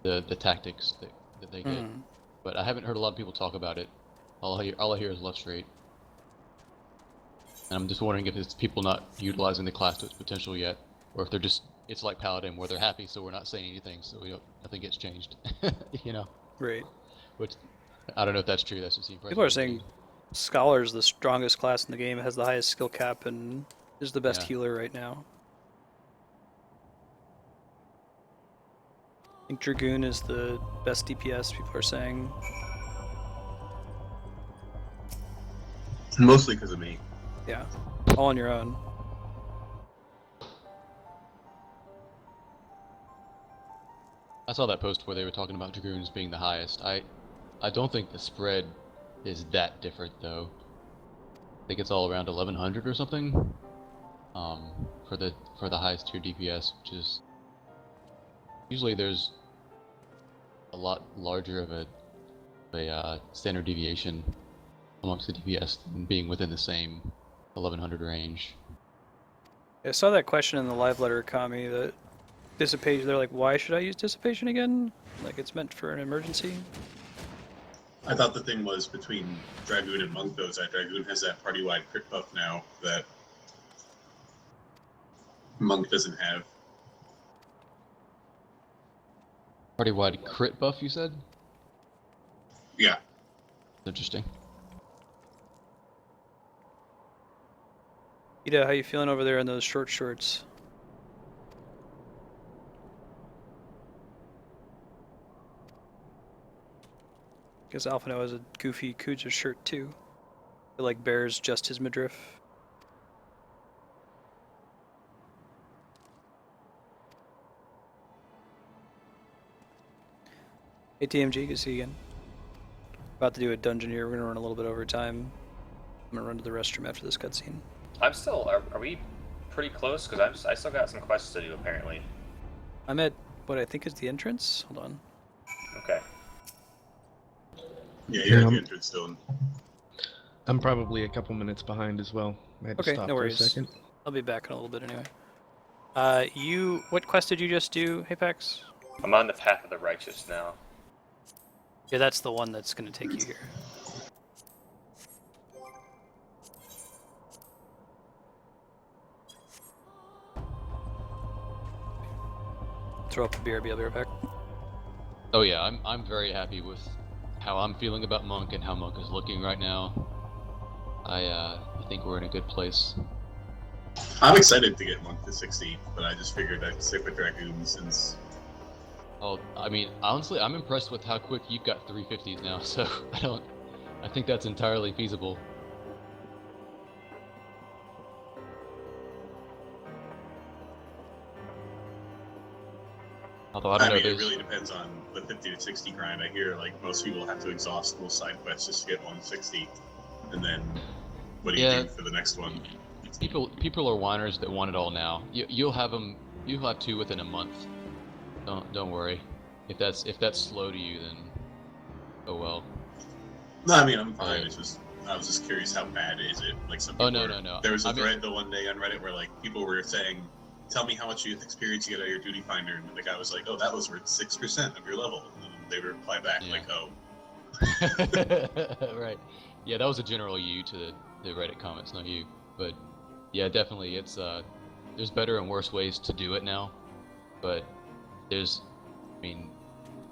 the tactics that they get. But I haven't heard a lot of people talk about it. All I hear is left straight. And I'm just wondering if it's people not utilizing the class to its potential yet, or if it's like Paladin where they're happy, so we're not saying anything, so nothing gets changed. You know? Right. Which I don't know if that's true. That's just the impression People are I'm saying getting. Scholar is the strongest class in the game, has the highest skill cap, and is the best Yeah. healer right now. I think Dragoon is the best DPS, people are saying. Mostly because of me. Yeah, all on your own. I saw that post where they were talking about Dragoons being the highest. I don't think the spread is that different though. I think it's all around 1100 or something. For the highest tier DPS, which is usually there's a lot larger of a standard deviation amongst the DPS than being within the same 1100 range. I saw that question in the live letter, Kami, that dissipation, they're like, why should I use dissipation again? Like it's meant for an emergency? I thought the thing was between Dragoon and Monk, though, is that Dragoon has that party-wide crit buff now that Monk doesn't have. Party-wide crit buff, you said? Yeah. Interesting. Ida, how you feeling over there in those short shorts? Because Alphino has a goofy Kuja shirt too. It like bears just his midriff. Hey TMG, good to see you again. About to do a dungeon here, we're gonna run a little bit over time. I'm gonna run to the restroom after this cutscene. I'm still. Are we pretty close? Because I still got some quests to do apparently. I'm at what I think is the entrance. Hold on. Okay. Yeah, you're at the entrance still. I'm probably a couple minutes behind as well. I had to Okay, stop no for a worries. second. I'll be back in a little bit anyway. What quest did you just do, Apex? I'm on the path of the righteous now. Yeah, that's the one that's gonna take you here. Throw up a BRB, I'll be right back. Oh yeah, I'm very happy with how I'm feeling about Monk and how Monk is looking right now. I think we're in a good place. I'm excited to get Monk to 60, but I just figured I'd stick with Dragoon since... Oh, I mean, honestly, I'm impressed with how quick you've got 350s now, so I think that's entirely feasible. Although I don't know, it really depends on the 50 to 60 grind. I hear like most people have to exhaust most side quests just to get 160, and then what do you do for the next one? People are whiners that want it all now. You'll have them. You'll have two within a month. Don't worry. If that's slow to you, then oh well. No, I mean I'm fine. It's just I was just curious how bad is it? Like some people. No. There was a thread the one day on Reddit where like people were saying, "Tell me how much youth experience you get out of your duty finder," and the guy was like, "Oh, that was worth 6% of your level." And they would reply back like, "Oh." Right. Yeah, that was a general you to the Reddit comments, not you. But yeah, definitely, it's there's better and worse ways to do it now. But I mean,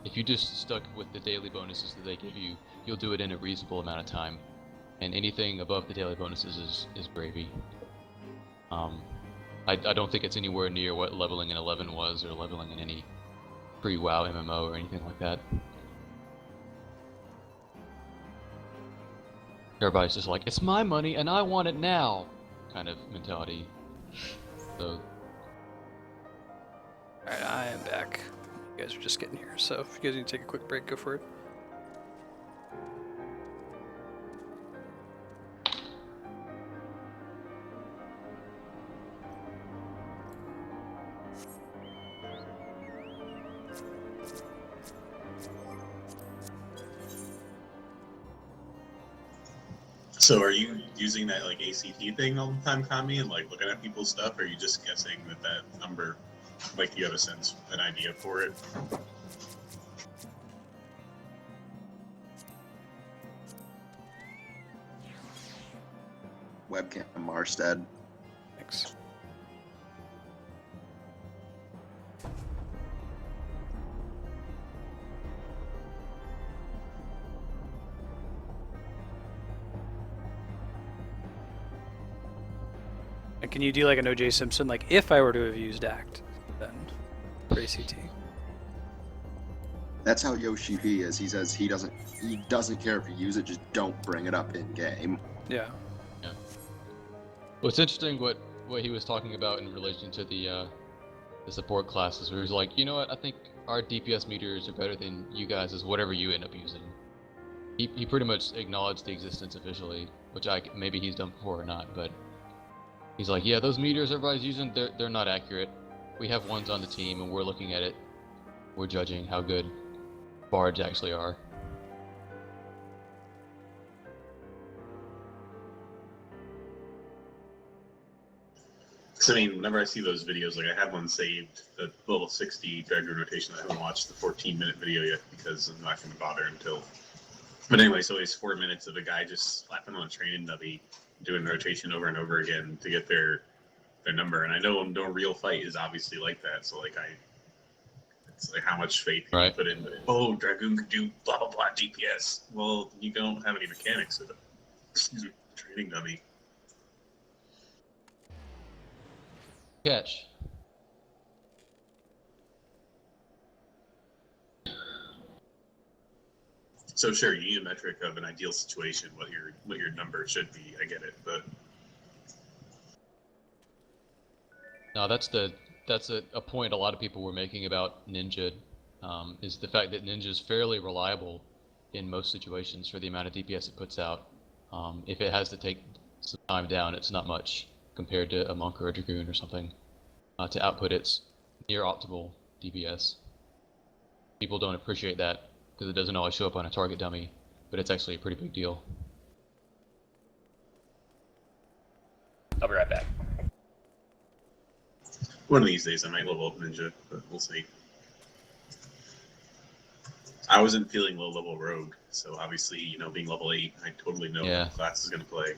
if you just stuck with the daily bonuses that they give you, you'll do it in a reasonable amount of time. And anything above the daily bonuses is gravy. I don't think it's anywhere near what leveling in 11 was, or leveling in any pre-WoW MMO or anything like that. Everybody's just like, it's my money and I want it now, kind of mentality. So. Alright, I am back. You guys are just getting here, so if you guys need to take a quick break, go for it. So are you using that like ACT thing all the time, Kami, and like looking at people's stuff, or are you just guessing that number, like you have an idea for it? Webcam Marstead. Thanks. And can you do like an O.J. Simpson, like if I were to have used ACT, then for ACT? That's how Yoshi P is. He says he doesn't care if you use it, just don't bring it up in game. Yeah. Yeah. Well, it's interesting what he was talking about in relation to the support classes, where he was like, you know what, I think our DPS meters are better than you guys' as whatever you end up using. He pretty much acknowledged the existence officially, which maybe he's done before or not, but he's like, yeah, those meters everybody's using, they're not accurate. We have ones on the team, and we're looking at it. We're judging how good bards actually are. Because I mean, whenever I see those videos, like I have one saved, the level 60 Dragoon rotation. I haven't watched the 14-minute video yet because I'm not going to bother until. But anyway, so it's 4 minutes of a guy just slapping on a training nubby, doing the rotation over and over again to get their number. And I know no real fight is obviously like that. So like it's like how much faith you put in. Oh, Dragoon can do blah blah blah DPS. Well, you don't have any mechanics of it. Training dummy. Catch. So sure, you need a metric of an ideal situation, what your number should be. I get it, but no, that's a point a lot of people were making about Ninja, is the fact that Ninja is fairly reliable in most situations for the amount of DPS it puts out. If it has to take some time down, it's not much compared to a Monk or a Dragoon or something. To output its near optimal DPS. People don't appreciate that because it doesn't always show up on a target dummy, but it's actually a pretty big deal. I'll be right back. one of these days I might level up Ninja, but we'll see. I wasn't feeling low level Rogue, so obviously, you know, being level 8, I totally know what class is going to play.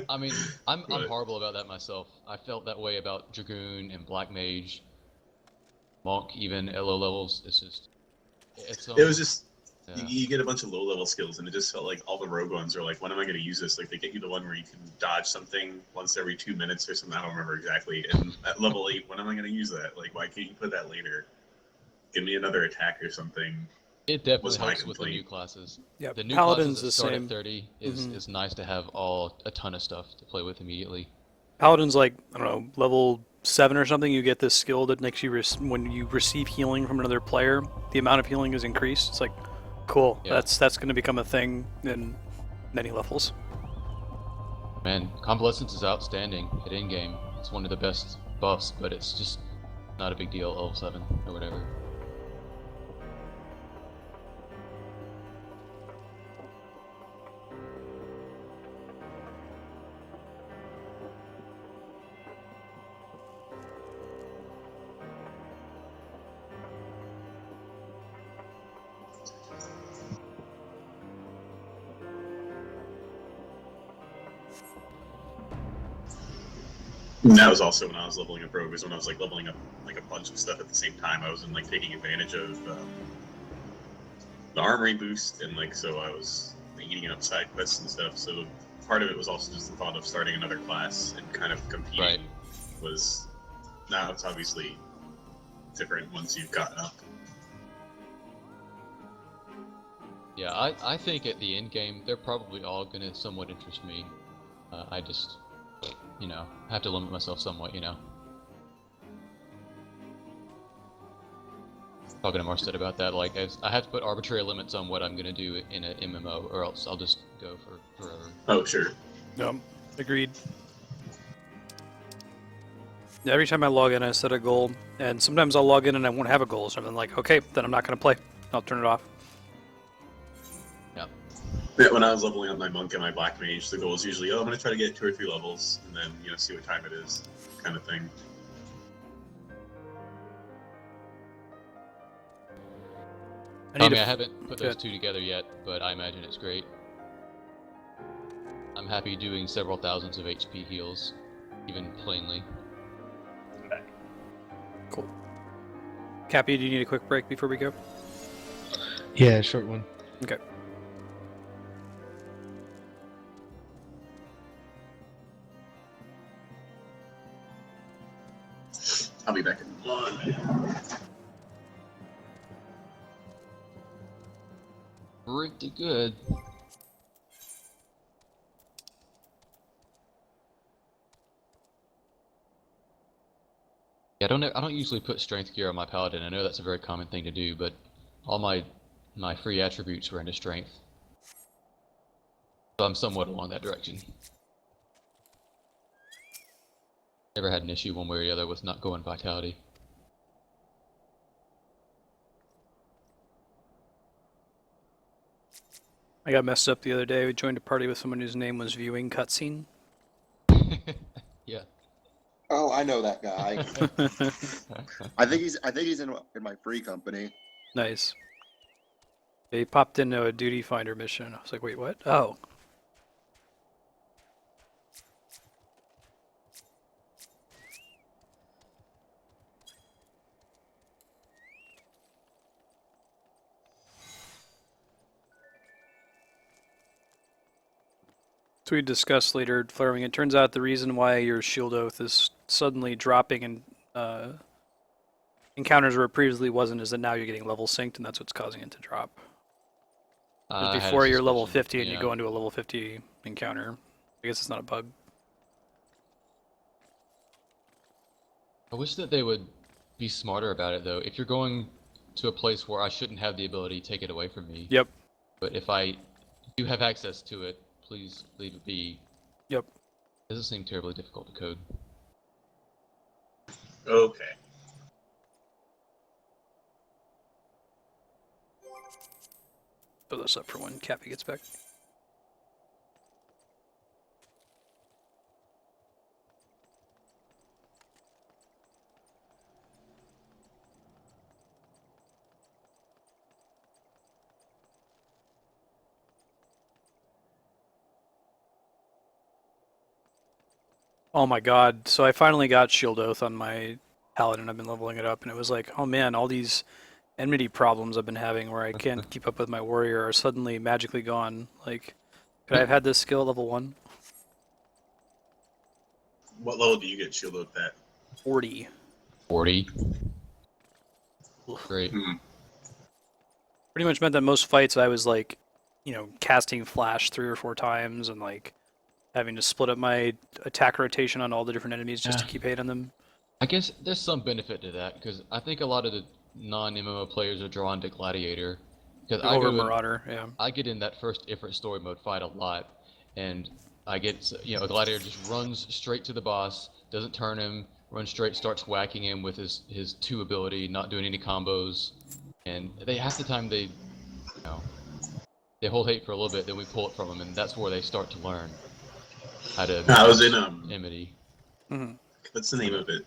I mean, I'm horrible about that myself. I felt that way about Dragoon and Black Mage, Monk, even at low levels. It was just you get a bunch of low level skills, and it just felt like all the Rogue ones are like, when am I going to use this? Like they get you the one where you can dodge something once every 2 minutes or something. I don't remember exactly. And at level 8, when am I going to use that? Like, why can't you put that later? Give me another attack or something. It definitely helps with the new classes. Yeah, the new Paladin's classes that the start same. at 30 is nice to have a ton of stuff to play with immediately. Paladin's like, I don't know, level 7 or something. You get this skill that makes you when you receive healing from another player, the amount of healing is increased. It's like, cool. Yeah. That's going to become a thing in many levels. Man, Convalescence is outstanding at in-game. It's one of the best buffs, but it's just not a big deal at level 7 or whatever. And that was also when I was leveling up Rogue, was when I was like leveling up like a bunch of stuff at the same time. I wasn't like taking advantage of the armory boost, and like so I was eating up side quests and stuff. So part of it was also just the thought of starting another class and kind of competing. Was now it's obviously different once you've gotten up. Yeah, I think at the end game they're probably all gonna somewhat interest me. I just, you know, have to limit myself somewhat, you know. Talking to Marstead about that, like, I have to put arbitrary limits on what I'm gonna do in an MMO, or else I'll just go for forever. Oh, sure. Agreed. Every time I log in, I set a goal, and sometimes I'll log in and I won't have a goal, so I'm like, okay, then I'm not gonna play. I'll turn it off. Yep. Yeah, when I was leveling up my monk and my black mage, the goal is usually, I'm going to try to get 2 or 3 levels, and then, see what time it is, kind of thing. I haven't put those two together yet, but I imagine it's great. I'm happy doing several thousands of HP heals, even plainly. Cool. Cappy, do you need a quick break before we go? Yeah, short one. Okay. I'll be back in 1. Pretty good. Yeah, I don't usually put strength gear on my paladin. I know that's a very common thing to do, but all my free attributes were into strength. So I'm somewhat along that direction. Never had an issue one way or the other with not going vitality. I got messed up the other day. We joined a party with someone whose name was Viewing Cutscene. Yeah. Oh, I know that guy. I think he's in my free company. Nice. He popped into a duty finder mission. I was like, wait, what? Oh. So we discussed later, Flaring. It turns out the reason why your shield oath is suddenly dropping in encounters where it previously wasn't is that now you're getting level synced, and that's what's causing it to drop. Before you're level 50 and you go into a level 50 encounter. I guess it's not a bug. I wish that they would be smarter about it, though. If you're going to a place where I shouldn't have the ability, take it away from me. Yep. But if I do have access to it, please leave it be. Yep. It doesn't seem terribly difficult to code. Okay. Put this up for when Cappy gets back. Oh my god, so I finally got Shield Oath on my Paladin. I've been leveling it up, and it was like, oh man, all these enmity problems I've been having where I can't keep up with my warrior are suddenly magically gone. Like, could I have had this skill at level 1? What level do you get Shield Oath at? 40. 40? Great. Pretty much meant that most fights I was like, casting flash 3 or 4 times and like having to split up my attack rotation on all the different enemies just to keep hitting them. I guess there's some benefit to that, because I think a lot of the non-MMO players are drawn to Gladiator. Because Marauder, yeah. I get in that first Ifrit story mode fight a lot, and I get, a Gladiator just runs straight to the boss, doesn't turn him, runs straight, starts whacking him with his 2 ability, not doing any combos, and half the time they hold hate for a little bit, then we pull it from them, and that's where they start to learn how to. I was in Enmity. What's the name of it?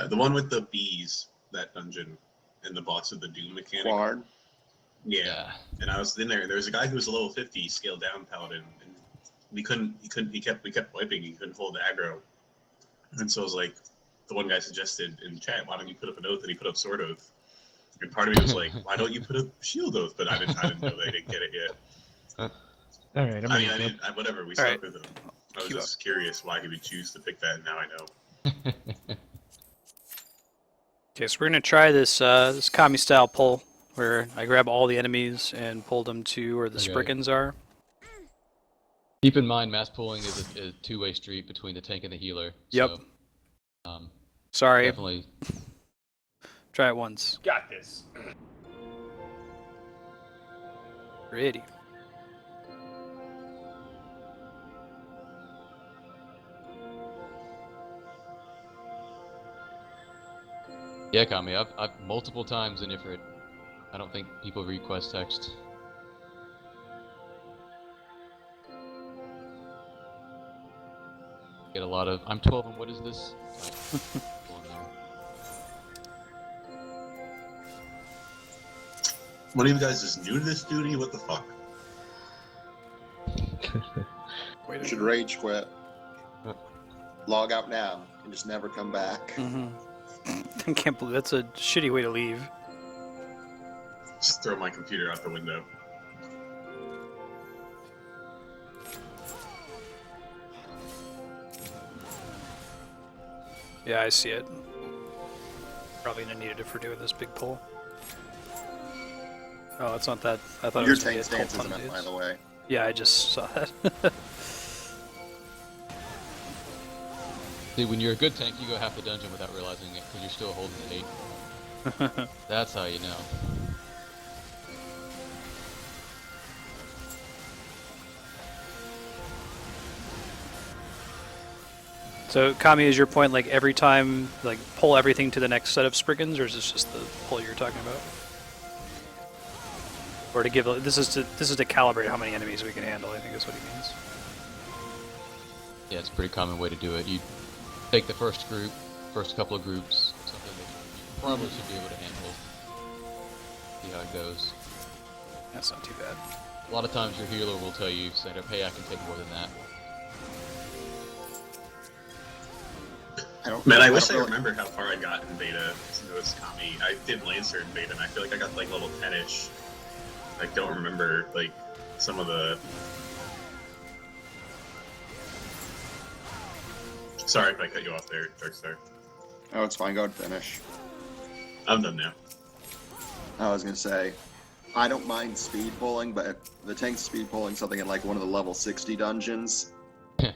The one with the bees, that dungeon, and the boss of the Doom mechanic. Bard. Yeah. And I was in there. There was a guy who was a level 50 scaled down paladin, and we kept wiping. He couldn't hold the aggro, and so I was like, the one guy suggested in chat, why don't you put up an oath? And he put up sword oath. And part of me was like, why don't you put up shield oath? But I didn't know they didn't get it yet. All right. Whatever. We stuck with him. I was just curious why he would choose to pick that, and now I know. Okay, so we're gonna try this this Kami style pull, where I grab all the enemies and pull them to where the Spriggans are. Keep in mind, mass pulling is a two-way street between the tank and the healer. Yep. So, sorry. Definitely. Try it once. Got this. Pretty. Yeah, Kami, I've multiple times in Ifrit. I don't think people read quest text. Get a lot of, I'm 12 and what is this? One of you guys is new to this duty? What the fuck? You should rage quit. Log out now and just never come back. I can't believe that's a shitty way to leave. Just throw my computer out the window. Yeah, I see it. Probably gonna need it if we're doing this big pull. Oh, it's not that. I thought Your it was tank stance isn't up, by the way. Yeah, I just saw that. See, when you're a good tank, you go half the dungeon without realizing it, because you're still holding the 8. That's how you know. So, Kami, is your point like every time, like pull everything to the next set of Spriggans, or is this just the pull you're talking about? Or to give this is to calibrate how many enemies we can handle. I think is what he means. Yeah, it's a pretty common way to do it. You take the first couple of groups, something that you probably should be able to handle. See how it goes. That's not too bad. A lot of times your healer will tell you, straight up, hey, I can take more than that. Man, I wish I remembered how far I got in beta. Since it was Kami. I did Lancer in beta, and I feel like I got like level 10-ish. I don't remember like some of the. Sorry if I cut you off there, Darkstar. Oh, it's fine. Go ahead and finish. I'm done now. I was gonna say, I don't mind speed pulling, but if the tank's speed pulling something in like one of the level 60 dungeons,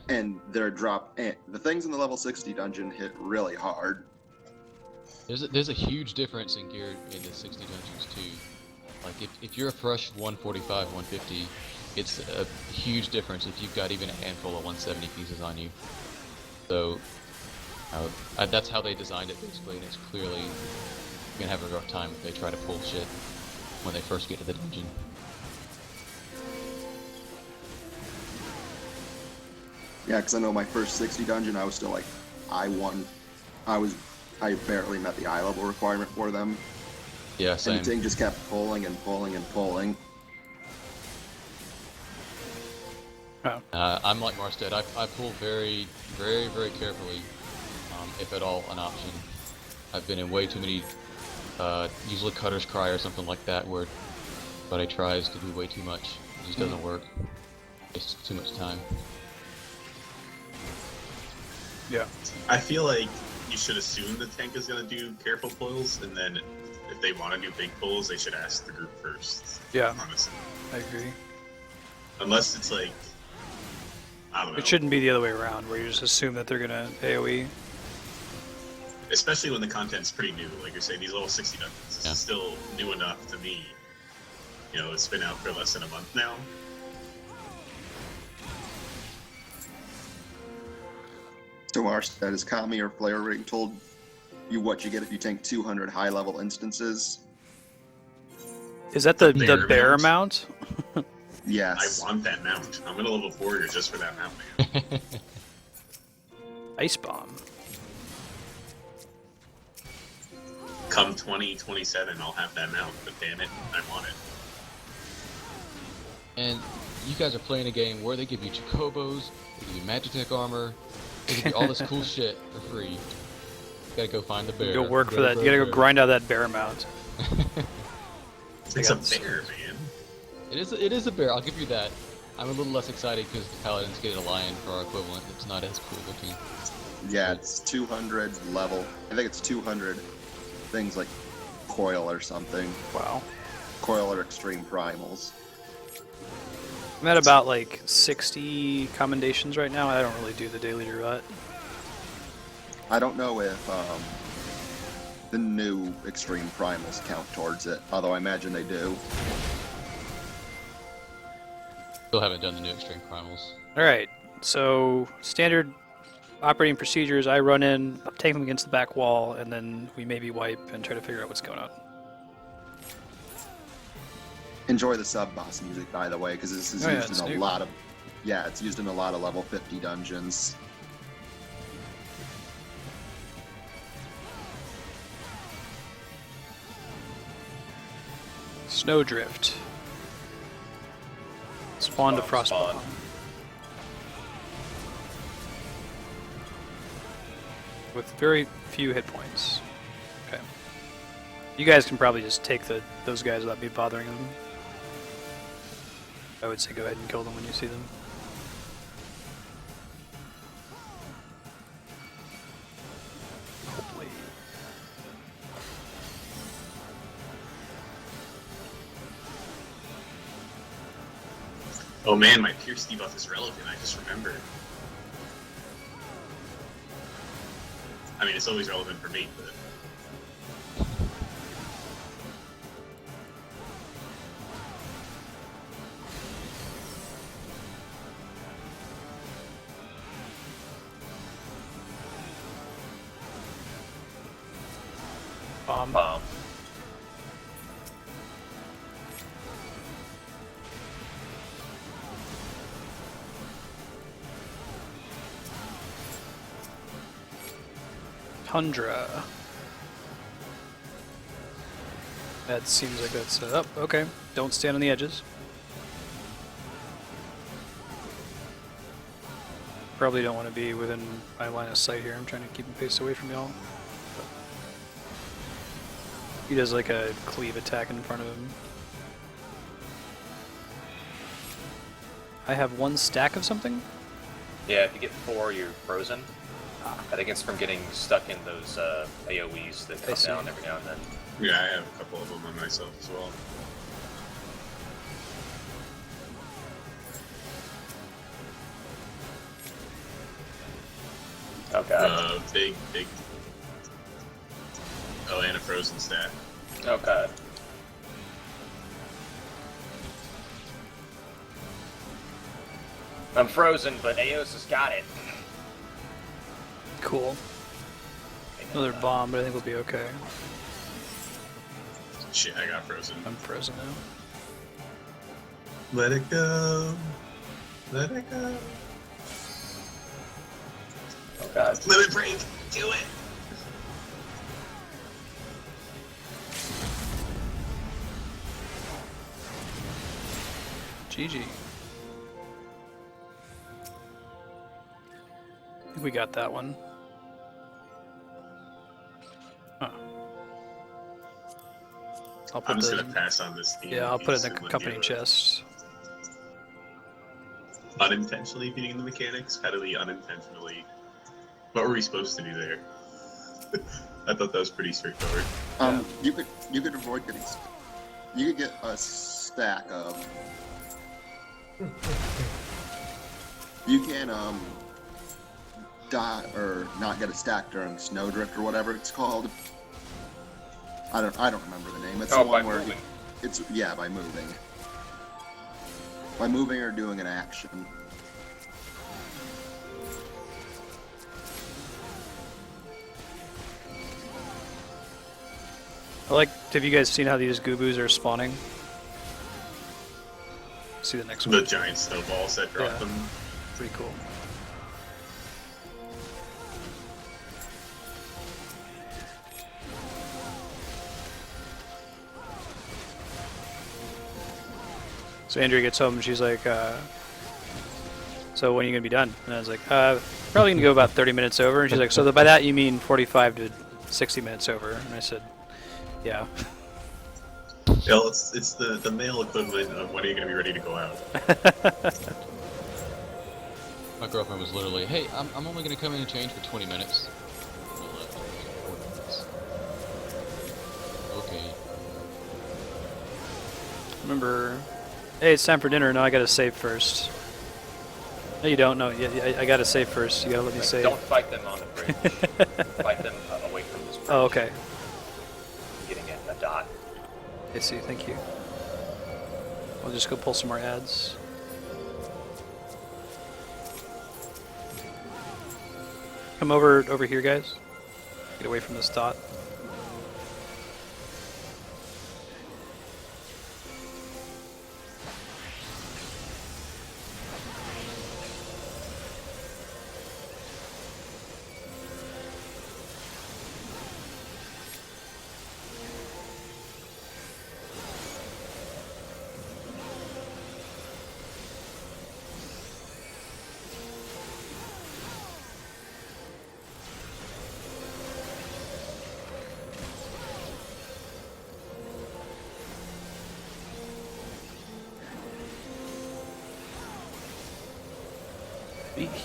and they're the things in the level 60 dungeon hit really hard. There's a huge difference in gear in the 60 dungeons too. Like if you're a fresh 145, 150, it's a huge difference if you've got even a handful of 170 pieces on you. So that's how they designed it basically, and it's clearly you're gonna have a rough time if they try to pull shit when they first get to the dungeon. Yeah, because I know my first 60 dungeon, I was still like, I barely met the eye level requirement for them. Yeah, same. And the thing just kept pulling and pulling and pulling. I'm like Marstead. I pull very, very, very carefully, if at all an option. I've been in way too many, usually Cutter's Cry or something like that, where Buddy tries to do way too much. It just doesn't work. It's too much time. Yeah. I feel like you should assume the tank is going to do careful pulls, and then if they want to do big pulls, they should ask the group first. Yeah, honestly. I agree. Unless it's like, I don't know. It shouldn't be the other way around, where you just assume that they're gonna AoE. Especially when the content's pretty new. Like you're saying, these level 60 dungeons, this is still new enough to me. You know, it's been out for less than a month now. So Marstead, has Kami or Flare Ring told you what you get if you tank 200 high-level instances? Is that the bear mount? Yes. I want that mount. I'm gonna level warrior just for that mount, man. Ice bomb. Come 2027, I'll have that mount, but damn it, I want it. And you guys are playing a game where they give you Chocobos, they give you Magitech armor, they give you all this cool shit for free. You gotta go find the bear. Go work for that. You gotta go grind out that bear mount. It's a bear, man. It is a bear, I'll give you that. I'm a little less excited because the paladins get a lion for our equivalent. It's not as cool looking. Yeah, it's 200 level. I think it's 200 things like coil or something. Wow. Coil or extreme primals. I'm at about like 60 commendations right now. I don't really do the daily route. I don't know if the new extreme primals count towards it, although I imagine they do. Still haven't done the new extreme primals. Alright, so standard operating procedures, I run in, take them against the back wall, and then we maybe wipe and try to figure out what's going on. Enjoy the sub-boss music, by the way, because this is used in a lot of... Yeah, it's used in a lot of level 50 dungeons. Snowdrift. Spawn to Frostbomb. With very few hit points. Okay. You guys can probably just take those guys without me bothering them. I would say go ahead and kill them when you see them. Hopefully. Oh man, my Pierce debuff is relevant, I just remembered. I mean, it's always relevant for me, but... Bomb. Tundra. That seems like that's up. Okay, don't stand on the edges. Probably don't want to be within my line of sight here. I'm trying to keep him pace away from y'all. He does like a cleave attack in front of him. I have 1 stack of something? Yeah, if you get 4, you're frozen. I think it's from getting stuck in those AoEs that come down every now and then. Yeah, I have a couple of them on myself as well. Okay. Big. Oh, and a frozen stack. Okay. I'm frozen, but Eos has got it. Cool. Another bomb, but I think we'll be okay. Shit, I got frozen. I'm frozen now. Let it go. Let it go. Oh god. Limit break. Do it. GG. I think we got that one. Huh. I'm just gonna pass on this theme. Yeah, I'll put it in the company chest. Unintentionally beating the mechanics? How do we unintentionally... What were we supposed to do there? I thought that was pretty straightforward. You could avoid getting... You could get a stack of... You can, die, or not get a stack during Snowdrift or whatever it's called. I don't remember the name. It's the one where... It's, yeah, by moving. By moving or doing an action. Have you guys seen how these Goobus are spawning? See the next one. The giant snowballs that drop them. Pretty cool. So Andrea gets home and she's like, so when are you going to be done? And I was like, probably going to go about 30 minutes over. And she's like, so by that you mean 45 to 60 minutes over? And I said, yeah. Well, it's the male equivalent of when are you going to be ready to go out? My girlfriend was literally, hey, I'm only going to come in and change for 20 minutes. Okay. Remember, hey, it's time for dinner. No, I gotta save first. No, you don't. No, I gotta save first. You gotta let me save. Don't fight them on the bridge. Fight them away from this bridge. Oh, okay. Getting a dot. I see. Thank you. I'll just go pull some more ads. Come over here, guys. Get away from this dot.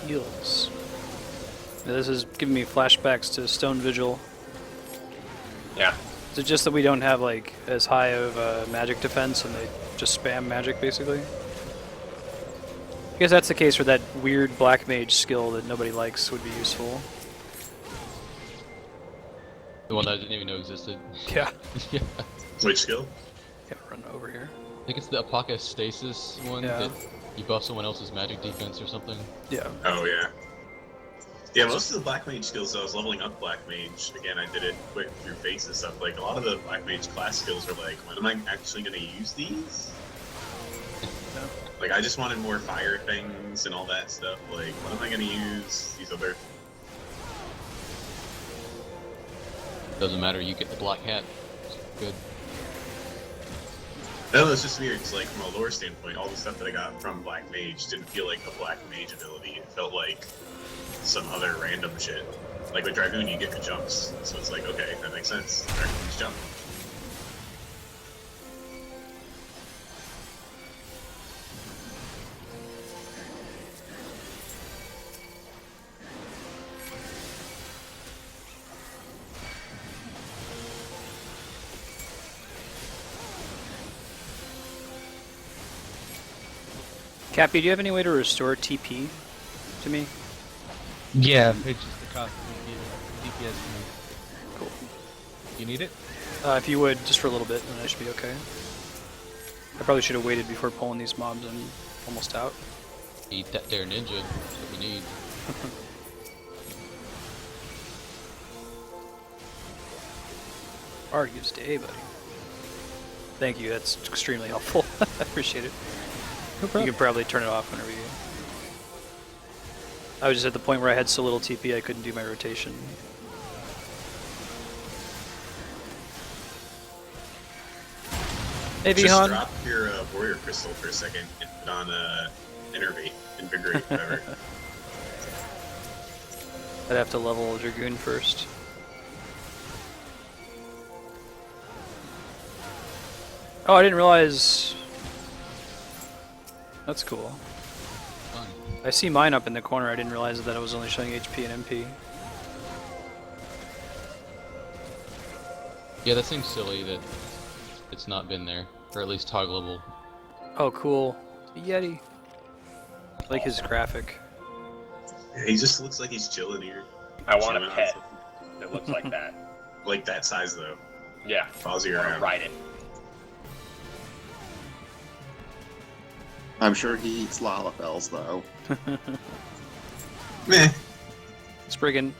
heals. Now, this is giving me flashbacks to Stone Vigil. Yeah. Is it just that we don't have like as high of magic defense and they just spam magic basically? I guess that's the case where that weird black mage skill that nobody likes would be useful. The one that I didn't even know existed. Yeah. Yeah. Which skill? Yeah, run over here. I think it's the Apocastasis one that you buff someone else's magic defense or something. Yeah. Oh yeah. Yeah, most of the Black Mage skills, I was leveling up Black Mage. Again, I did it quick through face and stuff. Like, a lot of the Black Mage class skills are like, when am I actually going to use these? Like, I just wanted more fire things and all that stuff. Like, when am I going to use these other... Doesn't matter, you get the black hat. It's good. No, it's just weird. It's like, from a lore standpoint, all the stuff that I got from Black Mage didn't feel like a Black Mage ability. It felt like some other random shit. Like with Dragoon, you get the jumps, so it's like, okay, that makes sense. Dragoon's jump. Cappy, do you have any way to restore TP to me? Yeah, it's just the cost of DPS for me. Cool. You need it? If you would, just for a little bit, then I should be okay. I probably should have waited before pulling these mobs. I'm almost out. Eat that there ninja. That's what we need. Argues day, buddy. Thank you, that's extremely helpful. I appreciate it. No problem. You can probably turn it off whenever you... I was just at the point where I had so little TP I couldn't do my rotation. Hey, Just Vihan. drop your warrior crystal for a second and put on Innervate, Invigorate, whatever. I'd have to level Dragoon first. Oh, I didn't realize... That's cool. Fun. I see mine up in the corner. I didn't realize that I was only showing HP and MP. Yeah, that seems silly that it's not been there, or at least toggleable. Oh, cool. Yeti. I like his graphic. Yeah, he just looks like he's chilling here. I want a Chilling pet out. that looks like that. Like that size, though. Yeah. Follows you I wanna around. ride it. I'm sure he eats Lalafels, though. Meh. Spriggan.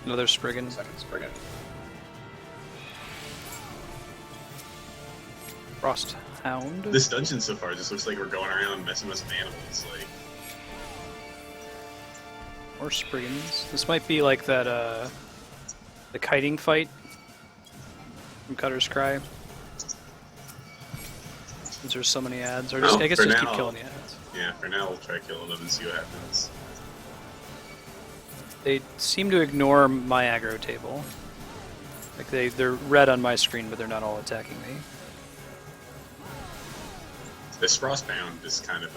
Another Spriggan. Second Spriggan. Frost Hound. This dungeon so far just looks like we're going around messing with some animals. Like, More Spriggans. This might be like that, the kiting fight from Cutter's Cry. Since there's so many ads. Or just, I guess for just keep now- killing the ads. Yeah, for now we'll try killing them and see what happens. They seem to ignore my aggro table. Like they're red on my screen, but they're not all attacking me. This Frostbound is kind of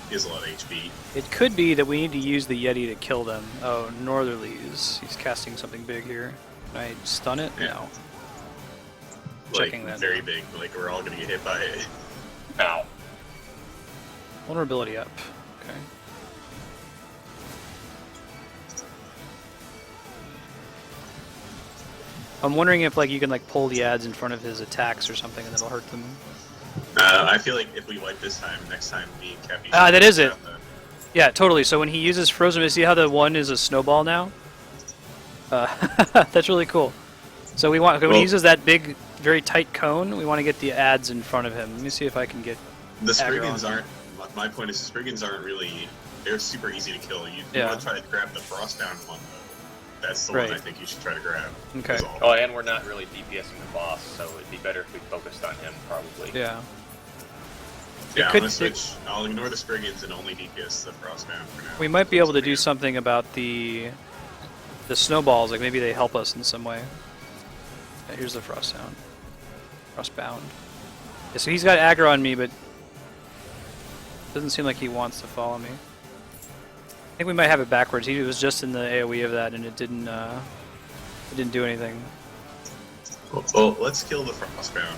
he has a lot of HP. It could be that we need to use the Yeti to kill them. Oh, Northerlies. He's casting something big here. Can I stun it? Yeah. No. Like, Checking that. very big. Like, we're all gonna get hit by it. Ow. Vulnerability up. Okay. I'm wondering if like you can like pull the ads in front of his attacks or something and that'll hurt them. I feel like if we wipe this time, next time me and Cappy... Ah, that is it. Yeah, totally. So when he uses Frozen, you see how the one is a snowball now? That's really cool. So we want when he uses that big, very tight cone, we want to get the ads in front of him. Let me see if I can get. The aggro Spriggans on aren't... My point is the Spriggans aren't really... They're super easy to kill. You Yeah. want to try to grab the Frostbound one, though. That's the Right. one I think you should try to grab. Okay. is all. Oh, and we're not really DPSing the boss, so it'd be better if we focused on him, probably. Yeah. Yeah, I'm could- gonna switch. I'll ignore the Spriggans and only DPS the Frostbound for now. We might be able to do something about the snowballs. Like maybe they help us in some way. Yeah, here's the Frost Hound. Frostbound. Yeah, so he's got aggro on me, but doesn't seem like he wants to follow me. I think we might have it backwards. He was just in the AoE of that, and it didn't do anything. Well, let's kill the Frostbound.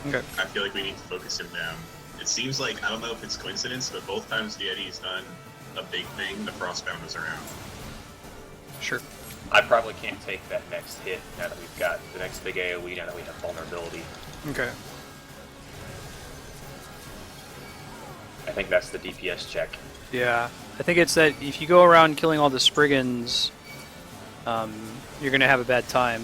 Okay. I feel like we need to focus him down. It seems like, I don't know if it's coincidence, but both times Yeti's done a big thing, the Frostbound is around. Sure. I probably can't take that next hit now that we've got the next big AoE, now that we have vulnerability. Okay. I think that's the DPS check. Yeah. I think it's that if you go around killing all the Spriggans, you're going to have a bad time.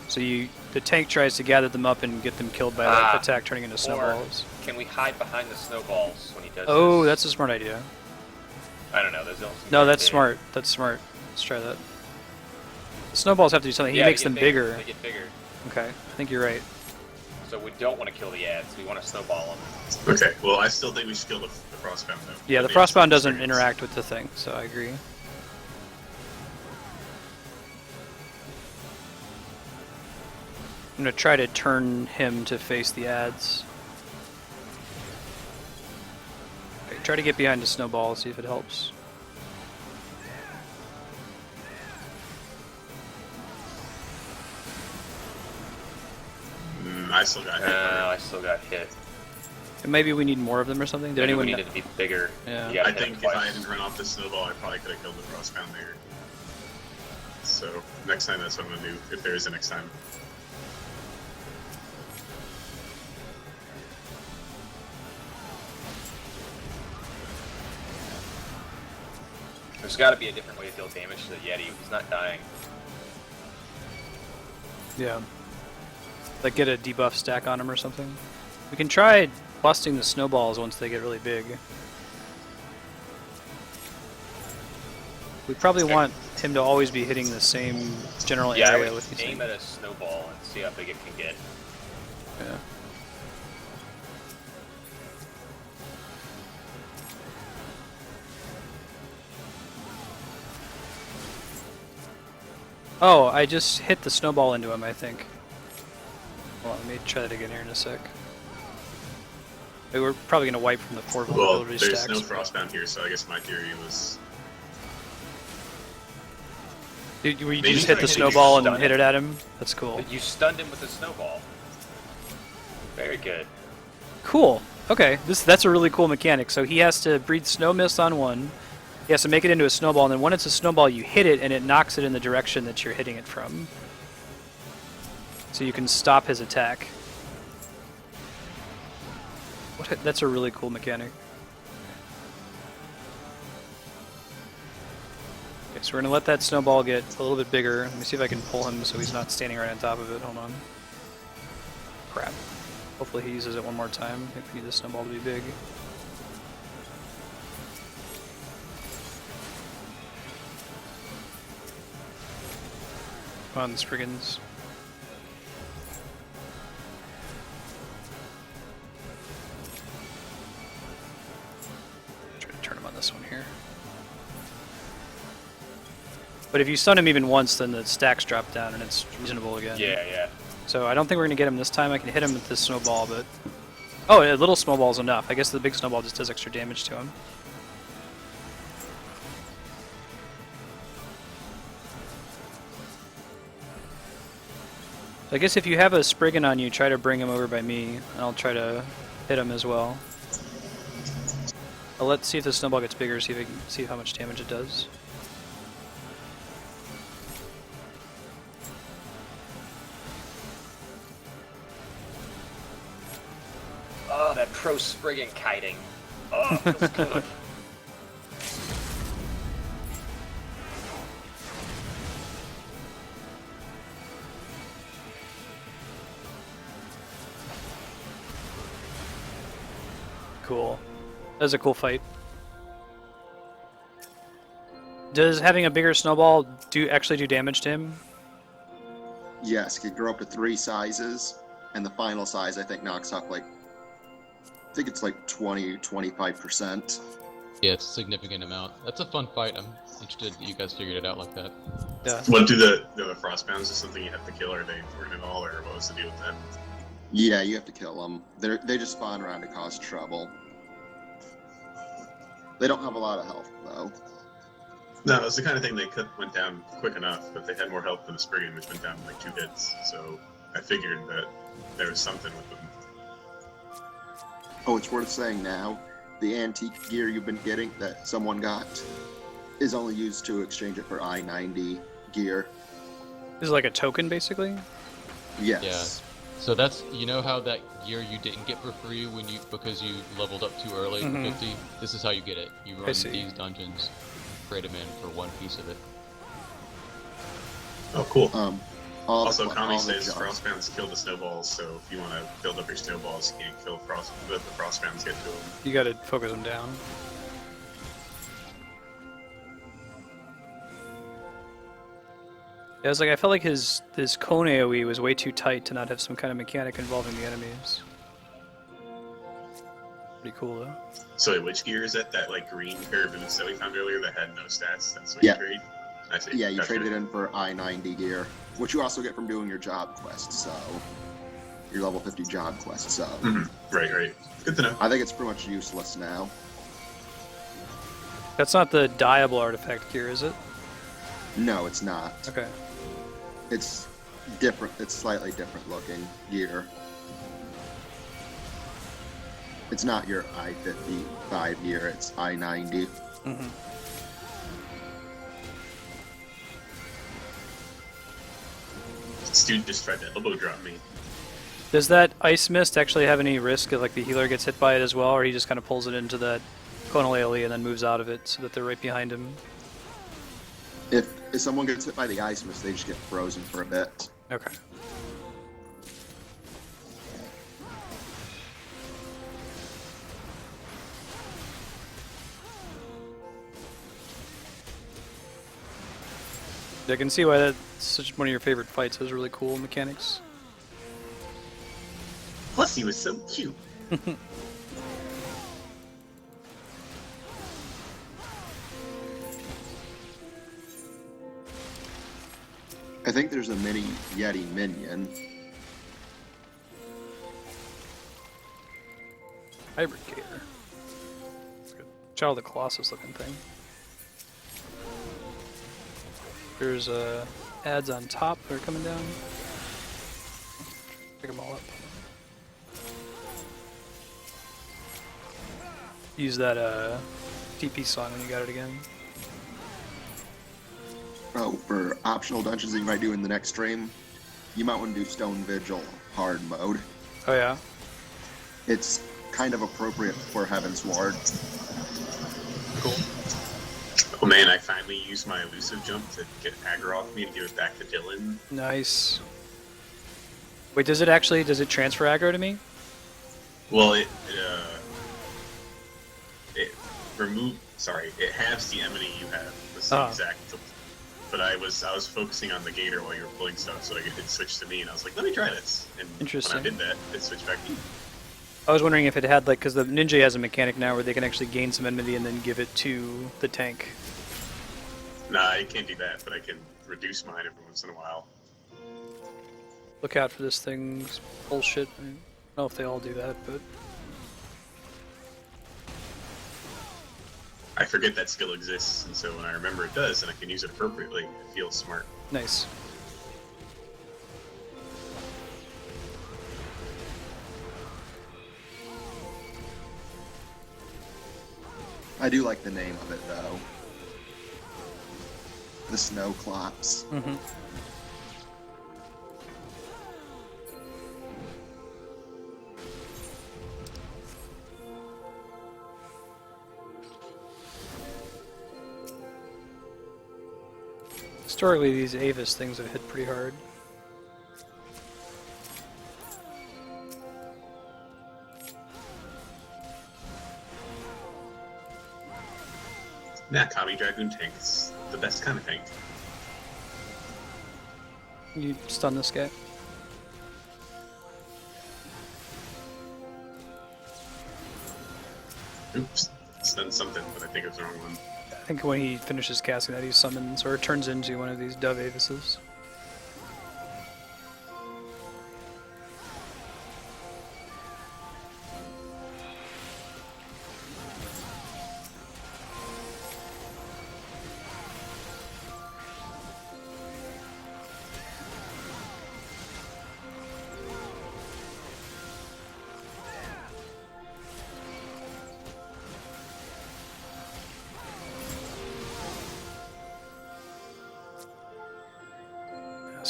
So the tank tries to gather them up and get them killed by the attack turning into snowballs. Or can we hide behind the snowballs when he does Oh, this? that's a smart idea. I don't know. Those don't No, that's smart. That's smart. Let's try that. The snowballs have to do something. He makes them bigger. They get bigger. Okay, I think you're right. So we don't want to kill the ads. We want to snowball them. Okay, well, I still think we should kill the Frostbound, though. Yeah, the Frostbound doesn't interact with the thing, so I agree. I'm going to try to turn him to face the ads. Okay, try to get behind the snowball, see if it helps. I still got hit. I still got hit. And maybe we need more of them or something? Did Maybe anyone we needed to be bigger. Yeah. I think if I hadn't run off the snowball, I probably could have killed the Frostbound there. So, next time that's what I'm going to do, if there is a next time. There's got to be a different way to deal damage to the Yeti. He's not dying. Yeah. Like get a debuff stack on him or something. We can try busting the snowballs once they get really big. We probably want him to always be hitting the same general Yeah, area I with would these aim things. at a snowball and see how big it can get. Yeah. Oh, I just hit the snowball into him, I think. Well, let me try that again here in a sec. We're probably going to wipe from the 4 Well, vulnerability there's stacks. no Frostbound here, so I guess my theory was... Did you Maybe just try hit the hitting snowball and stun hit it. it at him? That's cool. But you stunned him with a snowball. Very good. Cool. Okay, that's a really cool mechanic. So he has to breathe snow mist on one. He has to make it into a snowball, and then when it's a snowball, you hit it, and it knocks it in the direction that you're hitting it from. So you can stop his attack. That's a really cool mechanic. Okay, so we're gonna let that snowball get a little bit bigger. Let me see if I can pull him so he's not standing right on top of it. Hold on. Crap. Hopefully he uses it one more time. I think we need the snowball to be big. Come on, Spriggans. Try to turn him on this one here. But if you stun him even once, then the stacks drop down and it's reasonable again. Yeah, yeah. So I don't think we're going to get him this time. I can hit him with this snowball, but... Oh, a little snowball is enough. I guess the big snowball just does extra damage to him. I guess if you have a Spriggan on you, try to bring him over by me, and I'll try to hit him as well. Let's see if the snowball gets bigger, see if I can see how much damage it does. Oh, that pro Spriggan kiting. Oh, feels good. Cool. That was a cool fight. Does having a bigger snowball actually do damage to him? Yes, it could grow up to 3 sizes, and the final size I think knocks off like, I think it's like 20-25%. Yeah, it's a significant amount. That's a fun fight. I'm interested that you guys figured it out like that. Yeah. What do the Frostbounds? Is something you have to kill? Are they important at all, or what was the deal with that? Yeah, you have to kill them. They just spawn around to cause trouble. They don't have a lot of health, though. No, it was the kind of thing they went down quick enough, but they had more health than the Spriggan, which went down in like 2 hits. So I figured that there was something with them. Oh, it's worth saying now, the antique gear you've been getting that someone got is only used to exchange it for I-90 gear. Is it like a token, basically? Yes. Yeah. So that's, you know how that gear you didn't get for free because you leveled up too early for 50? This is how you get it. You run these dungeons, trade them in for 1 piece of it. Oh, cool. Also, Kami says frostbounds kill the snowballs, so if you want to build up your snowballs, you can't kill the frostbounds get to them. You gotta focus them down. Yeah, I felt like his cone AoE was way too tight to not have some kind of mechanic involving the enemies. Pretty cool though. So which gear is that? That like green pair of boots that we found earlier that had no stats? That's what you trade? I see. Yeah, you Gotcha. traded in for I-90 gear, which you also get from doing your job quest, so... Your level 50 job quest, so... Right. Good to know. I think it's pretty much useless now. That's not the dyeable artifact gear, is it? No, it's not. Okay. It's different. It's slightly different looking gear. It's not your I-55 gear, it's I-90. This dude just tried to elbow drop me. Does that ice mist actually have any risk of like the healer gets hit by it as well, or he just kind of pulls it into that conal AoE and then moves out of it so that they're right behind him? If someone gets hit by the ice mist, they just get frozen for a bit. Okay. I can see why that's such one of your favorite fights. Those really cool mechanics. Plus, he was so cute. I think there's a mini Yeti minion. Hybrid Gator. It's good. Child of the Colossus looking thing. There's ads on top that are coming down. Pick them all up. Use that TP song when you got it again. Oh, for optional dungeons that you might do in the next stream, you might want to do Stone Vigil hard mode. Oh yeah? It's kind of appropriate for Heaven's Ward. Cool. Oh man, I finally used my elusive jump to get aggro off me and give it back to Dylan. Nice. Wait, does it transfer aggro to me? Well, it halves the enemy you have. The same exact. But I was focusing on the gator while you were pulling stuff, so it switched to me, and I was like, let me try this. And Interesting. when I did that, it switched back to you. I was wondering if it had, like, because the ninja has a mechanic now where they can actually gain some enmity and then give it to the tank. Nah, I can't do that, but I can reduce mine every once in a while. Look out for this thing's bullshit. I don't know if they all do that, but... I forget that skill exists, and so when I remember it does, and I can use it appropriately, it feels smart. Nice. I do like the name of it, though. The Snowcloaks. Mm-hmm. Historically, these Avis things have hit pretty hard. Nah, Kami Dragoon tank is the best kind of tank. You stun this guy. Oops, stun something, but I think it's the wrong one. I think when he finishes casting that, he summons or turns into one of these Dove Avises.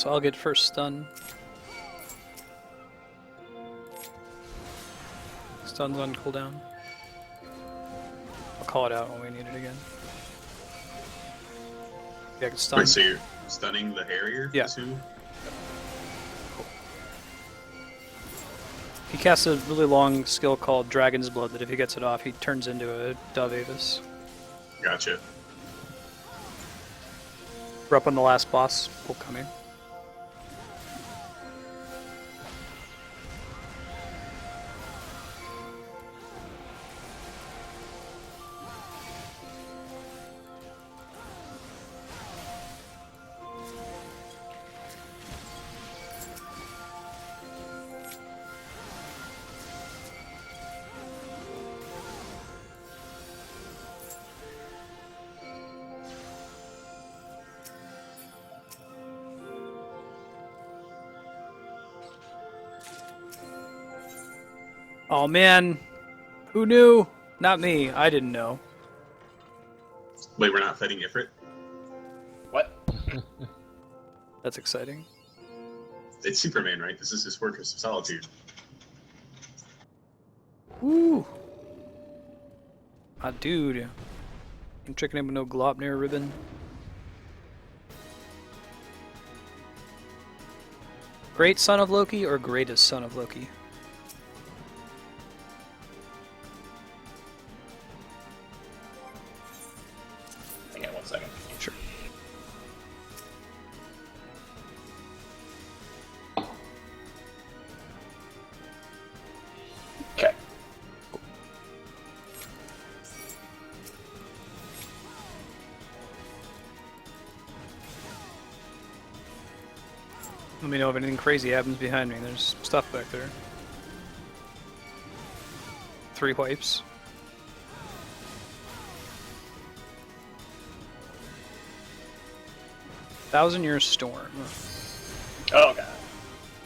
So I'll get first stun. Stun's on cooldown. I'll call it out when we need it again. Yeah, I can stun. Wait, so you're stunning the Harrier? Yeah. Too? He casts a really long skill called Dragon's Blood that if he gets it off, he turns into a Dove Avis. Gotcha. We're up on the last boss. Pull coming. Oh man, who knew? Not me. I didn't know. Wait, we're not fighting Ifrit? What? That's exciting. It's Superman, right? This is his Fortress of Solitude. Woo! Ah, dude. I'm tricking him with no Glopnir ribbon. Great son of Loki or greatest son of Loki? Hang on 1 second. Sure. Okay. Let me know if anything crazy happens behind me. There's stuff back there. 3 wipes. Thousand-Year Storm. Oh god.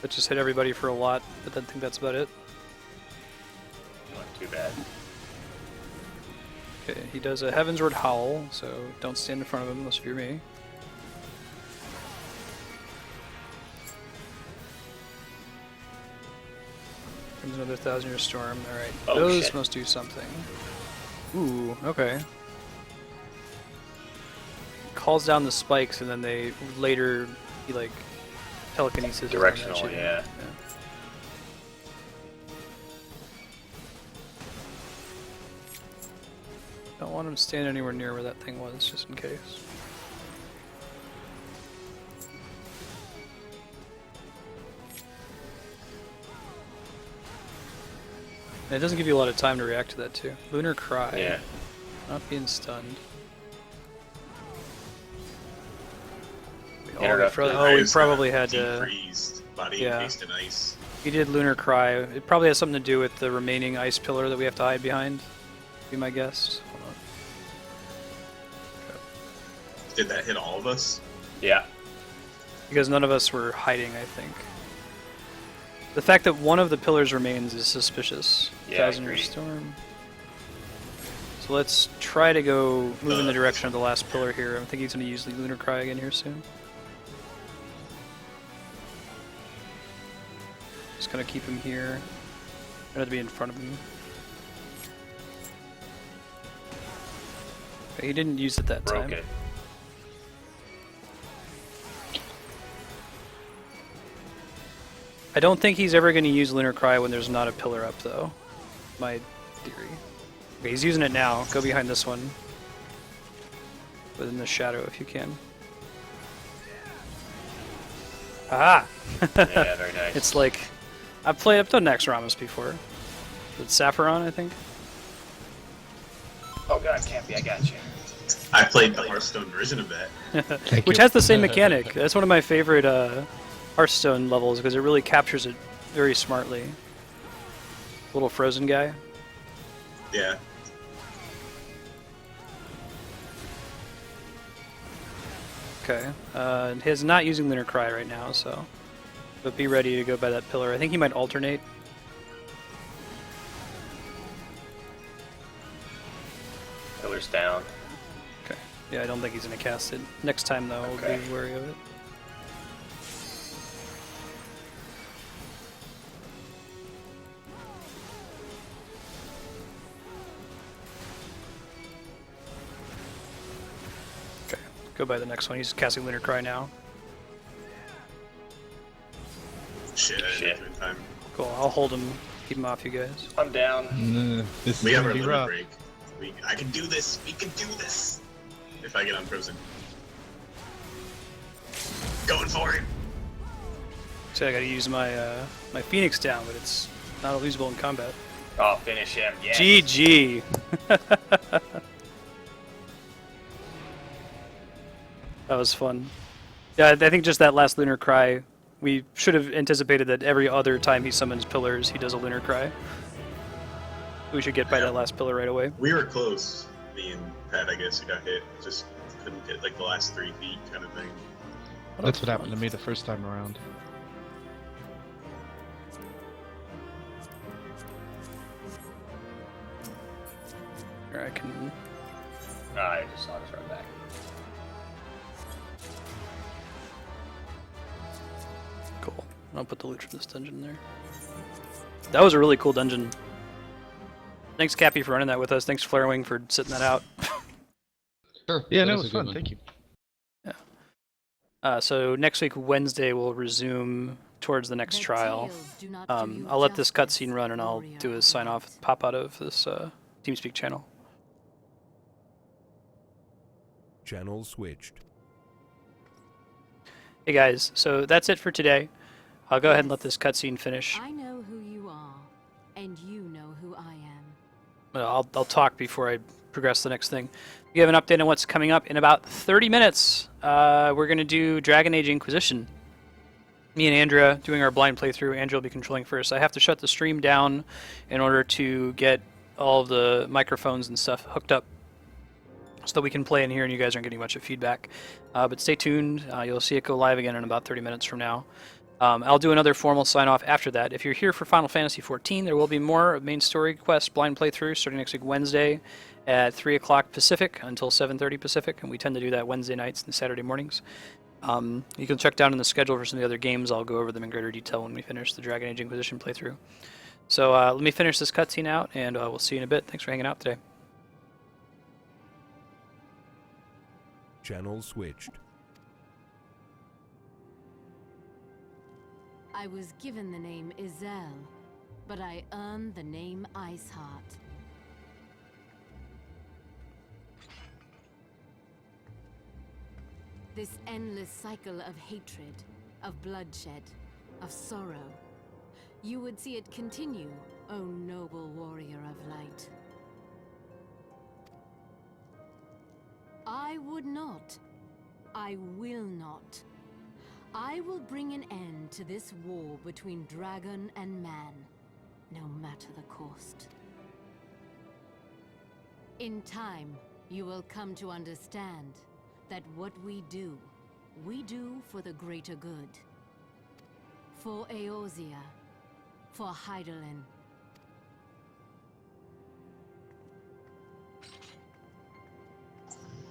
That just hit everybody for a lot, but I think that's about it. Not too bad. Okay, he does a Heavensward Howl, so don't stand in front of him unless you're me. Comes another Thousand-Year Storm. Alright, Oh, those shit. must do something. Ooh, okay. Calls down the spikes and then they later, he like, telekinesis. Directional, yeah. Don't want him to stand anywhere near where that thing was, just in case. And it doesn't give you a lot of time to react to that too. Lunar Cry. Yeah. Not being stunned. Interrupted. Oh, we probably had to. Freeze, body Yeah. encased in ice. He did Lunar Cry. It probably has something to do with the remaining ice pillar that we have to hide behind. Be my guess. Hold on. Did that hit all of us? Yeah. Because none of us were hiding, I think. The fact that one of the pillars remains is suspicious. Yeah, I Thousand-Year agree. Storm. So let's try to go move in the direction of the last pillar here. I think he's going to use the Lunar Cry again here soon. Just going to keep him here. I have to be in front of him. Okay, he didn't use it that Broke time. it. I don't think he's ever going to use Lunar Cry when there's not a pillar up, though. My theory. Okay, he's using it now. Go behind this one. Within the shadow, if you can. Aha! Yeah, very nice. It's like... I've done Naxxramas before. With Sapphiron, I think. Oh god, Campy, I got you. I played the Hearthstone version of that. Which has the same mechanic. That's one of my favorite Hearthstone levels because it really captures it very smartly. Little frozen guy. Yeah. Okay. He's not using Lunar Cry right now, so... But be ready to go by that pillar. I think he might alternate. Pillar's down. Okay. Yeah, I don't think he's going to cast it. Next time, though, Okay. we'll be wary of it. go by the next one. He's casting Lunar Cry now. Shit, I didn't do it in time. Cool, I'll hold him, keep him off you guys. I'm down. This We is have our gonna be limit rough. break. I can do this. We can do this. If I get unfrozen. Going for it. So I gotta use my my Phoenix down, but it's not usable in combat. Oh, finish him. Yes. GG. That was fun. Yeah, I think just that last Lunar Cry, we should have anticipated that every other time he summons pillars, he does a Lunar Cry. We should get by that last pillar right away. We were close. Me and Pat, I guess, who got hit. Just couldn't hit like the last 3 feet kind of thing. That's what happened to me the first time around. Here I can. I just saw this right back. Cool. I'll put the loot from this dungeon there. That was a really cool dungeon. Thanks, Cappy, for running that with us. Thanks, Flarewing, for sitting that out. Sure. Yeah, that no, it was was a good fun. one. Thank you. So next week, Wednesday, we'll resume towards the next trial. I'll let this cutscene run, and I'll do a sign-off pop out of this TeamSpeak channel. Channel switched. Hey guys, so that's it for today. I'll go ahead and let this cutscene finish. I know who you are, and you know who I am. I'll talk before I progress the next thing. We have an update on what's coming up in about 30 minutes. We're going to do Dragon Age Inquisition. Me and Andrea doing our blind playthrough. Andrea will be controlling first. I have to shut the stream down in order to get all of the microphones and stuff hooked up so that we can play in here and you guys aren't getting much of feedback. But stay tuned. You'll see it go live again in about 30 minutes from now. I'll do another formal sign-off after that. If you're here for Final Fantasy XIV, there will be more main story quest blind playthrough starting next week Wednesday at 3 o'clock Pacific until 7:30 Pacific, and we tend to do that Wednesday nights and Saturday mornings. You can check down in the schedule for some of the other games. I'll go over them in greater detail when we finish the Dragon Age Inquisition playthrough. So let me finish this cutscene out, and we'll see you in a bit. Thanks for hanging out today. Channel switched. I was given the name Izel, but I earned the name Iceheart. This endless cycle of hatred, of bloodshed, of sorrow. You would see it continue, O noble warrior of light. I would not. I will not. I will bring an end to this war between dragon and man, no matter the cost. In time, you will come to understand that what we do for the greater good. For Eorzea, for Hydaelyn.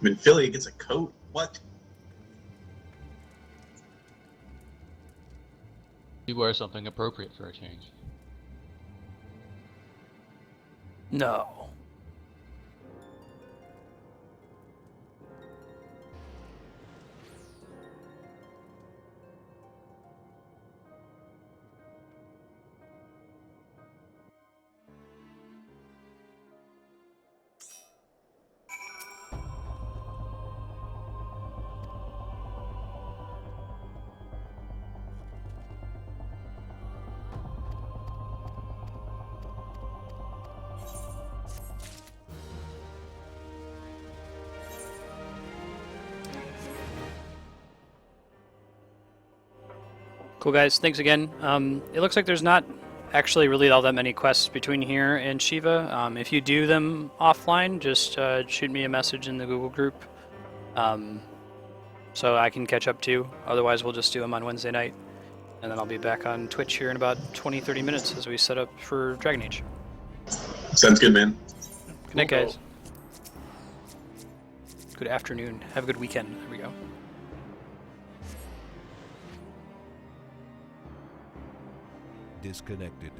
Minfilia gets a coat? What? You wear something appropriate for a change. No. Cool, guys. Thanks again. It looks like there's not actually really all that many quests between here and Shiva. If you do them offline, just shoot me a message in the Google group so I can catch up too. Otherwise, we'll just do them on Wednesday night. And then I'll be back on Twitch here in about 20-30 minutes as we set up for Dragon Age. Sounds good, man. Good night, guys. Good afternoon. Have a good weekend. There we go. Disconnected.